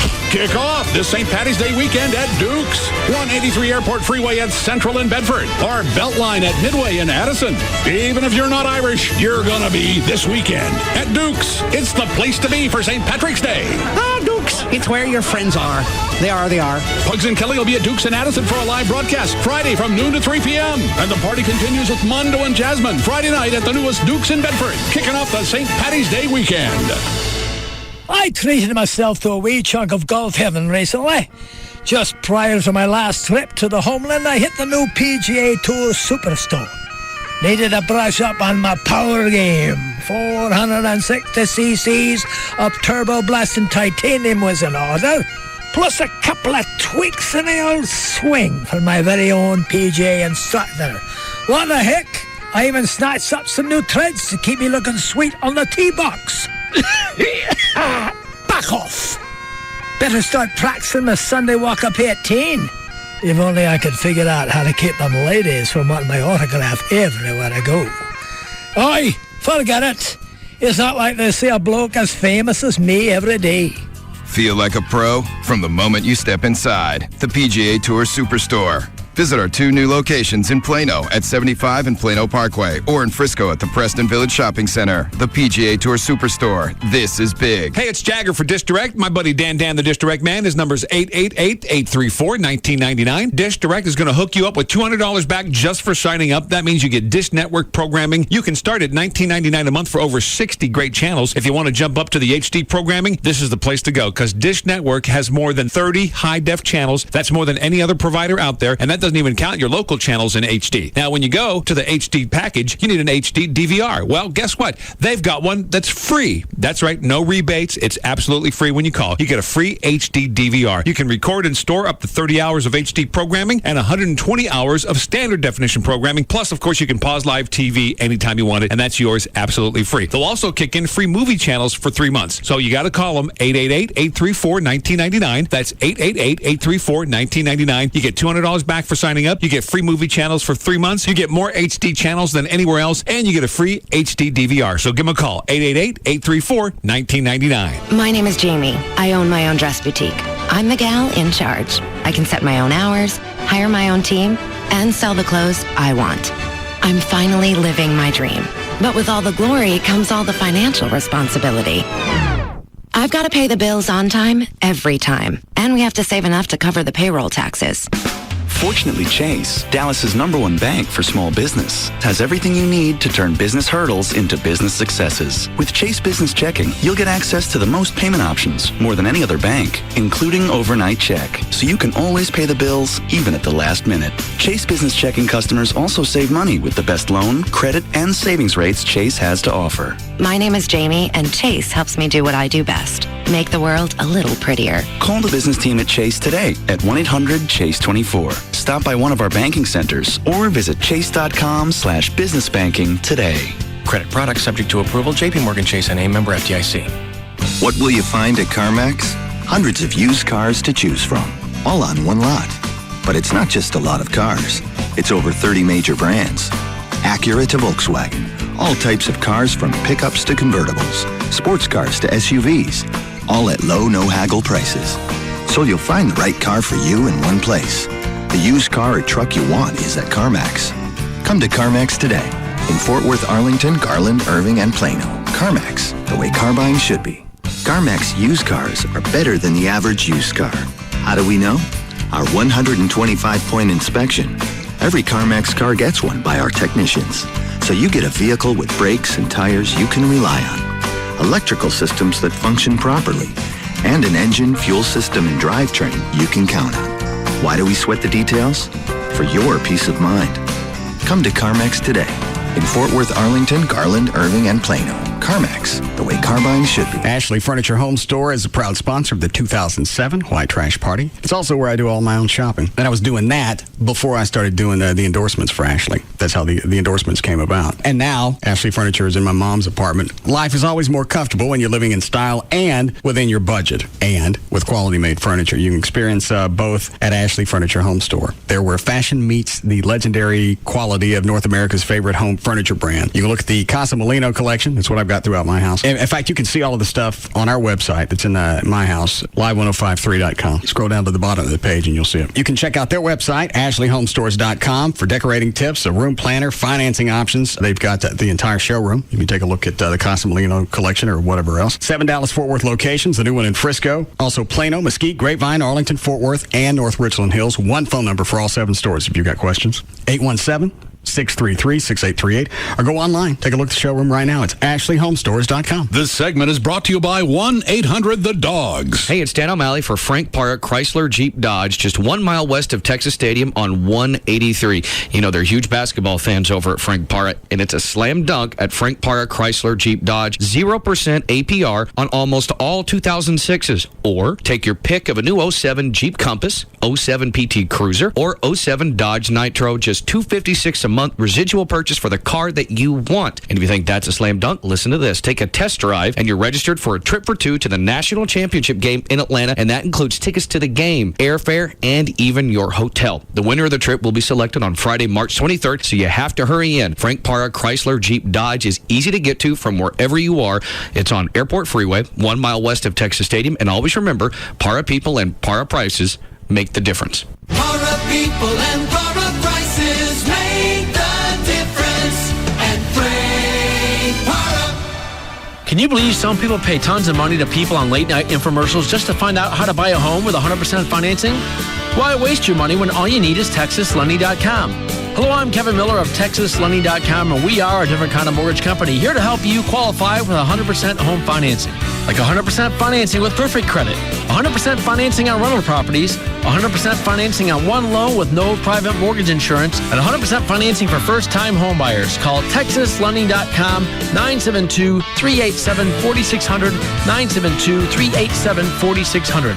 [SPEAKER 14] off this St. Patty's Day weekend at Duke's. 183 Airport Freeway at Central in Bedford or Beltline at Midway in Addison. Even if you're not Irish, you're going to be this weekend at Duke's. It's the place to be for St. Patrick's Day.
[SPEAKER 24] Duke's. It's where your friends are. They are.
[SPEAKER 14] Pugs and Kelly will be at Duke's in Addison for a live broadcast Friday from noon to 3 p.m. And the party continues with Mondo and Jasmine Friday night at the newest Duke's in Bedford, kicking off the St. Patty's Day weekend.
[SPEAKER 8] I treated myself to a wee chunk of golf heaven recently. Just prior to my last trip to the homeland, I hit the new PGA Tour Superstore. Needed to brush up on my power game. 460 cc's of turbo blasting titanium was in order, plus a couple of tweaks in the old swing for my very own PGA instructor. What the heck? I even snatched up some new treads to keep me looking sweet on the tee box. Back off. Better start practicing the Sunday walk-up 18. If only I could figure out how to keep them ladies from wanting my autograph everywhere I go. Oi, forget it. It's not like they see a bloke as famous as me every day.
[SPEAKER 9] Feel like a pro from the moment you step inside the PGA Tour Superstore. Visit our 2 new locations in Plano at 75 and Plano Parkway or in Frisco at the Preston Village Shopping Center. The PGA Tour Superstore. This is big.
[SPEAKER 11] Hey, it's Jagger for Dish Direct. My buddy Dan, the Dish Direct man. His number is 888-834-1999. Dish Direct is going to hook you up with $200 back just for signing up. That means you get Dish Network programming. You can start at $19.99 a month for over 60 great channels. If you want to jump up to the HD programming, this is the place to go because Dish Network has more than 30 high-def channels. That's more than any other provider out there, and that doesn't even count your local channels in HD. Now, when you go to the HD package, you need an HD DVR. Well, guess what? They've got one that's free. That's right, no rebates. It's absolutely free when you call. You get a free HD DVR. You can record and store up to 30 hours of HD programming and 120 hours of standard definition programming. Plus, of course, you can pause live TV anytime you want it, and that's yours absolutely free. They'll also kick in free movie channels for 3 months. So you got to call them 888-834-1999. That's 888-834-1999. You get $200 back for signing up. You get free movie channels for 3 months. You get more HD channels than anywhere else, and you get a free HD DVR. So give them a call, 888-834-1999.
[SPEAKER 15] My name is Jamie. I own my own dress boutique. I'm the gal in charge. I can set my own hours, hire my own team, and sell the clothes I want. I'm finally living my dream. But with all the glory comes all the financial responsibility. I've got to pay the bills on time, every time. And we have to save enough to cover the payroll taxes.
[SPEAKER 17] Fortunately, Chase, Dallas's #1 bank for small business, has everything you need to turn business hurdles into business successes. With Chase Business Checking, you'll get access to the most payment options, more than any other bank, including overnight check, so you can always pay the bills, even at the last minute. Chase Business Checking customers also save money with the best loan, credit, and savings rates Chase has to offer.
[SPEAKER 15] My name is Jamie, and Chase helps me do what I do best, make the world a little prettier.
[SPEAKER 17] Call the business team at Chase today at 1-800-CHASE-24. Stop by one of our banking centers or visit chase.com/businessbanking today.
[SPEAKER 23] Credit products subject to approval. JP Morgan Chase N.A. member FDIC.
[SPEAKER 26] What will you find at CarMax? Hundreds of used cars to choose from, all on one lot. But it's not just a lot of cars. It's over 30 major brands. Acura to Volkswagen. All types of cars from pickups to convertibles. Sports cars to SUVs. All at low, no-haggle prices. So you'll find the right car for you in one place. The used car or truck you want is at CarMax. Come to CarMax today in Fort Worth, Arlington, Garland, Irving, and Plano. CarMax, the way car buying should be. CarMax used cars are better than the average used car. How do we know? Our 125-point inspection. Every CarMax car gets one by our technicians. So you get a vehicle with brakes and tires you can rely on. Electrical systems that function properly. And an engine, fuel system, and drivetrain you can count on. Why do we sweat the details? For your peace of mind. Come to CarMax today in Fort Worth, Arlington, Garland, Irving, and Plano. CarMax, the way car buying should be.
[SPEAKER 7] Ashley Furniture Home Store is a proud sponsor of the 2007 White Trash Party. It's also where I do all my own shopping. And I was doing that before I started doing the endorsements for Ashley. That's how the endorsements came about. And now, Ashley Furniture is in my mom's apartment. Life is always more comfortable when you're living in style and within your budget. And with quality-made furniture, you can experience both at Ashley Furniture Home Store. They're where fashion meets the legendary quality of North America's favorite home furniture brand. You can look at the Casa Molino collection. That's what I've got throughout my house. In fact, you can see all of the stuff on our website that's in my house, live1053.com. Scroll down to the bottom of the page and you'll see it. You can check out their website, ashleyhomestores.com, for decorating tips, a room planner, financing options. They've got the entire showroom. You can take a look at the Casa Molino collection or whatever else. 7 Dallas-Fort Worth locations, the new one in Frisco. Also Plano, Mesquite, Grapevine, Arlington, Fort Worth, and North Richland Hills. One phone number for all 7 stores if you've got questions. 817-633-6838, or go online. Take a look at the showroom right now. It's ashleyhomestores.com.
[SPEAKER 14] This segment is brought to you by 1-800-THE-DOGS.
[SPEAKER 10] Hey, it's Dan O'Malley for Frank Parrott Chrysler Jeep Dodge, just 1 mile west of Texas Stadium on 183. You know, they're huge basketball fans over at Frank Parrott, and it's a slam dunk at Frank Parrott Chrysler Jeep Dodge. 0% APR on almost all 2006s. Or take your pick of a new 07 Jeep Compass, 07 PT Cruiser, or 07 Dodge Nitro, just $256 a month residual purchase for the car that you want. And if you think that's a slam dunk, listen to this. Take a test drive and you're registered for a trip for 2 to the national championship game in Atlanta, and that includes tickets to the game, airfare, and even your hotel. The winner of the trip will be selected on Friday, March 23rd, so you have to hurry in. Frank Parra Chrysler Jeep Dodge is easy to get to from wherever you are. It's on Airport Freeway, 1 mile west of Texas Stadium, and always remember, Parra people and Parra prices make the difference.
[SPEAKER 1] Parra people and Parra prices make the difference at Frank Parra.
[SPEAKER 21] Can you believe some people pay tons of money to people on late night infomercials just to find out how to buy a home with 100% financing? Why waste your money when all you need is TexasLending.com? Hello, I'm Kevin Miller of TexasLending.com, and we are a different kind of mortgage company here to help you qualify with 100% home financing. Like 100% financing with perfect credit, 100% financing on rental properties, 100% financing on one loan with no private mortgage insurance, and 100% financing for first-time home buyers. Call TexasLending.com, 972-387-4600, 972-387-4600.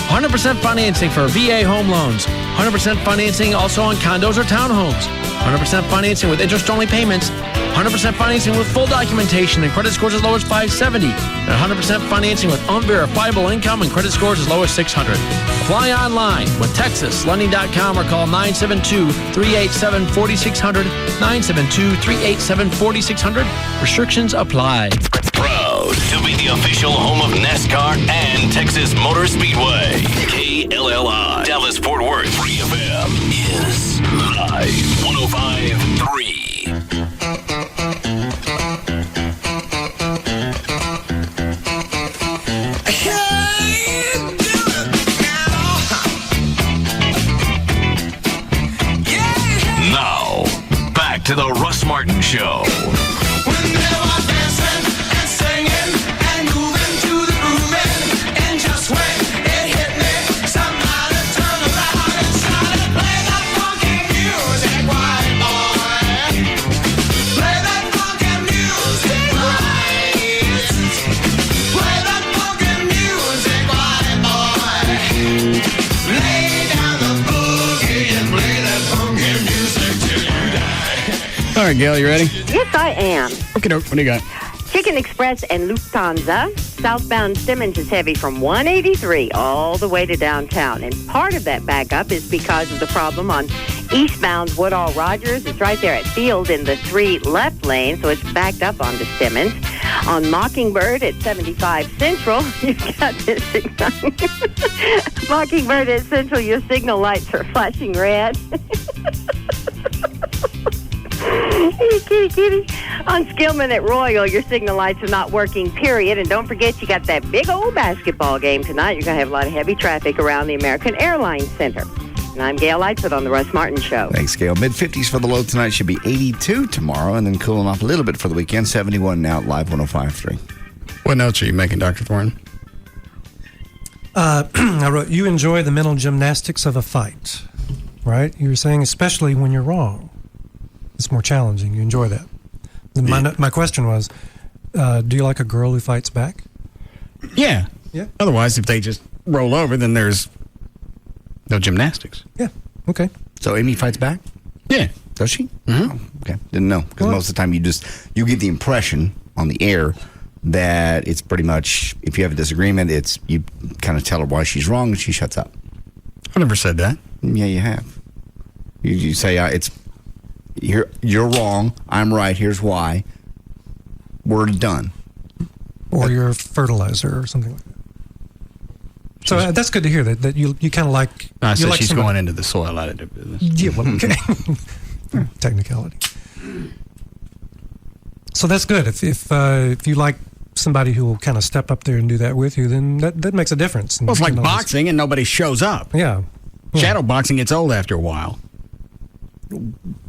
[SPEAKER 21] 100% financing for VA home loans. 100% financing also on condos or townhomes. 100% financing with interest-only payments. 100% financing with full documentation and credit scores as low as 570. And 100% financing with unverifiable income and credit scores as low as 600. Apply online with TexasLending.com or call 972-387-4600, 972-387-4600. Restrictions apply.
[SPEAKER 13] Proud to be the official home of NASCAR and Texas Motor Speedway. KLLI, Dallas-Fort Worth, 3 FM is live 105.3. Now, back to the Russ Martin Show.
[SPEAKER 7] All right, Gail, you ready?
[SPEAKER 22] Yes, I am.
[SPEAKER 7] Okay, what do you got?
[SPEAKER 22] Chicken Express and Lufthansa. Southbound Simmons is heavy from 183 all the way to downtown. And part of that backup is because of the problem on eastbound Woodall Rogers. It's right there at Field in the 3 left lane, so it's backed up onto Simmons. On Mockingbird at 75 Central, you've got this signal. Mockingbird at Central, your signal lights are flashing red. Kitty. On Skillman at Royal, your signal lights are not working, period. And don't forget, you got that big old basketball game tonight. You're going to have a lot of heavy traffic around the American Airlines Center. And I'm Gail Lightfoot on the Russ Martin Show.
[SPEAKER 2] Thanks, Gail. Mid-50s for the low tonight. Should be 82 tomorrow, and then cooling off a little bit for the weekend. 71 now at Live 105.3.
[SPEAKER 7] What notes are you making, Dr. Thorne?
[SPEAKER 5] I wrote, you enjoy the mental gymnastics of a fight, right? You were saying especially when you're wrong. It's more challenging. You enjoy that. My question was, Do you like a girl who fights back?
[SPEAKER 7] Yeah.
[SPEAKER 5] Yeah.
[SPEAKER 7] Otherwise, if they just roll over, then there's no gymnastics.
[SPEAKER 5] Yeah. Okay.
[SPEAKER 2] So Amy fights back?
[SPEAKER 7] Yeah.
[SPEAKER 2] Does she? Oh, okay. Didn't know. Because most of the time you get the impression on the air that it's pretty much, if you have a disagreement, it's you kind of tell her why she's wrong and she shuts up.
[SPEAKER 7] I never said that.
[SPEAKER 2] Yeah, you have. You say, you're wrong, I'm right, here's why. We're done.
[SPEAKER 5] Or your fertilizer or something like that. So that's good to hear that you kind of like.
[SPEAKER 7] So
[SPEAKER 5] like
[SPEAKER 7] she's
[SPEAKER 5] somebody-
[SPEAKER 7] going into the soil additive business.
[SPEAKER 5] Yeah, well, okay. Technicality. So that's good. If you like somebody who will kind of step up there and do that with you, then that makes a difference.
[SPEAKER 7] Well, it's like boxing and nobody shows up.
[SPEAKER 5] Yeah.
[SPEAKER 7] Shadow boxing gets old after a while.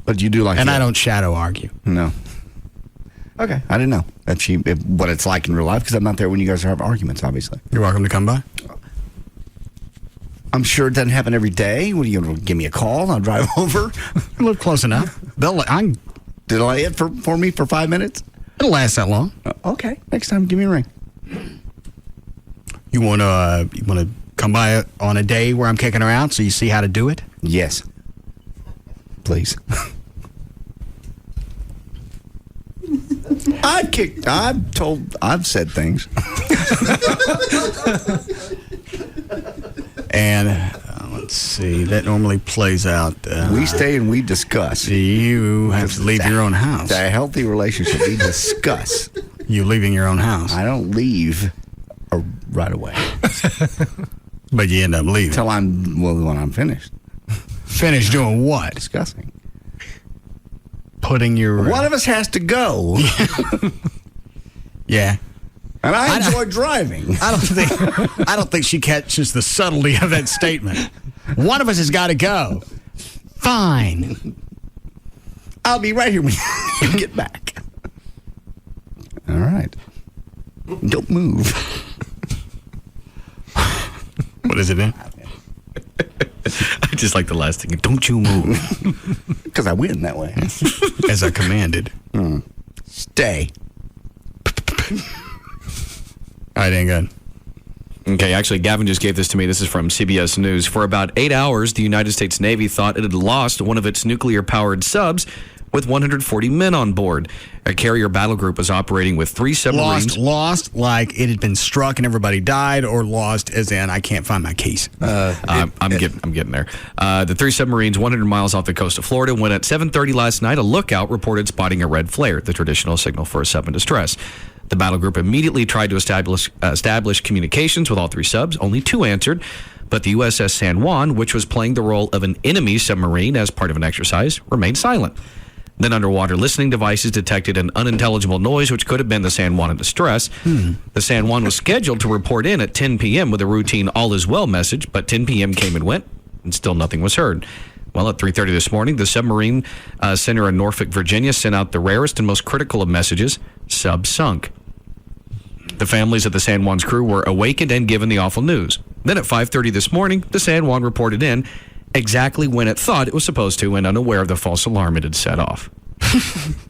[SPEAKER 2] But you do like
[SPEAKER 7] And I don't shadow argue.
[SPEAKER 2] No. Okay, I didn't know what it's like in real life because I'm not there when you guys have arguments, obviously.
[SPEAKER 7] You're welcome to come by.
[SPEAKER 2] I'm sure it doesn't happen every day. What are you going to give me a call? I'll drive over.
[SPEAKER 7] I live close enough.
[SPEAKER 2] Delay it for me for 5 minutes?
[SPEAKER 7] It'll last that long.
[SPEAKER 2] Okay, next time give me a ring.
[SPEAKER 7] You want to come by on a day where I'm kicking her out so you see how to do it?
[SPEAKER 2] Yes. Please. I've said things.
[SPEAKER 7] And let's see, that normally plays out.
[SPEAKER 2] We stay and we discuss.
[SPEAKER 7] You have to leave your own house.
[SPEAKER 2] It's a healthy relationship. We discuss.
[SPEAKER 7] You leaving your own house.
[SPEAKER 2] I don't leave right away.
[SPEAKER 7] But you end up leaving.
[SPEAKER 2] When I'm finished.
[SPEAKER 7] Finished doing what?
[SPEAKER 2] Discussing.
[SPEAKER 7] Putting your...
[SPEAKER 2] One of us has to go.
[SPEAKER 7] Yeah.
[SPEAKER 2] And I enjoy driving.
[SPEAKER 7] I don't think she catches the subtlety of that statement. One of us has got to go. Fine.
[SPEAKER 2] I'll be right here when you get back. All right. Don't move.
[SPEAKER 7] What is it in?
[SPEAKER 10] I just like the last thing. Don't you move.
[SPEAKER 2] Because I win that way.
[SPEAKER 7] As I commanded.
[SPEAKER 2] Stay.
[SPEAKER 7] All right, ain't good.
[SPEAKER 10] Okay, actually, Gavin just gave this to me. This is from CBS News. For about 8 hours, the United States Navy thought it had lost one of its nuclear-powered subs with 140 men on board. A carrier battle group was operating with 3 submarines.
[SPEAKER 7] Lost like it had been struck and everybody died, or lost as in I can't find my keys.
[SPEAKER 10] I'm getting there. The 3 submarines 100 miles off the coast of Florida when at 7:30 last night, a lookout reported spotting a red flare, the traditional signal for a sub in distress. The battle group immediately tried to establish communications with all 3 subs. Only 2 answered, but the USS San Juan, which was playing the role of an enemy submarine as part of an exercise, remained silent. Then underwater listening devices detected an unintelligible noise, which could have been the San Juan in distress. The San Juan was scheduled to report in at 10 p.m. with a routine all is well message, but 10 p.m. came and went, and still nothing was heard. Well, at 3:30 this morning, the submarine center in Norfolk, Virginia, sent out the rarest and most critical of messages: sub sunk. The families of the San Juan's crew were awakened and given the awful news. Then at 5:30 this morning, the San Juan reported in exactly when it thought it was supposed to and unaware of the false alarm it had set off.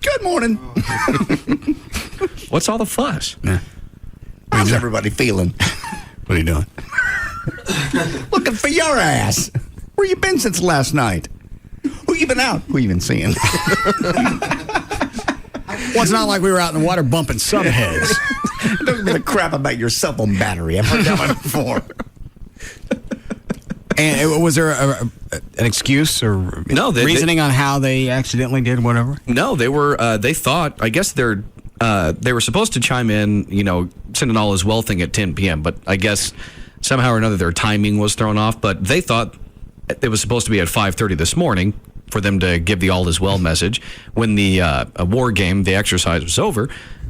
[SPEAKER 2] Good morning.
[SPEAKER 10] What's all the fuss?
[SPEAKER 2] How's everybody feeling?
[SPEAKER 7] What are you doing?
[SPEAKER 2] Looking for your ass. Where you been since last night? Who you been out? Who you been seeing?
[SPEAKER 7] Well, it's not like we were out in the water bumping subheads.
[SPEAKER 2] Don't give me the crap about your cell phone battery. I've heard that one before.
[SPEAKER 7] And was there an excuse or reasoning on how they accidentally did whatever?
[SPEAKER 10] No, they were. They thought. I guess they were supposed to chime in. Send an all is well thing at 10 p.m. But I guess somehow or another their timing was thrown off. But they thought it was supposed to be at 5:30 this morning for them to give the all is well message. When the war game, the exercise was over,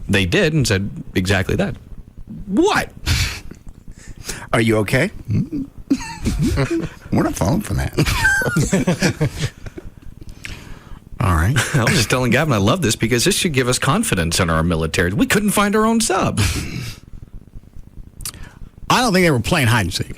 [SPEAKER 10] they did and said exactly that. What?
[SPEAKER 2] Are you okay? We're not falling for that.
[SPEAKER 7] All right.
[SPEAKER 10] I was just telling Gavin I love this because this should give us confidence in our military. We couldn't find our own sub.
[SPEAKER 7] I don't think they were playing hide and seek.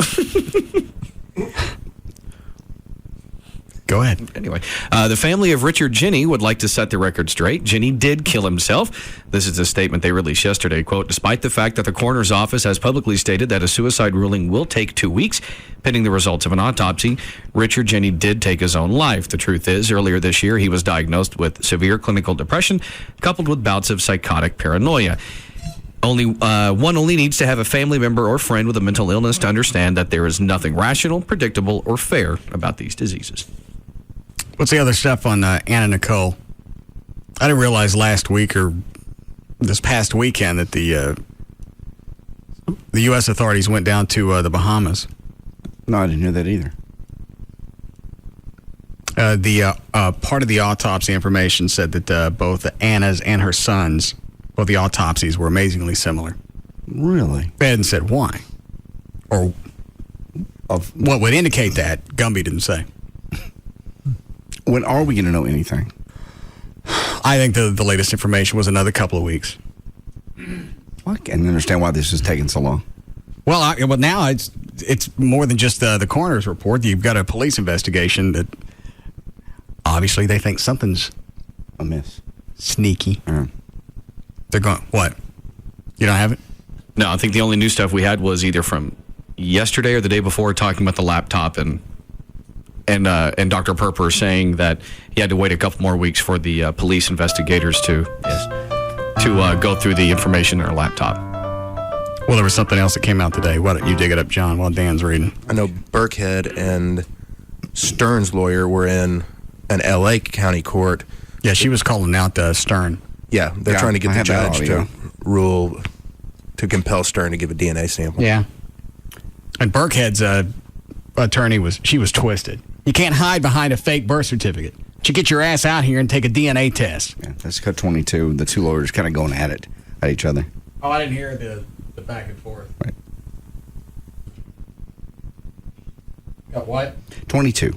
[SPEAKER 7] Go Go ahead.
[SPEAKER 10] Anyway, the family of Richard Ginny would like to set the record straight. Ginny did kill himself. This is a statement they released yesterday. Quote, despite the fact that the coroner's office has publicly stated that a suicide ruling will take 2 weeks, pending the results of an autopsy, Richard Ginny did take his own life. The truth is, earlier this year, he was diagnosed with severe clinical depression, coupled with bouts of psychotic paranoia. One only needs to have a family member or friend with a mental illness to understand that there is nothing rational, predictable, or fair about these diseases.
[SPEAKER 7] What's the other stuff on Anna Nicole? I didn't realize last week or this past weekend that the U.S. authorities went down to the Bahamas.
[SPEAKER 2] No, I didn't hear that either.
[SPEAKER 7] The part of the autopsy information said that both Anna's and her son's, both the autopsies were amazingly similar.
[SPEAKER 2] Really?
[SPEAKER 7] They hadn't said why. Or of what would indicate that, Gumby didn't say.
[SPEAKER 2] When are we going to know anything?
[SPEAKER 7] I think the latest information was another couple of weeks.
[SPEAKER 2] I can't understand why this is taking so long.
[SPEAKER 7] Well, now it's more than just the coroner's report. You've got a police investigation that obviously they think something's
[SPEAKER 2] amiss,
[SPEAKER 7] sneaky. They're going, what? You don't have it?
[SPEAKER 10] No, I think the only new stuff we had was either from yesterday or the day before, talking about the laptop and Dr. Perper saying that he had to wait a couple more weeks for the police investigators to go through the information in our laptop.
[SPEAKER 7] Well, there was something else that came out today. Why don't you dig it up, John, while Dan's reading?
[SPEAKER 23] I know Burkhead and Stern's lawyer were in an L.A. county court.
[SPEAKER 7] Yeah, she was calling out Stern.
[SPEAKER 23] Yeah, they're trying to get the judge to rule to compel Stern to give a DNA sample.
[SPEAKER 7] Yeah. And Burkhead's attorney was twisted. You can't hide behind a fake birth certificate. You get your ass out here and take a DNA test.
[SPEAKER 2] Yeah, that's cut 22. The two lawyers kind of going at each other.
[SPEAKER 7] Oh, I didn't hear the back and forth.
[SPEAKER 2] Right.
[SPEAKER 7] Got what?
[SPEAKER 2] 22.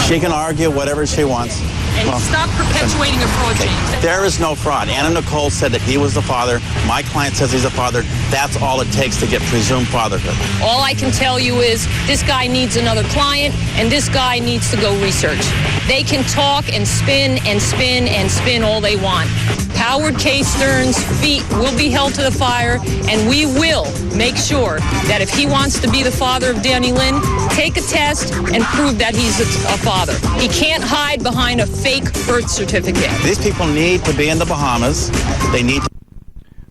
[SPEAKER 3] She can argue whatever she wants.
[SPEAKER 6] And stop perpetuating a fraud, James.
[SPEAKER 3] There is no fraud. Anna Nicole said that he was the father. My client says he's a father. That's all it takes to get presumed fatherhood.
[SPEAKER 6] All I can tell you is this guy needs another client, and this guy needs to go research. They can talk and spin and spin and spin all they want. Howard K. Stern's feet will be held to the fire, and we will make sure that if he wants to be the father of Danny Lynn, take a test and prove that he's a father. He can't hide behind a fake birth certificate.
[SPEAKER 3] These people need to be in the Bahamas. They need to.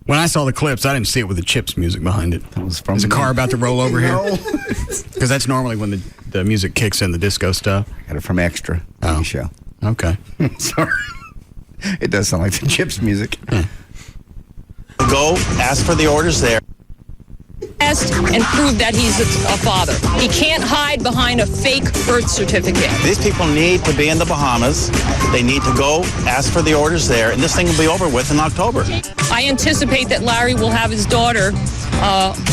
[SPEAKER 7] When I saw the clips, I didn't see it with the Chips music behind it.
[SPEAKER 2] That was from
[SPEAKER 7] Is a car about to roll over here? Because that's normally when the music kicks in, the disco stuff.
[SPEAKER 2] I got it from Extra TV show.
[SPEAKER 7] Okay.
[SPEAKER 2] Sorry. It does sound like the Chips music.
[SPEAKER 3] Go, ask for the orders there.
[SPEAKER 6] Test and prove that he's a father. He can't hide behind a fake birth certificate.
[SPEAKER 3] These people need to be in the Bahamas. They need to go, ask for the orders there, and this thing will be over with in October.
[SPEAKER 6] I anticipate that Larry will have his daughter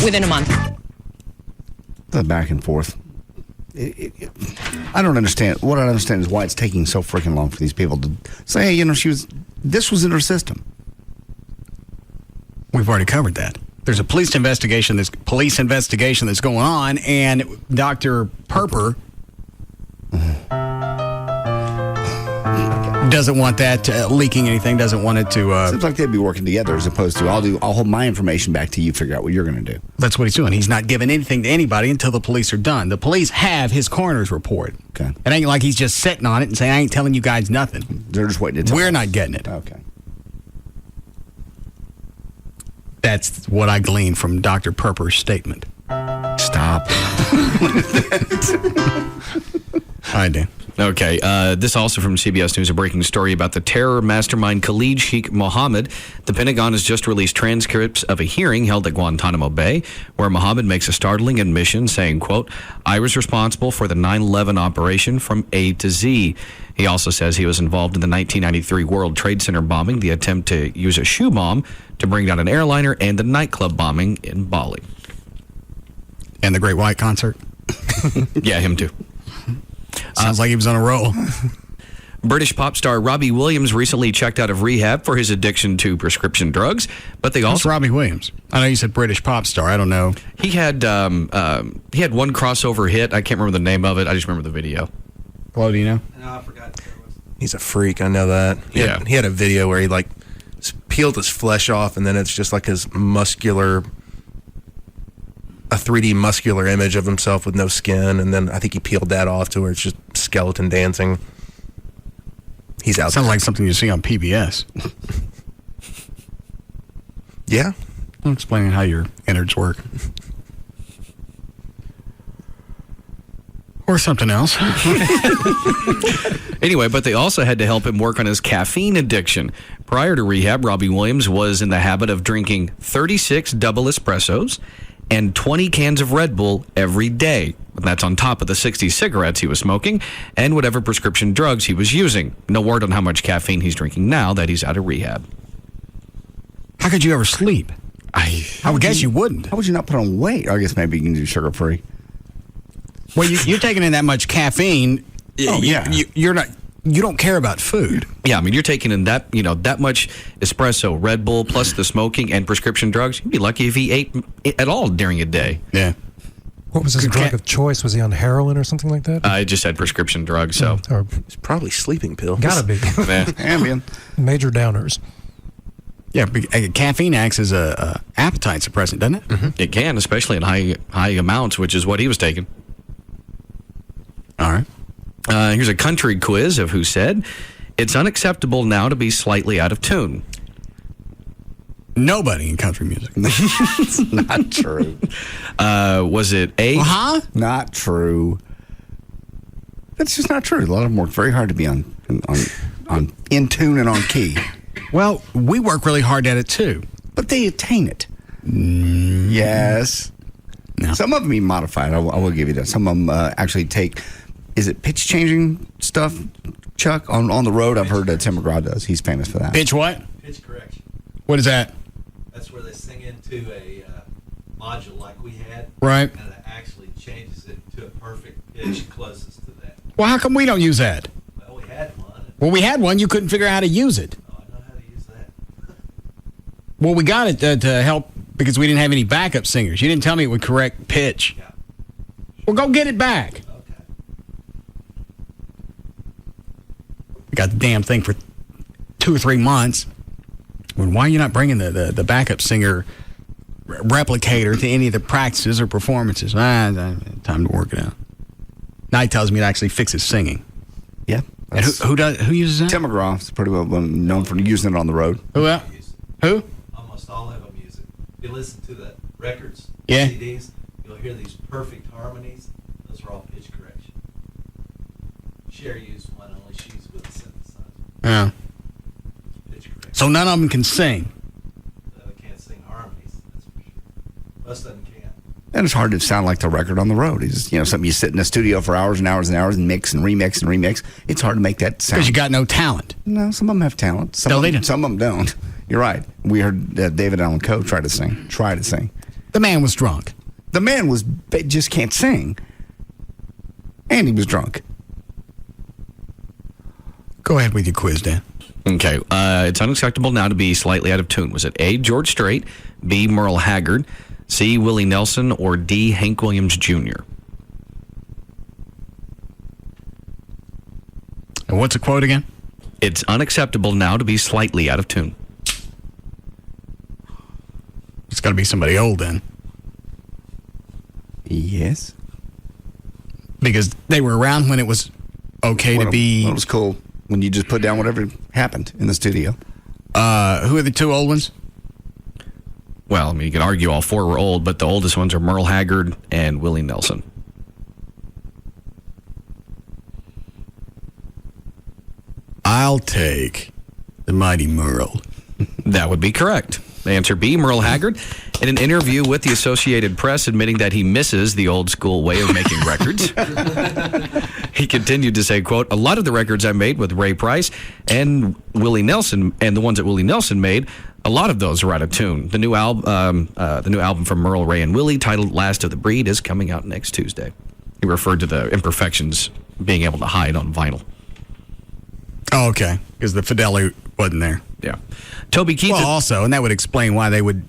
[SPEAKER 6] within a month.
[SPEAKER 2] The back and forth. I don't understand. What I don't understand is why it's taking so freaking long for these people to say, hey, this was in her system.
[SPEAKER 7] We've already covered that. There's a police investigation that's going on, and Dr. Perper doesn't want that leaking anything, doesn't want it to...
[SPEAKER 2] Seems like they'd be working together as opposed to, I'll hold my information back to you, figure out what you're going to do.
[SPEAKER 7] That's what he's doing. He's not giving anything to anybody until the police are done. The police have his coroner's report.
[SPEAKER 2] Okay.
[SPEAKER 7] It ain't like he's just sitting on it and saying, I ain't telling you guys nothing.
[SPEAKER 2] They're just waiting to tell
[SPEAKER 7] We're
[SPEAKER 2] us.
[SPEAKER 7] not getting it.
[SPEAKER 2] Okay.
[SPEAKER 7] That's what I gleaned from Dr. Perper's statement.
[SPEAKER 2] Stop.
[SPEAKER 7] All right, Dan.
[SPEAKER 10] Okay, this also from CBS News, a breaking story about the terror mastermind Khalid Sheikh Mohammed. The Pentagon has just released transcripts of a hearing held at Guantanamo Bay where Mohammed makes a startling admission saying, quote, I was responsible for the 9/11 operation from A to Z. He also says he was involved in the 1993 World Trade Center bombing, the attempt to use a shoe bomb to bring down an airliner, and the nightclub bombing in Bali.
[SPEAKER 7] And the Great White concert?
[SPEAKER 10] Yeah, him too.
[SPEAKER 7] Sounds like he was on a roll.
[SPEAKER 10] British pop star Robbie Williams recently checked out of rehab for his addiction to prescription drugs, but they
[SPEAKER 7] Who's
[SPEAKER 10] also
[SPEAKER 7] Robbie Williams? I know you said British pop star. I don't know.
[SPEAKER 10] he had one crossover hit. I can't remember the name of it. I just remember the video.
[SPEAKER 7] Flo, do you know?
[SPEAKER 4] No, I forgot.
[SPEAKER 23] He's a freak. I know that. He had a video where he like peeled his flesh off, and then it's just like his muscular, a 3D muscular image of himself with no skin, and then I think he peeled that off to where it's just skeleton dancing. He's out.
[SPEAKER 7] Sounds like something you see on PBS.
[SPEAKER 23] Yeah.
[SPEAKER 7] I'm explaining how your innards work. Or something else.
[SPEAKER 10] Anyway, but they also had to help him work on his caffeine addiction. Prior to rehab, Robbie Williams was in the habit of drinking 36 double espressos and 20 cans of Red Bull every day. And that's on top of the 60 cigarettes he was smoking and whatever prescription drugs he was using. No word on how much caffeine he's drinking now that he's out of rehab.
[SPEAKER 7] How could you ever sleep? I would guess you wouldn't.
[SPEAKER 2] How would you not put on weight? I guess maybe you can do sugar-free.
[SPEAKER 7] Well, you're taking in that much caffeine.
[SPEAKER 2] Oh, yeah.
[SPEAKER 7] You don't care about food.
[SPEAKER 10] Yeah, I mean, you're taking in that much espresso, Red Bull, plus the smoking and prescription drugs. You'd be lucky if he ate at all during a day.
[SPEAKER 7] Yeah.
[SPEAKER 5] What was his drug of choice? Was he on heroin or something like that?
[SPEAKER 10] I just said prescription drugs, so.
[SPEAKER 23] It's probably sleeping pills.
[SPEAKER 5] Gotta be.
[SPEAKER 2] Ambien.
[SPEAKER 5] Major downers.
[SPEAKER 7] Yeah, caffeine acts as a appetite suppressant, doesn't it?
[SPEAKER 10] Mm-hmm. It can, especially in high amounts, which is what he was taking.
[SPEAKER 7] All right.
[SPEAKER 10] Here's a country quiz of who said, it's unacceptable now to be slightly out of tune.
[SPEAKER 7] Nobody in country music.
[SPEAKER 2] It's not true.
[SPEAKER 10] Was it A?
[SPEAKER 2] Not true. That's just not true. A lot of them work very hard to be on in tune and on key.
[SPEAKER 7] Well, we work really hard at it too.
[SPEAKER 2] But they attain it. Yes.
[SPEAKER 7] No.
[SPEAKER 2] Some of them be modified. I will give you that. Some of them actually take, is it pitch changing stuff, Chuck? On the road, I've heard that Tim McGraw does. He's famous for that.
[SPEAKER 7] Pitch what?
[SPEAKER 4] Pitch correction.
[SPEAKER 7] What is that?
[SPEAKER 4] That's where they sing into a module like we had.
[SPEAKER 7] Right.
[SPEAKER 4] And it actually changes it to a perfect pitch closest to that.
[SPEAKER 7] Well, how come we don't use that?
[SPEAKER 4] Well, we had one.
[SPEAKER 7] Well, we had one. You couldn't figure out how to use it.
[SPEAKER 4] Oh, I know how to use that.
[SPEAKER 7] Well, we got it to help because we didn't have any backup singers. You didn't tell me it would correct pitch.
[SPEAKER 4] Yeah.
[SPEAKER 7] Well, go get it back.
[SPEAKER 4] Okay.
[SPEAKER 7] We got the damn thing for 2 or 3 months. Well, why are you not bringing the backup singer replicator to any of the practices or performances? Time to work it out. Now he tells me it actually fixes singing.
[SPEAKER 2] Yeah.
[SPEAKER 7] And who uses that?
[SPEAKER 2] Tim McGraw is pretty well known for using it on the road.
[SPEAKER 7] Who else? Who?
[SPEAKER 4] Almost all of them use it. If you listen to the records,
[SPEAKER 7] Yeah.
[SPEAKER 4] CDs, you'll hear these perfect harmonies. Those are all pitch correction. Cher used one, only she's with a synthesizer.
[SPEAKER 7] Yeah.
[SPEAKER 4] Pitch correction.
[SPEAKER 7] So none of them can sing.
[SPEAKER 4] They can't sing harmonies, that's for sure. Most of them can.
[SPEAKER 2] And it's hard to sound like the record on the road. It's something you sit in the studio for hours and hours and hours and mix and remix and remix. It's hard to make that sound.
[SPEAKER 7] Because you got no talent.
[SPEAKER 2] No, some of them have talent. Some of them don't. You're right. We heard David Allan Coe try to sing.
[SPEAKER 7] The man was drunk.
[SPEAKER 2] The man just can't sing. And he was drunk.
[SPEAKER 7] Go ahead with your quiz, Dan.
[SPEAKER 10] Okay. It's unacceptable now to be slightly out of tune. Was it A, George Strait, B, Merle Haggard, C, Willie Nelson, or D, Hank Williams Jr.?
[SPEAKER 7] And what's the quote again?
[SPEAKER 10] It's unacceptable now to be slightly out of tune.
[SPEAKER 7] It's got to be somebody old then.
[SPEAKER 2] Yes.
[SPEAKER 7] Because they were around when it was okay to be...
[SPEAKER 2] When it was cool. When you just put down whatever happened in the studio.
[SPEAKER 7] Who are the 2 old ones?
[SPEAKER 10] Well, I mean, you could argue all 4 were old, but the oldest ones are Merle Haggard and Willie Nelson.
[SPEAKER 7] I'll take the mighty Merle.
[SPEAKER 10] That would be correct. Answer B, Merle Haggard, in an interview with the Associated Press admitting that he misses the old school way of making records. He continued to say, quote, a lot of the records I made with Ray Price and Willie Nelson, and the ones that Willie Nelson made, a lot of those are out of tune. The new album from Merle, Ray, and Willie, titled Last of the Breed, is coming out next Tuesday. He referred to the imperfections being able to hide on vinyl.
[SPEAKER 7] Oh, okay. Because the fidelity wasn't there.
[SPEAKER 10] Yeah. Toby Keith.
[SPEAKER 7] Well, also, and that would explain why they would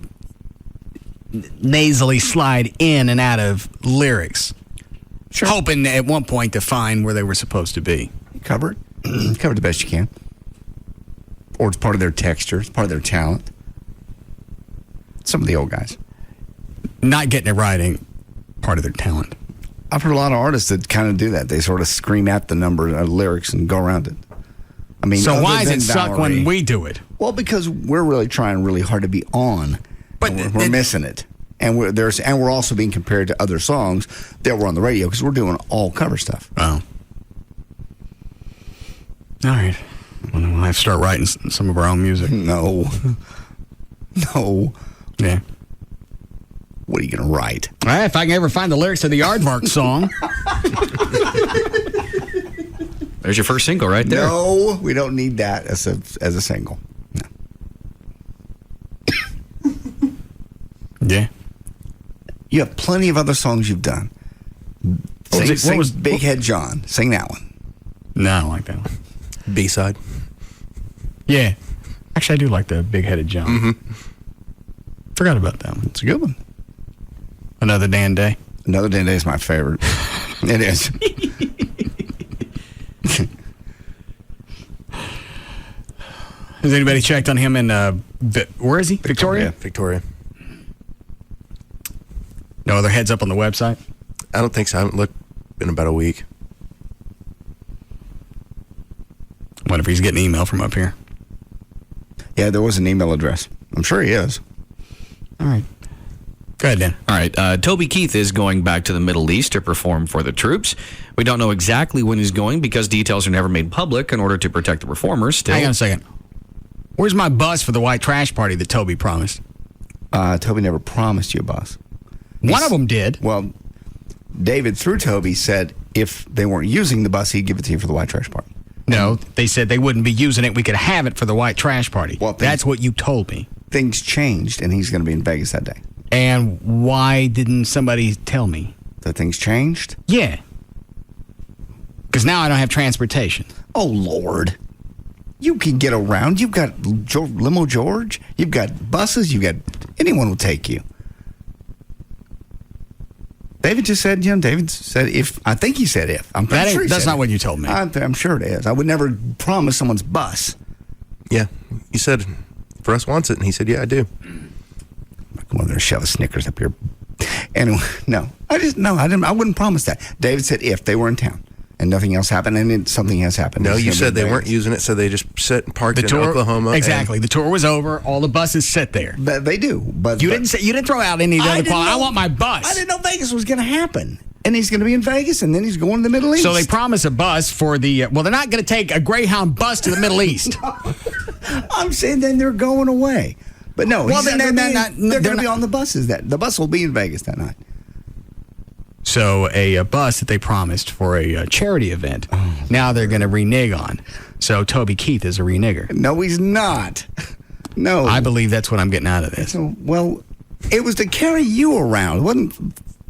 [SPEAKER 7] nasally slide in and out of lyrics. Sure. Hoping at one point to find where they were supposed to be.
[SPEAKER 2] Cover it. Cover it the best you can. Or it's part of their texture. It's part of their talent. Some of the old guys.
[SPEAKER 7] Not getting it right ain't part of their talent.
[SPEAKER 2] I've heard a lot of artists that kind of do that. They sort of scream out the number of lyrics and go around it. I mean,
[SPEAKER 7] so why does it
[SPEAKER 2] Valerie,
[SPEAKER 7] suck when we do it?
[SPEAKER 2] Well, because we're really trying really hard to be on, but we're missing it, and we're also being compared to other songs that were on the radio because we're doing all cover stuff.
[SPEAKER 7] Oh, all right. Well, then we'll have to start writing some of our own music.
[SPEAKER 2] No.
[SPEAKER 7] Yeah.
[SPEAKER 2] What are you going to write?
[SPEAKER 7] All right, if I can ever find the lyrics to the Aardvark song.
[SPEAKER 10] There's your first single right there.
[SPEAKER 2] No, we don't need that as a single. No.
[SPEAKER 7] Yeah.
[SPEAKER 2] You have plenty of other songs you've done. Sing Big Head John. Sing that one.
[SPEAKER 7] No, I don't like that one.
[SPEAKER 23] B-side.
[SPEAKER 7] Yeah. Actually, I do like the Big Headed John.
[SPEAKER 23] Mm-hmm.
[SPEAKER 7] Forgot about that one.
[SPEAKER 2] It's a good one.
[SPEAKER 7] Another Dan Day.
[SPEAKER 2] Another Dan Day is my favorite. It is.
[SPEAKER 7] Has anybody checked on him in, where is he? Victoria?
[SPEAKER 23] Victoria.
[SPEAKER 7] No other heads up on the website?
[SPEAKER 23] I don't think so. I haven't looked in about a week.
[SPEAKER 7] What if he's getting an email from up here?
[SPEAKER 2] Yeah, there was an email address. I'm sure he is.
[SPEAKER 7] All right. Go ahead, Dan.
[SPEAKER 10] All right. Toby Keith is going back to the Middle East to perform for the troops. We don't know exactly when he's going because details are never made public in order to protect the performers. Still.
[SPEAKER 7] Hang on a second. Where's my bus for the white trash party that Toby promised?
[SPEAKER 2] Toby never promised you a bus.
[SPEAKER 7] One of them did.
[SPEAKER 2] Well, David, through Toby, said if they weren't using the bus, he'd give it to you for the white trash party.
[SPEAKER 7] No, they said they wouldn't be using it. We could have it for the white trash party.
[SPEAKER 2] Well,
[SPEAKER 7] that's what you told me.
[SPEAKER 2] Things changed, and he's going to be in Vegas that day.
[SPEAKER 7] And why didn't somebody tell me?
[SPEAKER 2] That things changed?
[SPEAKER 7] Yeah. Because now I don't have transportation.
[SPEAKER 2] Oh, Lord. You can get around. You've got Limo George. You've got buses. You've got... Anyone will take you. David just said, David said if. I think he said if. I'm pretty sure he
[SPEAKER 7] that's
[SPEAKER 2] said
[SPEAKER 7] not
[SPEAKER 2] if.
[SPEAKER 7] what you told me.
[SPEAKER 2] I'm sure it is. I would never promise someone's bus.
[SPEAKER 23] Yeah. You said, Russ wants it, and he said, yeah, I do.
[SPEAKER 2] Come on there, shove a Snickers up here. Anyway, no. I wouldn't promise that. David said if they were in town. And nothing else happened, and then something has happened.
[SPEAKER 23] No, you said they weren't using it, so they just sit and parked in
[SPEAKER 7] tour,
[SPEAKER 23] Oklahoma.
[SPEAKER 7] Exactly. The tour was over. All the buses sit there.
[SPEAKER 2] But they do. But
[SPEAKER 7] you didn't throw out any of the other quality. I want my bus.
[SPEAKER 2] I didn't know Vegas was going to happen. And he's going to be in Vegas, and then he's going to the Middle East.
[SPEAKER 7] So they promise a bus for the... well, they're not going to take a Greyhound bus to the Middle East.
[SPEAKER 2] I'm saying then they're going away. But no,
[SPEAKER 7] well,
[SPEAKER 2] they're going to be on the buses. The bus will be in Vegas that night.
[SPEAKER 7] So a bus that they promised for a charity event, now they're going to renege on. So Toby Keith is a renegger.
[SPEAKER 2] No, he's not. No.
[SPEAKER 7] I believe that's what I'm getting out of this.
[SPEAKER 2] Well, it was to carry you around. It wasn't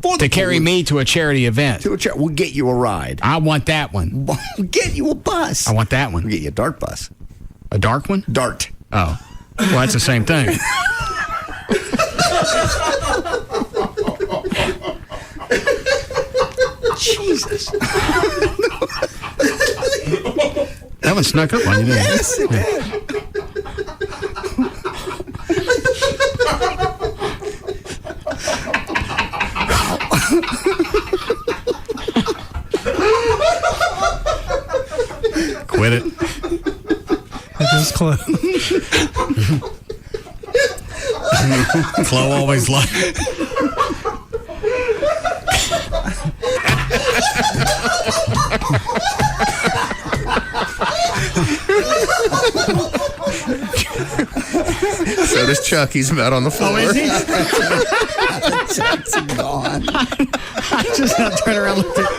[SPEAKER 2] for
[SPEAKER 7] to carry me to a charity event.
[SPEAKER 2] We'll get you a ride.
[SPEAKER 7] I want that one.
[SPEAKER 2] We'll get you a bus.
[SPEAKER 7] I want that one.
[SPEAKER 2] We'll get you a dart bus.
[SPEAKER 7] A dark one?
[SPEAKER 2] Dart.
[SPEAKER 7] Oh. Well, that's the same thing.
[SPEAKER 2] Jesus.
[SPEAKER 7] That one snuck up on you, didn't it?
[SPEAKER 2] Yes, it did.
[SPEAKER 7] Quit it.
[SPEAKER 5] It is close.
[SPEAKER 7] Flo always like.
[SPEAKER 23] So does Chuck. He's about on the floor.
[SPEAKER 7] Oh, is he?
[SPEAKER 2] Chuck's gone.
[SPEAKER 7] I just not turn around and look at...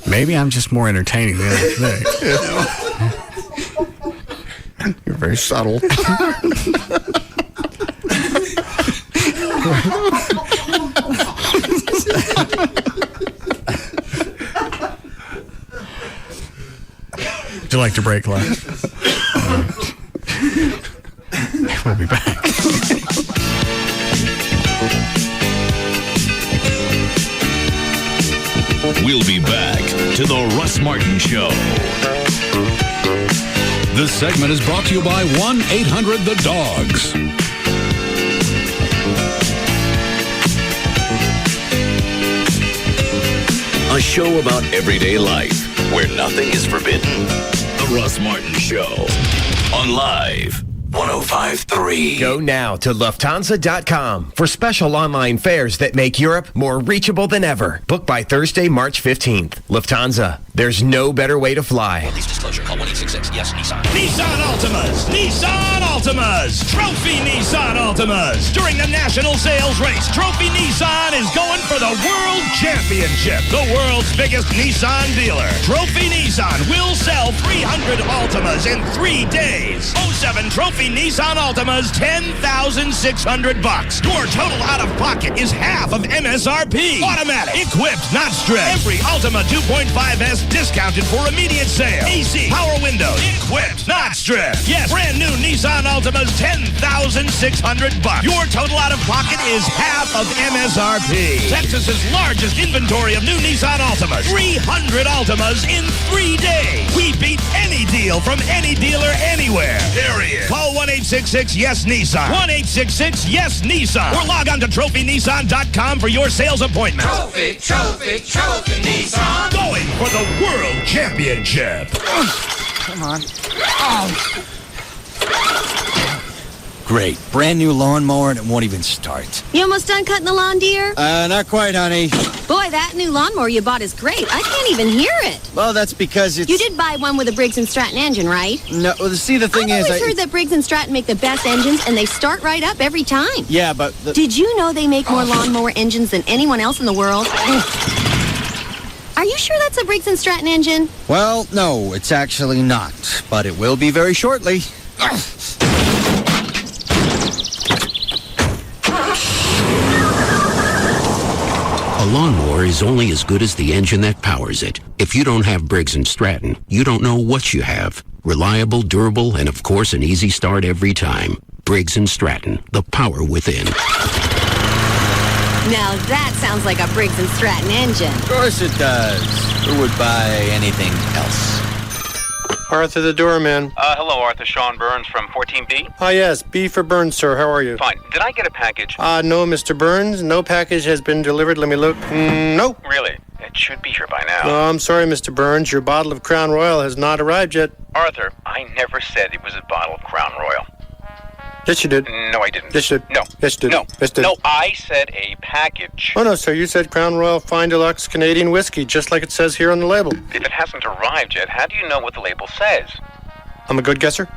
[SPEAKER 7] Maybe I'm just more entertaining than I think.
[SPEAKER 2] You're very subtle.
[SPEAKER 7] you like to break, Clay? We'll be back.
[SPEAKER 13] We'll be back to the Russ Martin Show.
[SPEAKER 14] This segment is brought to you by 1-800-THE-DOGS.
[SPEAKER 13] A show about everyday life where nothing is forbidden. The Russ Martin Show on Live 105.3.
[SPEAKER 12] Go now to Lufthansa.com for special online fares that make Europe more reachable than ever. Book by Thursday, March 15th. Lufthansa. There's no better way to fly.
[SPEAKER 13] Police disclosure. Call 1-866. Yes, Nissan. Nissan Altimas! Nissan Altimas! Trophy Nissan Altimas! During the national sales race, Trophy Nissan is going for the World Championship. The world's biggest Nissan dealer. Trophy Nissan will sell 300 Altimas in 3 days. 07 Trophy Nissan Altimas, $10,600. Your total out of pocket is half of MSRP. Automatic, equipped, not stressed. Every Altima 2.5S discounted for immediate sale. AC, power windows, equipped, not stressed. Yes, brand new Nissan Altimas, $10,600. Your total out of pocket is half of MSRP. Texas's largest inventory of new Nissan Altimas. 300 Altimas in 3 days. We beat any deal from any dealer anywhere. Period. Call 1-866-YES-NISSAN. 1-866-YES-NISSAN. Or log on to TrophyNissan.com for your sales appointment.
[SPEAKER 1] Trophy Nissan.
[SPEAKER 13] Going for the World Championship.
[SPEAKER 16] Come on. Great. Brand new lawnmower and it won't even start.
[SPEAKER 18] You almost done cutting the lawn, dear?
[SPEAKER 16] Not quite, honey.
[SPEAKER 18] Boy, that new lawnmower you bought is great. I can't even hear it.
[SPEAKER 16] Well, that's because it's...
[SPEAKER 18] You did buy one with a Briggs & Stratton engine, right?
[SPEAKER 16] No, well, see, the thing
[SPEAKER 18] I've
[SPEAKER 16] is...
[SPEAKER 18] always heard that Briggs & Stratton make the best engines, and they start right up every time.
[SPEAKER 16] Yeah, but...
[SPEAKER 18] Did you know they make more lawnmower engines than anyone else in the world? Are you sure that's a Briggs & Stratton engine?
[SPEAKER 16] Well, no, it's actually not. But it will be very shortly.
[SPEAKER 19] A lawnmower is only as good as the engine that powers it. If you don't have Briggs & Stratton, you don't know what you have. Reliable, durable, and of course an easy start every time. Briggs & Stratton, the power within.
[SPEAKER 18] Now that sounds like a Briggs & Stratton engine.
[SPEAKER 16] Of course it does. Who would buy anything else?
[SPEAKER 20] Arthur the doorman.
[SPEAKER 25] Hello, Arthur. Sean Burns from 14B.
[SPEAKER 20] Yes, B for Burns, sir. How are you?
[SPEAKER 25] Fine. Did I get a package?
[SPEAKER 20] No, Mr. Burns. No package has been delivered. Let me look. No.
[SPEAKER 25] Really? It should be here by now.
[SPEAKER 20] No, I'm sorry, Mr. Burns. Your bottle of Crown Royal has not arrived yet.
[SPEAKER 25] Arthur, I never said it was a bottle of Crown Royal.
[SPEAKER 20] Yes, you did.
[SPEAKER 25] No, I didn't.
[SPEAKER 20] Yes, you did.
[SPEAKER 25] No.
[SPEAKER 20] Yes, you did.
[SPEAKER 25] No.
[SPEAKER 20] Yes, you did.
[SPEAKER 25] No, I said a package.
[SPEAKER 20] Oh, no, sir. You said Crown Royal Fine Deluxe Canadian Whiskey, just like it says here on the label.
[SPEAKER 25] If it hasn't arrived yet, how do you know what the label says?
[SPEAKER 20] I'm a good guesser.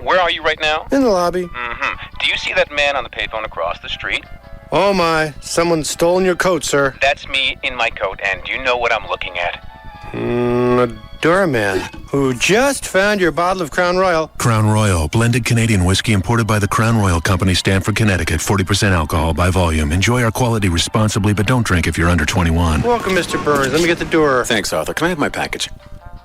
[SPEAKER 25] Where are you right now?
[SPEAKER 20] In the lobby.
[SPEAKER 25] Mm-hmm. Do you see that man on the payphone across the street?
[SPEAKER 20] Oh, my. Someone's stolen your coat, sir.
[SPEAKER 25] That's me in my coat, and you know what I'm looking at.
[SPEAKER 20] A doorman who just found your bottle of Crown Royal.
[SPEAKER 27] Crown Royal, blended Canadian whiskey imported by the Crown Royal Company, Stamford, Connecticut. 40% alcohol by volume. Enjoy our quality responsibly, but don't drink if you're under 21.
[SPEAKER 20] Welcome, Mr. Burns. Let me get the door.
[SPEAKER 16] Thanks, Arthur. Can I have my package?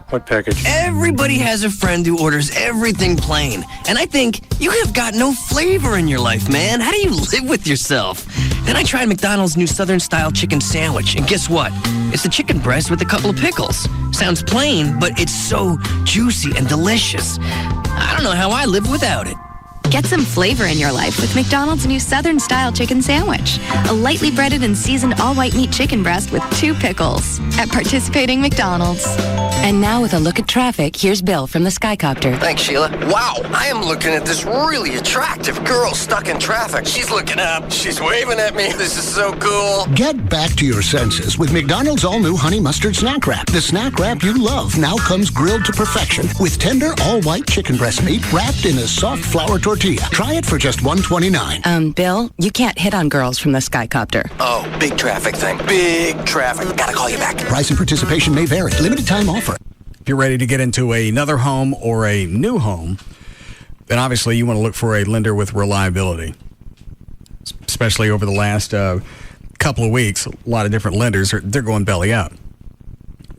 [SPEAKER 20] What package?
[SPEAKER 28] Everybody has a friend who orders everything plain. And I think you have got no flavor in your life, man. How do you live with yourself? Then I tried McDonald's new Southern-style chicken sandwich, and guess what? It's a chicken breast with a couple of pickles. Sounds plain, but it's so juicy and delicious. I don't know how I live without it.
[SPEAKER 29] Get some flavor in your life with McDonald's new Southern-style chicken sandwich. A lightly breaded and seasoned all-white meat chicken breast with 2 pickles at participating McDonald's.
[SPEAKER 15] And now with a look at traffic, here's Bill from the Skycopter.
[SPEAKER 28] Thanks, Sheila. Wow, I am looking at this really attractive girl stuck in traffic. She's looking up. She's waving at me. This is so cool.
[SPEAKER 30] Get back to your senses with McDonald's all-new Honey Mustard Snack Wrap. The snack wrap you love now comes grilled to perfection with tender all-white chicken breast meat wrapped in a soft flour tortilla. Try it for just $1.29.
[SPEAKER 15] Bill, you can't hit on girls from the Skycopter.
[SPEAKER 28] Oh, big traffic thing. Big traffic. Gotta call you back.
[SPEAKER 30] Price and participation may vary. Limited time offer.
[SPEAKER 7] If you're ready to get into another home or a new home, then obviously you want to look for a lender with reliability. Especially over the last couple of weeks, a lot of different lenders, they're going belly up.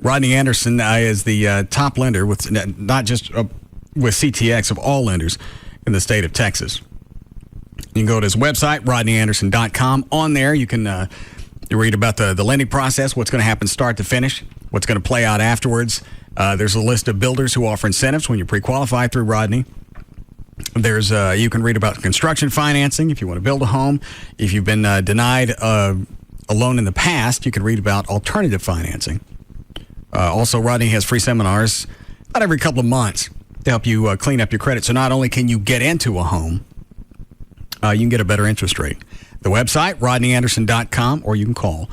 [SPEAKER 7] Rodney Anderson is the top lender with not just with CTX of all lenders in the state of Texas. You can go to his website, rodneyanderson.com. On there, you can you read about the lending process, what's going to happen start to finish, what's going to play out afterwards. There's a list of builders who offer incentives when you pre-qualify through Rodney. There's you can read about construction financing if you want to build a home. If you've been denied a loan in the past, you can read about alternative financing. Also, Rodney has free seminars about every couple of months to help you clean up your credit. So not only can you get into a home, you can get a better interest rate. The website, rodneyanderson.com, or you can call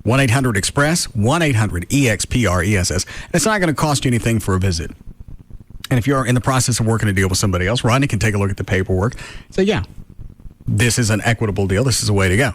[SPEAKER 7] 1-800-EXPRESS, 1-800-EXPRESS. And it's not going to cost you anything for a visit. And if you're in the process of working a deal with somebody else, Rodney can take a look at the paperwork and say, yeah, this is an equitable deal. This is the way to go.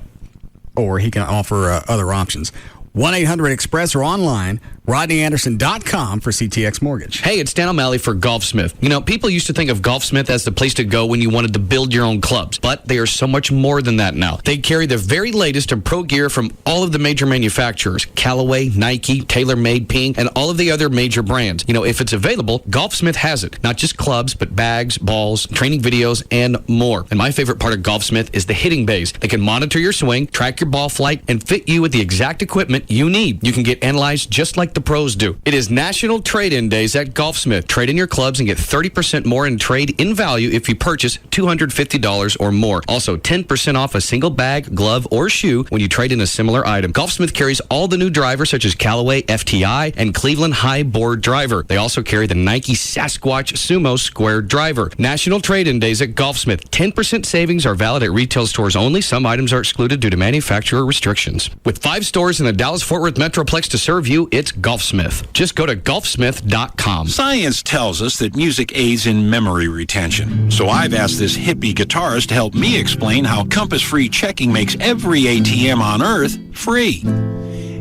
[SPEAKER 7] Or he can offer other options. 1-800-EXPRESS or online, rodneyanderson.com for CTX Mortgage.
[SPEAKER 10] Hey, it's Dan O'Malley for Golfsmith. You know, people used to think of Golfsmith as the place to go when you wanted to build your own clubs, but they are so much more than that now. They carry the very latest in pro gear from all of the major manufacturers, Callaway, Nike, TaylorMade, Ping, and all of the other major brands. You know, if it's available, Golfsmith has it. Not just clubs, but bags, balls, training videos, and more. And my favorite part of Golfsmith is the hitting bays. They can monitor your swing, track your ball flight, and fit you with the exact equipment you need. You can get analyzed just like the pros do. It is National Trade-In Days at Golfsmith. Trade in your clubs and get 30% more in trade in value if you purchase $250 or more. Also, 10% off a single bag, glove, or shoe when you trade in a similar item. Golfsmith carries all the new drivers such as Callaway FTI and Cleveland High Board Driver. They also carry the Nike Sasquatch Sumo Square Driver. National Trade-In Days at Golfsmith. 10% savings are valid at retail stores only. Some items are excluded due to manufacturer restrictions. With 5 stores in the Dallas-Fort Worth Metroplex to serve you, it's Golfsmith. Just go to golfsmith.com.
[SPEAKER 3] Science tells us that music aids in memory retention. So I've asked this hippie guitarist to help me explain how compass-free checking makes every ATM on Earth free.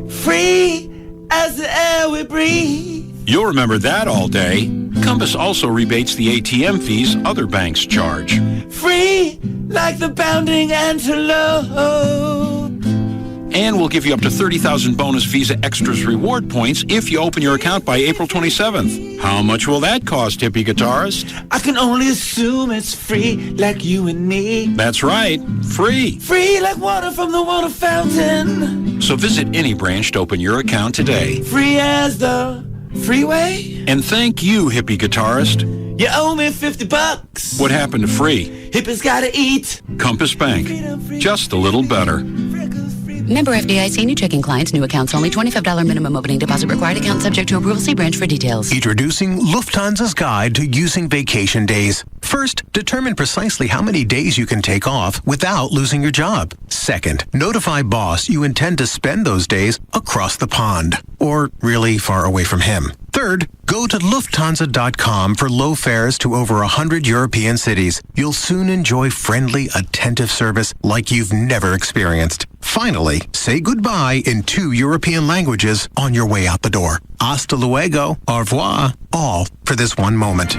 [SPEAKER 1] Free as the air we breathe.
[SPEAKER 3] You'll remember that all day. Compass also rebates the ATM fees other banks charge.
[SPEAKER 1] Free like the bounding antelope.
[SPEAKER 3] And we'll give you up to 30,000 bonus Visa Extras reward points if you open your account by April 27th. How much will that cost, hippie guitarist?
[SPEAKER 1] I can only assume it's free like you and me.
[SPEAKER 3] That's right, free.
[SPEAKER 1] Free like water from the water fountain.
[SPEAKER 3] So visit any branch to open your account today.
[SPEAKER 1] Free as the freeway.
[SPEAKER 3] And thank you, hippie guitarist.
[SPEAKER 1] You owe me $50.
[SPEAKER 3] What happened to free?
[SPEAKER 1] Hippies gotta eat.
[SPEAKER 3] Compass Bank, just a little better.
[SPEAKER 6] Member FDIC, new checking clients, new accounts only, $25 minimum opening deposit required, account subject to approval. See branch for details.
[SPEAKER 8] Introducing Lufthansa's guide to using vacation days. First, determine precisely how many days you can take off without losing your job. Second, notify boss you intend to spend those days across the pond, or really far away from him. Third, go to Lufthansa.com for low fares to over 100 European cities. You'll soon enjoy friendly, attentive service like you've never experienced. Finally, say goodbye in 2 European languages on your way out the door. Hasta luego, au revoir, all for this one moment.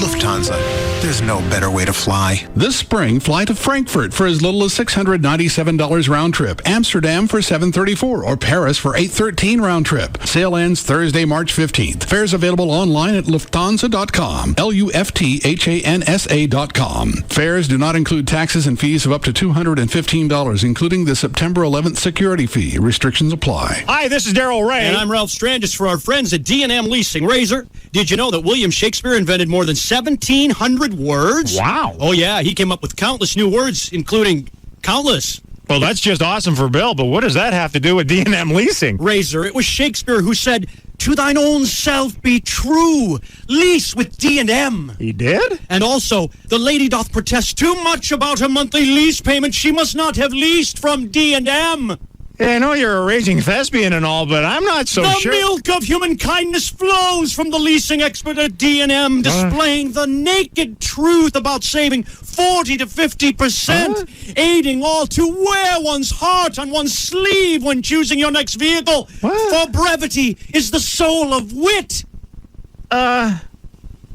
[SPEAKER 8] Lufthansa. There's no better way to fly.
[SPEAKER 14] This spring, fly to Frankfurt for as little as $697 round trip, Amsterdam for $734, or Paris for $813 round trip. Sale ends Thursday, March 15th. Fares available online at Lufthansa.com, Lufthansa.com. Fares do not include taxes and fees of up to $215, including the September 11th security fee. Restrictions apply.
[SPEAKER 9] Hi, this is Darryl Ray. And I'm Ralph Strandis for our friends at D&M Leasing. Razor, did you know that William Shakespeare invented more than 1,700 words?
[SPEAKER 11] Wow.
[SPEAKER 9] Oh, yeah. He came up with countless new words, including countless.
[SPEAKER 11] Well, that's just awesome for Bill, but what does that have to do with D&M Leasing?
[SPEAKER 9] Razor, it was Shakespeare who said, "To thine own self be true, lease with D&M.
[SPEAKER 11] He did?
[SPEAKER 9] And also, the lady doth protest too much about a monthly lease payment. She must not have leased from D&M.
[SPEAKER 11] Yeah, I know you're a raging thespian and all, but I'm not so sure.
[SPEAKER 9] The milk of human kindness flows from the leasing expert at D&M, displaying the naked truth about saving 40 to 50%, aiding all to wear one's heart on one's sleeve when choosing your next vehicle. For brevity is the soul of wit.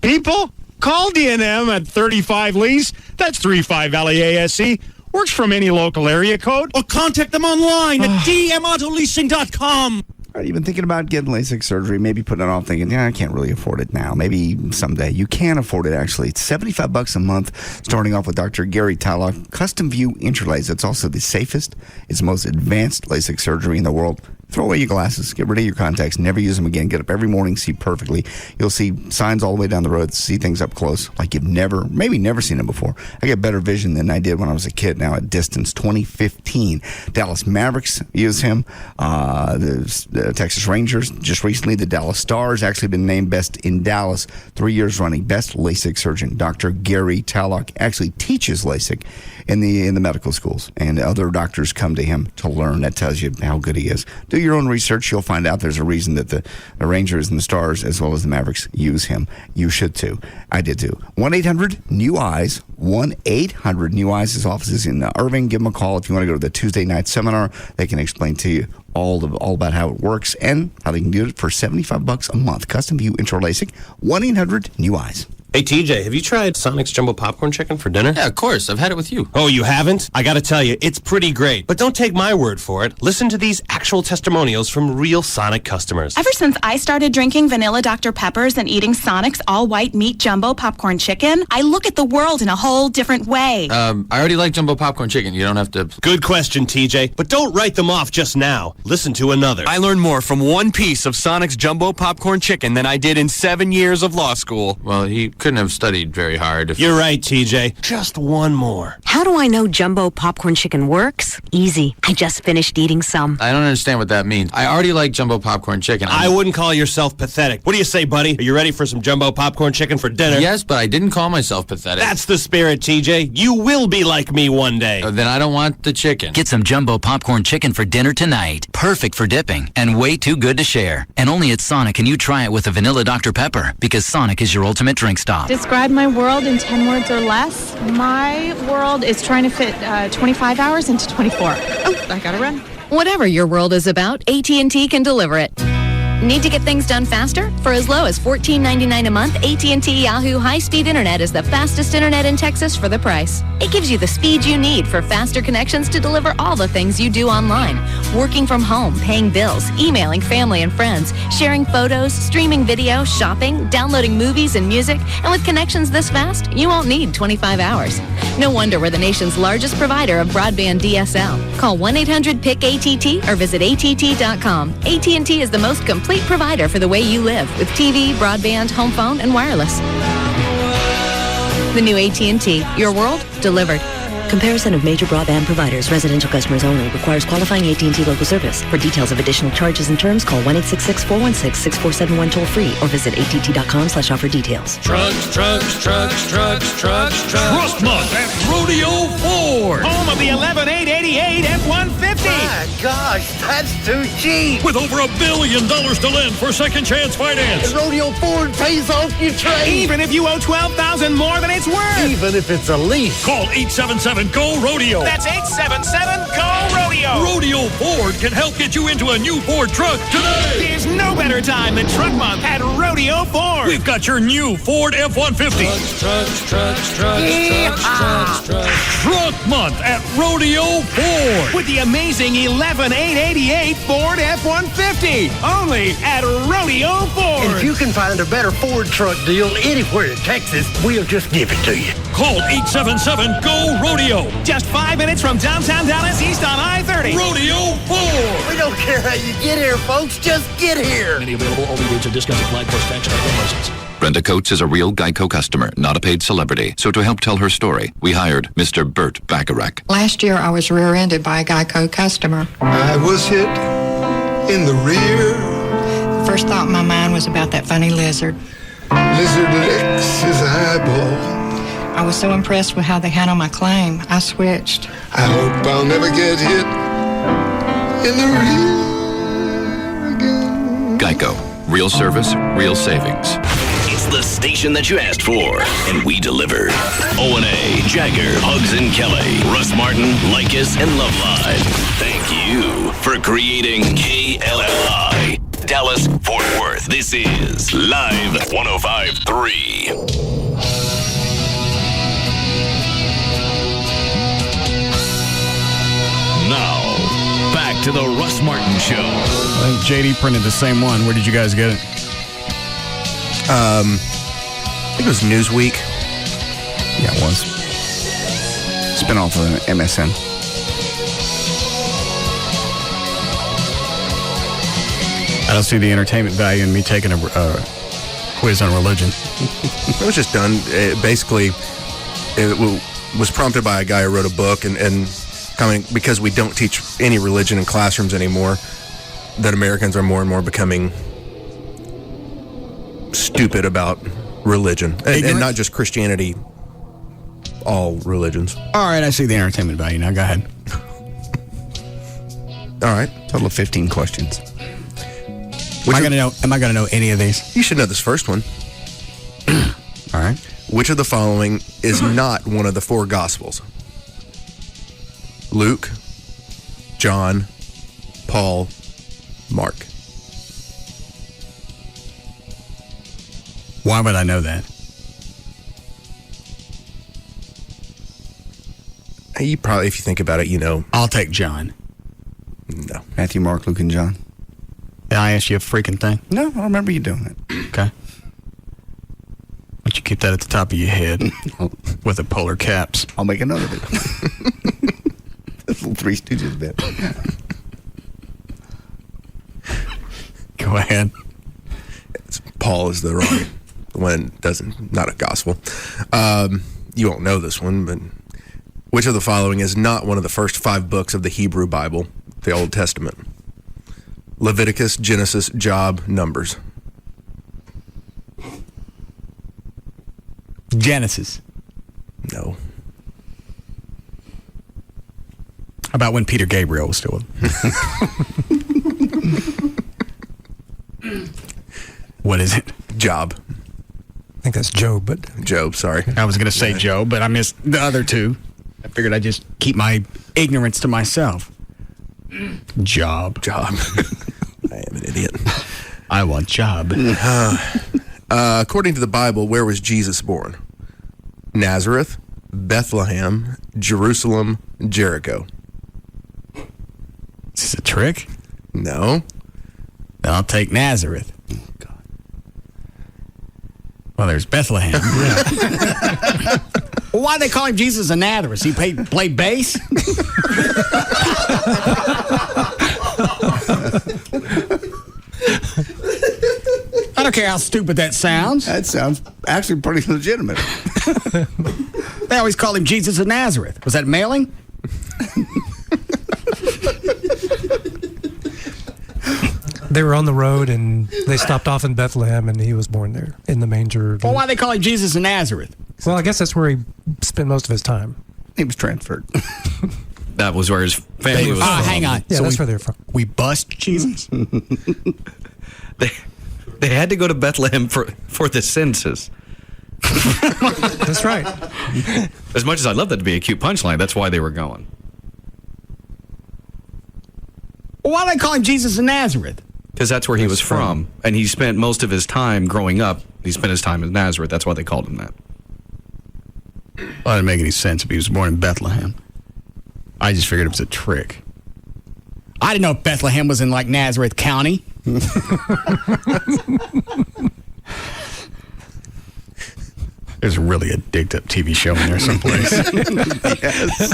[SPEAKER 11] People, call D&M at 35 Lease. That's 35 LEASC. Works from any local area code.
[SPEAKER 9] Or contact them online at dmautoleasing.com.
[SPEAKER 2] Are you been thinking about getting LASIK surgery? Maybe putting it off thinking, I can't really afford it now. Maybe someday. You can afford it, actually. It's $75 a month, starting off with Dr. Gary Tallock. Custom View Interlaser. It's also the safest. It's the most advanced LASIK surgery in the world. Throw away your glasses. Get rid of your contacts. Never use them again. Get up every morning, see perfectly. You'll see signs all the way down the road. See things up close like you've never seen them before. I get better vision than I did when I was a kid now at distance. 2015. Dallas Mavericks use him. The Texas Rangers. Just recently, the Dallas Stars actually been named best in Dallas 3 years running. Best LASIK surgeon. Dr. Gary Tallock actually teaches LASIK in the medical schools. And other doctors come to him to learn. That tells you how good he is. Do your own research. You'll find out there's a reason that the Rangers and the Stars, as well as the Mavericks, use him. You should too. I did too. 1-800-NEW-EYES. 1-800-NEW-EYES. His office is in Irving. Give him a call if you want to go to the Tuesday night seminar. They can explain to you all about how it works and how they can do it for $75 a month. Custom View Intro LASIK. 1-800-NEW-EYES.
[SPEAKER 4] Hey, TJ, have you tried Sonic's Jumbo Popcorn Chicken for dinner?
[SPEAKER 5] Yeah, of course. I've had it with you.
[SPEAKER 4] Oh, you haven't? I gotta tell you, it's pretty great. But don't take my word for it. Listen to these actual testimonials from real Sonic customers.
[SPEAKER 12] Ever since I started drinking vanilla Dr. Peppers and eating Sonic's all-white meat jumbo popcorn chicken, I look at the world in a whole different way.
[SPEAKER 5] I already like jumbo popcorn chicken. You don't have to...
[SPEAKER 4] Good question, TJ. But don't write them off just now. Listen to another.
[SPEAKER 17] I learned more from one piece of Sonic's Jumbo Popcorn Chicken than I did in 7 years of law school.
[SPEAKER 5] Well, he couldn't have studied very hard.
[SPEAKER 4] You're right, TJ. Just one more.
[SPEAKER 21] How do I know jumbo popcorn chicken works? Easy. I just finished eating some.
[SPEAKER 5] I don't understand what that means. I already like jumbo popcorn chicken.
[SPEAKER 4] I wouldn't call yourself pathetic. What do you say, buddy? Are you ready for some jumbo popcorn chicken for dinner?
[SPEAKER 5] Yes, but I didn't call myself pathetic.
[SPEAKER 4] That's the spirit, TJ. You will be like me one day.
[SPEAKER 5] Then I don't want the chicken.
[SPEAKER 22] Get some jumbo popcorn chicken for dinner tonight. Perfect for dipping and way too good to share. And only at Sonic can you try it with a vanilla Dr. Pepper, because Sonic is your ultimate drink stop.
[SPEAKER 23] Describe my world in 10 words or less. My world is trying to fit 25 hours into 24. Oh, I gotta run.
[SPEAKER 6] Whatever your world is about, AT&T can deliver it. Need to get things done faster? For as low as $14.99 a month, AT&T Yahoo high-speed internet is the fastest internet in Texas for the price. It gives you the speed you need for faster connections to deliver all the things you do online. Working from home, paying bills, emailing family and friends, sharing photos, streaming video, shopping, downloading movies and music. And with connections this fast, you won't need 25 hours. No wonder we're the nation's largest provider of broadband DSL. Call 1-800-PIC-ATT or visit att.com. AT&T is the most complete provider for the way you live, with TV, broadband, home phone, and wireless. The new AT&T, your world delivered.
[SPEAKER 21] Comparison of major broadband providers. Residential customers only. Requires qualifying AT&T local service. For details of additional charges and terms, call 1-866-416-6471 toll free or visit att.com/offer details.
[SPEAKER 13] Trucks. Truck Month at Rodeo Ford.
[SPEAKER 24] Home of the 11,888 F-150.
[SPEAKER 1] My gosh, that's too cheap.
[SPEAKER 13] With over $1 billion to lend for second chance finance.
[SPEAKER 1] And Rodeo Ford pays off your trade.
[SPEAKER 24] Even if you owe $12,000 more than it's worth.
[SPEAKER 1] Even if it's a lease.
[SPEAKER 13] Call 877-GO-RODEO.
[SPEAKER 24] That's 877-GO-RODEO.
[SPEAKER 13] Rodeo Ford can help get you into a new Ford truck today.
[SPEAKER 24] There's no better time than Truck Month at Rodeo Ford.
[SPEAKER 13] We've got your new Ford F-150. Truck Month at Rodeo Ford.
[SPEAKER 24] With the amazing 11,888 Ford F-150. Only at Rodeo Ford.
[SPEAKER 1] And if you can find a better Ford truck deal anywhere in Texas, we'll just give it to you.
[SPEAKER 13] Call 877-GO-RODEO.
[SPEAKER 24] Just 5 minutes from downtown Dallas, east on I-30.
[SPEAKER 13] Rodeo Ford.
[SPEAKER 1] We don't care how you get here, folks. Just get here.
[SPEAKER 26] Many available. All rates and discounts applied. Plus tax and license.
[SPEAKER 31] Brenda Coates is a real Geico customer, not a paid celebrity. So to help tell her story, we hired Mr. Bert Bacharach.
[SPEAKER 32] Last year, I was rear-ended by a Geico customer.
[SPEAKER 33] I was hit in the rear.
[SPEAKER 32] The first thought in my mind was about that funny lizard.
[SPEAKER 33] Lizard licks his eyeball.
[SPEAKER 32] I was so impressed with how they handled my claim, I switched.
[SPEAKER 33] I hope I'll never get hit in the rear again.
[SPEAKER 31] Geico. Real service, real savings.
[SPEAKER 34] It's the station that you asked for, and we deliver. O&A, Jagger, Hugs and Kelly, Russ Martin, Likas, and Loveline. Thank you for creating KLLI. Dallas, Fort Worth. This is Live 105.3.
[SPEAKER 13] Now, back to the Russ Martin Show.
[SPEAKER 9] I think JD printed the same one. Where did you guys get it?
[SPEAKER 3] I think it was Newsweek.
[SPEAKER 2] Yeah, it was. Spin off of MSN.
[SPEAKER 9] I don't see the entertainment value in me taking a quiz on religion.
[SPEAKER 3] It was just done. Basically, it was prompted by a guy who wrote a book, and coming because we don't teach any religion in classrooms anymore, that Americans are more and more becoming stupid about religion, and not just Christianity, all religions.
[SPEAKER 9] All right, I see the entertainment value now. Go ahead.
[SPEAKER 3] All right.
[SPEAKER 2] Total of 15 questions.
[SPEAKER 9] Am I going to know any of these?
[SPEAKER 3] You should know this first one.
[SPEAKER 9] All right.
[SPEAKER 3] Which of the following is not one of the four Gospels? Luke, John, Paul, Mark.
[SPEAKER 9] Why would I know that?
[SPEAKER 3] You probably, if you think about it, you know.
[SPEAKER 9] I'll take John.
[SPEAKER 3] No.
[SPEAKER 2] Matthew, Mark, Luke, and John.
[SPEAKER 9] Did I ask you a freaking thing?
[SPEAKER 2] No, I remember you doing it.
[SPEAKER 9] Okay. Why don't you keep that at the top of your head with the polar caps?
[SPEAKER 2] I'll make a note of it. This little Three Stooges bit.
[SPEAKER 9] Go ahead.
[SPEAKER 3] Paul is the wrong one. Not a gospel. You won't know this one, but which of the following is not one of the first 5 books of the Hebrew Bible, the Old Testament? Leviticus, Genesis, Job, Numbers.
[SPEAKER 9] Genesis.
[SPEAKER 3] No.
[SPEAKER 9] How about when Peter Gabriel was still What is it?
[SPEAKER 3] Job.
[SPEAKER 7] I think that's Job, but...
[SPEAKER 3] Job, sorry.
[SPEAKER 9] I was going to say Job, but I missed the other two. I figured I'd just keep my ignorance to myself. Job.
[SPEAKER 3] I am an idiot.
[SPEAKER 9] I want job.
[SPEAKER 3] According to the Bible, where was Jesus born? Nazareth, Bethlehem, Jerusalem, Jericho.
[SPEAKER 9] Is this a trick?
[SPEAKER 3] No.
[SPEAKER 9] Then I'll take Nazareth. God. Well, there's Bethlehem. Yeah. Well, why they call him Jesus of Nazareth? He play bass? I don't care how stupid that sounds.
[SPEAKER 2] That sounds actually pretty legitimate.
[SPEAKER 9] They always call him Jesus of Nazareth. Was that mailing?
[SPEAKER 7] They were on the road and they stopped off in Bethlehem and he was born there in the manger.
[SPEAKER 9] Well, why they call him Jesus of Nazareth?
[SPEAKER 7] Well, I guess that's where he spent most of his time.
[SPEAKER 2] He was transferred.
[SPEAKER 8] That was where his family was from.
[SPEAKER 9] Hang on.
[SPEAKER 7] Yeah, that's where they're from.
[SPEAKER 9] We bust Jesus?
[SPEAKER 8] They had to go to Bethlehem for the census.
[SPEAKER 7] That's right.
[SPEAKER 8] As much as I'd love that to be a cute punchline, that's why they were going.
[SPEAKER 9] Well, why do they call him Jesus of Nazareth?
[SPEAKER 8] Because that's where he was from. And he spent most of his time growing up. He spent his time in Nazareth. That's why they called him that.
[SPEAKER 9] Well, that didn't make any sense if he was born in Bethlehem. I just figured it was a trick. I didn't know if Bethlehem was in, like, Nazareth County. There's really a digged-up TV show in there someplace. Yes.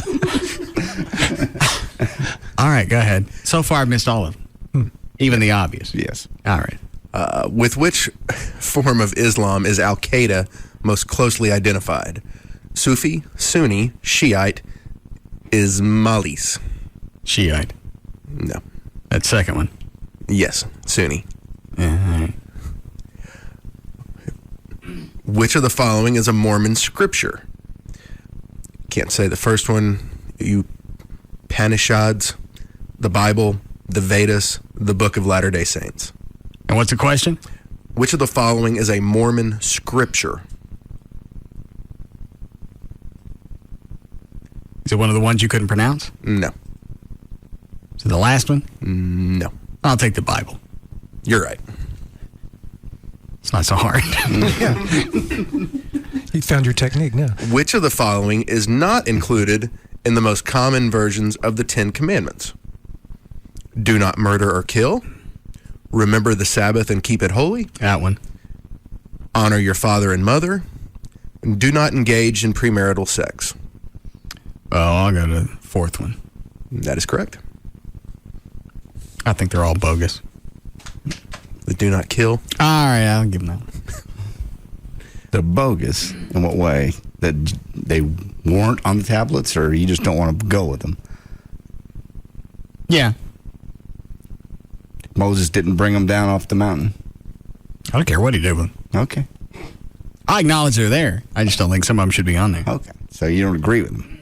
[SPEAKER 9] All right, go ahead. So far, I've missed all of them. Even the obvious.
[SPEAKER 2] Yes.
[SPEAKER 9] All right.
[SPEAKER 3] With which form of Islam is Al-Qaeda most closely identified? Sufi, Sunni, Shiite, Ismailis.
[SPEAKER 9] Shiite.
[SPEAKER 3] No.
[SPEAKER 9] That second one.
[SPEAKER 3] Yes, Sunni.
[SPEAKER 9] All right.
[SPEAKER 3] Which of the following is a Mormon scripture? Can't say the first one. Upanishads, the Bible, the Vedas, the Book of Latter-day Saints.
[SPEAKER 9] And what's the question?
[SPEAKER 3] Which of the following is a Mormon scripture?
[SPEAKER 9] Is it one of the ones you couldn't pronounce?
[SPEAKER 3] No.
[SPEAKER 9] Is it the last one?
[SPEAKER 3] No.
[SPEAKER 9] I'll take the Bible.
[SPEAKER 3] You're right.
[SPEAKER 9] It's not so hard.
[SPEAKER 7] You found your technique now.
[SPEAKER 3] Which of the following is not included in the most common versions of the 10 Commandments? Do not murder or kill. Remember the Sabbath and keep it holy.
[SPEAKER 8] That one.
[SPEAKER 3] Honor your father and mother. And do not engage in premarital sex.
[SPEAKER 8] Oh, I'll go to the fourth one.
[SPEAKER 3] That is correct.
[SPEAKER 8] I think they're all bogus.
[SPEAKER 3] The do not kill.
[SPEAKER 8] All right, I'll give them that one.
[SPEAKER 2] They're bogus. In what way? That they weren't on the tablets, or you just don't want to go with them?
[SPEAKER 8] Yeah.
[SPEAKER 2] Moses didn't bring them down off the mountain.
[SPEAKER 8] I don't care what he did with them.
[SPEAKER 2] Okay.
[SPEAKER 8] I acknowledge they're there. I just don't think some of them should be on there.
[SPEAKER 2] Okay. So you don't agree with them?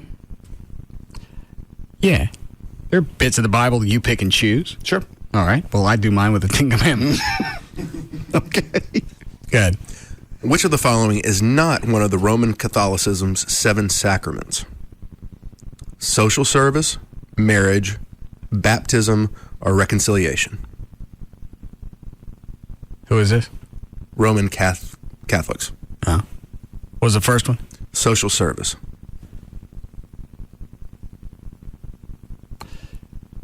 [SPEAKER 8] Yeah. There are bits of the Bible that you pick and choose.
[SPEAKER 2] Sure.
[SPEAKER 8] All right. Well, I do mine with the Ten Commandments.
[SPEAKER 2] Okay.
[SPEAKER 8] Good.
[SPEAKER 3] Which of the following is not one of the Roman Catholicism's 7 sacraments? Social service, marriage, baptism, or reconciliation?
[SPEAKER 8] Who is this?
[SPEAKER 3] Roman Catholics.
[SPEAKER 8] Oh. What was the first one?
[SPEAKER 3] Social service.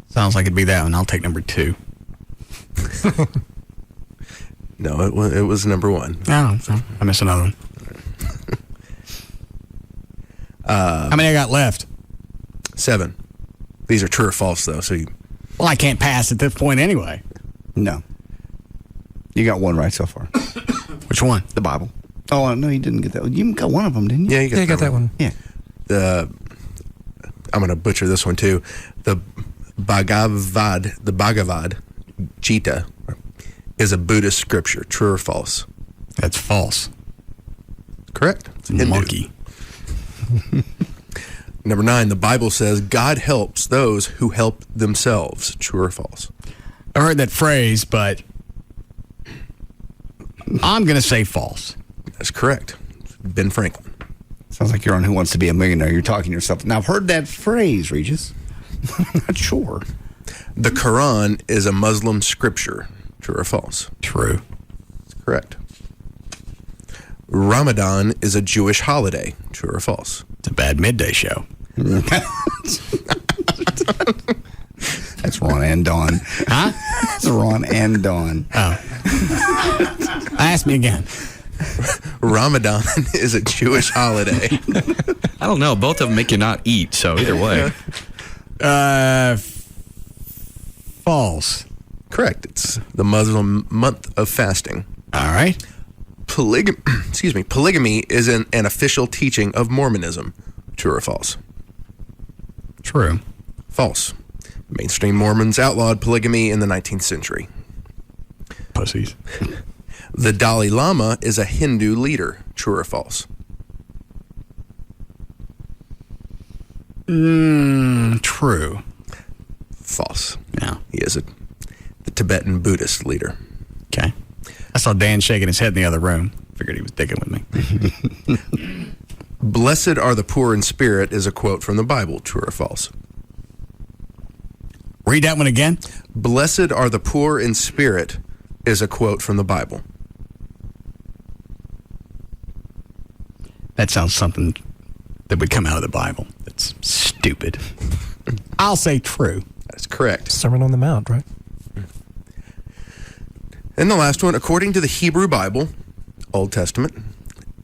[SPEAKER 8] Sounds like it'd be that one. I'll take number 2.
[SPEAKER 3] No, it was number 1.
[SPEAKER 8] Oh, I missed another one. How many I got left?
[SPEAKER 3] 7. These are true or false, though. So
[SPEAKER 8] Well, I can't pass at this point anyway.
[SPEAKER 2] No. You got one right so far.
[SPEAKER 8] Which one?
[SPEAKER 2] The Bible. Oh, no, you didn't get that one. You got one of them, didn't you?
[SPEAKER 3] Yeah, you got
[SPEAKER 7] that one.
[SPEAKER 2] Yeah.
[SPEAKER 3] I'm going to butcher this one, too. The Bhagavad Gita is a Buddhist scripture. True or false?
[SPEAKER 8] That's false.
[SPEAKER 3] Correct. It's Hindu.
[SPEAKER 8] Monkey.
[SPEAKER 3] Number 9, the Bible says God helps those who help themselves. True or false?
[SPEAKER 8] I heard that phrase, but I'm going to say false.
[SPEAKER 3] That's correct. Ben Franklin.
[SPEAKER 2] Sounds like you're on Who Wants to Be a Millionaire. You're talking to yourself. Now, I've heard that phrase, Regis. I'm not sure.
[SPEAKER 3] The Quran is a Muslim scripture. True or false?
[SPEAKER 8] True.
[SPEAKER 3] That's correct. Ramadan is a Jewish holiday. True or false?
[SPEAKER 8] It's a bad midday show.
[SPEAKER 2] That's Ron and Dawn.
[SPEAKER 8] Huh?
[SPEAKER 2] That's Ron and Dawn.
[SPEAKER 8] Oh. Ask me again.
[SPEAKER 3] Ramadan is a Jewish holiday.
[SPEAKER 8] I don't know. Both of them make you not eat, so either way. False.
[SPEAKER 3] Correct. It's the Muslim month of fasting.
[SPEAKER 8] All right.
[SPEAKER 3] Polygamy is an official teaching of Mormonism. True or false?
[SPEAKER 8] True.
[SPEAKER 3] False. Mainstream Mormons outlawed polygamy in the 19th century.
[SPEAKER 8] Pussies.
[SPEAKER 3] The Dalai Lama is a Hindu leader. True or false?
[SPEAKER 8] True.
[SPEAKER 3] False.
[SPEAKER 8] No.
[SPEAKER 3] He is the Tibetan Buddhist leader.
[SPEAKER 8] Okay. I saw Dan shaking his head in the other room. Figured he was digging with me.
[SPEAKER 3] Blessed are the poor in spirit is a quote from the Bible. True or false?
[SPEAKER 8] Read that one again.
[SPEAKER 3] Blessed are the poor in spirit is a quote from the Bible.
[SPEAKER 8] That sounds something that would come out of the Bible. That's stupid. I'll say true.
[SPEAKER 3] That's correct.
[SPEAKER 7] Sermon on the Mount, right?
[SPEAKER 3] And the last one, according to the Hebrew Bible, Old Testament,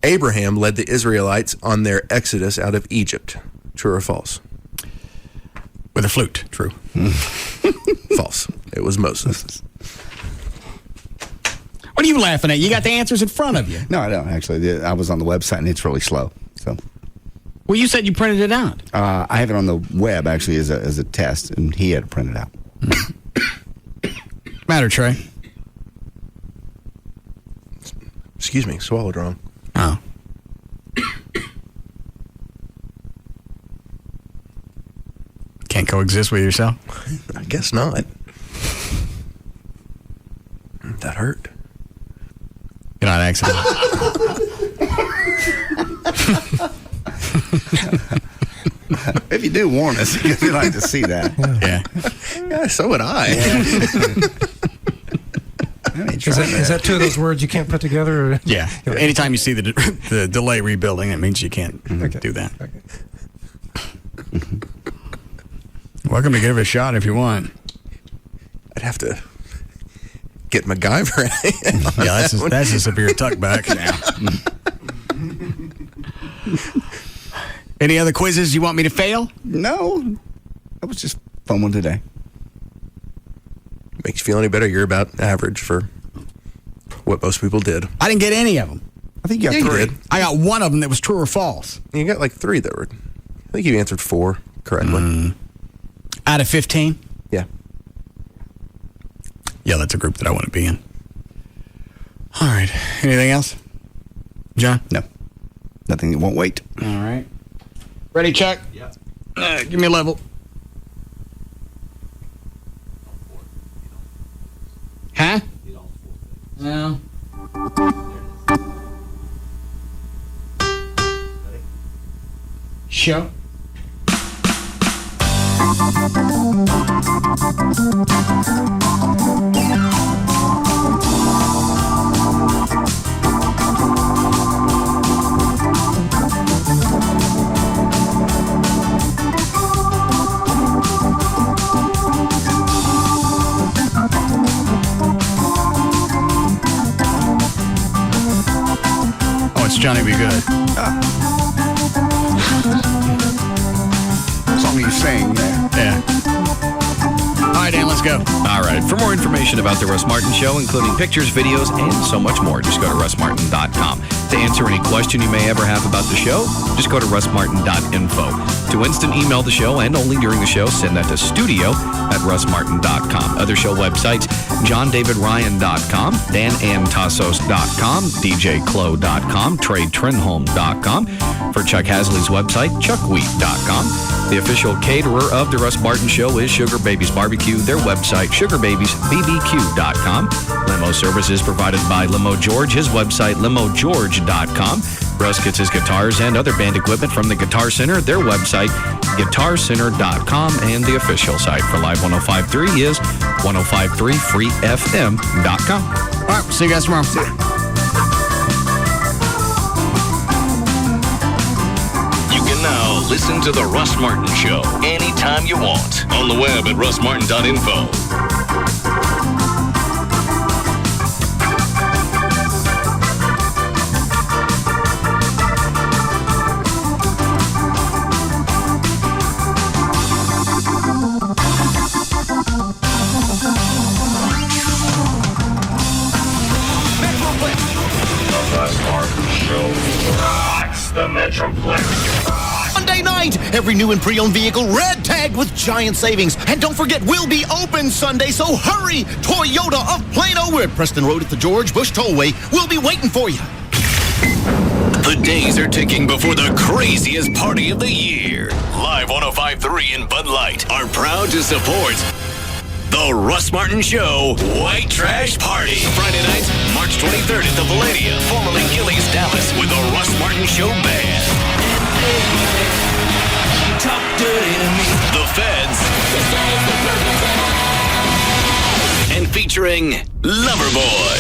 [SPEAKER 3] Abraham led the Israelites on their exodus out of Egypt. True or false?
[SPEAKER 8] With a flute. True.
[SPEAKER 3] False. It was Moses.
[SPEAKER 8] What are you laughing at? You got the answers in front of you.
[SPEAKER 2] No, I don't, actually. I was on the website, and it's really slow. So,
[SPEAKER 8] well, you said you printed it out.
[SPEAKER 2] I have it on the web, actually, as a test, and he had to print it out.
[SPEAKER 8] Matter, Trey.
[SPEAKER 3] Excuse me, swallowed wrong.
[SPEAKER 8] Oh. Can't coexist with yourself?
[SPEAKER 3] I guess not. That hurt.
[SPEAKER 8] You're not accident.
[SPEAKER 2] If you do, warn us, because we'd like to see that.
[SPEAKER 8] Yeah.
[SPEAKER 3] So would I.
[SPEAKER 7] Is that two of those words you can't put together? Or?
[SPEAKER 8] Yeah. Anytime you see the delay rebuilding, it means you can't do that.
[SPEAKER 7] Okay.
[SPEAKER 8] Welcome to give it a shot if you want.
[SPEAKER 3] I'd have to get MacGyver.
[SPEAKER 10] Yeah, that's a severe tuck back. Any other quizzes you want me to fail?
[SPEAKER 2] No. That was just fun one today.
[SPEAKER 3] Makes you feel any better? You're about average for what most people did.
[SPEAKER 10] I didn't get any of them.
[SPEAKER 2] I think you got 3.
[SPEAKER 10] I got one of them that was true or false.
[SPEAKER 3] You got like 3 that were. I think you answered 4 correctly.
[SPEAKER 10] Out of 15?
[SPEAKER 3] Yeah.
[SPEAKER 10] Yeah, that's a group that I want to be in. All right. Anything else? John?
[SPEAKER 2] No. Nothing that won't wait.
[SPEAKER 10] All right. Ready, Chuck?
[SPEAKER 2] Yeah.
[SPEAKER 10] Give me a level. Huh? No. Show. Oh, it's Johnny Be Good.
[SPEAKER 2] Song you sang there.
[SPEAKER 10] Yeah. All right, Dan, let's go.
[SPEAKER 8] All right. For more information about The Russ Martin Show, including pictures, videos, and so much more, just go to russmartin.com. To answer any question you may ever have about the show, just go to russmartin.info. To instant email the show and only during the show, send that to studio@russmartin.com. Other show websites, johndavidryan.com, danantasos.com, djclo.com, tradetrenholm.com. For Chuck Hasley's website, chuckwheat.com. The official caterer of The Russ Martin Show is Sugar Babies Barbecue. Their website, sugarbabiesbbq.com. Limo services provided by Limo George. His website, limogeorge.com. Russ gets his guitars and other band equipment from the Guitar Center. Their website, guitarcenter.com. And the official site for Live 105.3 is 1053freefm.com.
[SPEAKER 10] All right, see you guys tomorrow. See you.
[SPEAKER 34] Now, listen to The Russ Martin Show anytime you want on the web at russmartin.info. The Russ Martin Show rocks the Metroplex.
[SPEAKER 11] Monday night, every new and pre-owned vehicle red tagged with giant savings. And don't forget, we'll be open Sunday, so hurry! Toyota of Plano, we're at Preston Road at the George Bush Tollway. We'll be waiting for you.
[SPEAKER 34] The days are ticking before the craziest party of the year. Live 105.3 and Bud Light are proud to support The Russ Martin Show White Trash Party. Friday night, March 23rd at the Palladium, formerly Gillies, Dallas, with The Russ Martin Show Band. The Feds. And featuring Loverboy.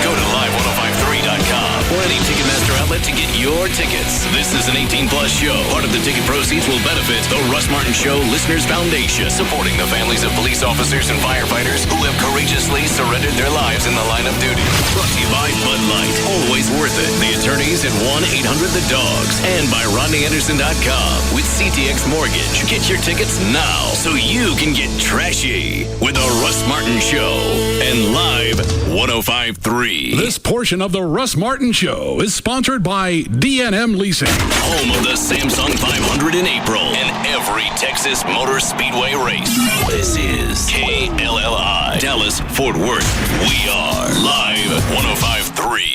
[SPEAKER 34] Go to live1053.com or any Ticketmaster outlet to get your tickets. This is an 18-plus show. Part of the ticket proceeds will benefit the Russ Martin Show Listeners Foundation, supporting the families of police officers and firefighters who have courageously surrendered their lives in the line of duty. Brought to you by Bud Light. Always worth it. The attorneys at 1-800-THE-DOGS and by RodneyAnderson.com with CTX Mortgage. Get your tickets now so you can get trashy with the Russ Martin Show and Live 105.3.
[SPEAKER 13] This portion of the Russ Martin Show is sponsored by D&M Leasing.
[SPEAKER 34] Home of the Samsung 500 in April and every Texas Motor Speedway race. This is KLLI, Dallas, Fort Worth. We are Live 105.3.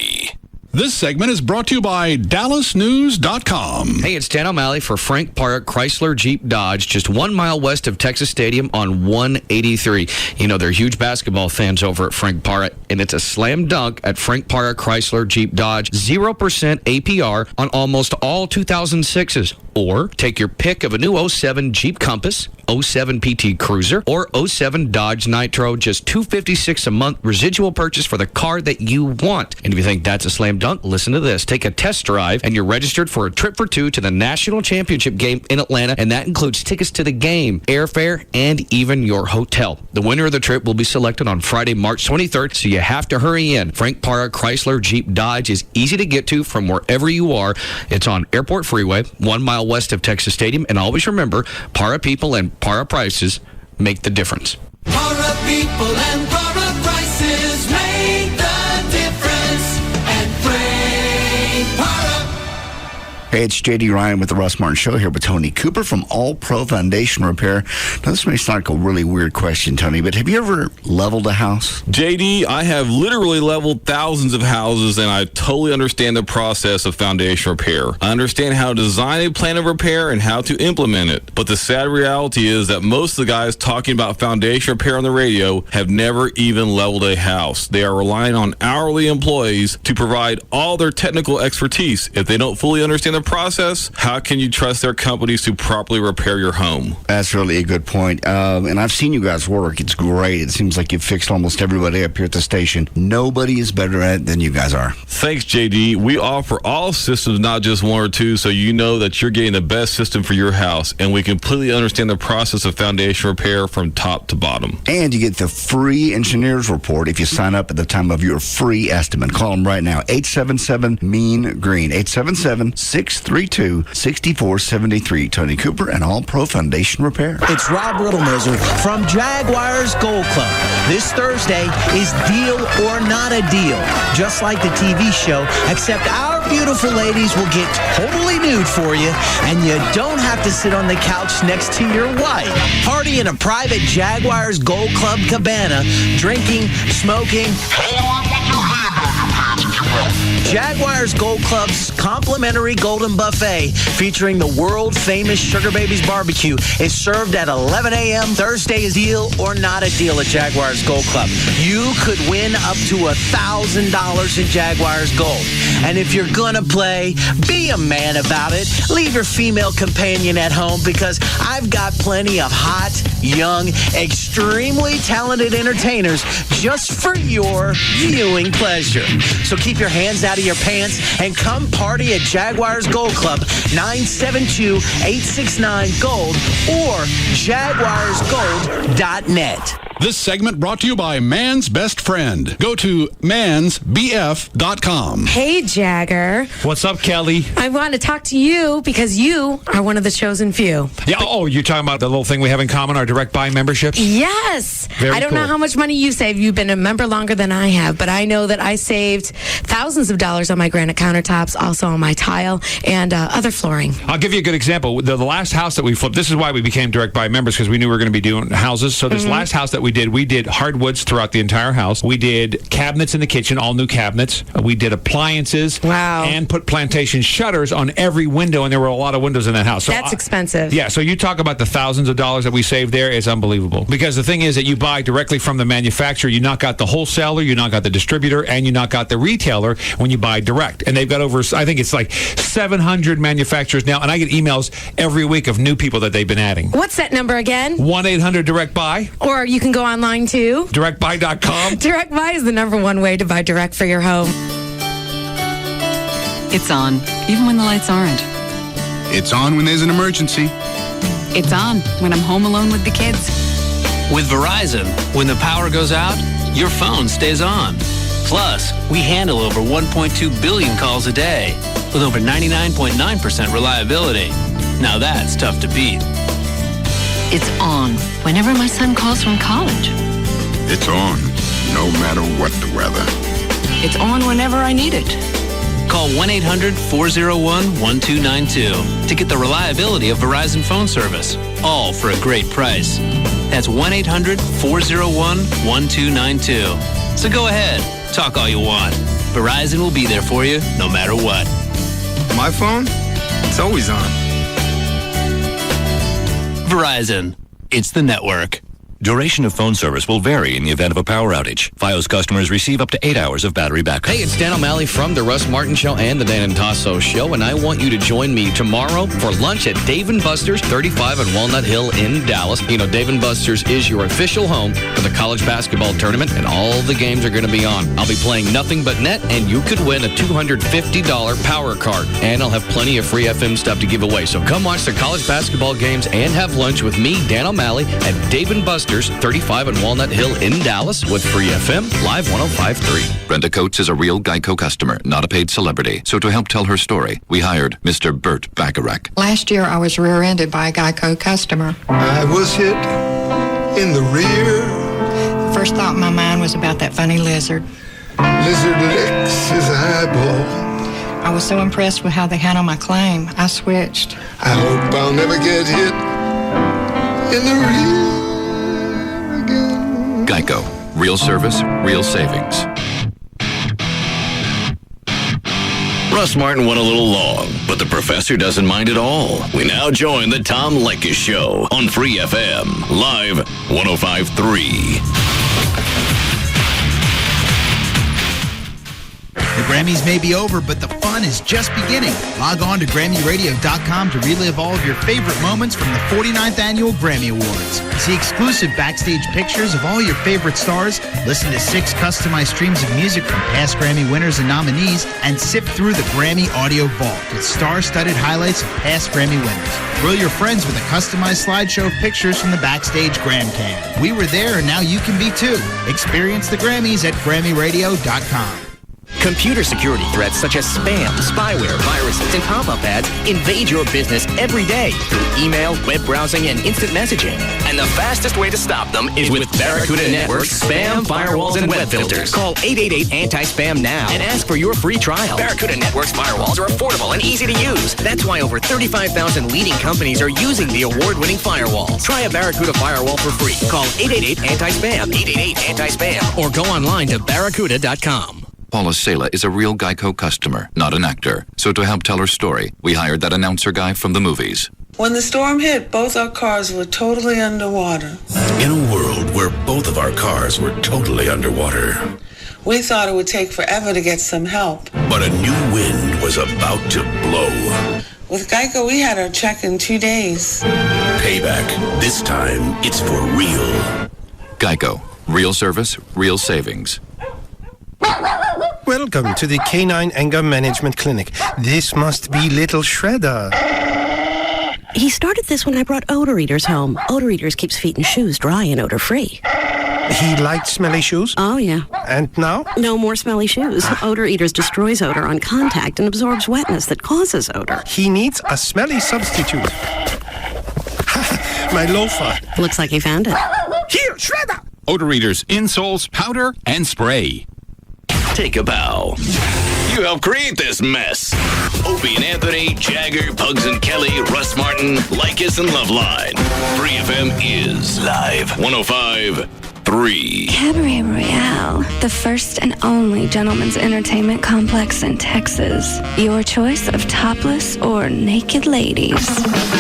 [SPEAKER 13] This segment is brought to you by DallasNews.com.
[SPEAKER 8] Hey, it's Dan O'Malley for Frank Park Chrysler Jeep Dodge, just 1 mile west of Texas Stadium on 183. You know, they're huge basketball fans over at Frank Park, and it's a slam dunk at Frank Park Chrysler Jeep Dodge. 0% APR on almost all 2006s. Or take your pick of a new 07 Jeep Compass, 07 PT Cruiser or 07 Dodge Nitro. Just $256 a month residual purchase for the car that you want. And if you think that's a slam dunk, listen to this. Take a test drive and you're registered for a trip for two to the National Championship game in Atlanta, and that includes tickets to the game, airfare, and even your hotel. The winner of the trip will be selected on Friday, March 23rd, so you have to hurry in. Frank Parra Chrysler Jeep Dodge is easy to get to from wherever you are. It's on Airport Freeway, 1 mile west of Texas Stadium, and always remember, Parra people and Parra prices make the difference.
[SPEAKER 4] Para people and para prices make the difference at Frank Para.
[SPEAKER 2] Hey, it's J.D. Ryan with the Russ Martin Show here with Tony Cooper from All Pro Foundation Repair. Now, this may sound like a really weird question, Tony, but have you ever leveled a house?
[SPEAKER 12] JD, I have literally leveled thousands of houses, and I totally understand the process of foundation repair. I understand how to design a plan of repair and how to implement it. But the sad reality is that most of the guys talking about foundation repair on the radio have never even leveled a house. They are relying on hourly employees to provide all their technical expertise. If they don't fully understand the process, how can you trust their companies to properly repair your home?
[SPEAKER 2] That's really a good point. And I've seen you guys work. It's great. It seems like you've fixed almost everybody up here at the station. Nobody is better at it than you guys are.
[SPEAKER 12] Thanks, JD. We offer all systems, not just one or two, so you know that you're getting the best system for your house, and we completely understand the process of foundation repair from top to bottom.
[SPEAKER 2] And you get the free engineer's report if you sign up at the time of your free estimate. Call them right now, 877-MEAN-GREEN, 877-632-6473. Tony Cooper and All Pro Foundation Repair.
[SPEAKER 14] It's Rob Riddlemazer from Jaguars Gold Club. This Thursday is Deal or Not a Deal. Just like the TV show, except our beautiful ladies will get totally nude for you, and you don't have to sit on the couch next to your wife. Party in a private Jaguars Gold Club cabana, drinking, smoking. Jaguars Gold Club's complimentary Golden Buffet featuring the world-famous Sugar Babies Barbecue is served at 11 a.m. Thursday is Deal or Not a Deal at Jaguars Gold Club. You could win up to $1,000 in Jaguars Gold. And if you're gonna play, be a man about it. Leave your female companion at home because I've got plenty of hot, young, extremely talented entertainers just for your viewing pleasure. So keep your hands out of your pants and come party at Jaguars Gold Club, 972-869-GOLD or jaguarsgold.net.
[SPEAKER 15] This segment brought to you by Man's Best Friend. Go to mansbf.com.
[SPEAKER 16] Hey, Jagger.
[SPEAKER 17] What's up, Kelly?
[SPEAKER 16] I want to talk to you because you are one of the chosen few.
[SPEAKER 17] Yeah. Oh, you're talking about the little thing we have in common, our direct buy memberships?
[SPEAKER 16] Yes.
[SPEAKER 17] Very
[SPEAKER 16] I don't
[SPEAKER 17] cool.
[SPEAKER 16] know how much money you saved. You've been a member longer than I have, but I know that I saved thousands of dollars on my granite countertops, also on my tile and other flooring.
[SPEAKER 17] I'll give you a good example. The last house that we flipped, this is why we became direct buy members, because we knew we were going to be doing houses. So this last house that we did hardwoods throughout the entire house. We did cabinets in the kitchen, all new cabinets. We did appliances.
[SPEAKER 16] Wow.
[SPEAKER 17] And put plantation shutters on every window, and there were a lot of windows in that house. So
[SPEAKER 16] That's expensive.
[SPEAKER 17] Yeah, so you talk about the thousands of dollars that we saved there, it's unbelievable. Because the thing is that you buy directly from the manufacturer, you knock out the wholesaler, you knock out the distributor, and you knock out the retailer when you buy direct. And they've got over, I think it's like 700 manufacturers now, and I get emails every week of new people that they've been adding.
[SPEAKER 16] What's that number again?
[SPEAKER 17] 1-800-DIRECT-BUY.
[SPEAKER 16] Or you can go online too.
[SPEAKER 17] DirectBuy.com.
[SPEAKER 16] Direct Buy is the #1 way to buy direct for your home.
[SPEAKER 18] It's on, even when the lights aren't.
[SPEAKER 19] It's on when there's an emergency.
[SPEAKER 18] It's on when I'm home alone with the kids.
[SPEAKER 20] With Verizon, when the power goes out, your phone stays on. Plus, we handle over 1.2 billion calls a day with over 99.9% reliability. Now that's tough to beat.
[SPEAKER 18] It's on whenever my son calls from college.
[SPEAKER 19] It's on, no matter what the weather.
[SPEAKER 18] It's on whenever I need it.
[SPEAKER 20] Call 1-800-401-1292 to get the reliability of Verizon phone service, all for a great price. That's 1-800-401-1292. So go ahead, talk all you want. Verizon will be there for you no matter what.
[SPEAKER 19] My phone? It's always on.
[SPEAKER 20] Verizon. It's the network.
[SPEAKER 1] Duration of phone service will vary in the event of a power outage. Fios customers receive up to 8 hours of battery backup.
[SPEAKER 8] Hey, it's Dan O'Malley from the Russ Martin Show and the Dan and Tasso Show, and I want you to join me tomorrow for lunch at Dave & Buster's, 35 on Walnut Hill in Dallas. You know, Dave & Buster's is your official home for the college basketball tournament, and all the games are going to be on. I'll be playing nothing but net, and you could win a $250 power card, and I'll have plenty of free FM stuff to give away. So come watch the college basketball games and have lunch with me, Dan O'Malley, at Dave & Buster's, 35 on Walnut Hill in Dallas with free FM, Live 105.3.
[SPEAKER 31] Brenda Coates is a real Geico customer, not a paid celebrity. So to help tell her story, we hired Mr. Bert Bacharach.
[SPEAKER 5] Last year, I was rear-ended by a Geico customer.
[SPEAKER 33] I was hit in the rear.
[SPEAKER 5] First thought in my mind was about that funny lizard.
[SPEAKER 33] Lizard licks his eyeball.
[SPEAKER 5] I was so impressed with how they handled my claim, I switched.
[SPEAKER 33] I hope I'll never get hit in the rear.
[SPEAKER 31] Geico. Real service, real savings.
[SPEAKER 34] Russ Martin went a little long, but the professor doesn't mind at all. We now join the Tom Leykis Show on Free FM, Live 105.3.
[SPEAKER 6] The Grammys may be over, but the fun is just beginning. Log on to GrammyRadio.com to relive all of your favorite moments from the 49th Annual Grammy Awards. See exclusive backstage pictures of all your favorite stars, listen to 6 customized streams of music from past Grammy winners and nominees, and sift through the Grammy Audio Vault with star-studded highlights of past Grammy winners. Thrill your friends with a customized slideshow of pictures from the backstage Gram Cam. We were there, and now you can be too. Experience the Grammys at GrammyRadio.com.
[SPEAKER 21] Computer security threats such as spam, spyware, viruses, and pop-up ads invade your business every day through email, web browsing, and instant messaging. And the fastest way to stop them is with Barracuda Network's spam, firewalls, and web filters. Call 888-ANTI-SPAM now and ask for your free trial. Barracuda Network's firewalls are affordable and easy to use. That's why over 35,000 leading companies are using the award-winning firewall. Try a Barracuda firewall for free. Call 888-ANTI-SPAM, 888-ANTI-SPAM, or go online to barracuda.com.
[SPEAKER 31] Paula Sela is a real Geico customer, not an actor. So to help tell her story, we hired that announcer guy from the movies.
[SPEAKER 22] When the storm hit, both our cars were totally underwater.
[SPEAKER 23] In a world where both of our cars were totally underwater,
[SPEAKER 22] We thought it would take forever to get some help.
[SPEAKER 23] but a new wind was about to blow.
[SPEAKER 22] With Geico, we had our check in 2 days.
[SPEAKER 23] Payback. This time, it's for real.
[SPEAKER 31] Geico. Real service, real savings.
[SPEAKER 24] Welcome to the Canine Anger Management Clinic. This must be Little Shredder.
[SPEAKER 25] He started this when I brought Odor Eaters home. Odor Eaters keeps feet and shoes dry and odor-free.
[SPEAKER 24] He liked smelly shoes?
[SPEAKER 25] Oh, yeah.
[SPEAKER 24] And now?
[SPEAKER 25] No more smelly shoes. Odor Eaters destroys odor on contact and absorbs wetness that causes odor.
[SPEAKER 24] He needs a smelly substitute. My loafer.
[SPEAKER 25] Looks like he found it.
[SPEAKER 24] Here, Shredder!
[SPEAKER 15] Odor Eaters, insoles, powder, and spray.
[SPEAKER 34] Take a bow. You helped create this mess. Opie and Anthony, Jagger, Pugs and Kelly, Russ Martin, Leykis, and Loveline. 3FM is Live 105.3.
[SPEAKER 25] Cabaret Royale, the first and only gentlemen's entertainment complex in Texas. Your choice of topless or naked ladies.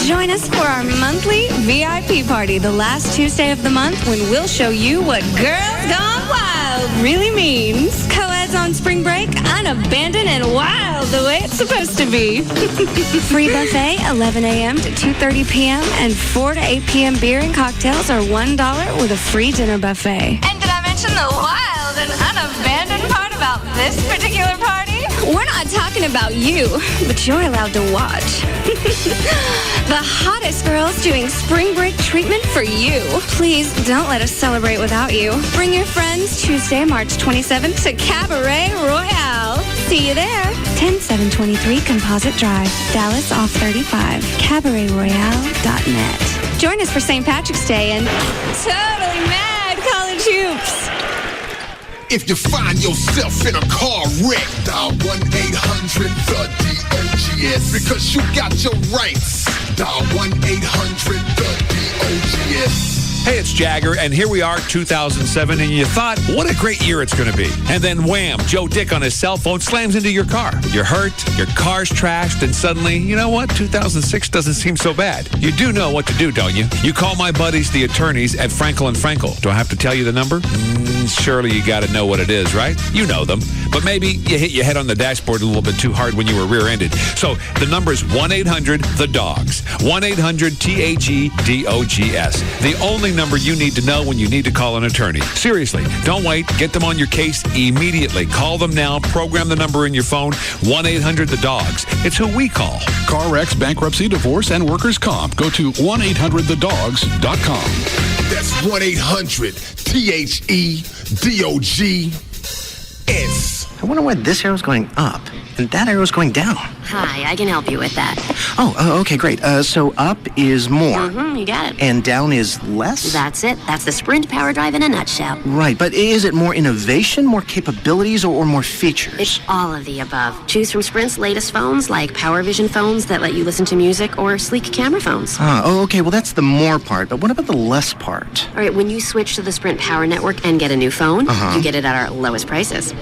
[SPEAKER 25] Join us for our monthly VIP party the last Tuesday of the month when we'll show you what Girls Gone Wild really means. Co-eds on spring break, unabandoned and wild the way it's supposed to be. Free buffet, 11 a.m. to 2:30 p.m. and 4 to 8 p.m. beer and cocktails are $1 with a free dinner buffet. And did I mention the wild and unabandoned part about this particular party? We're not talking about you, but you're allowed to watch. The hottest girls doing spring break treatment for you. Please don't let us celebrate without you. Bring your friends Tuesday, March 27th to Cabaret Royale. See you there. 10723 Composite Drive, Dallas off 35, cabaretroyale.net. Join us for St. Patrick's Day and totally mad college hoops.
[SPEAKER 33] If you find yourself in a car wreck, dial 1-800-THE-DOGS because you got your rights. Dial 1-800-THE-DOGS.
[SPEAKER 17] Hey, it's Jagger, and here we are, 2007, and you thought, what a great year it's going to be. And then wham, Joe Dick on his cell phone slams into your car. You're hurt, your car's trashed, and suddenly, you know what? 2006 doesn't seem so bad. You do know what to do, don't you? You call my buddies, the attorneys at Frankel & Frankel. Do I have to tell you the number? Surely you got to know what it is, right? You know them. But maybe you hit your head on the dashboard a little bit too hard when you were rear-ended. So the number is 1-800-THE-DOGS. 1-800-TAGDOGS. The only number you need to know when you need to call an attorney. Seriously, don't wait. Get them on your case immediately. Call them now. Program the number in your phone. 1-800-THE-DOGS. It's who we call.
[SPEAKER 15] Car wrecks, bankruptcy, divorce, and workers' comp. Go to 1-800-THEDOGS.com.
[SPEAKER 33] That's 1-800-THEDOGS.
[SPEAKER 3] I wonder why this arrow's going up and that arrow's going down.
[SPEAKER 4] Hi, I can help you with that.
[SPEAKER 3] Oh, okay, great. So up is more.
[SPEAKER 4] Mm-hmm, you got it.
[SPEAKER 3] And down is less?
[SPEAKER 4] That's it. That's the Sprint Power Drive in a nutshell.
[SPEAKER 3] Right, but is it more innovation, more capabilities, or more features?
[SPEAKER 4] It's all of the above. Choose from Sprint's latest phones, like PowerVision phones that let you listen to music, or sleek camera phones.
[SPEAKER 3] Okay, well, that's the more part, but what about the less part?
[SPEAKER 4] All right, when you switch to the Sprint Power Network and get a new phone, you get it at our lowest prices.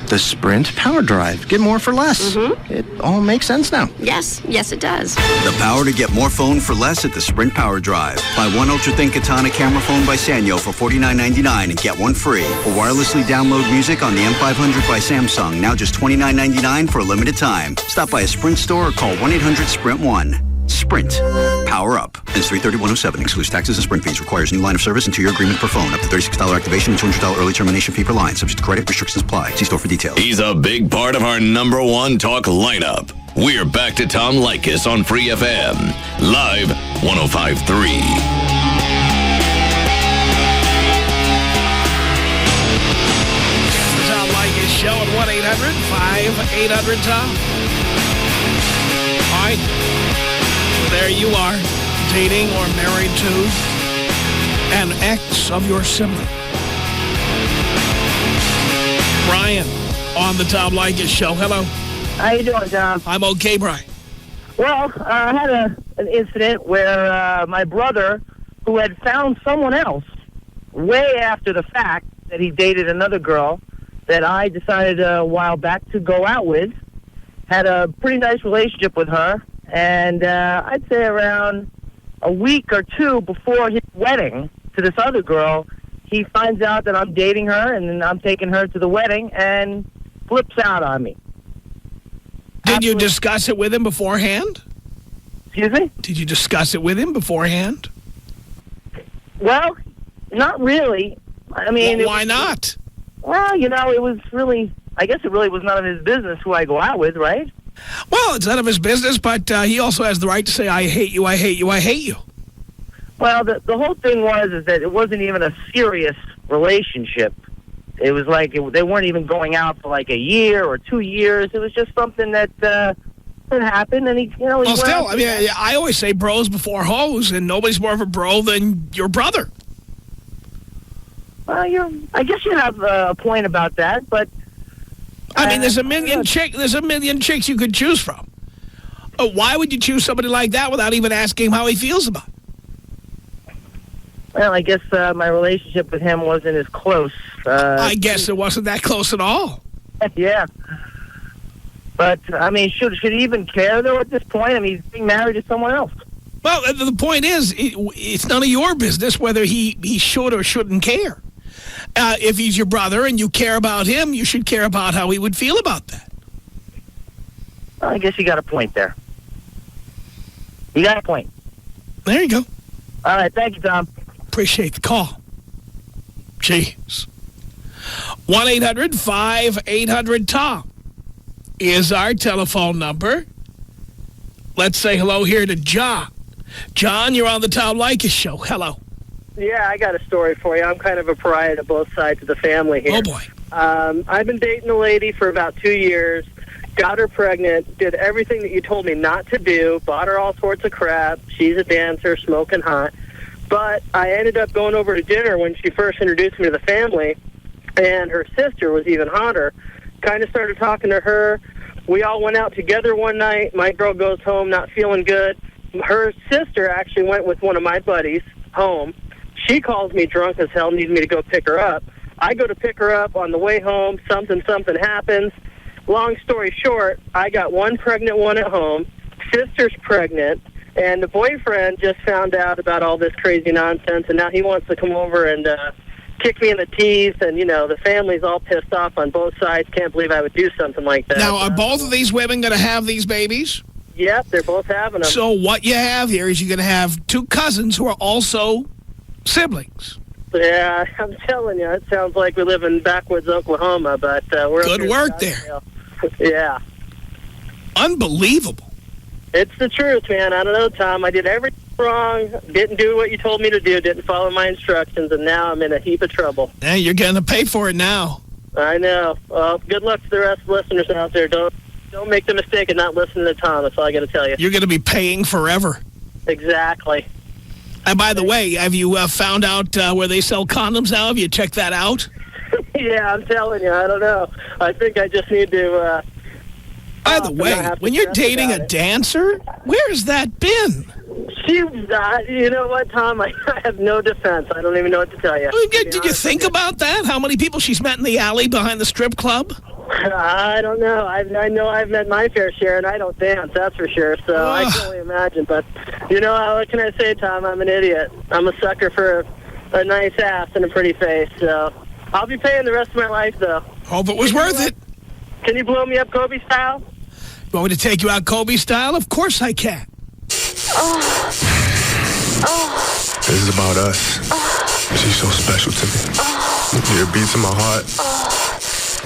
[SPEAKER 3] The Sprint Power Drive. Get more for less.
[SPEAKER 4] Mm-hmm.
[SPEAKER 3] It all makes sense now.
[SPEAKER 4] Yes, it does.
[SPEAKER 7] The power to get more phone for less at the Sprint Power Drive. Buy one ultra-thin Katana camera phone by Sanyo for $49.99 and get one free. Or wirelessly download music on the M500 by Samsung, now just $29.99 for a limited time. Stop by a Sprint store or call 1-800-SPRINT-1. Sprint. Power up. Ends 3/30/107. Excludes taxes and Sprint fees. Requires new line of service and 2-year agreement per phone. Up to $36 activation and $200 early termination fee per line. Subject to credit. Restrictions apply. See store for details.
[SPEAKER 34] He's a big part of our number one talk lineup. We're back to Tom Leykis on Free FM. Live 105.3.
[SPEAKER 9] Tom Leykis Show at 1-800-5800-TOM. All right. There you are, dating or married to an ex of your sibling. Brian on the Tom Leykis Show. Hello.
[SPEAKER 10] How you doing, Tom?
[SPEAKER 9] I'm okay, Brian.
[SPEAKER 10] Well, I had an incident where my brother, who had found someone else way after the fact that he dated another girl that I decided a while back to go out with, had a pretty nice relationship with her, and I'd say around a week or two before his wedding to this other girl, he finds out that I'm dating her, and then I'm taking her to the wedding, and flips out on me.
[SPEAKER 9] Did you discuss it with him beforehand?
[SPEAKER 10] Excuse me?
[SPEAKER 9] Did you discuss it with him beforehand?
[SPEAKER 10] Well, not really. I mean...
[SPEAKER 9] Well, why not?
[SPEAKER 10] Well, you know, it was really... I guess it really was none of his business who I go out with, right?
[SPEAKER 9] Well, it's none of his business, but he also has the right to say, I hate you, I hate you, I hate you.
[SPEAKER 10] Well, the whole thing was that it wasn't even a serious relationship. It was like they weren't even going out for like a year or 2 years. It was just something that happened, and he. Well,
[SPEAKER 9] still, I mean, I always say bros before hoes, and nobody's more of a bro than your brother.
[SPEAKER 10] Well, I guess you have a point about that, but.
[SPEAKER 9] I mean, there's a million chicks you could choose from. Why would you choose somebody like that without even asking him how he feels about it?
[SPEAKER 10] Well, I guess my relationship with him wasn't as close.
[SPEAKER 9] I guess it wasn't that close at all.
[SPEAKER 10] Yeah. But, I mean, should he even care, though, at this point? I mean, he's being married to someone else.
[SPEAKER 9] Well, the point is, it's none of your business whether he should or shouldn't care. If he's your brother and you care about him, you should care about how he would feel about that.
[SPEAKER 10] Well, I guess you got a point there. You got a point.
[SPEAKER 9] There you go.
[SPEAKER 10] All right, thank you, Tom.
[SPEAKER 9] Appreciate the call. Jeez. 1-800-5800-TOM is our telephone number. Let's say hello here to John. John, you're on the Tom Leykis Show. Hello.
[SPEAKER 10] Yeah, I got a story for you. I'm kind of a pariah to both sides of the family here.
[SPEAKER 9] Oh, boy.
[SPEAKER 10] I've been dating a lady for about 2 years, got her pregnant, did everything that you told me not to do, bought her all sorts of crap. She's a dancer, smoking hot. But I ended up going over to dinner when she first introduced me to the family, and her sister was even hotter. Kind of started talking to her. We all went out together one night. My girl goes home not feeling good. Her sister actually went with one of my buddies home. She calls me drunk as hell, needs me to go pick her up. I go to pick her up. On the way home, something happens. Long story short, I got one pregnant one at home, sister's pregnant, and the boyfriend just found out about all this crazy nonsense, and now he wants to come over and kick me in the teeth, and, the family's all pissed off on both sides. Can't believe I would do something like that.
[SPEAKER 9] Now, are both of these women going to have these babies?
[SPEAKER 10] Yep, they're both having them.
[SPEAKER 9] So what you have here is you're going to have two cousins who are also siblings.
[SPEAKER 10] Yeah, I'm telling you, it sounds like we live in backwoods Oklahoma, but we're
[SPEAKER 9] good work there.
[SPEAKER 10] Yeah.
[SPEAKER 9] Unbelievable.
[SPEAKER 10] It's the truth, man. I don't know, Tom. I did everything wrong, didn't do what you told me to do, didn't follow my instructions, and now I'm in a heap of trouble.
[SPEAKER 9] Hey, you're going to pay for it now.
[SPEAKER 10] I know. Well, good luck to the rest of the listeners out there. Don't make the mistake of not listening to Tom. That's all I got to tell you.
[SPEAKER 9] You're going to be paying forever.
[SPEAKER 10] Exactly.
[SPEAKER 9] And by the way, have you found out where they sell condoms now? Have you checked that out?
[SPEAKER 10] Yeah, I'm telling you. I don't know. I think I just need to...
[SPEAKER 9] By the way, when you're dating a dancer, where has that been?
[SPEAKER 10] She's not. You know what, Tom? I have no defense. I don't even know what to tell you.
[SPEAKER 9] Did you think about that? How many people she's met in the alley behind the strip club?
[SPEAKER 10] I don't know. I know I've met my fair share, and I don't dance, that's for sure. So I can only imagine. But, what can I say, Tom? I'm an idiot. I'm a sucker for a nice ass and a pretty face. So I'll be paying the rest of my life, though.
[SPEAKER 9] Hope it was worth it.
[SPEAKER 10] Can you blow me up Kobe style?
[SPEAKER 9] You want me to take you out Kobe style? Of course I can.
[SPEAKER 33] This is about us. She's so special to me. You're beats in my heart.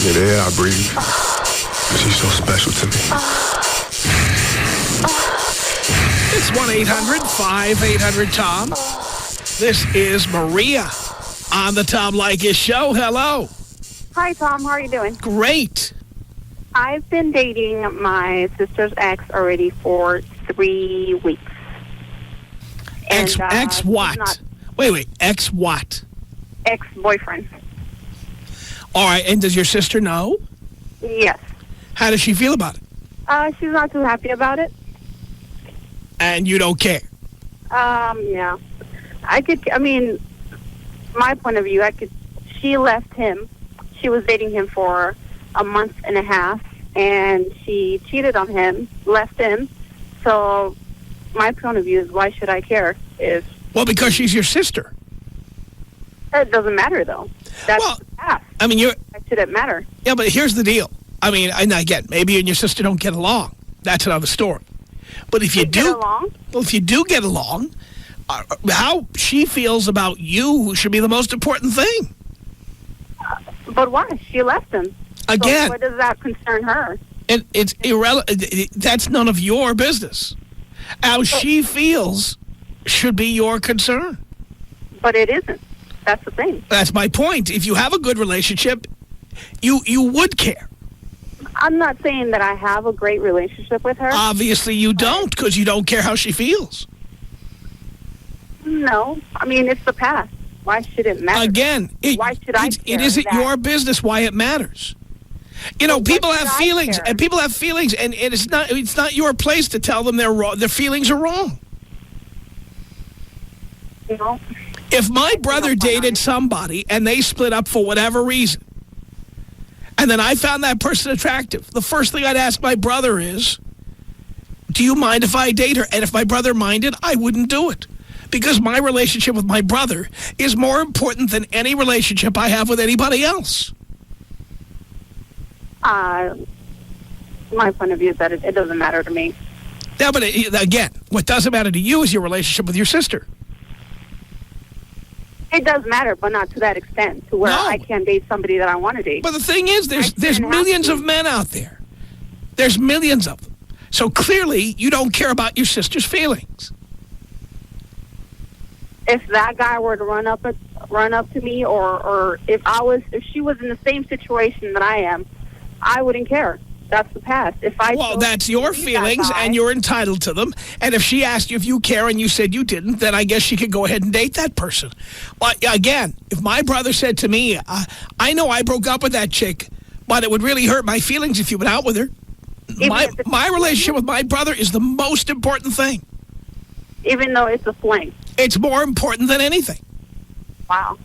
[SPEAKER 33] You're the air I breathe. She's so special to me.
[SPEAKER 9] It's 1-800-5800-TOM. This is Maria on the Tom Leykis Show. Hello.
[SPEAKER 2] Hi, Tom. How are you doing?
[SPEAKER 9] Great.
[SPEAKER 2] I've been dating my sister's ex already for 3 weeks. And,
[SPEAKER 9] ex what? Wait. Ex what?
[SPEAKER 2] Ex-boyfriend.
[SPEAKER 9] All right. And does your sister know?
[SPEAKER 2] Yes.
[SPEAKER 9] How does she feel about it?
[SPEAKER 2] She's not too happy about it.
[SPEAKER 9] And you don't care?
[SPEAKER 2] Yeah. My point of view, she left him. She was dating him for a month and a half, and she cheated on him, left him. So my point of view is, why should I care?
[SPEAKER 9] Well, because she's your sister.
[SPEAKER 2] It doesn't matter, though. That's the past. Why should it matter?
[SPEAKER 9] Yeah, but here's the deal. And again, maybe you and your sister don't get along. That's another story. But if you do get along, how she feels about you should be the most important thing.
[SPEAKER 2] But why? She left him.
[SPEAKER 9] Again.
[SPEAKER 2] So what does that concern her?
[SPEAKER 9] It's irrelevant. That's none of your business. How she feels should be your concern.
[SPEAKER 2] But it isn't. That's the thing.
[SPEAKER 9] That's my point. If you have a good relationship, you would care.
[SPEAKER 2] I'm not saying that I have a great relationship with her.
[SPEAKER 9] Obviously you don't, because you don't care how she feels.
[SPEAKER 2] No. It's the past. Why should it matter?
[SPEAKER 9] Again,
[SPEAKER 2] why should I care?
[SPEAKER 9] It isn't your business why it matters. People have feelings, and people have feelings, and it's not your place to tell them they're wrong. Their feelings are wrong.
[SPEAKER 2] No.
[SPEAKER 9] If my brother dated somebody and they split up for whatever reason, and then I found that person attractive, the first thing I'd ask my brother is, do you mind if I date her? And if my brother minded, I wouldn't do it. Because my relationship with my brother is more important than any relationship I have with anybody else.
[SPEAKER 2] My point of view is that it doesn't matter to me.
[SPEAKER 9] Yeah, but again, what doesn't matter to you is your relationship with your sister.
[SPEAKER 2] It does matter, but not to that extent, to where I can't date somebody that I want to date.
[SPEAKER 9] But the thing is, there's millions of men out there. There's millions of them. So clearly, you don't care about your sister's feelings.
[SPEAKER 2] If that guy were to run up to me, or if she was in the same situation that I am, I wouldn't care. That's the past.
[SPEAKER 9] That's your feelings, and you're entitled to them. And if she asked you if you care and you said you didn't, then I guess she could go ahead and date that person. But again, if my brother said to me, I know I broke up with that chick, but it would really hurt my feelings if you went out with her. My relationship with my brother is the most important thing.
[SPEAKER 2] Even though it's a fling.
[SPEAKER 9] It's more important than anything.
[SPEAKER 2] Wow.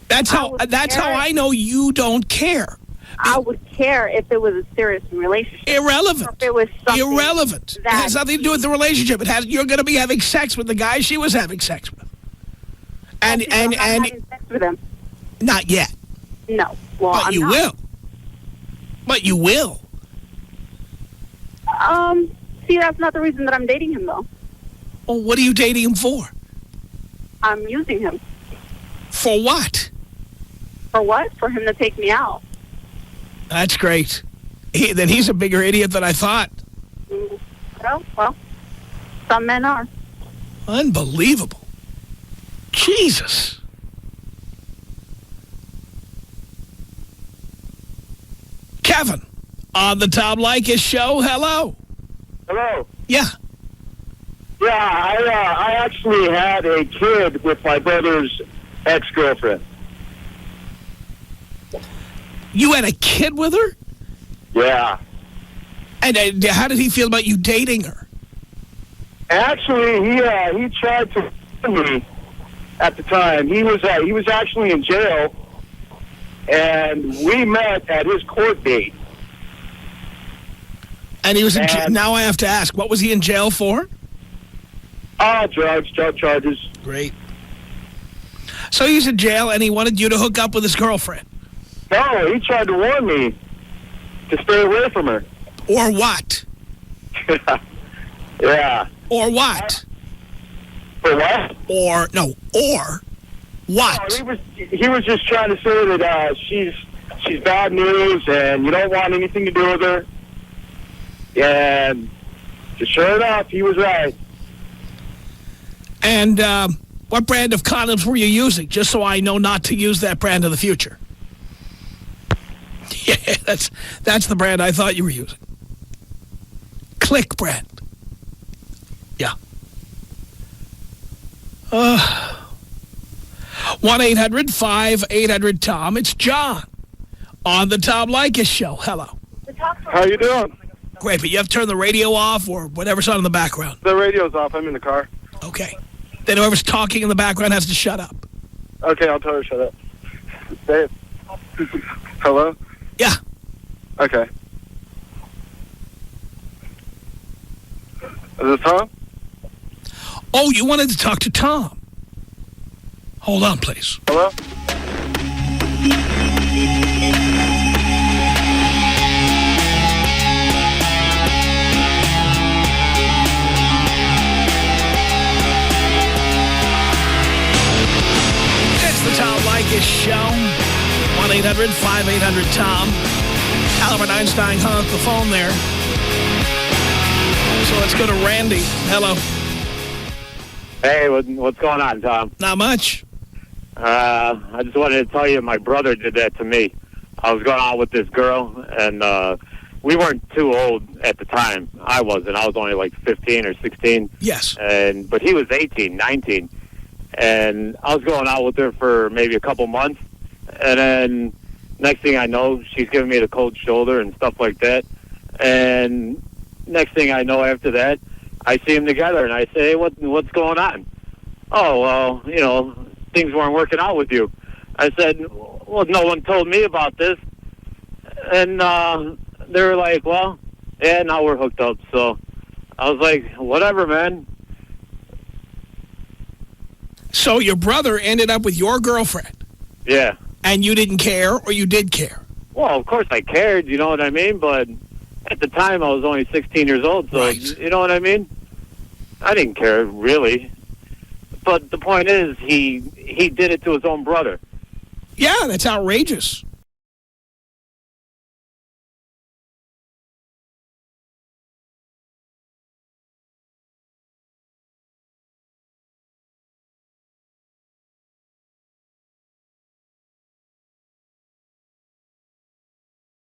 [SPEAKER 9] That's how I know you don't care.
[SPEAKER 2] I would care if it was a serious relationship.
[SPEAKER 9] Irrelevant.
[SPEAKER 2] Or if it was something
[SPEAKER 9] irrelevant. It has nothing to do with the relationship. You're going to be having sex with the guy she was having sex with. And
[SPEAKER 2] having sex with him.
[SPEAKER 9] Not yet.
[SPEAKER 2] No. Well,
[SPEAKER 9] but you will. But you will.
[SPEAKER 2] See, that's not the reason that I'm dating him, though.
[SPEAKER 9] Well, what are you dating him for?
[SPEAKER 2] I'm using him.
[SPEAKER 9] For what?
[SPEAKER 2] For what? For him to take me out.
[SPEAKER 9] That's great. Then he's a bigger idiot than I thought.
[SPEAKER 2] Oh, well, some men are.
[SPEAKER 9] Unbelievable. Jesus. Kevin, on the Tom Leykis show, hello.
[SPEAKER 11] Hello.
[SPEAKER 9] Yeah.
[SPEAKER 11] Yeah, I actually had a kid with my brother's ex-girlfriend.
[SPEAKER 9] You had a kid with her?
[SPEAKER 11] Yeah.
[SPEAKER 9] And how did he feel about you dating her?
[SPEAKER 11] Actually, he tried to me at the time. He was actually in jail, and we met at his court date.
[SPEAKER 9] And he was in jail. Now I have to ask, what was he in jail for?
[SPEAKER 11] Drug charges.
[SPEAKER 9] Great. So he's in jail, and he wanted you to hook up with his girlfriend.
[SPEAKER 11] No, he tried to warn me to stay away from her.
[SPEAKER 9] Or what?
[SPEAKER 11] Yeah.
[SPEAKER 9] Or what?
[SPEAKER 11] For what?
[SPEAKER 9] Or what?
[SPEAKER 11] No, he was just trying to say that she's bad news and you don't want anything to do with her. And sure enough, he was right.
[SPEAKER 9] And what brand of condoms were you using? Just so I know not to use that brand in the future. Yeah, that's the brand I thought you were using. Click brand. Yeah. 1-800-5800-TOM. It's John on the Tom Leykis show. Hello.
[SPEAKER 11] How you doing?
[SPEAKER 9] Great, but you have to turn the radio off or whatever's on in the background.
[SPEAKER 11] The radio's off. I'm in the car.
[SPEAKER 9] Okay. Then whoever's talking in the background has to shut up.
[SPEAKER 11] Okay, I'll tell her to shut up. Dave. Hello?
[SPEAKER 9] Yeah.
[SPEAKER 11] Okay. Is this Tom?
[SPEAKER 9] Oh, you wanted to talk to Tom. Hold on, please.
[SPEAKER 11] Hello?
[SPEAKER 9] It's the Tom Leykis show. 1-800-5800-TOM. Albert Einstein hung up the phone there. So let's go to Randy. Hello.
[SPEAKER 12] Hey, what's going on, Tom?
[SPEAKER 9] Not much.
[SPEAKER 12] I just wanted to tell you my brother did that to me. I was going out with this girl, and we weren't too old at the time. I wasn't. I was only like 15 or 16.
[SPEAKER 9] Yes.
[SPEAKER 12] But he was 18, 19. And I was going out with her for maybe a couple months. And then next thing I know, she's giving me the cold shoulder and stuff like that. And next thing I know after that, I see them together, and I say, hey, what's going on? Oh, well, you know, things weren't working out with you. I said, well, no one told me about this. And they were like, well, yeah, now we're hooked up. So I was like, whatever, man.
[SPEAKER 9] So your brother ended up with your girlfriend.
[SPEAKER 12] Yeah.
[SPEAKER 9] And you didn't care, or you did care?
[SPEAKER 12] Well, of course I cared, you know what I mean? But at the time, I was only 16 years old, so you know what I mean? I didn't care, really. But the point is, he did it to his own brother.
[SPEAKER 9] Yeah, that's outrageous.